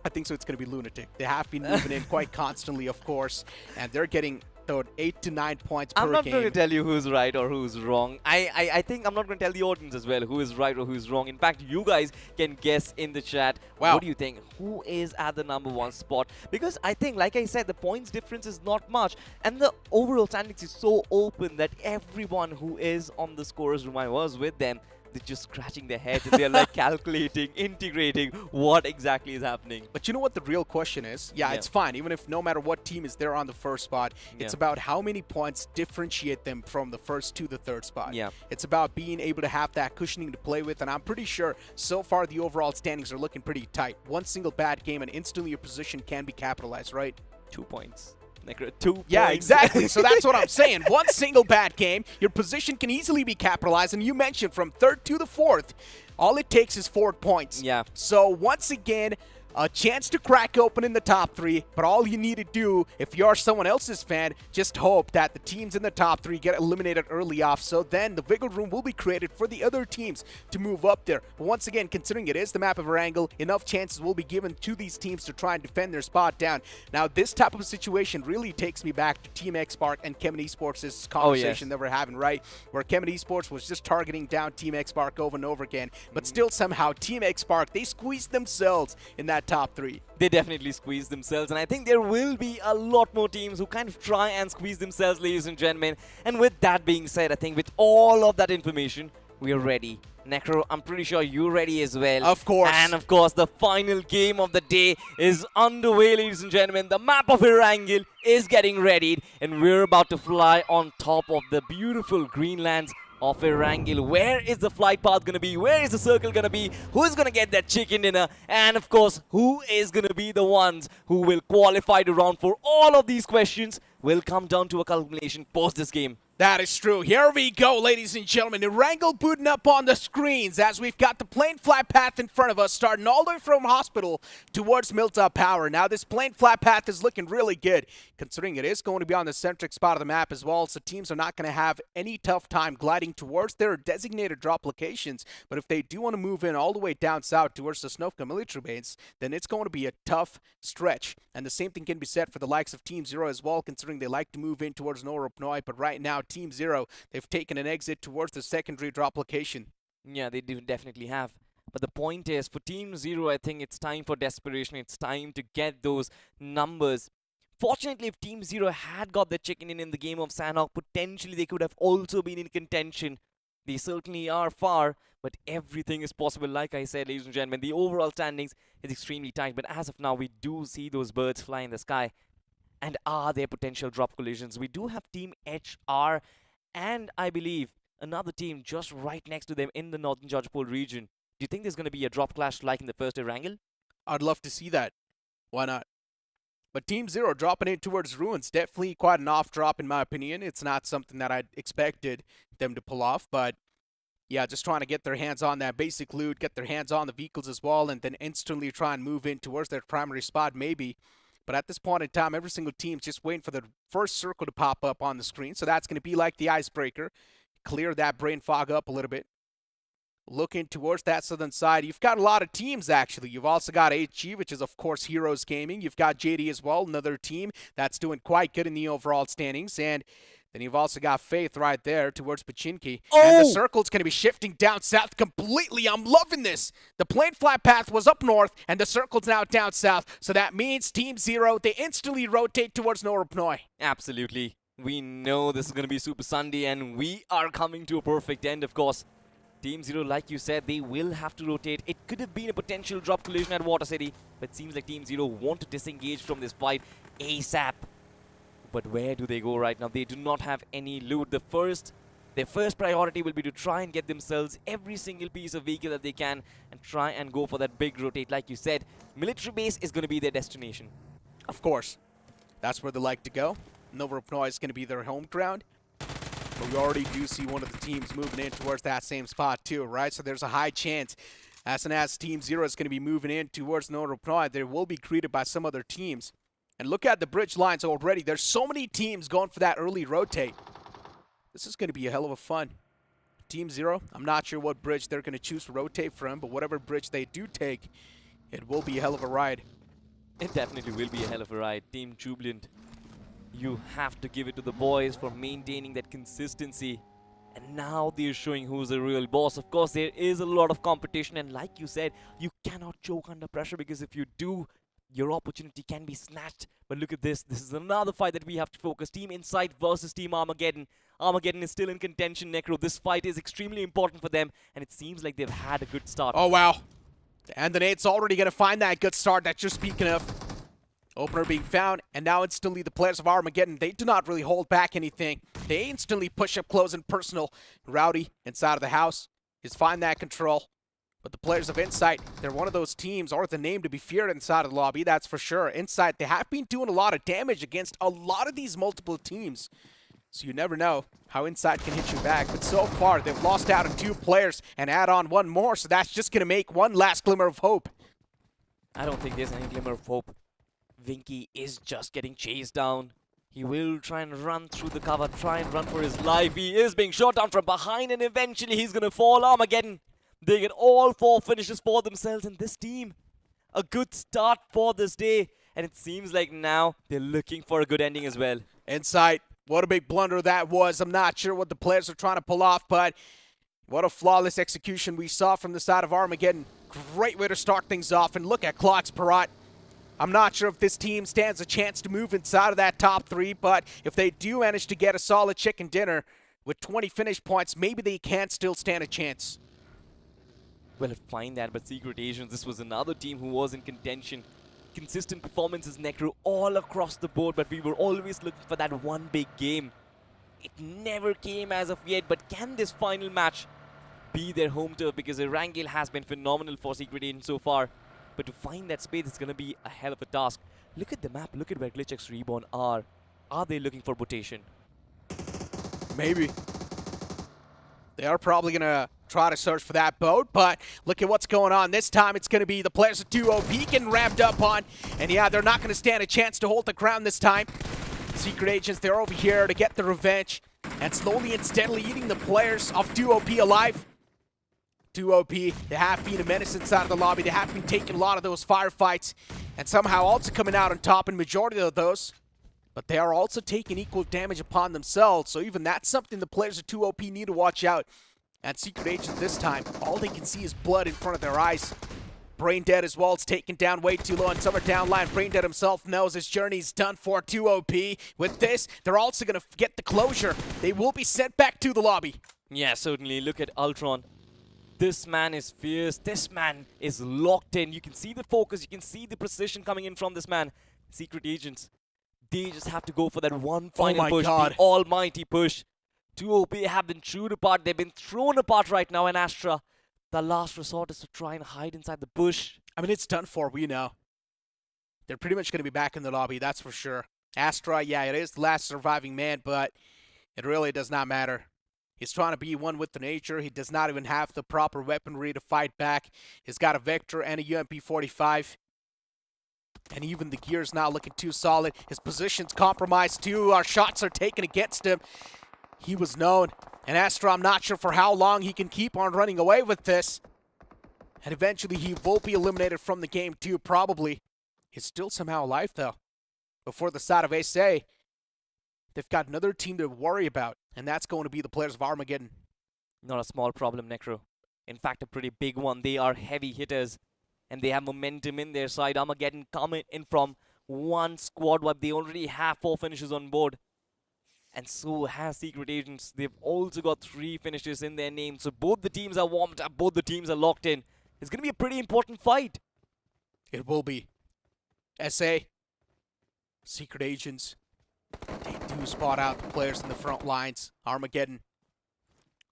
S4: I think so, it's going to be Lunatic. They have been moving in quite constantly, of course, and they're getting 8 to 9 points per game.
S2: I'm not going to tell you who's right or who's wrong. I think I'm not going to tell the audience as well who is right or who's wrong. In fact, you guys can guess in the chat.
S4: Wow.
S2: What do you think? Who is at the number 1 spot? Because I think, like I said, the points difference is not much. And the overall standings is so open that everyone who is on the scorer's room, I was with them, they're just scratching their heads and they're like calculating, integrating what exactly is happening.
S4: But you know what the real question is? Yeah, it's fine. Even if no matter what team is there on the first spot, it's about how many points differentiate them from the first to the third spot.
S2: Yeah.
S4: It's about being able to have that cushioning to play with, and I'm pretty sure so far the overall standings are looking pretty tight. One single bad game and instantly your position can be capitalized, right?
S2: 2 points. Necro, 2 points.
S4: Yeah, exactly. So that's what I'm saying. One single bad game, your position can easily be capitalized. And you mentioned from 3rd to the 4th, all it takes is 4 points.
S2: Yeah.
S4: So once again, a chance to crack open in the top 3, but all you need to do, if you're someone else's fan, just hope that the teams in the top 3 get eliminated early off, so then the wiggle room will be created for the other teams to move up there. But once again, considering it is the map of Erangel, enough chances will be given to these teams to try and defend their spot down. Now, this type of situation really takes me back to Team X-Spark and Kemen Esports' conversation that we're having, right? Where Kemen Esports was just targeting down Team X-Spark over and over again, but still somehow Team X-Spark, they squeezed themselves in that top 3.
S2: They definitely squeeze themselves, and I think there will be a lot more teams who kind of try and squeeze themselves, ladies and gentlemen. And with that being said, I think with all of that information, we are ready. Necro, I'm pretty sure you're ready as well.
S4: Of course.
S2: And of course, the final game of the day is underway, ladies and gentlemen. The map of Erangel is getting readied, and we're about to fly on top of the beautiful Greenlands of Erangel. Where is the flight path going to be? Where is the circle going to be? Who's going to get that chicken dinner? And of course, who is going to be the ones who will qualify to round 4? All of these questions will come down to a culmination post this game.
S4: That is true. Here we go, ladies and gentlemen. Erangel booting up on the screens as we've got the plane flat path in front of us, starting all the way from Hospital towards Miltop Power. Now, this plane flat path is looking really good, considering it is going to be on the centric spot of the map as well, so teams are not going to have any tough time gliding towards their designated drop locations. But if they do want to move in all the way down south towards the Snovka military base, then it's going to be a tough stretch. And the same thing can be said for the likes of Team Zero as well, considering they like to move in towards Noropnoi, but right now, Team Zero, they've taken an exit towards the secondary drop location.
S2: Yeah, they do definitely have. But the point is, for Team Zero, I think it's time for desperation. It's time to get those numbers Fortunately, if Team Zero had got the chicken in the game of Sanhok, potentially they could have also been in contention. They certainly are far, but everything is possible. Like I said, ladies and gentlemen, the overall standings is extremely tight, but as of now, we do see those birds fly in the sky. And are there potential drop collisions? We do have Team HR and I believe another team just right next to them in the Northern Georgopol region. Do you think there's going to be a drop clash like in the first Erangel?
S4: I'd love to see that. Why not? But Team Zero dropping in towards Ruins, definitely quite an off drop in my opinion. It's not something that I'd expected them to pull off, but yeah, just trying to get their hands on that basic loot, get their hands on the vehicles as well, and then instantly try and move in towards their primary spot maybe. But at this point in time, every single team's just waiting for the first circle to pop up on the screen. So that's going to be like the icebreaker. Clear that brain fog up a little bit. Looking towards that southern side, you've got a lot of teams actually. You've also got HG, which is of course Heroes Gaming. You've got JD as well, another team that's doing quite good in the overall standings. And then you've also got Faith right there towards Pachinki. And the circle's going to be shifting down south completely. I'm loving this. The plane flight path was up north, and the circle's now down south. So that means Team Zero, they instantly rotate towards Norupnoi.
S2: Absolutely. We know this is going to be Super Sunday, and we are coming to a perfect end, of course. Team Zero, like you said, they will have to rotate. It could have been a potential drop collision at Water City, but it seems like Team Zero want to disengage from this fight ASAP. But where do they go right now? They do not have any loot. Their first priority will be to try and get themselves every single piece of vehicle that they can and try and go for that big rotate. Like you said, military base is going to be their destination.
S4: Of course. That's where they like to go. Norupnoi is going to be their home ground. But we already do see one of the teams moving in towards that same spot too, right? So there's a high chance as soon as Team Zero is going to be moving in towards Norupnoi, they will be greeted by some other teams. And look at the bridge lines already. There's so many teams going for that early rotate. This is going to be a hell of a fun. Team Zero, I'm not sure what bridge they're going to choose to rotate from, but whatever bridge they do take, it will be a hell of a ride.
S2: It definitely will be a hell of a ride. Team Jubilant, you have to give it to the boys for maintaining that consistency. And now they're showing who's the real boss. Of course, there is a lot of competition. And like you said, you cannot choke under pressure, because if you do, your opportunity can be snatched. But look at this. This is another fight that we have to focus. Team Insight versus Team Armageddon. Armageddon is still in contention, Necro. This fight is extremely important for them, and it seems like they've had a good start.
S4: Oh, wow. And the nade's already going to find that good start that you're speaking of. Opener being found, and now instantly the players of Armageddon, they do not really hold back anything. They instantly push up close and personal. Rowdy inside of the house is find that control. But the players of Insight, they're one of those teams, or the name to be feared inside of the lobby, that's for sure. Insight, they have been doing a lot of damage against a lot of these multiple teams. So you never know how Insight can hit you back. But so far, they've lost out on 2 players and add on 1 more, so that's just going to make one last glimmer of hope.
S2: I don't think there's any glimmer of hope. Vinky is just getting chased down. He will try and run through the cover, try and run for his life. He is being shot down from behind, and eventually he's going to fall. Armageddon, they get all 4 finishes for themselves, and this team, a good start for this day. And it seems like now they're looking for a good ending as well.
S4: Insight, what a big blunder that was. I'm not sure what the players are trying to pull off, but what a flawless execution we saw from the side of Armageddon. Great way to start things off, and look at Clock's Parat. I'm not sure if this team stands a chance to move inside of that top 3, but if they do manage to get a solid chicken dinner with 20 finish points, maybe they can still stand a chance.
S2: Well, find that, but Secret Asians, this was another team who was in contention. Consistent performances, Necro, all across the board, but we were always looking for that one big game. It never came as of yet, but can this final match be their home turf? Because Erangel has been phenomenal for Secret Asians so far. But to find that space, it's going to be a hell of a task. Look at the map. Look at where GlitchX Reborn are. Are they looking for rotation?
S4: Maybe. They are probably going to try to search for that boat, but look at what's going on. This time it's going to be the players of 2OP getting ramped up on. And yeah, they're not going to stand a chance to hold the ground this time. Secret Agents, they're over here to get the revenge. And slowly and steadily eating the players of 2OP alive. 2OP, they have been a menace inside of the lobby. They have been taking a lot of those firefights and somehow also coming out on top in majority of those. But they are also taking equal damage upon themselves. So even that's something the players of 2OP need to watch out. At Secret Agent this time, all they can see is blood in front of their eyes. Brain Dead as well. It's taken down way too low, and some are down line. Brain Dead himself knows his journey's done for. 2 OP. With this, they're also going to get the closure. They will be sent back to the lobby.
S2: Yeah, certainly. Look at Ultron. This man is fierce. This man is locked in. You can see the focus. You can see the precision coming in from this man. Secret Agents. They just have to go for that one final push.
S4: God.
S2: The almighty push. 2 OP have been chewed apart. They've been thrown apart right now. And Astra, the last resort is to try and hide inside the bush.
S4: I mean, it's done for. We know. They're pretty much going to be back in the lobby. That's for sure. Astra, yeah, it is the last surviving man, but it really does not matter. He's trying to be one with the nature. He does not even have the proper weaponry to fight back. He's got a Vector and a UMP-45. And even the gear's not looking too solid. His position's compromised too. Our shots are taken against him. He was known. And Astra, I'm not sure for how long he can keep on running away with this. And eventually he will be eliminated from the game too, probably. He's still somehow alive though. Before the side of SA, they've got another team to worry about. And that's going to be the players of Armageddon.
S2: Not a small problem, Necro. In fact, a pretty big one. They are heavy hitters. And they have momentum in their side. Armageddon coming in from one squad wipe. They already have 4 finishes on board. And so has Secret Agents. They've also got 3 finishes in their name. So both the teams are warmed up. Both the teams are locked in. It's going to be a pretty important fight.
S4: It will be. SA, Secret Agents, they do spot out the players in the front lines. Armageddon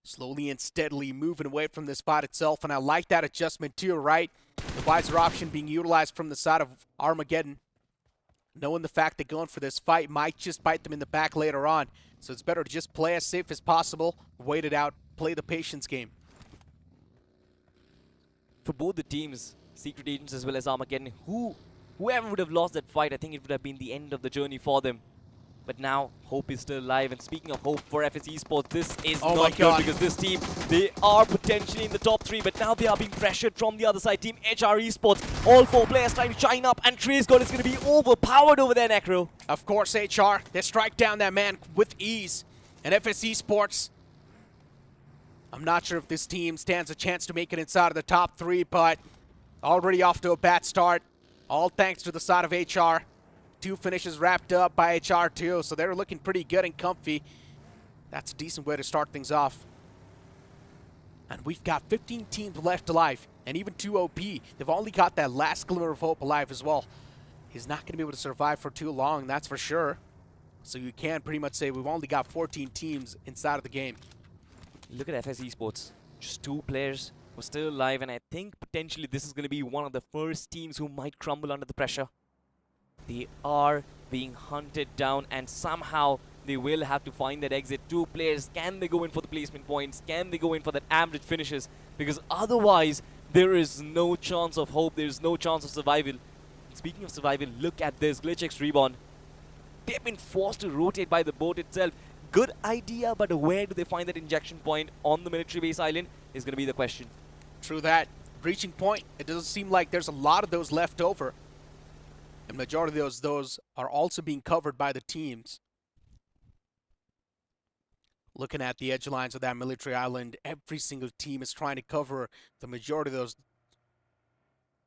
S4: slowly and steadily moving away from this fight itself, and I like that adjustment too, right? The visor option being utilized from the side of Armageddon, knowing the fact that going for this fight might just bite them in the back later on. So it's better to just play as safe as possible, wait it out, play the patience game.
S2: For both the teams, Secret Agents as well as Armageddon, whoever would have lost that fight, I think it would have been the end of the journey for them. But now, hope is still alive. And speaking of hope for FS Esports, this is not good because this team, they are potentially in the top 3, but now they are being pressured from the other side. Team HR Esports, all 4 players trying to shine up, and Trace God is going to be overpowered over there, Necro.
S4: Of course, HR, they strike down that man with ease. And FS Esports, I'm not sure if this team stands a chance to make it inside of the top 3, but already off to a bad start. All thanks to the side of HR. 2 finishes wrapped up by HR too, so they're looking pretty good and comfy. That's a decent way to start things off. And we've got 15 teams left alive, and even 2 OP. They've only got that last glimmer of hope alive as well. He's not going to be able to survive for too long, that's for sure. So you can pretty much say we've only got 14 teams inside of the game.
S2: Look at FS Esports. Just 2 players were still alive, and I think potentially this is going to be one of the first teams who might crumble under the pressure. They are being hunted down, and somehow they will have to find that exit. 2 players, can they go in for the placement points? Can they go in for that average finishes? Because otherwise, there is no chance of hope. There is no chance of survival. Speaking of survival, look at this. GlitchX Reborn. They've been forced to rotate by the boat itself. Good idea, but where do they find that injection point on the military base island is going to be the question.
S4: True that. Breaching point, it doesn't seem like there's a lot of those left over. The majority of those are also being covered by the teams. Looking at the edge lines of that military island, every single team is trying to cover the majority of those.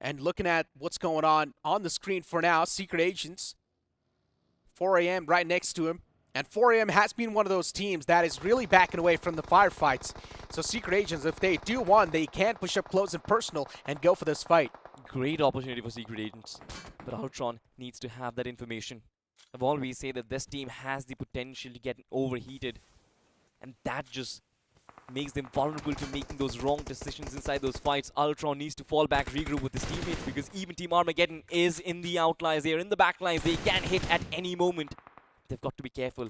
S4: And looking at what's going on the screen for now, Secret Agents, 4 AM right next to him. And 4 AM has been one of those teams that is really backing away from the firefights. So Secret Agents, if they do want, they can push up close and personal and go for this fight.
S2: Great opportunity for Secret Agents. But Ultron needs to have that information. I've always said that this team has the potential to get overheated. And that just makes them vulnerable to making those wrong decisions inside those fights. Ultron needs to fall back, regroup with his teammates, because even Team Armageddon is in the outliers. They are in the backlines. They can hit at any moment. They've got to be careful.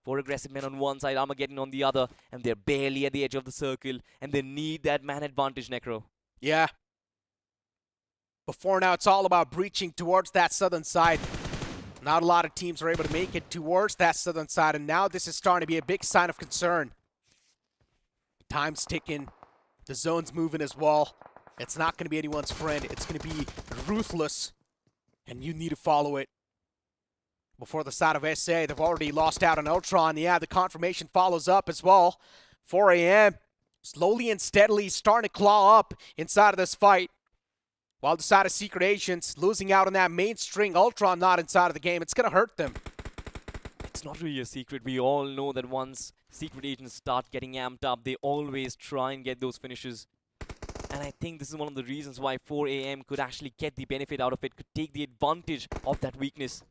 S2: 4 aggressive men on one side, Armageddon on the other, and they're barely at the edge of the circle, and they need that man advantage, Necro.
S4: Yeah. Before now, it's all about breaching towards that southern side. Not a lot of teams are able to make it towards that southern side, and now this is starting to be a big sign of concern. Time's ticking. The zone's moving as well. It's not going to be anyone's friend. It's going to be ruthless, and you need to follow it. Before the side of SA, they've already lost out on Ultron. Yeah, the confirmation follows up as well. 4 AM, slowly and steadily starting to claw up inside of this fight. While the side of Secret Agents losing out on that main string, Ultron not inside of the game. It's going to hurt them.
S2: It's not really a secret. We all know that once Secret Agents start getting amped up, they always try and get those finishes. And I think this is one of the reasons why 4 AM could actually get the benefit out of it, could take the advantage of that weakness.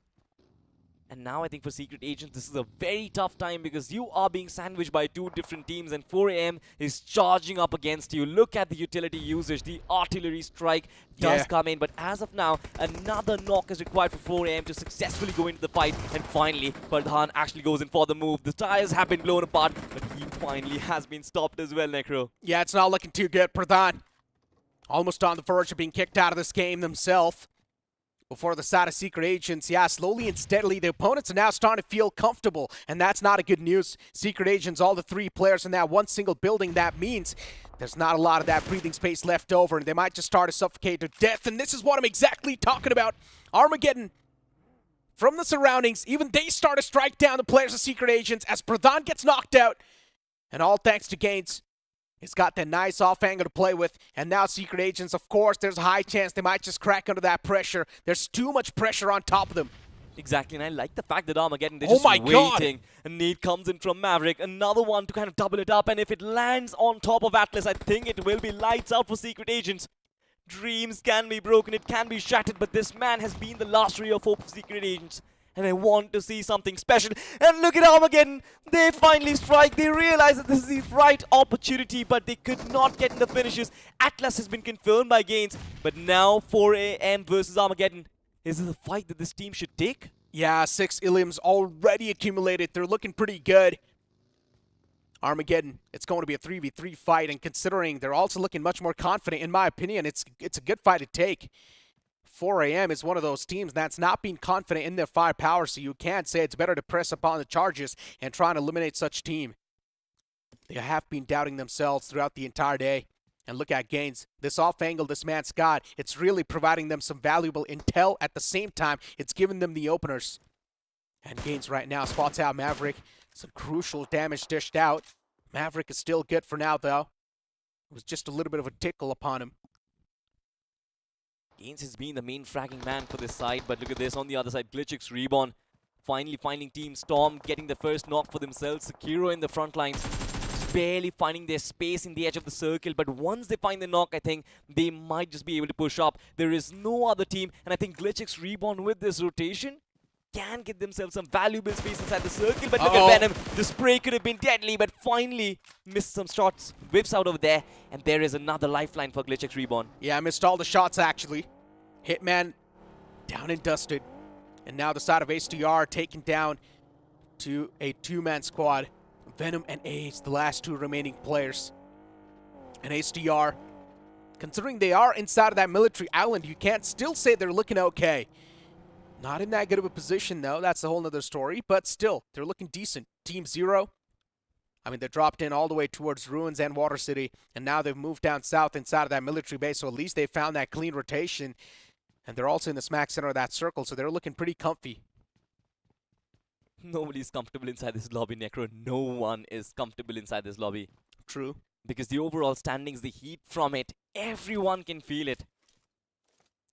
S2: And now I think for Secret Agents, this is a very tough time because you are being sandwiched by two different teams and 4 AM is charging up against you. Look at the utility usage. The artillery strike does come in. But as of now, another knock is required for 4 AM to successfully go into the fight. And finally, Pradhan actually goes in for the move. The tires have been blown apart, but he finally has been stopped as well, Necro.
S4: Yeah, it's not looking too good. Pradhan almost on the verge of being kicked out of this game themselves. Before the side of Secret Agents, yeah, slowly and steadily, the opponents are now starting to feel comfortable, and that's not a good news. Secret Agents, all the three players in that one single building, that means there's not a lot of that breathing space left over, and they might just start to suffocate to death, and this is what I'm exactly talking about. Armageddon, from the surroundings, even they start to strike down the players of Secret Agents as Pradhan gets knocked out, and all thanks to Gaines. It's got that nice off angle to play with. And now Secret Agents, of course, there's a high chance they might just crack under that pressure. There's too much pressure on top of them.
S2: Exactly, and I like the fact that Armageddon, they're
S4: Oh
S2: just
S4: my God.
S2: waiting. A nade comes in from Maverick, another one to kind of double it up, and if it lands on top of Atlas, I think it will be lights out for Secret Agents. Dreams can be broken, it can be shattered, but this man has been the last ray of hope for Secret Agents. And I want to see something special. And look at Armageddon. They finally strike. They realize that this is the right opportunity, but they could not get in the finishes. Atlas has been confirmed by Gaines. But now 4 AM versus Armageddon. Is this a fight that this team should take?
S4: Yeah, 6 Iliums already accumulated. They're looking pretty good. Armageddon, it's going to be a 3v3 fight. And considering they're also looking much more confident, in my opinion, it's a good fight to take. 4 AM is one of those teams that's not being confident in their firepower, so you can't say it's better to press upon the charges and try and eliminate such team. They have been doubting themselves throughout the entire day. And look at Gaines. This off angle this man's got, it's really providing them some valuable intel. At the same time, it's giving them the openers. And Gaines right now spots out Maverick. Some crucial damage dished out. Maverick is still good for now, though. It was just a little bit of a tickle upon him.
S2: Gaines has been the main fragging man for this side, but look at this on the other side. Glitchix Reborn finally finding Team Storm, getting the first knock for themselves. Sekiro in the front lines, barely finding their space in the edge of the circle, but once they find the knock, I think they might just be able to push up. There is no other team, and I think Glitchix Reborn with this rotation can get themselves some valuable space inside the circle, but look at Venom. The spray could have been deadly, but finally missed some shots, whips out over there, and there is another lifeline for Glitchix Reborn.
S4: Yeah, I missed all the shots, actually. Hitman down and dusted. And now the side of HDR taken down to a two-man squad. Venom and Ace, the last two remaining players. And HDR, considering they are inside of that military island, you can't still say they're looking okay. Not in that good of a position, though. That's a whole nother story. But still, they're looking decent. Team Zero, I mean, they dropped in all the way towards Ruins and Water City. And now they've moved down south inside of that military base. So at least they found that clean rotation. And they're also in the smack center of that circle. So they're looking pretty comfy.
S2: Nobody's comfortable inside this lobby, Necro. No one is comfortable inside this lobby.
S4: True.
S2: Because the overall standings, the heat from it, everyone can feel it.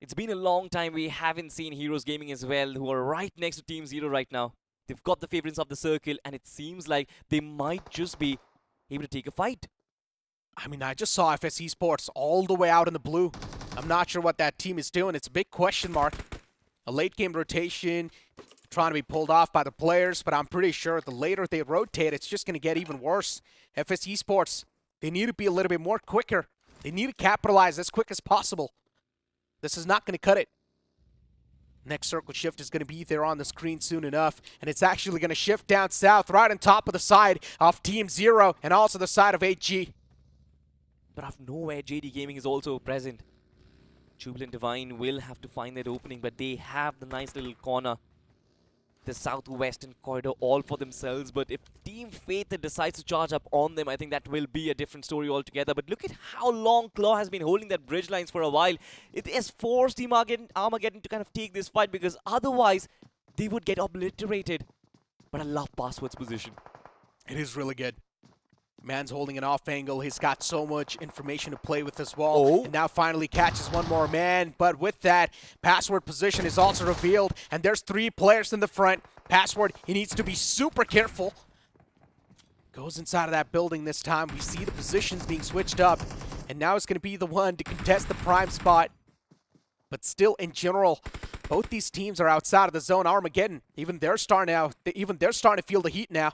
S2: It's been a long time we haven't seen Heroes Gaming as well, who are right next to Team Zero right now. They've got the favorites of the circle, and it seems like they might just be able to take a fight.
S4: I mean, I just saw FS Esports all the way out in the blue. I'm not sure what that team is doing. It's a big question mark. A late game rotation trying to be pulled off by the players, but I'm pretty sure the later they rotate, it's just going to get even worse. FS Esports, they need to be a little bit more quicker. They need to capitalize as quick as possible. This is not going to cut it. Next circle shift is going to be there on the screen soon enough, and it's actually going to shift down south right on top of the side of Team Zero and also the side of 8G.
S2: But out of nowhere, JD Gaming is also present. Jubilant Divine will have to find that opening, but they have the nice little corner, the southwestern corridor, all for themselves. But if Team Faith decides to charge up on them, I think that will be a different story altogether. But look at how long Claw has been holding that bridge lines for a while. It has forced Team Armageddon to kind of take this fight, because otherwise they would get obliterated. But I love Password's position.
S4: It is really good. Man's holding an off angle. He's got so much information to play with as well.
S2: Oh.
S4: And now finally catches one more man. But with that, Password position is also revealed. And there's 3 players in the front. Password, he needs to be super careful. Goes inside of that building this time. We see the positions being switched up. And now it's going to be the one to contest the prime spot. But still, in general, both these teams are outside of the zone. Armageddon, even they're starting to feel the heat now.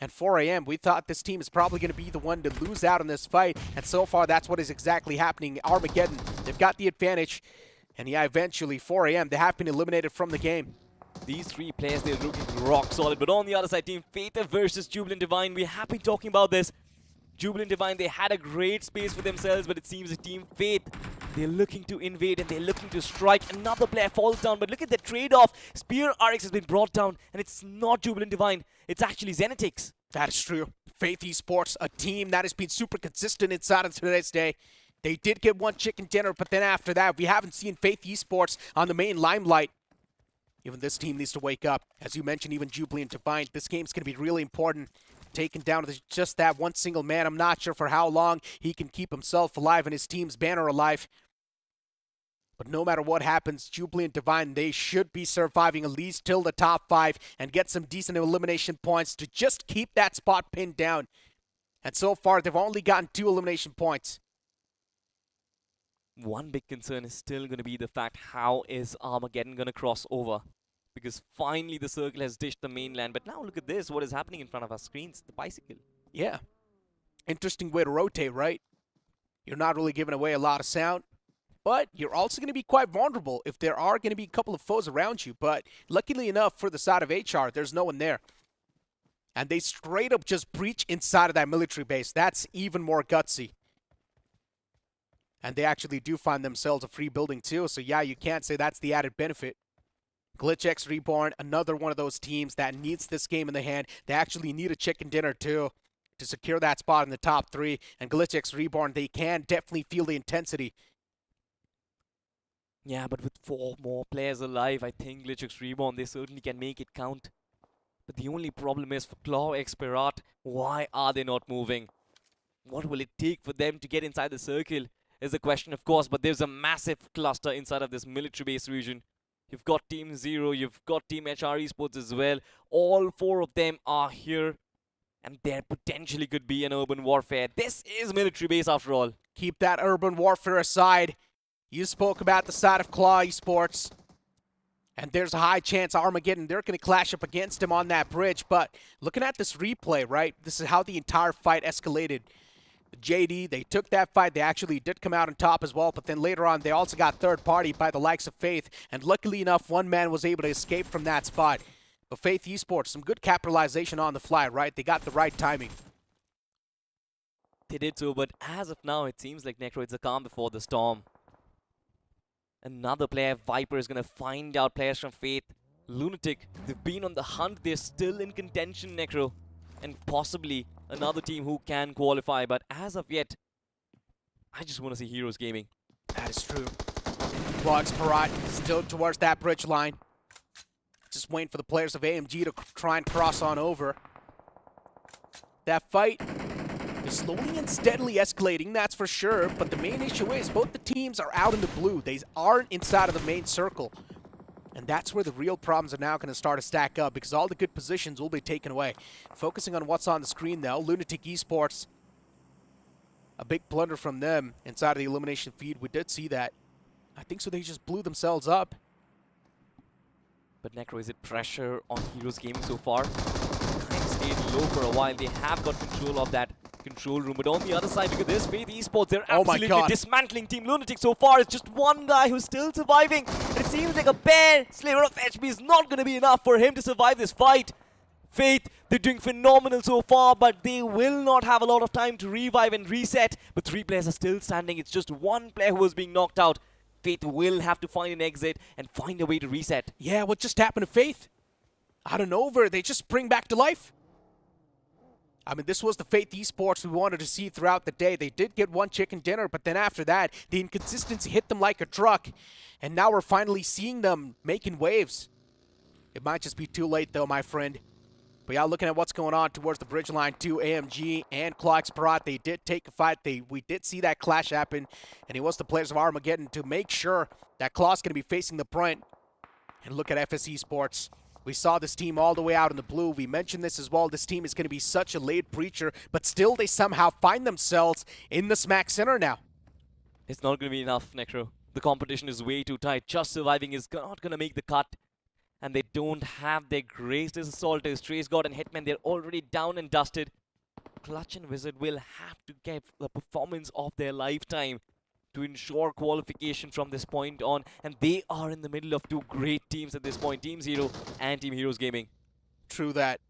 S4: At 4 a.m., we thought this team is probably going to be the one to lose out in this fight. And so far, that's what is exactly happening. Armageddon, they've got the advantage. And yeah, eventually, 4 a.m., they have been eliminated from the game.
S2: These 3 players, they're looking rock solid. But on the other side, Team Faith versus Jubilant Divine. We have been talking about this. Jubilant Divine, they had a great space for themselves, but it seems the Team Faith, they're looking to invade and they're looking to strike. Another player falls down, but look at the trade-off. Spear RX has been brought down, and it's not Jubilant Divine. It's actually Zenitix.
S4: That is true. Faith Esports, a team that has been super consistent inside of today's day. They did get one chicken dinner, but then after that, we haven't seen Faith Esports on the main limelight. Even this team needs to wake up. As you mentioned, even Jubilant Divine, this game's going to be really important. Taken down to just that one single man. I'm not sure for how long he can keep himself alive and his team's banner alive. But no matter what happens, Jubilant Divine, they should be surviving at least till the top 5 and get some decent elimination points to just keep that spot pinned down. And so far, they've only gotten 2 elimination points.
S2: One big concern is still going to be the fact, how is Armageddon going to cross over? Because finally the circle has dished the mainland. But now look at this, what is happening in front of our screens, the bicycle.
S4: Yeah. Interesting way to rotate, right? You're not really giving away a lot of sound, but you're also going to be quite vulnerable if there are going to be a couple of foes around you. But luckily enough for the side of HR, there's no one there. And they straight up just breach inside of that military base. That's even more gutsy. And they actually do find themselves a free building too. So yeah, you can't say that's the added benefit. GlitchX Reborn, another one of those teams that needs this game in the hand. They actually need a chicken dinner too to secure that spot in the top 3. And GlitchX Reborn, they can definitely feel the intensity.
S2: Yeah, but with 4 more players alive, I think GlitchX Reborn, they certainly can make it count. But the only problem is for Claw X Pirat, why are they not moving? What will it take for them to get inside the circle is the question, of course. But there's a massive cluster inside of this military base region. You've got Team Zero, you've got Team HR Esports as well. All 4 of them are here. And there potentially could be an urban warfare. This is military base after all.
S4: Keep that urban warfare aside. You spoke about the side of Claw Esports. And there's a high chance Armageddon, they're going to clash up against him on that bridge. But looking at this replay, right, this is how the entire fight escalated. JD, they took that fight. They actually did come out on top as well. But then later on, they also got third party by the likes of Faith. And luckily enough, one man was able to escape from that spot. But Faith Esports, some good capitalization on the fly, right? They got the right timing.
S2: They did so, but as of now, it seems like Necro, it's a calm before the storm. Another player, Viper, is going to find out players from Faith. Lunatic, they've been on the hunt. They're still in contention, Necro. And possibly another team who can qualify. But as of yet, I just want to see Heroes Gaming.
S4: That is true. Bugs Parat still towards that bridge line. Just waiting for the players of AMG to try and cross on over. That fight is slowly and steadily escalating, that's for sure. But the main issue is both the teams are out in the blue. They aren't inside of the main circle. And that's where the real problems are now going to start to stack up, because all the good positions will be taken away. Focusing on what's on the screen now, Lunatic Esports. A big blunder from them inside of the elimination feed. We did see that. I think so they just blew themselves up.
S2: But Necro, is it pressure on Heroes Gaming so far? Kind of stayed low for a while. They have got control of that control room. But on the other side, look at this. Faith Esports, they're absolutely dismantling Team Lunatic so far. It's just one guy who's still surviving. And it seems like a bare sliver of HP is not going to be enough for him to survive this fight. Faith, they're doing phenomenal so far, but they will not have a lot of time to revive and reset. But 3 players are still standing. It's just one player who is being knocked out. Faith will have to find an exit and find a way to reset.
S4: Yeah, what just happened to Faith? Out of nowhere, they just spring back to life. I mean, this was the Faith Esports we wanted to see throughout the day. They did get one chicken dinner, but then after that, the inconsistency hit them like a truck. And now we're finally seeing them making waves. It might just be too late, though, my friend. But yeah, looking at what's going on towards the bridge line too, AMG and Clock Spirat, they did take a fight. We did see that clash happen, and it was the players of Armageddon to make sure that Claw's going to be facing the brunt. And look at FS Esports. We saw this team all the way out in the blue. We mentioned this as well. This team is going to be such a late preacher, but still they somehow find themselves in the smack center now.
S2: It's not going to be enough, Necro. The competition is way too tight. Just surviving is not going to make the cut. And they don't have their Graceless Assaulters, Trace God and Hitman. They're already down and dusted. Clutch and Wizard will have to get the performance of their lifetime to ensure qualification from this point on. And they are in the middle of two great teams at this point, Team Zero and Team Heroes Gaming.
S4: True that.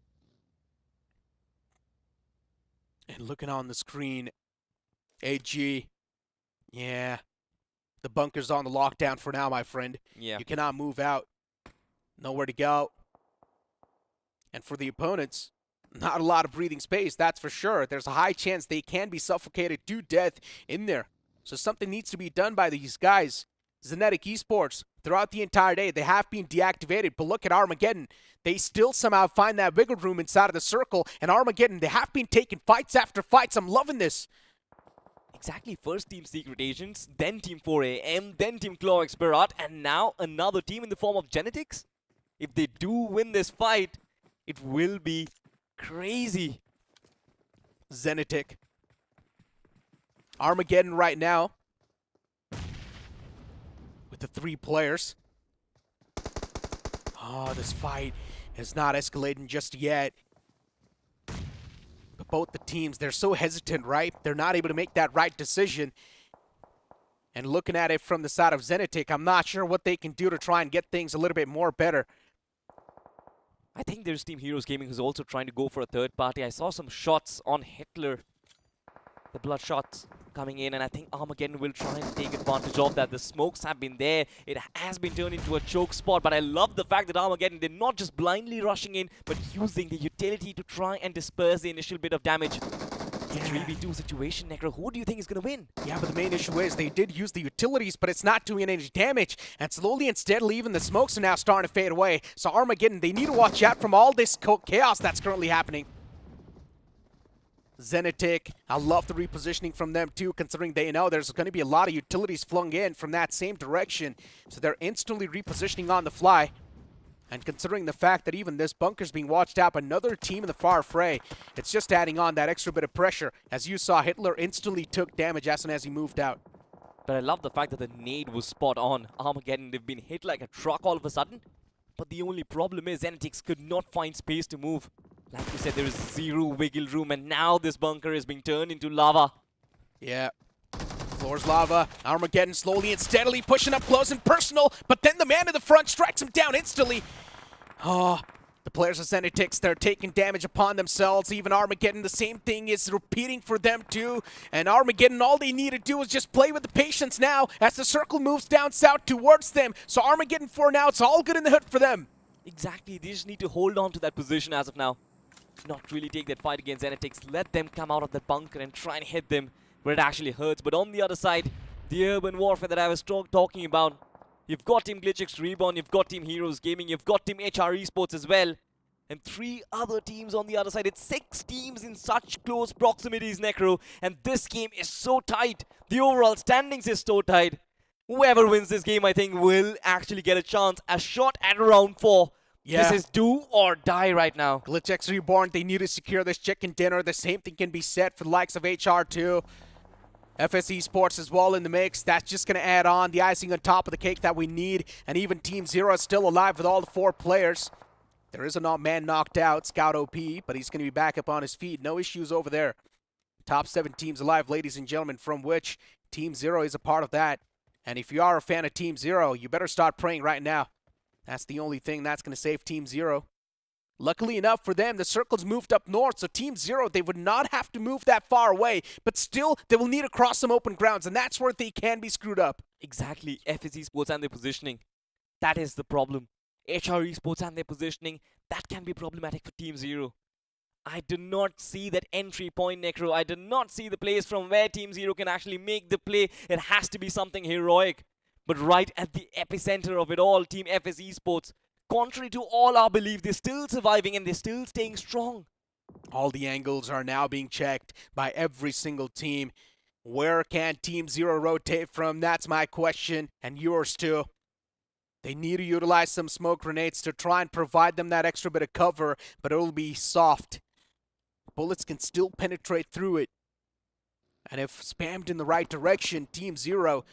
S4: And looking on the screen, AG, yeah, the bunker's on the lockdown for now, my friend.
S2: Yeah.
S4: You cannot move out. Nowhere to go. And for the opponents, not a lot of breathing space, that's for sure. There's a high chance they can be suffocated to death in there. So something needs to be done by these guys. Zenetic Esports, throughout the entire day, they have been deactivated. But look at Armageddon. They still somehow find that wiggle room inside of the circle. And Armageddon, they have been taking fights after fights. I'm loving this.
S2: Exactly. First Team Secret Agents, then Team 4AM, then Team Claw Spirat, and now another team in the form of Genetics. If they do win this fight, it will be crazy.
S4: Zenetic. Armageddon right now with the 3 players. Oh, this fight is not escalating just yet. But both the teams, they're so hesitant, right? They're not able to make that right decision. And looking at it from the side of Zenetic, I'm not sure what they can do to try and get things a little bit more better.
S2: I think there's Team Heroes Gaming who's also trying to go for a third party. I saw some shots on Hitler. The blood shots coming in, and I think Armageddon will try and take advantage of that. The smokes have been there. It has been turned into a choke spot, but I love the fact that Armageddon, they're not just blindly rushing in, but using the utility to try and disperse the initial bit of damage. It's 3v2 situation, Necro. Who do you think is going to win?
S4: Yeah, but the main issue is they did use the utilities, but it's not doing any damage. And slowly and steadily, even the smokes are now starting to fade away. So Armageddon, they need to watch out from all this chaos that's currently happening. Zenetic, I love the repositioning from them too, considering they know there's going to be a lot of utilities flung in from that same direction. So they're instantly repositioning on the fly. And considering the fact that even this bunker's being watched out by another team in the far fray, it's just adding on that extra bit of pressure. As you saw, Hitler instantly took damage as soon as he moved out.
S2: But I love the fact that the nade was spot on. Armageddon, they've been hit like a truck all of a sudden. But the only problem is Zenetics could not find space to move. Like you said, there is zero wiggle room, and now this bunker is being turned into lava.
S4: Yeah. Floor's lava. Armageddon slowly and steadily pushing up close and personal, but then the man in the front strikes him down instantly. Oh, the players of Zenetics, they're taking damage upon themselves. Even Armageddon, the same thing is repeating for them too. And Armageddon, all they need to do is just play with the patience now as the circle moves down south towards them. So Armageddon for now, it's all good in the hood for them.
S2: Exactly, they just need to hold on to that position as of now. Not really take that fight against Zenetics. Let them come out of that bunker and try and hit them where it actually hurts. But on the other side, the urban warfare that I was talking about, you've got Team GlitchX Reborn, you've got Team Heroes Gaming, you've got Team HR Esports as well. And 3 other teams on the other side. It's 6 teams in such close proximities, Necro. And this game is so tight. The overall standings is so tight. Whoever wins this game, I think, will actually get a chance. A shot at round 4.
S4: Yeah.
S2: This is do or die right now.
S4: GlitchX Reborn, they need to secure this chicken dinner. The same thing can be said for the likes of HR2. FS Esports as well in the mix. That's just going to add on the icing on top of the cake that we need. And even Team Zero is still alive with all the 4 players. There is a man knocked out, Scout OP, but he's going to be back up on his feet. No issues over there. Top 7 teams alive, ladies and gentlemen, from which Team Zero is a part of that. And if you are a fan of Team Zero, you better start praying right now. That's the only thing that's going to save Team Zero. Luckily enough for them, the circle's moved up north, so Team Zero, they would not have to move that far away, but still, they will need to cross some open grounds, and that's where they can be screwed up.
S2: Exactly. FS Esports and their positioning. That is the problem. HR Esports and their positioning, that can be problematic for Team Zero. I do not see that entry point, Necro. I do not see the place from where Team Zero can actually make the play. It has to be something heroic. But right at the epicenter of it all, Team FS Esports, contrary to all our belief, they're still surviving and they're still staying strong.
S4: All the angles are now being checked by every single team. Where can Team Zero rotate from? That's my question, and yours too. They need to utilize some smoke grenades to try and provide them that extra bit of cover, but it'll be soft. Bullets can still penetrate through it. And if spammed in the right direction, Team Zero,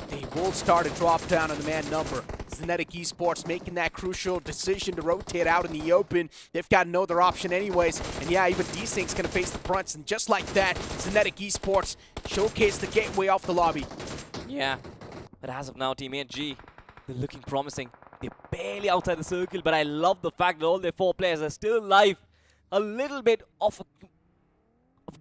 S4: they will start a drop down on the man number. Sanhok Esports making that crucial decision to rotate out in the open. They've got no other option anyways. And yeah, even D-Sync's going to face the fronts. And just like that, Sanhok Esports showcase the gateway off the lobby.
S2: Yeah, but as of now, Team HG, they're looking promising. They're barely outside the circle, but I love the fact that all their 4 players are still alive. A little bit of a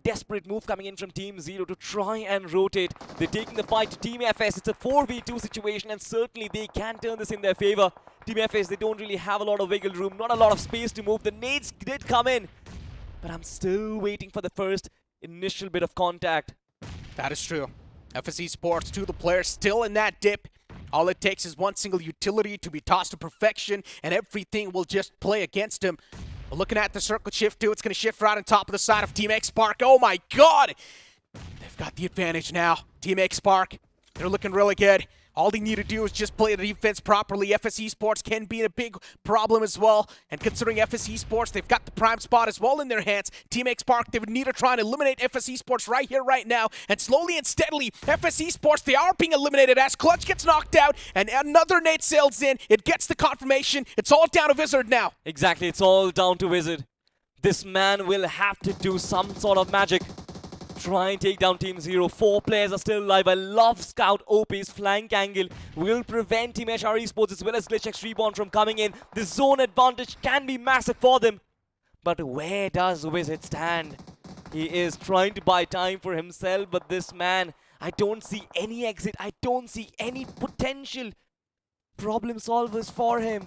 S2: desperate move coming in from Team Zero to try and rotate. They're taking the fight to Team FS. It's a 4v2 situation, and certainly they can turn this in their favor. Team FS, they don't really have a lot of wiggle room, not a lot of space to move. The nades did come in, but I'm still waiting for the first initial bit of contact.
S4: That is true. FS Esports, 2 of the players still in that dip. All it takes is one single utility to be tossed to perfection, and everything will just play against him. But looking at the circle shift too, it's going to shift right on top of the side of Team X Spark. Oh my god! They've got the advantage now. Team X Spark, they're looking really good. All they need to do is just play the defense properly. FS Esports can be a big problem as well. And considering FS Esports, they've got the prime spot as well in their hands. Team X Spark, they would need to try and eliminate FS Esports right here, right now. And slowly and steadily, FS Esports, they are being eliminated as Clutch gets knocked out and another nade sails in. It gets the confirmation. It's all down to Wizard now.
S2: Exactly, it's all down to Wizard. This man will have to do some sort of magic. Try and take down Team Zero. 4 players are still alive. I love Scout OP's flank angle. Will prevent Team HR Esports as well as GlitchX Reborn from coming in. The zone advantage can be massive for them. But where does Wizard stand? He is trying to buy time for himself, but this man, I don't see any exit. I don't see any potential problem solvers for him.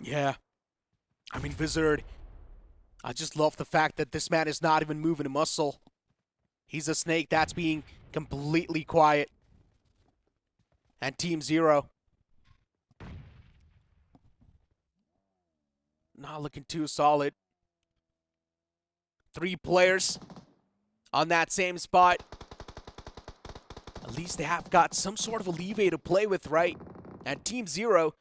S4: Yeah. I mean, Wizard, I just love the fact that this man is not even moving a muscle. He's a snake that's being completely quiet. And Team Zero, not looking too solid. 3 players on that same spot. At least they have got some sort of a leeway to play with, right? And Team Zero,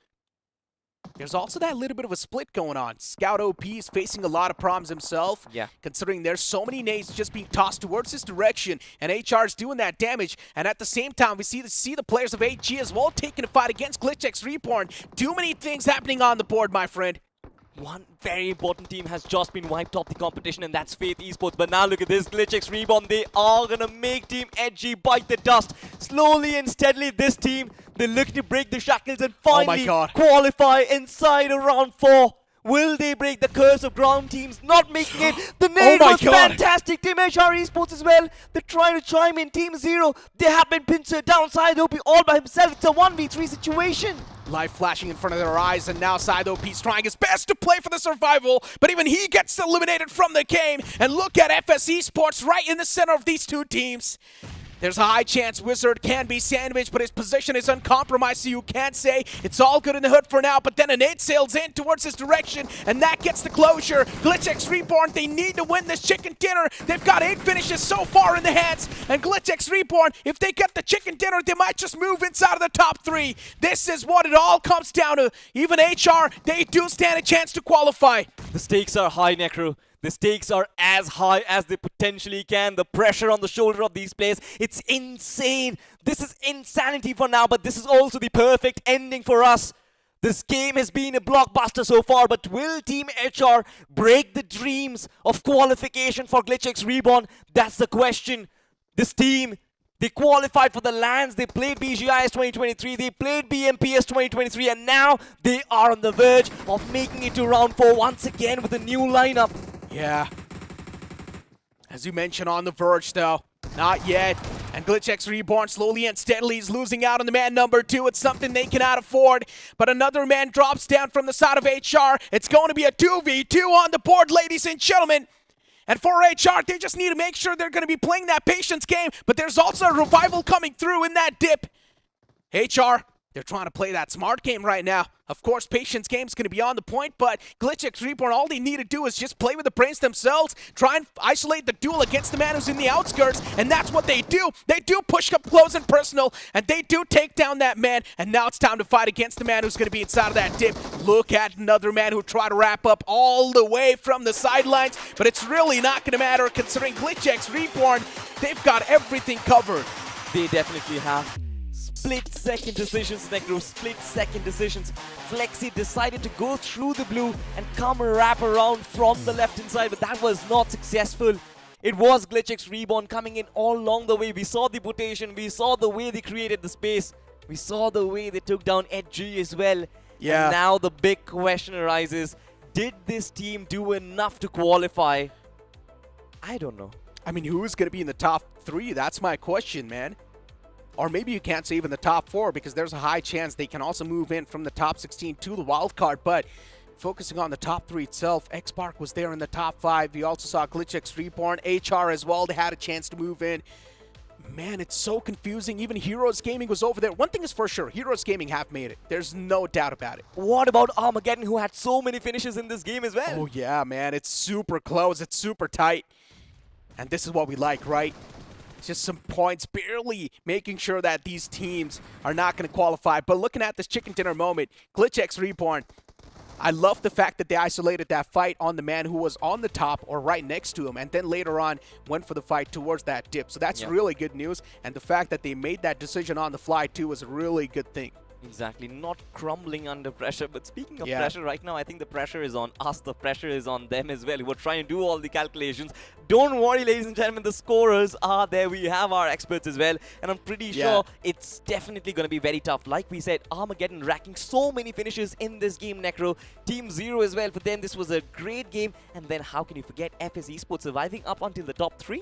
S4: there's also that little bit of a split going on. Scout OP is facing a lot of problems himself.
S2: Yeah.
S4: Considering there's so many nades just being tossed towards his direction, and HR is doing that damage. And at the same time, we see the players of HG as well taking a fight against GlitchX Reborn. Too many things happening on the board, my friend.
S2: One very important team has just been wiped off the competition, and that's Faith Esports. But now look at this, GlitchX Reborn. They are going to make Team HG bite the dust. Slowly and steadily, this team, they're looking to break the shackles and finally qualify inside of round 4. Will they break the curse of ground teams not making it? The nade was fantastic. Team HR Esports as well. They're trying to chime in. Team Zero, they have been pinched downside OP all by himself. It's a 1v3 situation.
S4: Life flashing in front of their eyes, and now Side OP's trying his best to play for the survival, but even he gets eliminated from the game. And look at FS Esports right in the center of these 2 teams. There's a high chance Wizard can be sandwiched, but his position is uncompromised, so you can't say it's all good in the hood for now. But then a nade sails in towards his direction, and that gets the closure. GlitchX Reborn, they need to win this chicken dinner. They've got 8 finishes so far in the hands, and GlitchX Reborn, if they get the chicken dinner, they might just move inside of the top 3. This is what it all comes down to. Even HR, they do stand a chance to qualify.
S2: The stakes are high, Necro. The stakes are as high as they potentially can. The pressure on the shoulder of these players, it's insane. This is insanity for now, but this is also the perfect ending for us. This game has been a blockbuster so far, but will Team HR break the dreams of qualification for GlitchX Reborn? That's the question. This team, they qualified for the LANs, they played BGIS 2023, they played BMPS 2023, and now they are on the verge of making it to round 4 once again with a new lineup.
S4: Yeah. As you mentioned, on the verge though. Not yet. And GlitchX Reborn slowly and steadily is losing out on the man number 2. It's something they cannot afford. But another man drops down from the side of HR. It's going to be a 2v2 on the board, ladies and gentlemen. And for HR, they just need to make sure they're going to be playing that patience game. But there's also a revival coming through in that dip. HR, They're trying to play that smart game right now. Of course, Patience game's going to be on the point, but GlitchX Reborn, all they need to do is just play with the brains themselves, try and isolate the duel against the man who's in the outskirts, and that's what they do. They do push up close and personal, and they do take down that man, and now it's time to fight against the man who's going to be inside of that dip. Look at another man who tried to wrap up all the way from the sidelines, but it's really not going to matter considering GlitchX Reborn, they've got everything covered.
S2: They definitely have. Split-second decisions, Necro, split-second decisions. Flexi decided to go through the blue and come wrap around from the left-hand side, but that was not successful. It was GlitchX Reborn coming in all along the way. We saw the rotation, we saw the way they created the space, we saw the way they took down Edgy as well.
S4: Yeah.
S2: And now the big question arises, did this team do enough to qualify? I don't know.
S4: I mean, who's going to be in the top 3? That's my question, man. Or maybe you can't say even the top 4 because there's a high chance they can also move in from the top 16 to the wild card. But focusing on the top 3 itself, X-Park was there in the top 5. We also saw GlitchX Reborn, HR as well. They had a chance to move in. Man, it's so confusing. Even Heroes Gaming was over there. One thing is for sure, Heroes Gaming have made it. There's no doubt about it.
S2: What about Armageddon, who had so many finishes in this game as well?
S4: Oh yeah, man. It's super close. It's super tight. And this is what we like, right? Just some points, barely making sure that these teams are not going to qualify. But looking at this chicken dinner moment, GlitchX Reborn, I love the fact that they isolated that fight on the man who was on the top or right next to him, and then later on went for the fight towards that dip. So that's really good news, and the fact that they made that decision on the fly too was a really good thing.
S2: Exactly, not crumbling under pressure. But speaking of pressure right now, I think the pressure is on us, the pressure is on them as well. We're trying to do all the calculations. Don't worry, ladies and gentlemen, the scorers are there. We have our experts as well, and I'm pretty sure it's definitely going to be very tough. Like we said, Armageddon racking so many finishes in this game, Necro. Team 0 as well. For them, this was a great game. And then how can you forget FS Esports surviving up until the top 3?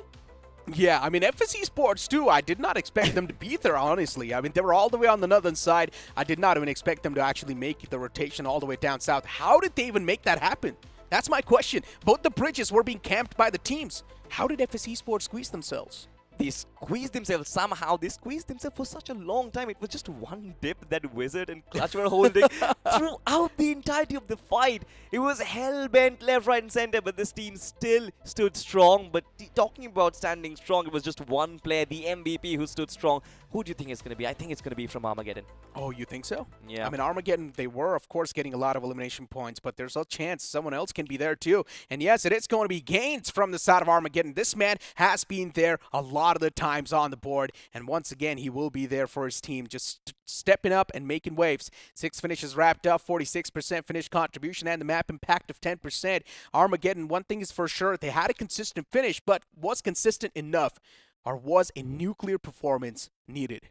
S4: Yeah, I mean, FS Esports too, I did not expect them to be there, honestly. I mean, they were all the way on the northern side. I did not even expect them to actually make the rotation all the way down south. How did they even make that happen? That's my question. Both the bridges were being camped by the teams. How did FS Esports squeeze themselves?
S2: They squeezed themselves somehow. They squeezed themselves for such a long time. It was just one dip that Wizard and Clutch were holding throughout the entirety of the fight. It was hell-bent left, right, and center, but this team still stood strong. But talking about standing strong, it was just one player, the MVP, who stood strong. Who do you think it's going to be? I think it's going to be from Armageddon.
S4: Oh, you think so?
S2: Yeah.
S4: I mean, Armageddon, they were, of course, getting a lot of elimination points, but there's a chance someone else can be there, too. And yes, it is going to be Gains from the side of Armageddon. This man has been there a lot of the times on the board, and once again, he will be there for his team, just stepping up and making waves. 6 finishes wrapped up, 46% finish contribution, and the map impact of 10%. Armageddon, one thing is for sure, they had a consistent finish, but was consistent enough? Or was a nuclear performance needed?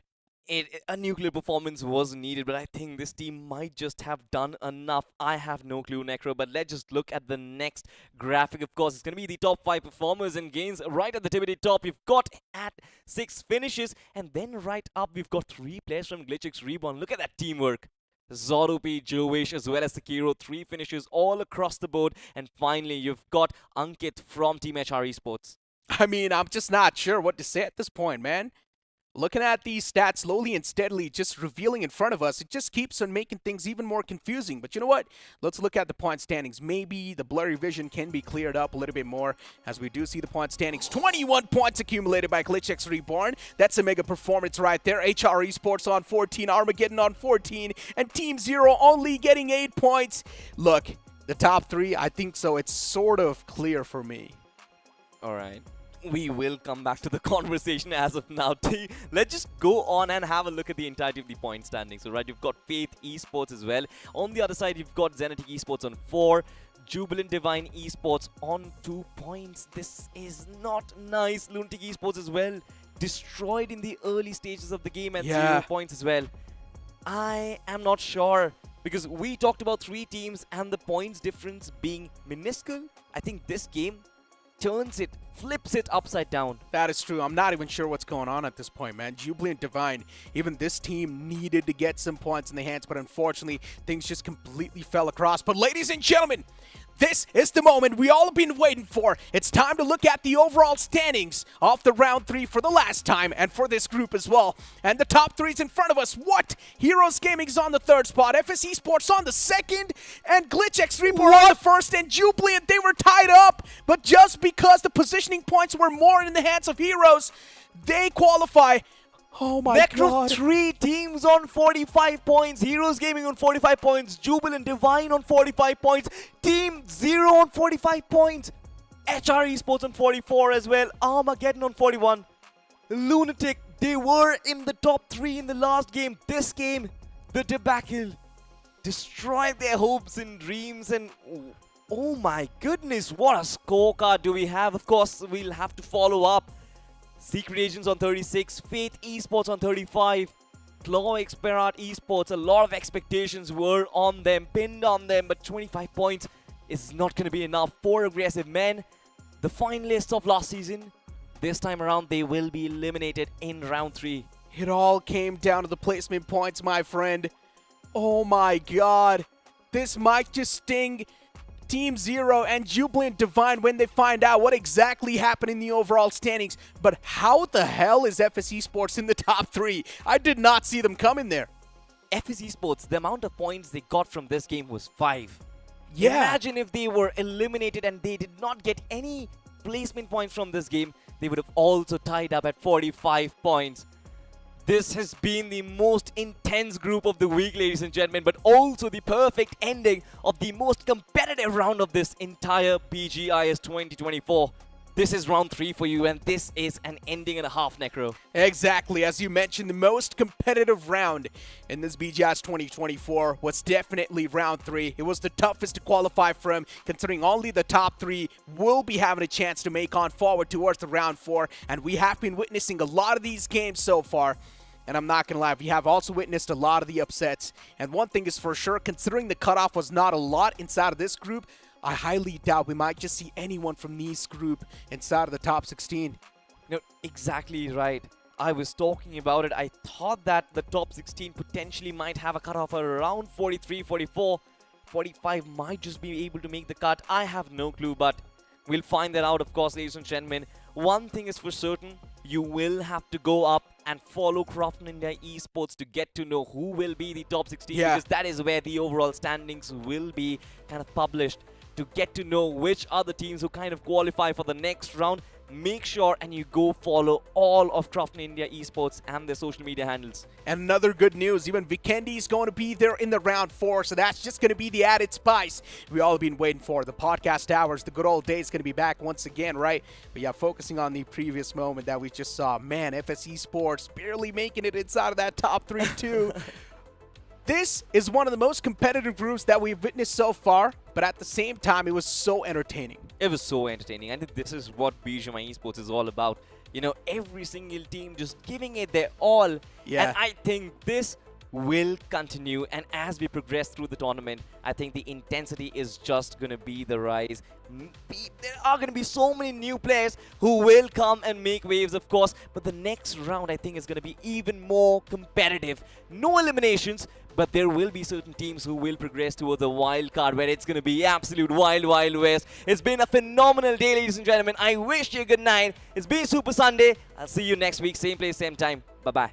S2: A nuclear performance was needed, but I think this team might just have done enough. I have no clue, Necro, but let's just look at the next graphic. Of course, it's going to be the top 5 performers and Gains. Right at the tip of the top, you've got at 6 finishes, and then right up, we've got 3 players from GlitchX Reborn. Look at that teamwork. Zorupi, Jovish, as well as Sekiro, 3 finishes all across the board. And finally, you've got Ankit from Team HR Esports.
S4: I mean, I'm just not sure what to say at this point, man. Looking at these stats slowly and steadily just revealing in front of us, it just keeps on making things even more confusing. But you know what? Let's look at the point standings. Maybe the blurry vision can be cleared up a little bit more as we do see the point standings. 21 points accumulated by GlitchX Reborn. That's a mega performance right there. HR Esports on 14, Armageddon on 14, and Team 0 only getting 8 points. Look, the top 3, I think so. It's sort of clear for me.
S2: All right. We will come back to the conversation as of now. Let's just go on and have a look at the entirety of the point standings. So, right, you've got Faith Esports as well. On the other side, you've got Zenetic Esports on 4. Jubilant Divine Esports on 2 points. This is not nice. Lunatic Esports as well. Destroyed in the early stages of the game at 0 points as well. I am not sure, because we talked about 3 teams and the points difference being minuscule. I think this game turns it, flips it upside down.
S4: That is true. I'm not even sure what's going on at this point, man. Jubilant Divine, even this team needed to get some points in the hands, but unfortunately, things just completely fell across. But ladies and gentlemen, This is the moment we all have been waiting for. It's time to look at the overall standings of the round 3 for the last time and for this group as well. And the top 3 is in front of us. What? Heroes Gaming is on the 3rd spot, FS Esports on the 2nd, and Glitch X Reaper on the 1st, and Jubilant, they were tied up. But just because the positioning points were more in the hands of Heroes, they qualify. Oh my
S2: Metro
S4: god.
S2: 3 teams on 45 points, Heroes Gaming on 45 points, Jubilant Divine on 45 points, Team 0 on 45 points, HR Esports on 44 as well, Armageddon on 41, Lunatic, they were in the top 3 in the last game. This game, the debacle, destroyed their hopes and dreams, and oh my goodness, what a scorecard do we have. Of course, we'll have to follow up. Secret Agents on 36, Faith Esports on 35, Claw Experat Esports, a lot of expectations were on them, pinned on them, but 25 points is not going to be enough. 4 aggressive men, the finalists of last season, this time around they will be eliminated in round 3.
S4: It all came down to the placement points, my friend. Oh my god. This might just sting Team 0 and Jubilant Divine when they find out what exactly happened in the overall standings. But how the hell is FS Esports in the top 3? I did not see them coming there.
S2: FS Esports, the amount of points they got from this game was 5.
S4: Yeah.
S2: Imagine if they were eliminated and they did not get any placement points from this game, they would have also tied up at 45 points. This has been the most intense group of the week, ladies and gentlemen, but also the perfect ending of the most competitive round of this entire BGIS 2024. This is round 3 for you, and this is an ending and a half, Necro.
S4: Exactly, as you mentioned, the most competitive round in this BGIS 2024 was definitely round 3. It was the toughest to qualify from, considering only the top 3 will be having a chance to make on forward towards the round 4, and we have been witnessing a lot of these games so far. And I'm not going to lie, we have also witnessed a lot of the upsets. And one thing is for sure, considering the cutoff was not a lot inside of this group, I highly doubt we might just see anyone from this group inside of the top 16.
S2: No, exactly right. I was talking about it. I thought that the top 16 potentially might have a cutoff around 43, 44. 45 might just be able to make the cut. I have no clue, but we'll find that out, of course, ladies and gentlemen. One thing is for certain, you will have to go up and follow Crafton India Esports to get to know who will be the top 16, because that is where the overall standings will be kind of published, to get to know which are the teams who kind of qualify for the next round. Make sure and you go follow all of Crafton India Esports and their social media handles.
S4: And another good news, even Vikendi is going to be there in the round 4, so that's just going to be the added spice we all have been waiting for. The podcast hours, the good old days, going to be back once again, right? But yeah, focusing on the previous moment that we just saw, man, FS Esports barely making it inside of that top 3 too. This is one of the most competitive groups that we've witnessed so far, but at the same time, it was so entertaining.
S2: It was so entertaining. I think this is what BGMI Esports is all about. You know, every single team just giving it their all.
S4: Yeah.
S2: And I think this will continue. And as we progress through the tournament, I think the intensity is just going to be the rise. There are going to be so many new players who will come and make waves, of course. But the next round, I think, is going to be even more competitive. No eliminations, but there will be certain teams who will progress towards a wild card where it's going to be absolute wild, wild west. It's been a phenomenal day, ladies and gentlemen. I wish you a good night. It's been Super Sunday. I'll see you next week, same place, same time. Bye-bye.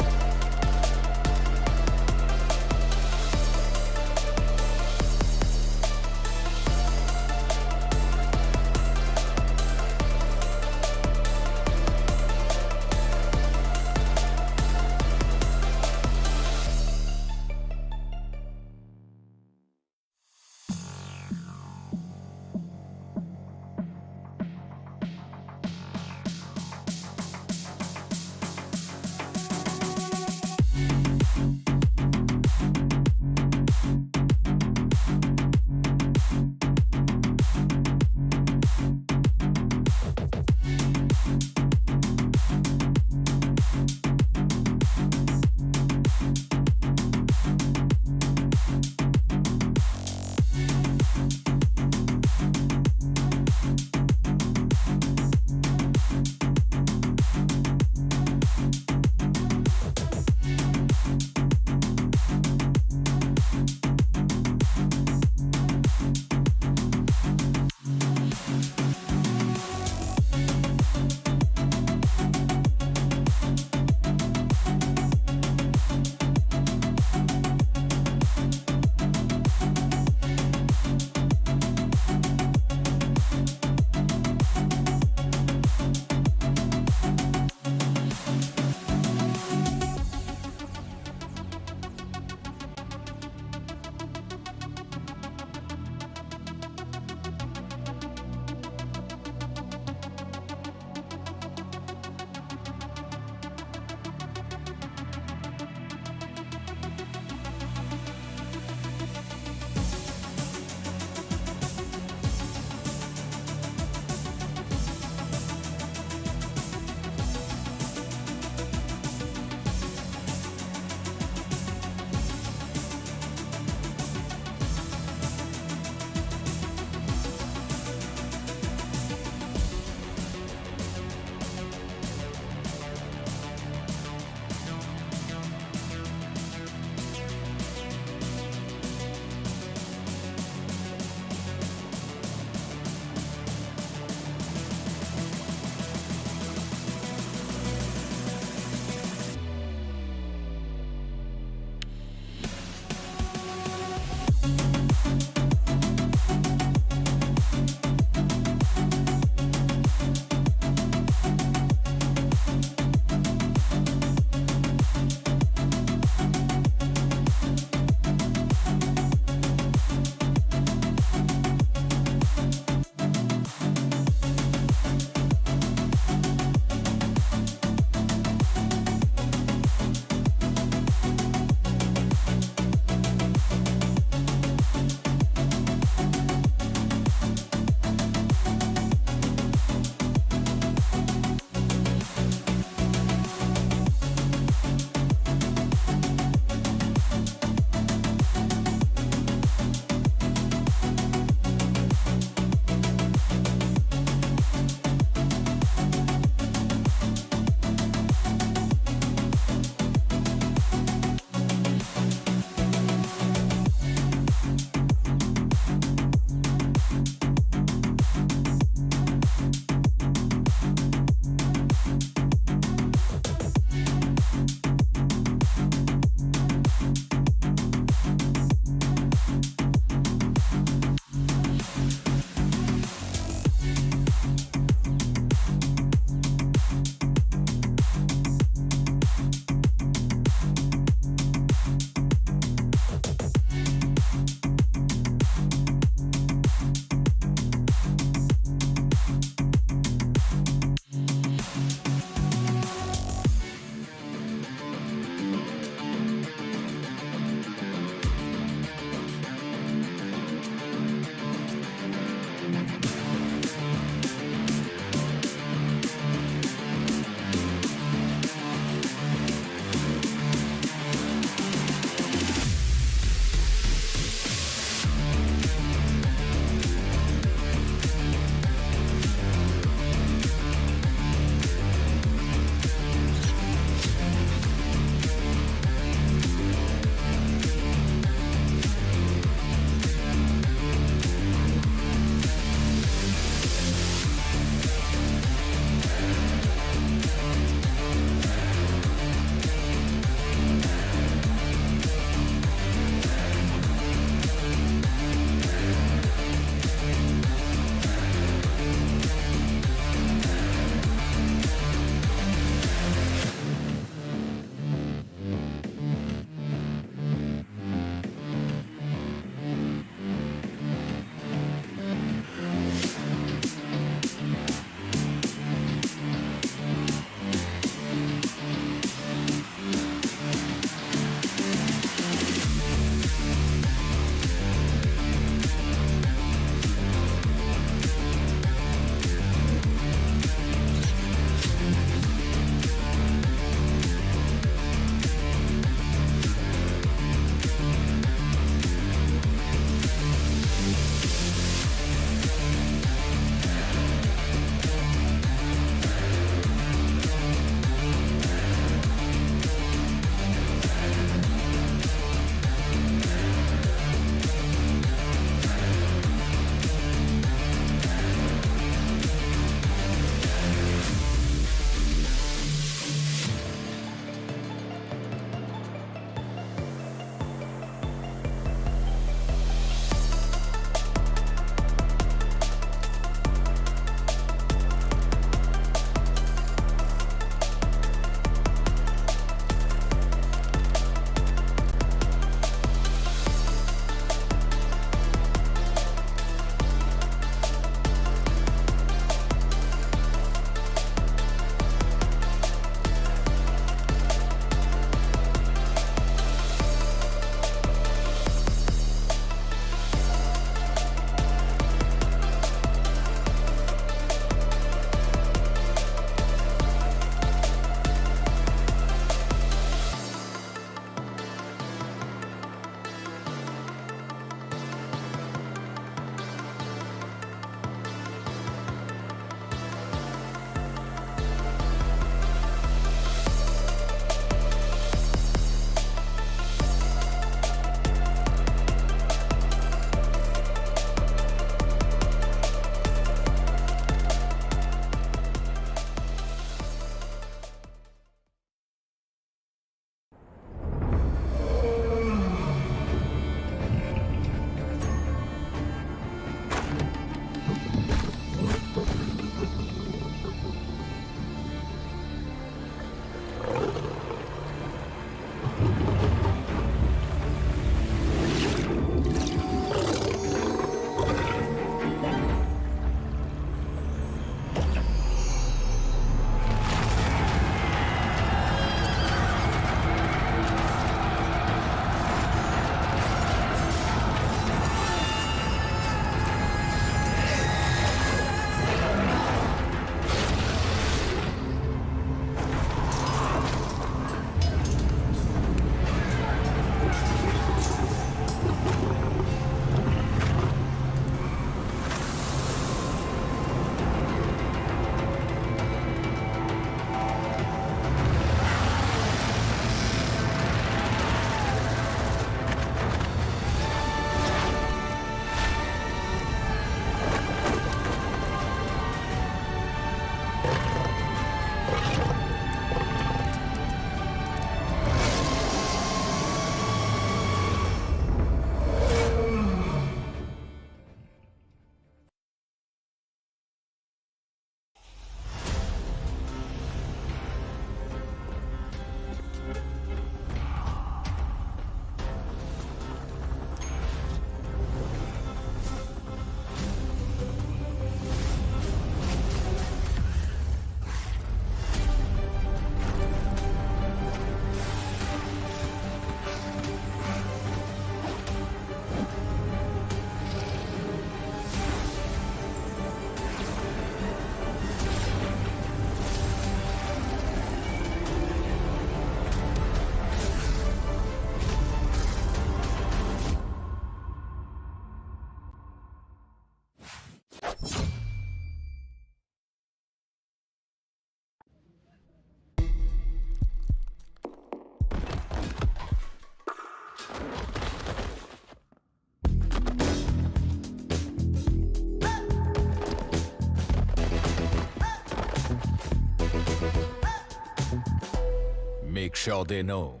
S5: sure they know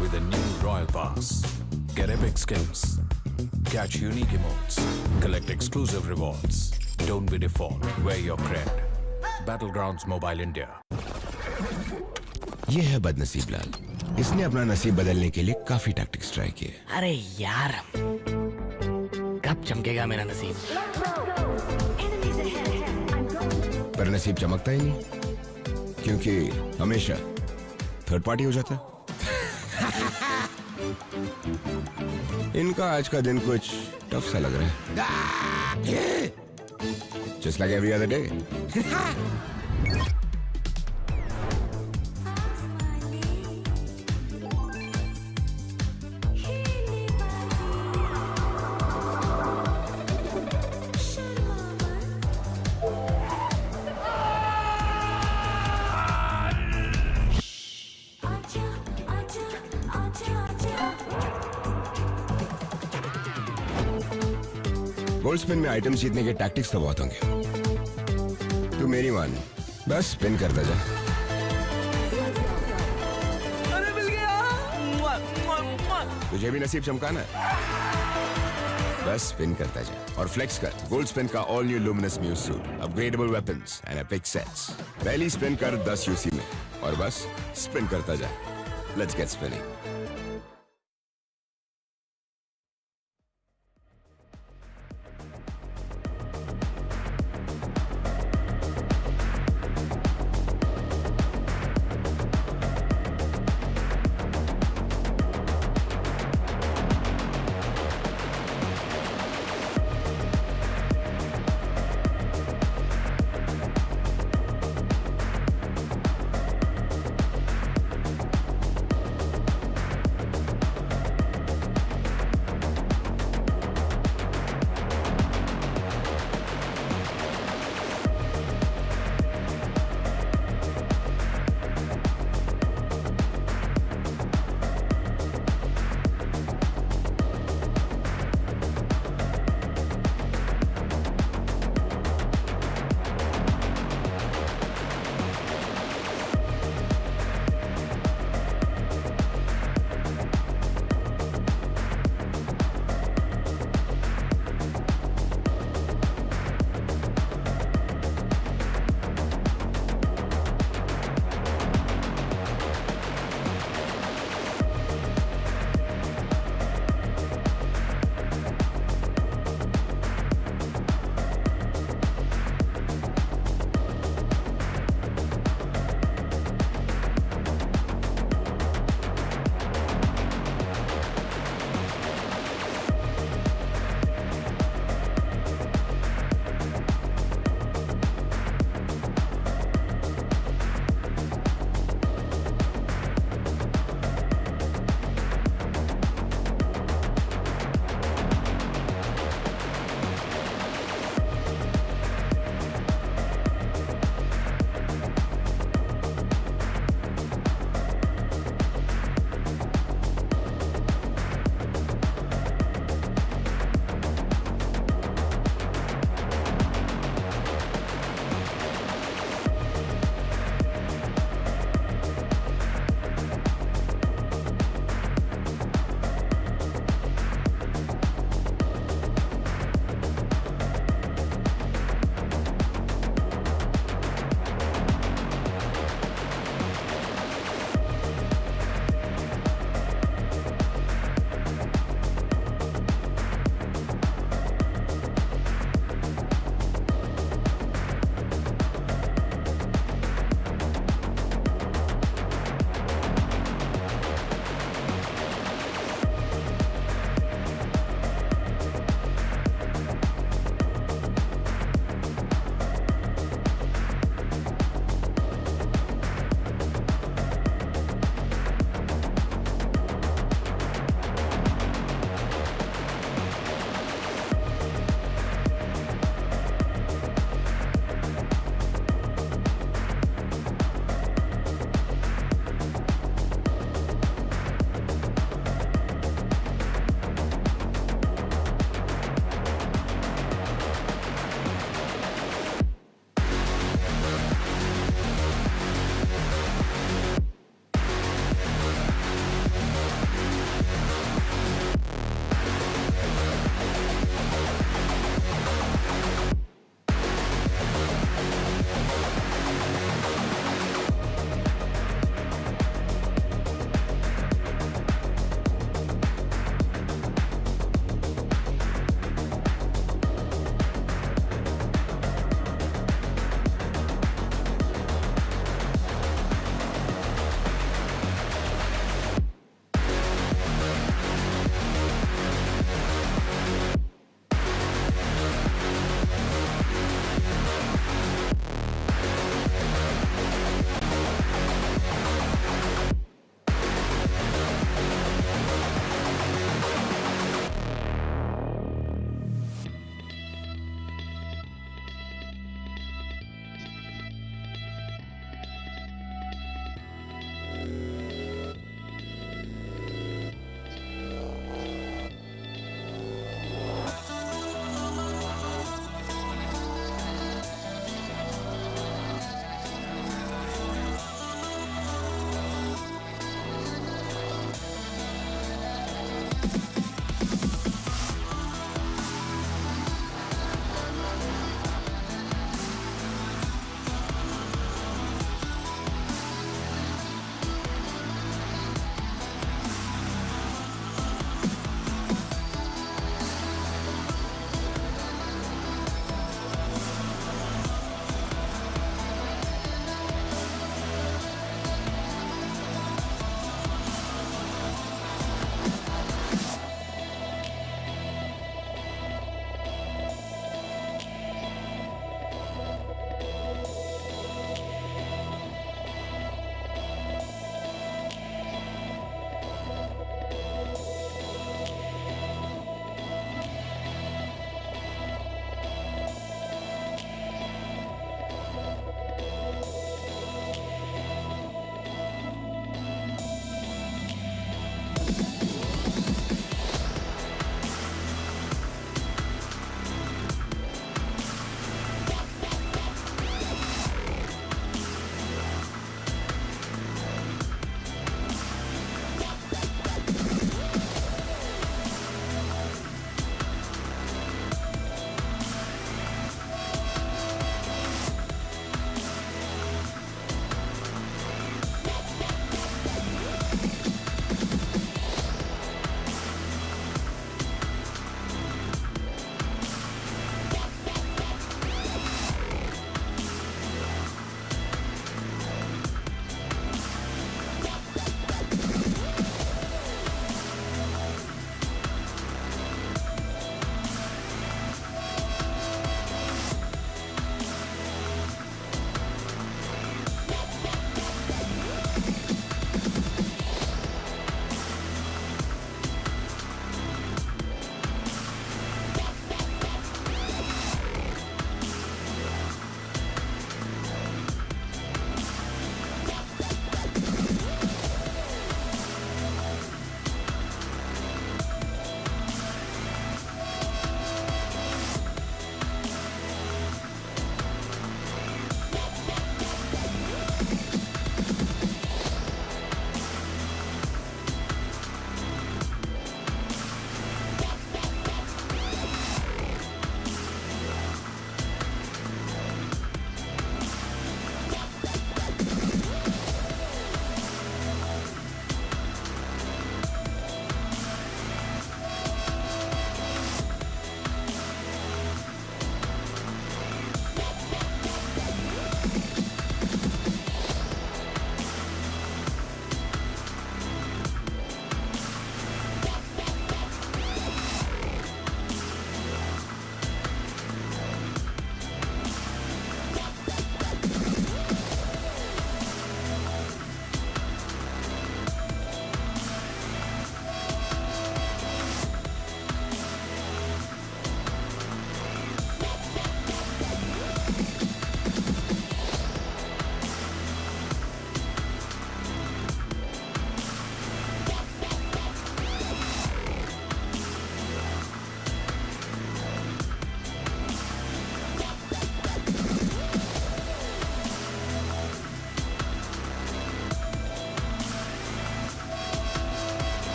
S5: with a new Royal Pass. Get epic skins. Catch unique emotes. Collect exclusive rewards. Don't be default. Wear your cred. Battlegrounds Mobile India.
S6: ये है बदनसीब लाल। इसने अपना नसीब बदलने के लिए काफी टैक्टिक्स ट्राई किए।
S7: अरे यार, कब चमकेगा मेरा नसीब?
S6: पर नसीब चमकता ही नहीं, क्योंकि हमेशा थर्ड पार्टी हो जाता है। इनका आज का दिन कुछ टफ सा लग रहा है। Just like every other day. Gold spin में आइटम्स जीतने के टैक्टिक्स तो बहुत होंगे। तू मेरी मान, बस स्पिन करता जा।
S2: अरे मिल गया।
S6: तुझे भी नसीब चमकाना है, बस स्पिन करता जा और फ्लेक्स कर गोल्ड स्पिन का all new luminous muse suit, upgradeable weapons and epic sets. पहली स्पिन कर 10 यूसी में और बस स्पिन करता जा। Let's get spinning.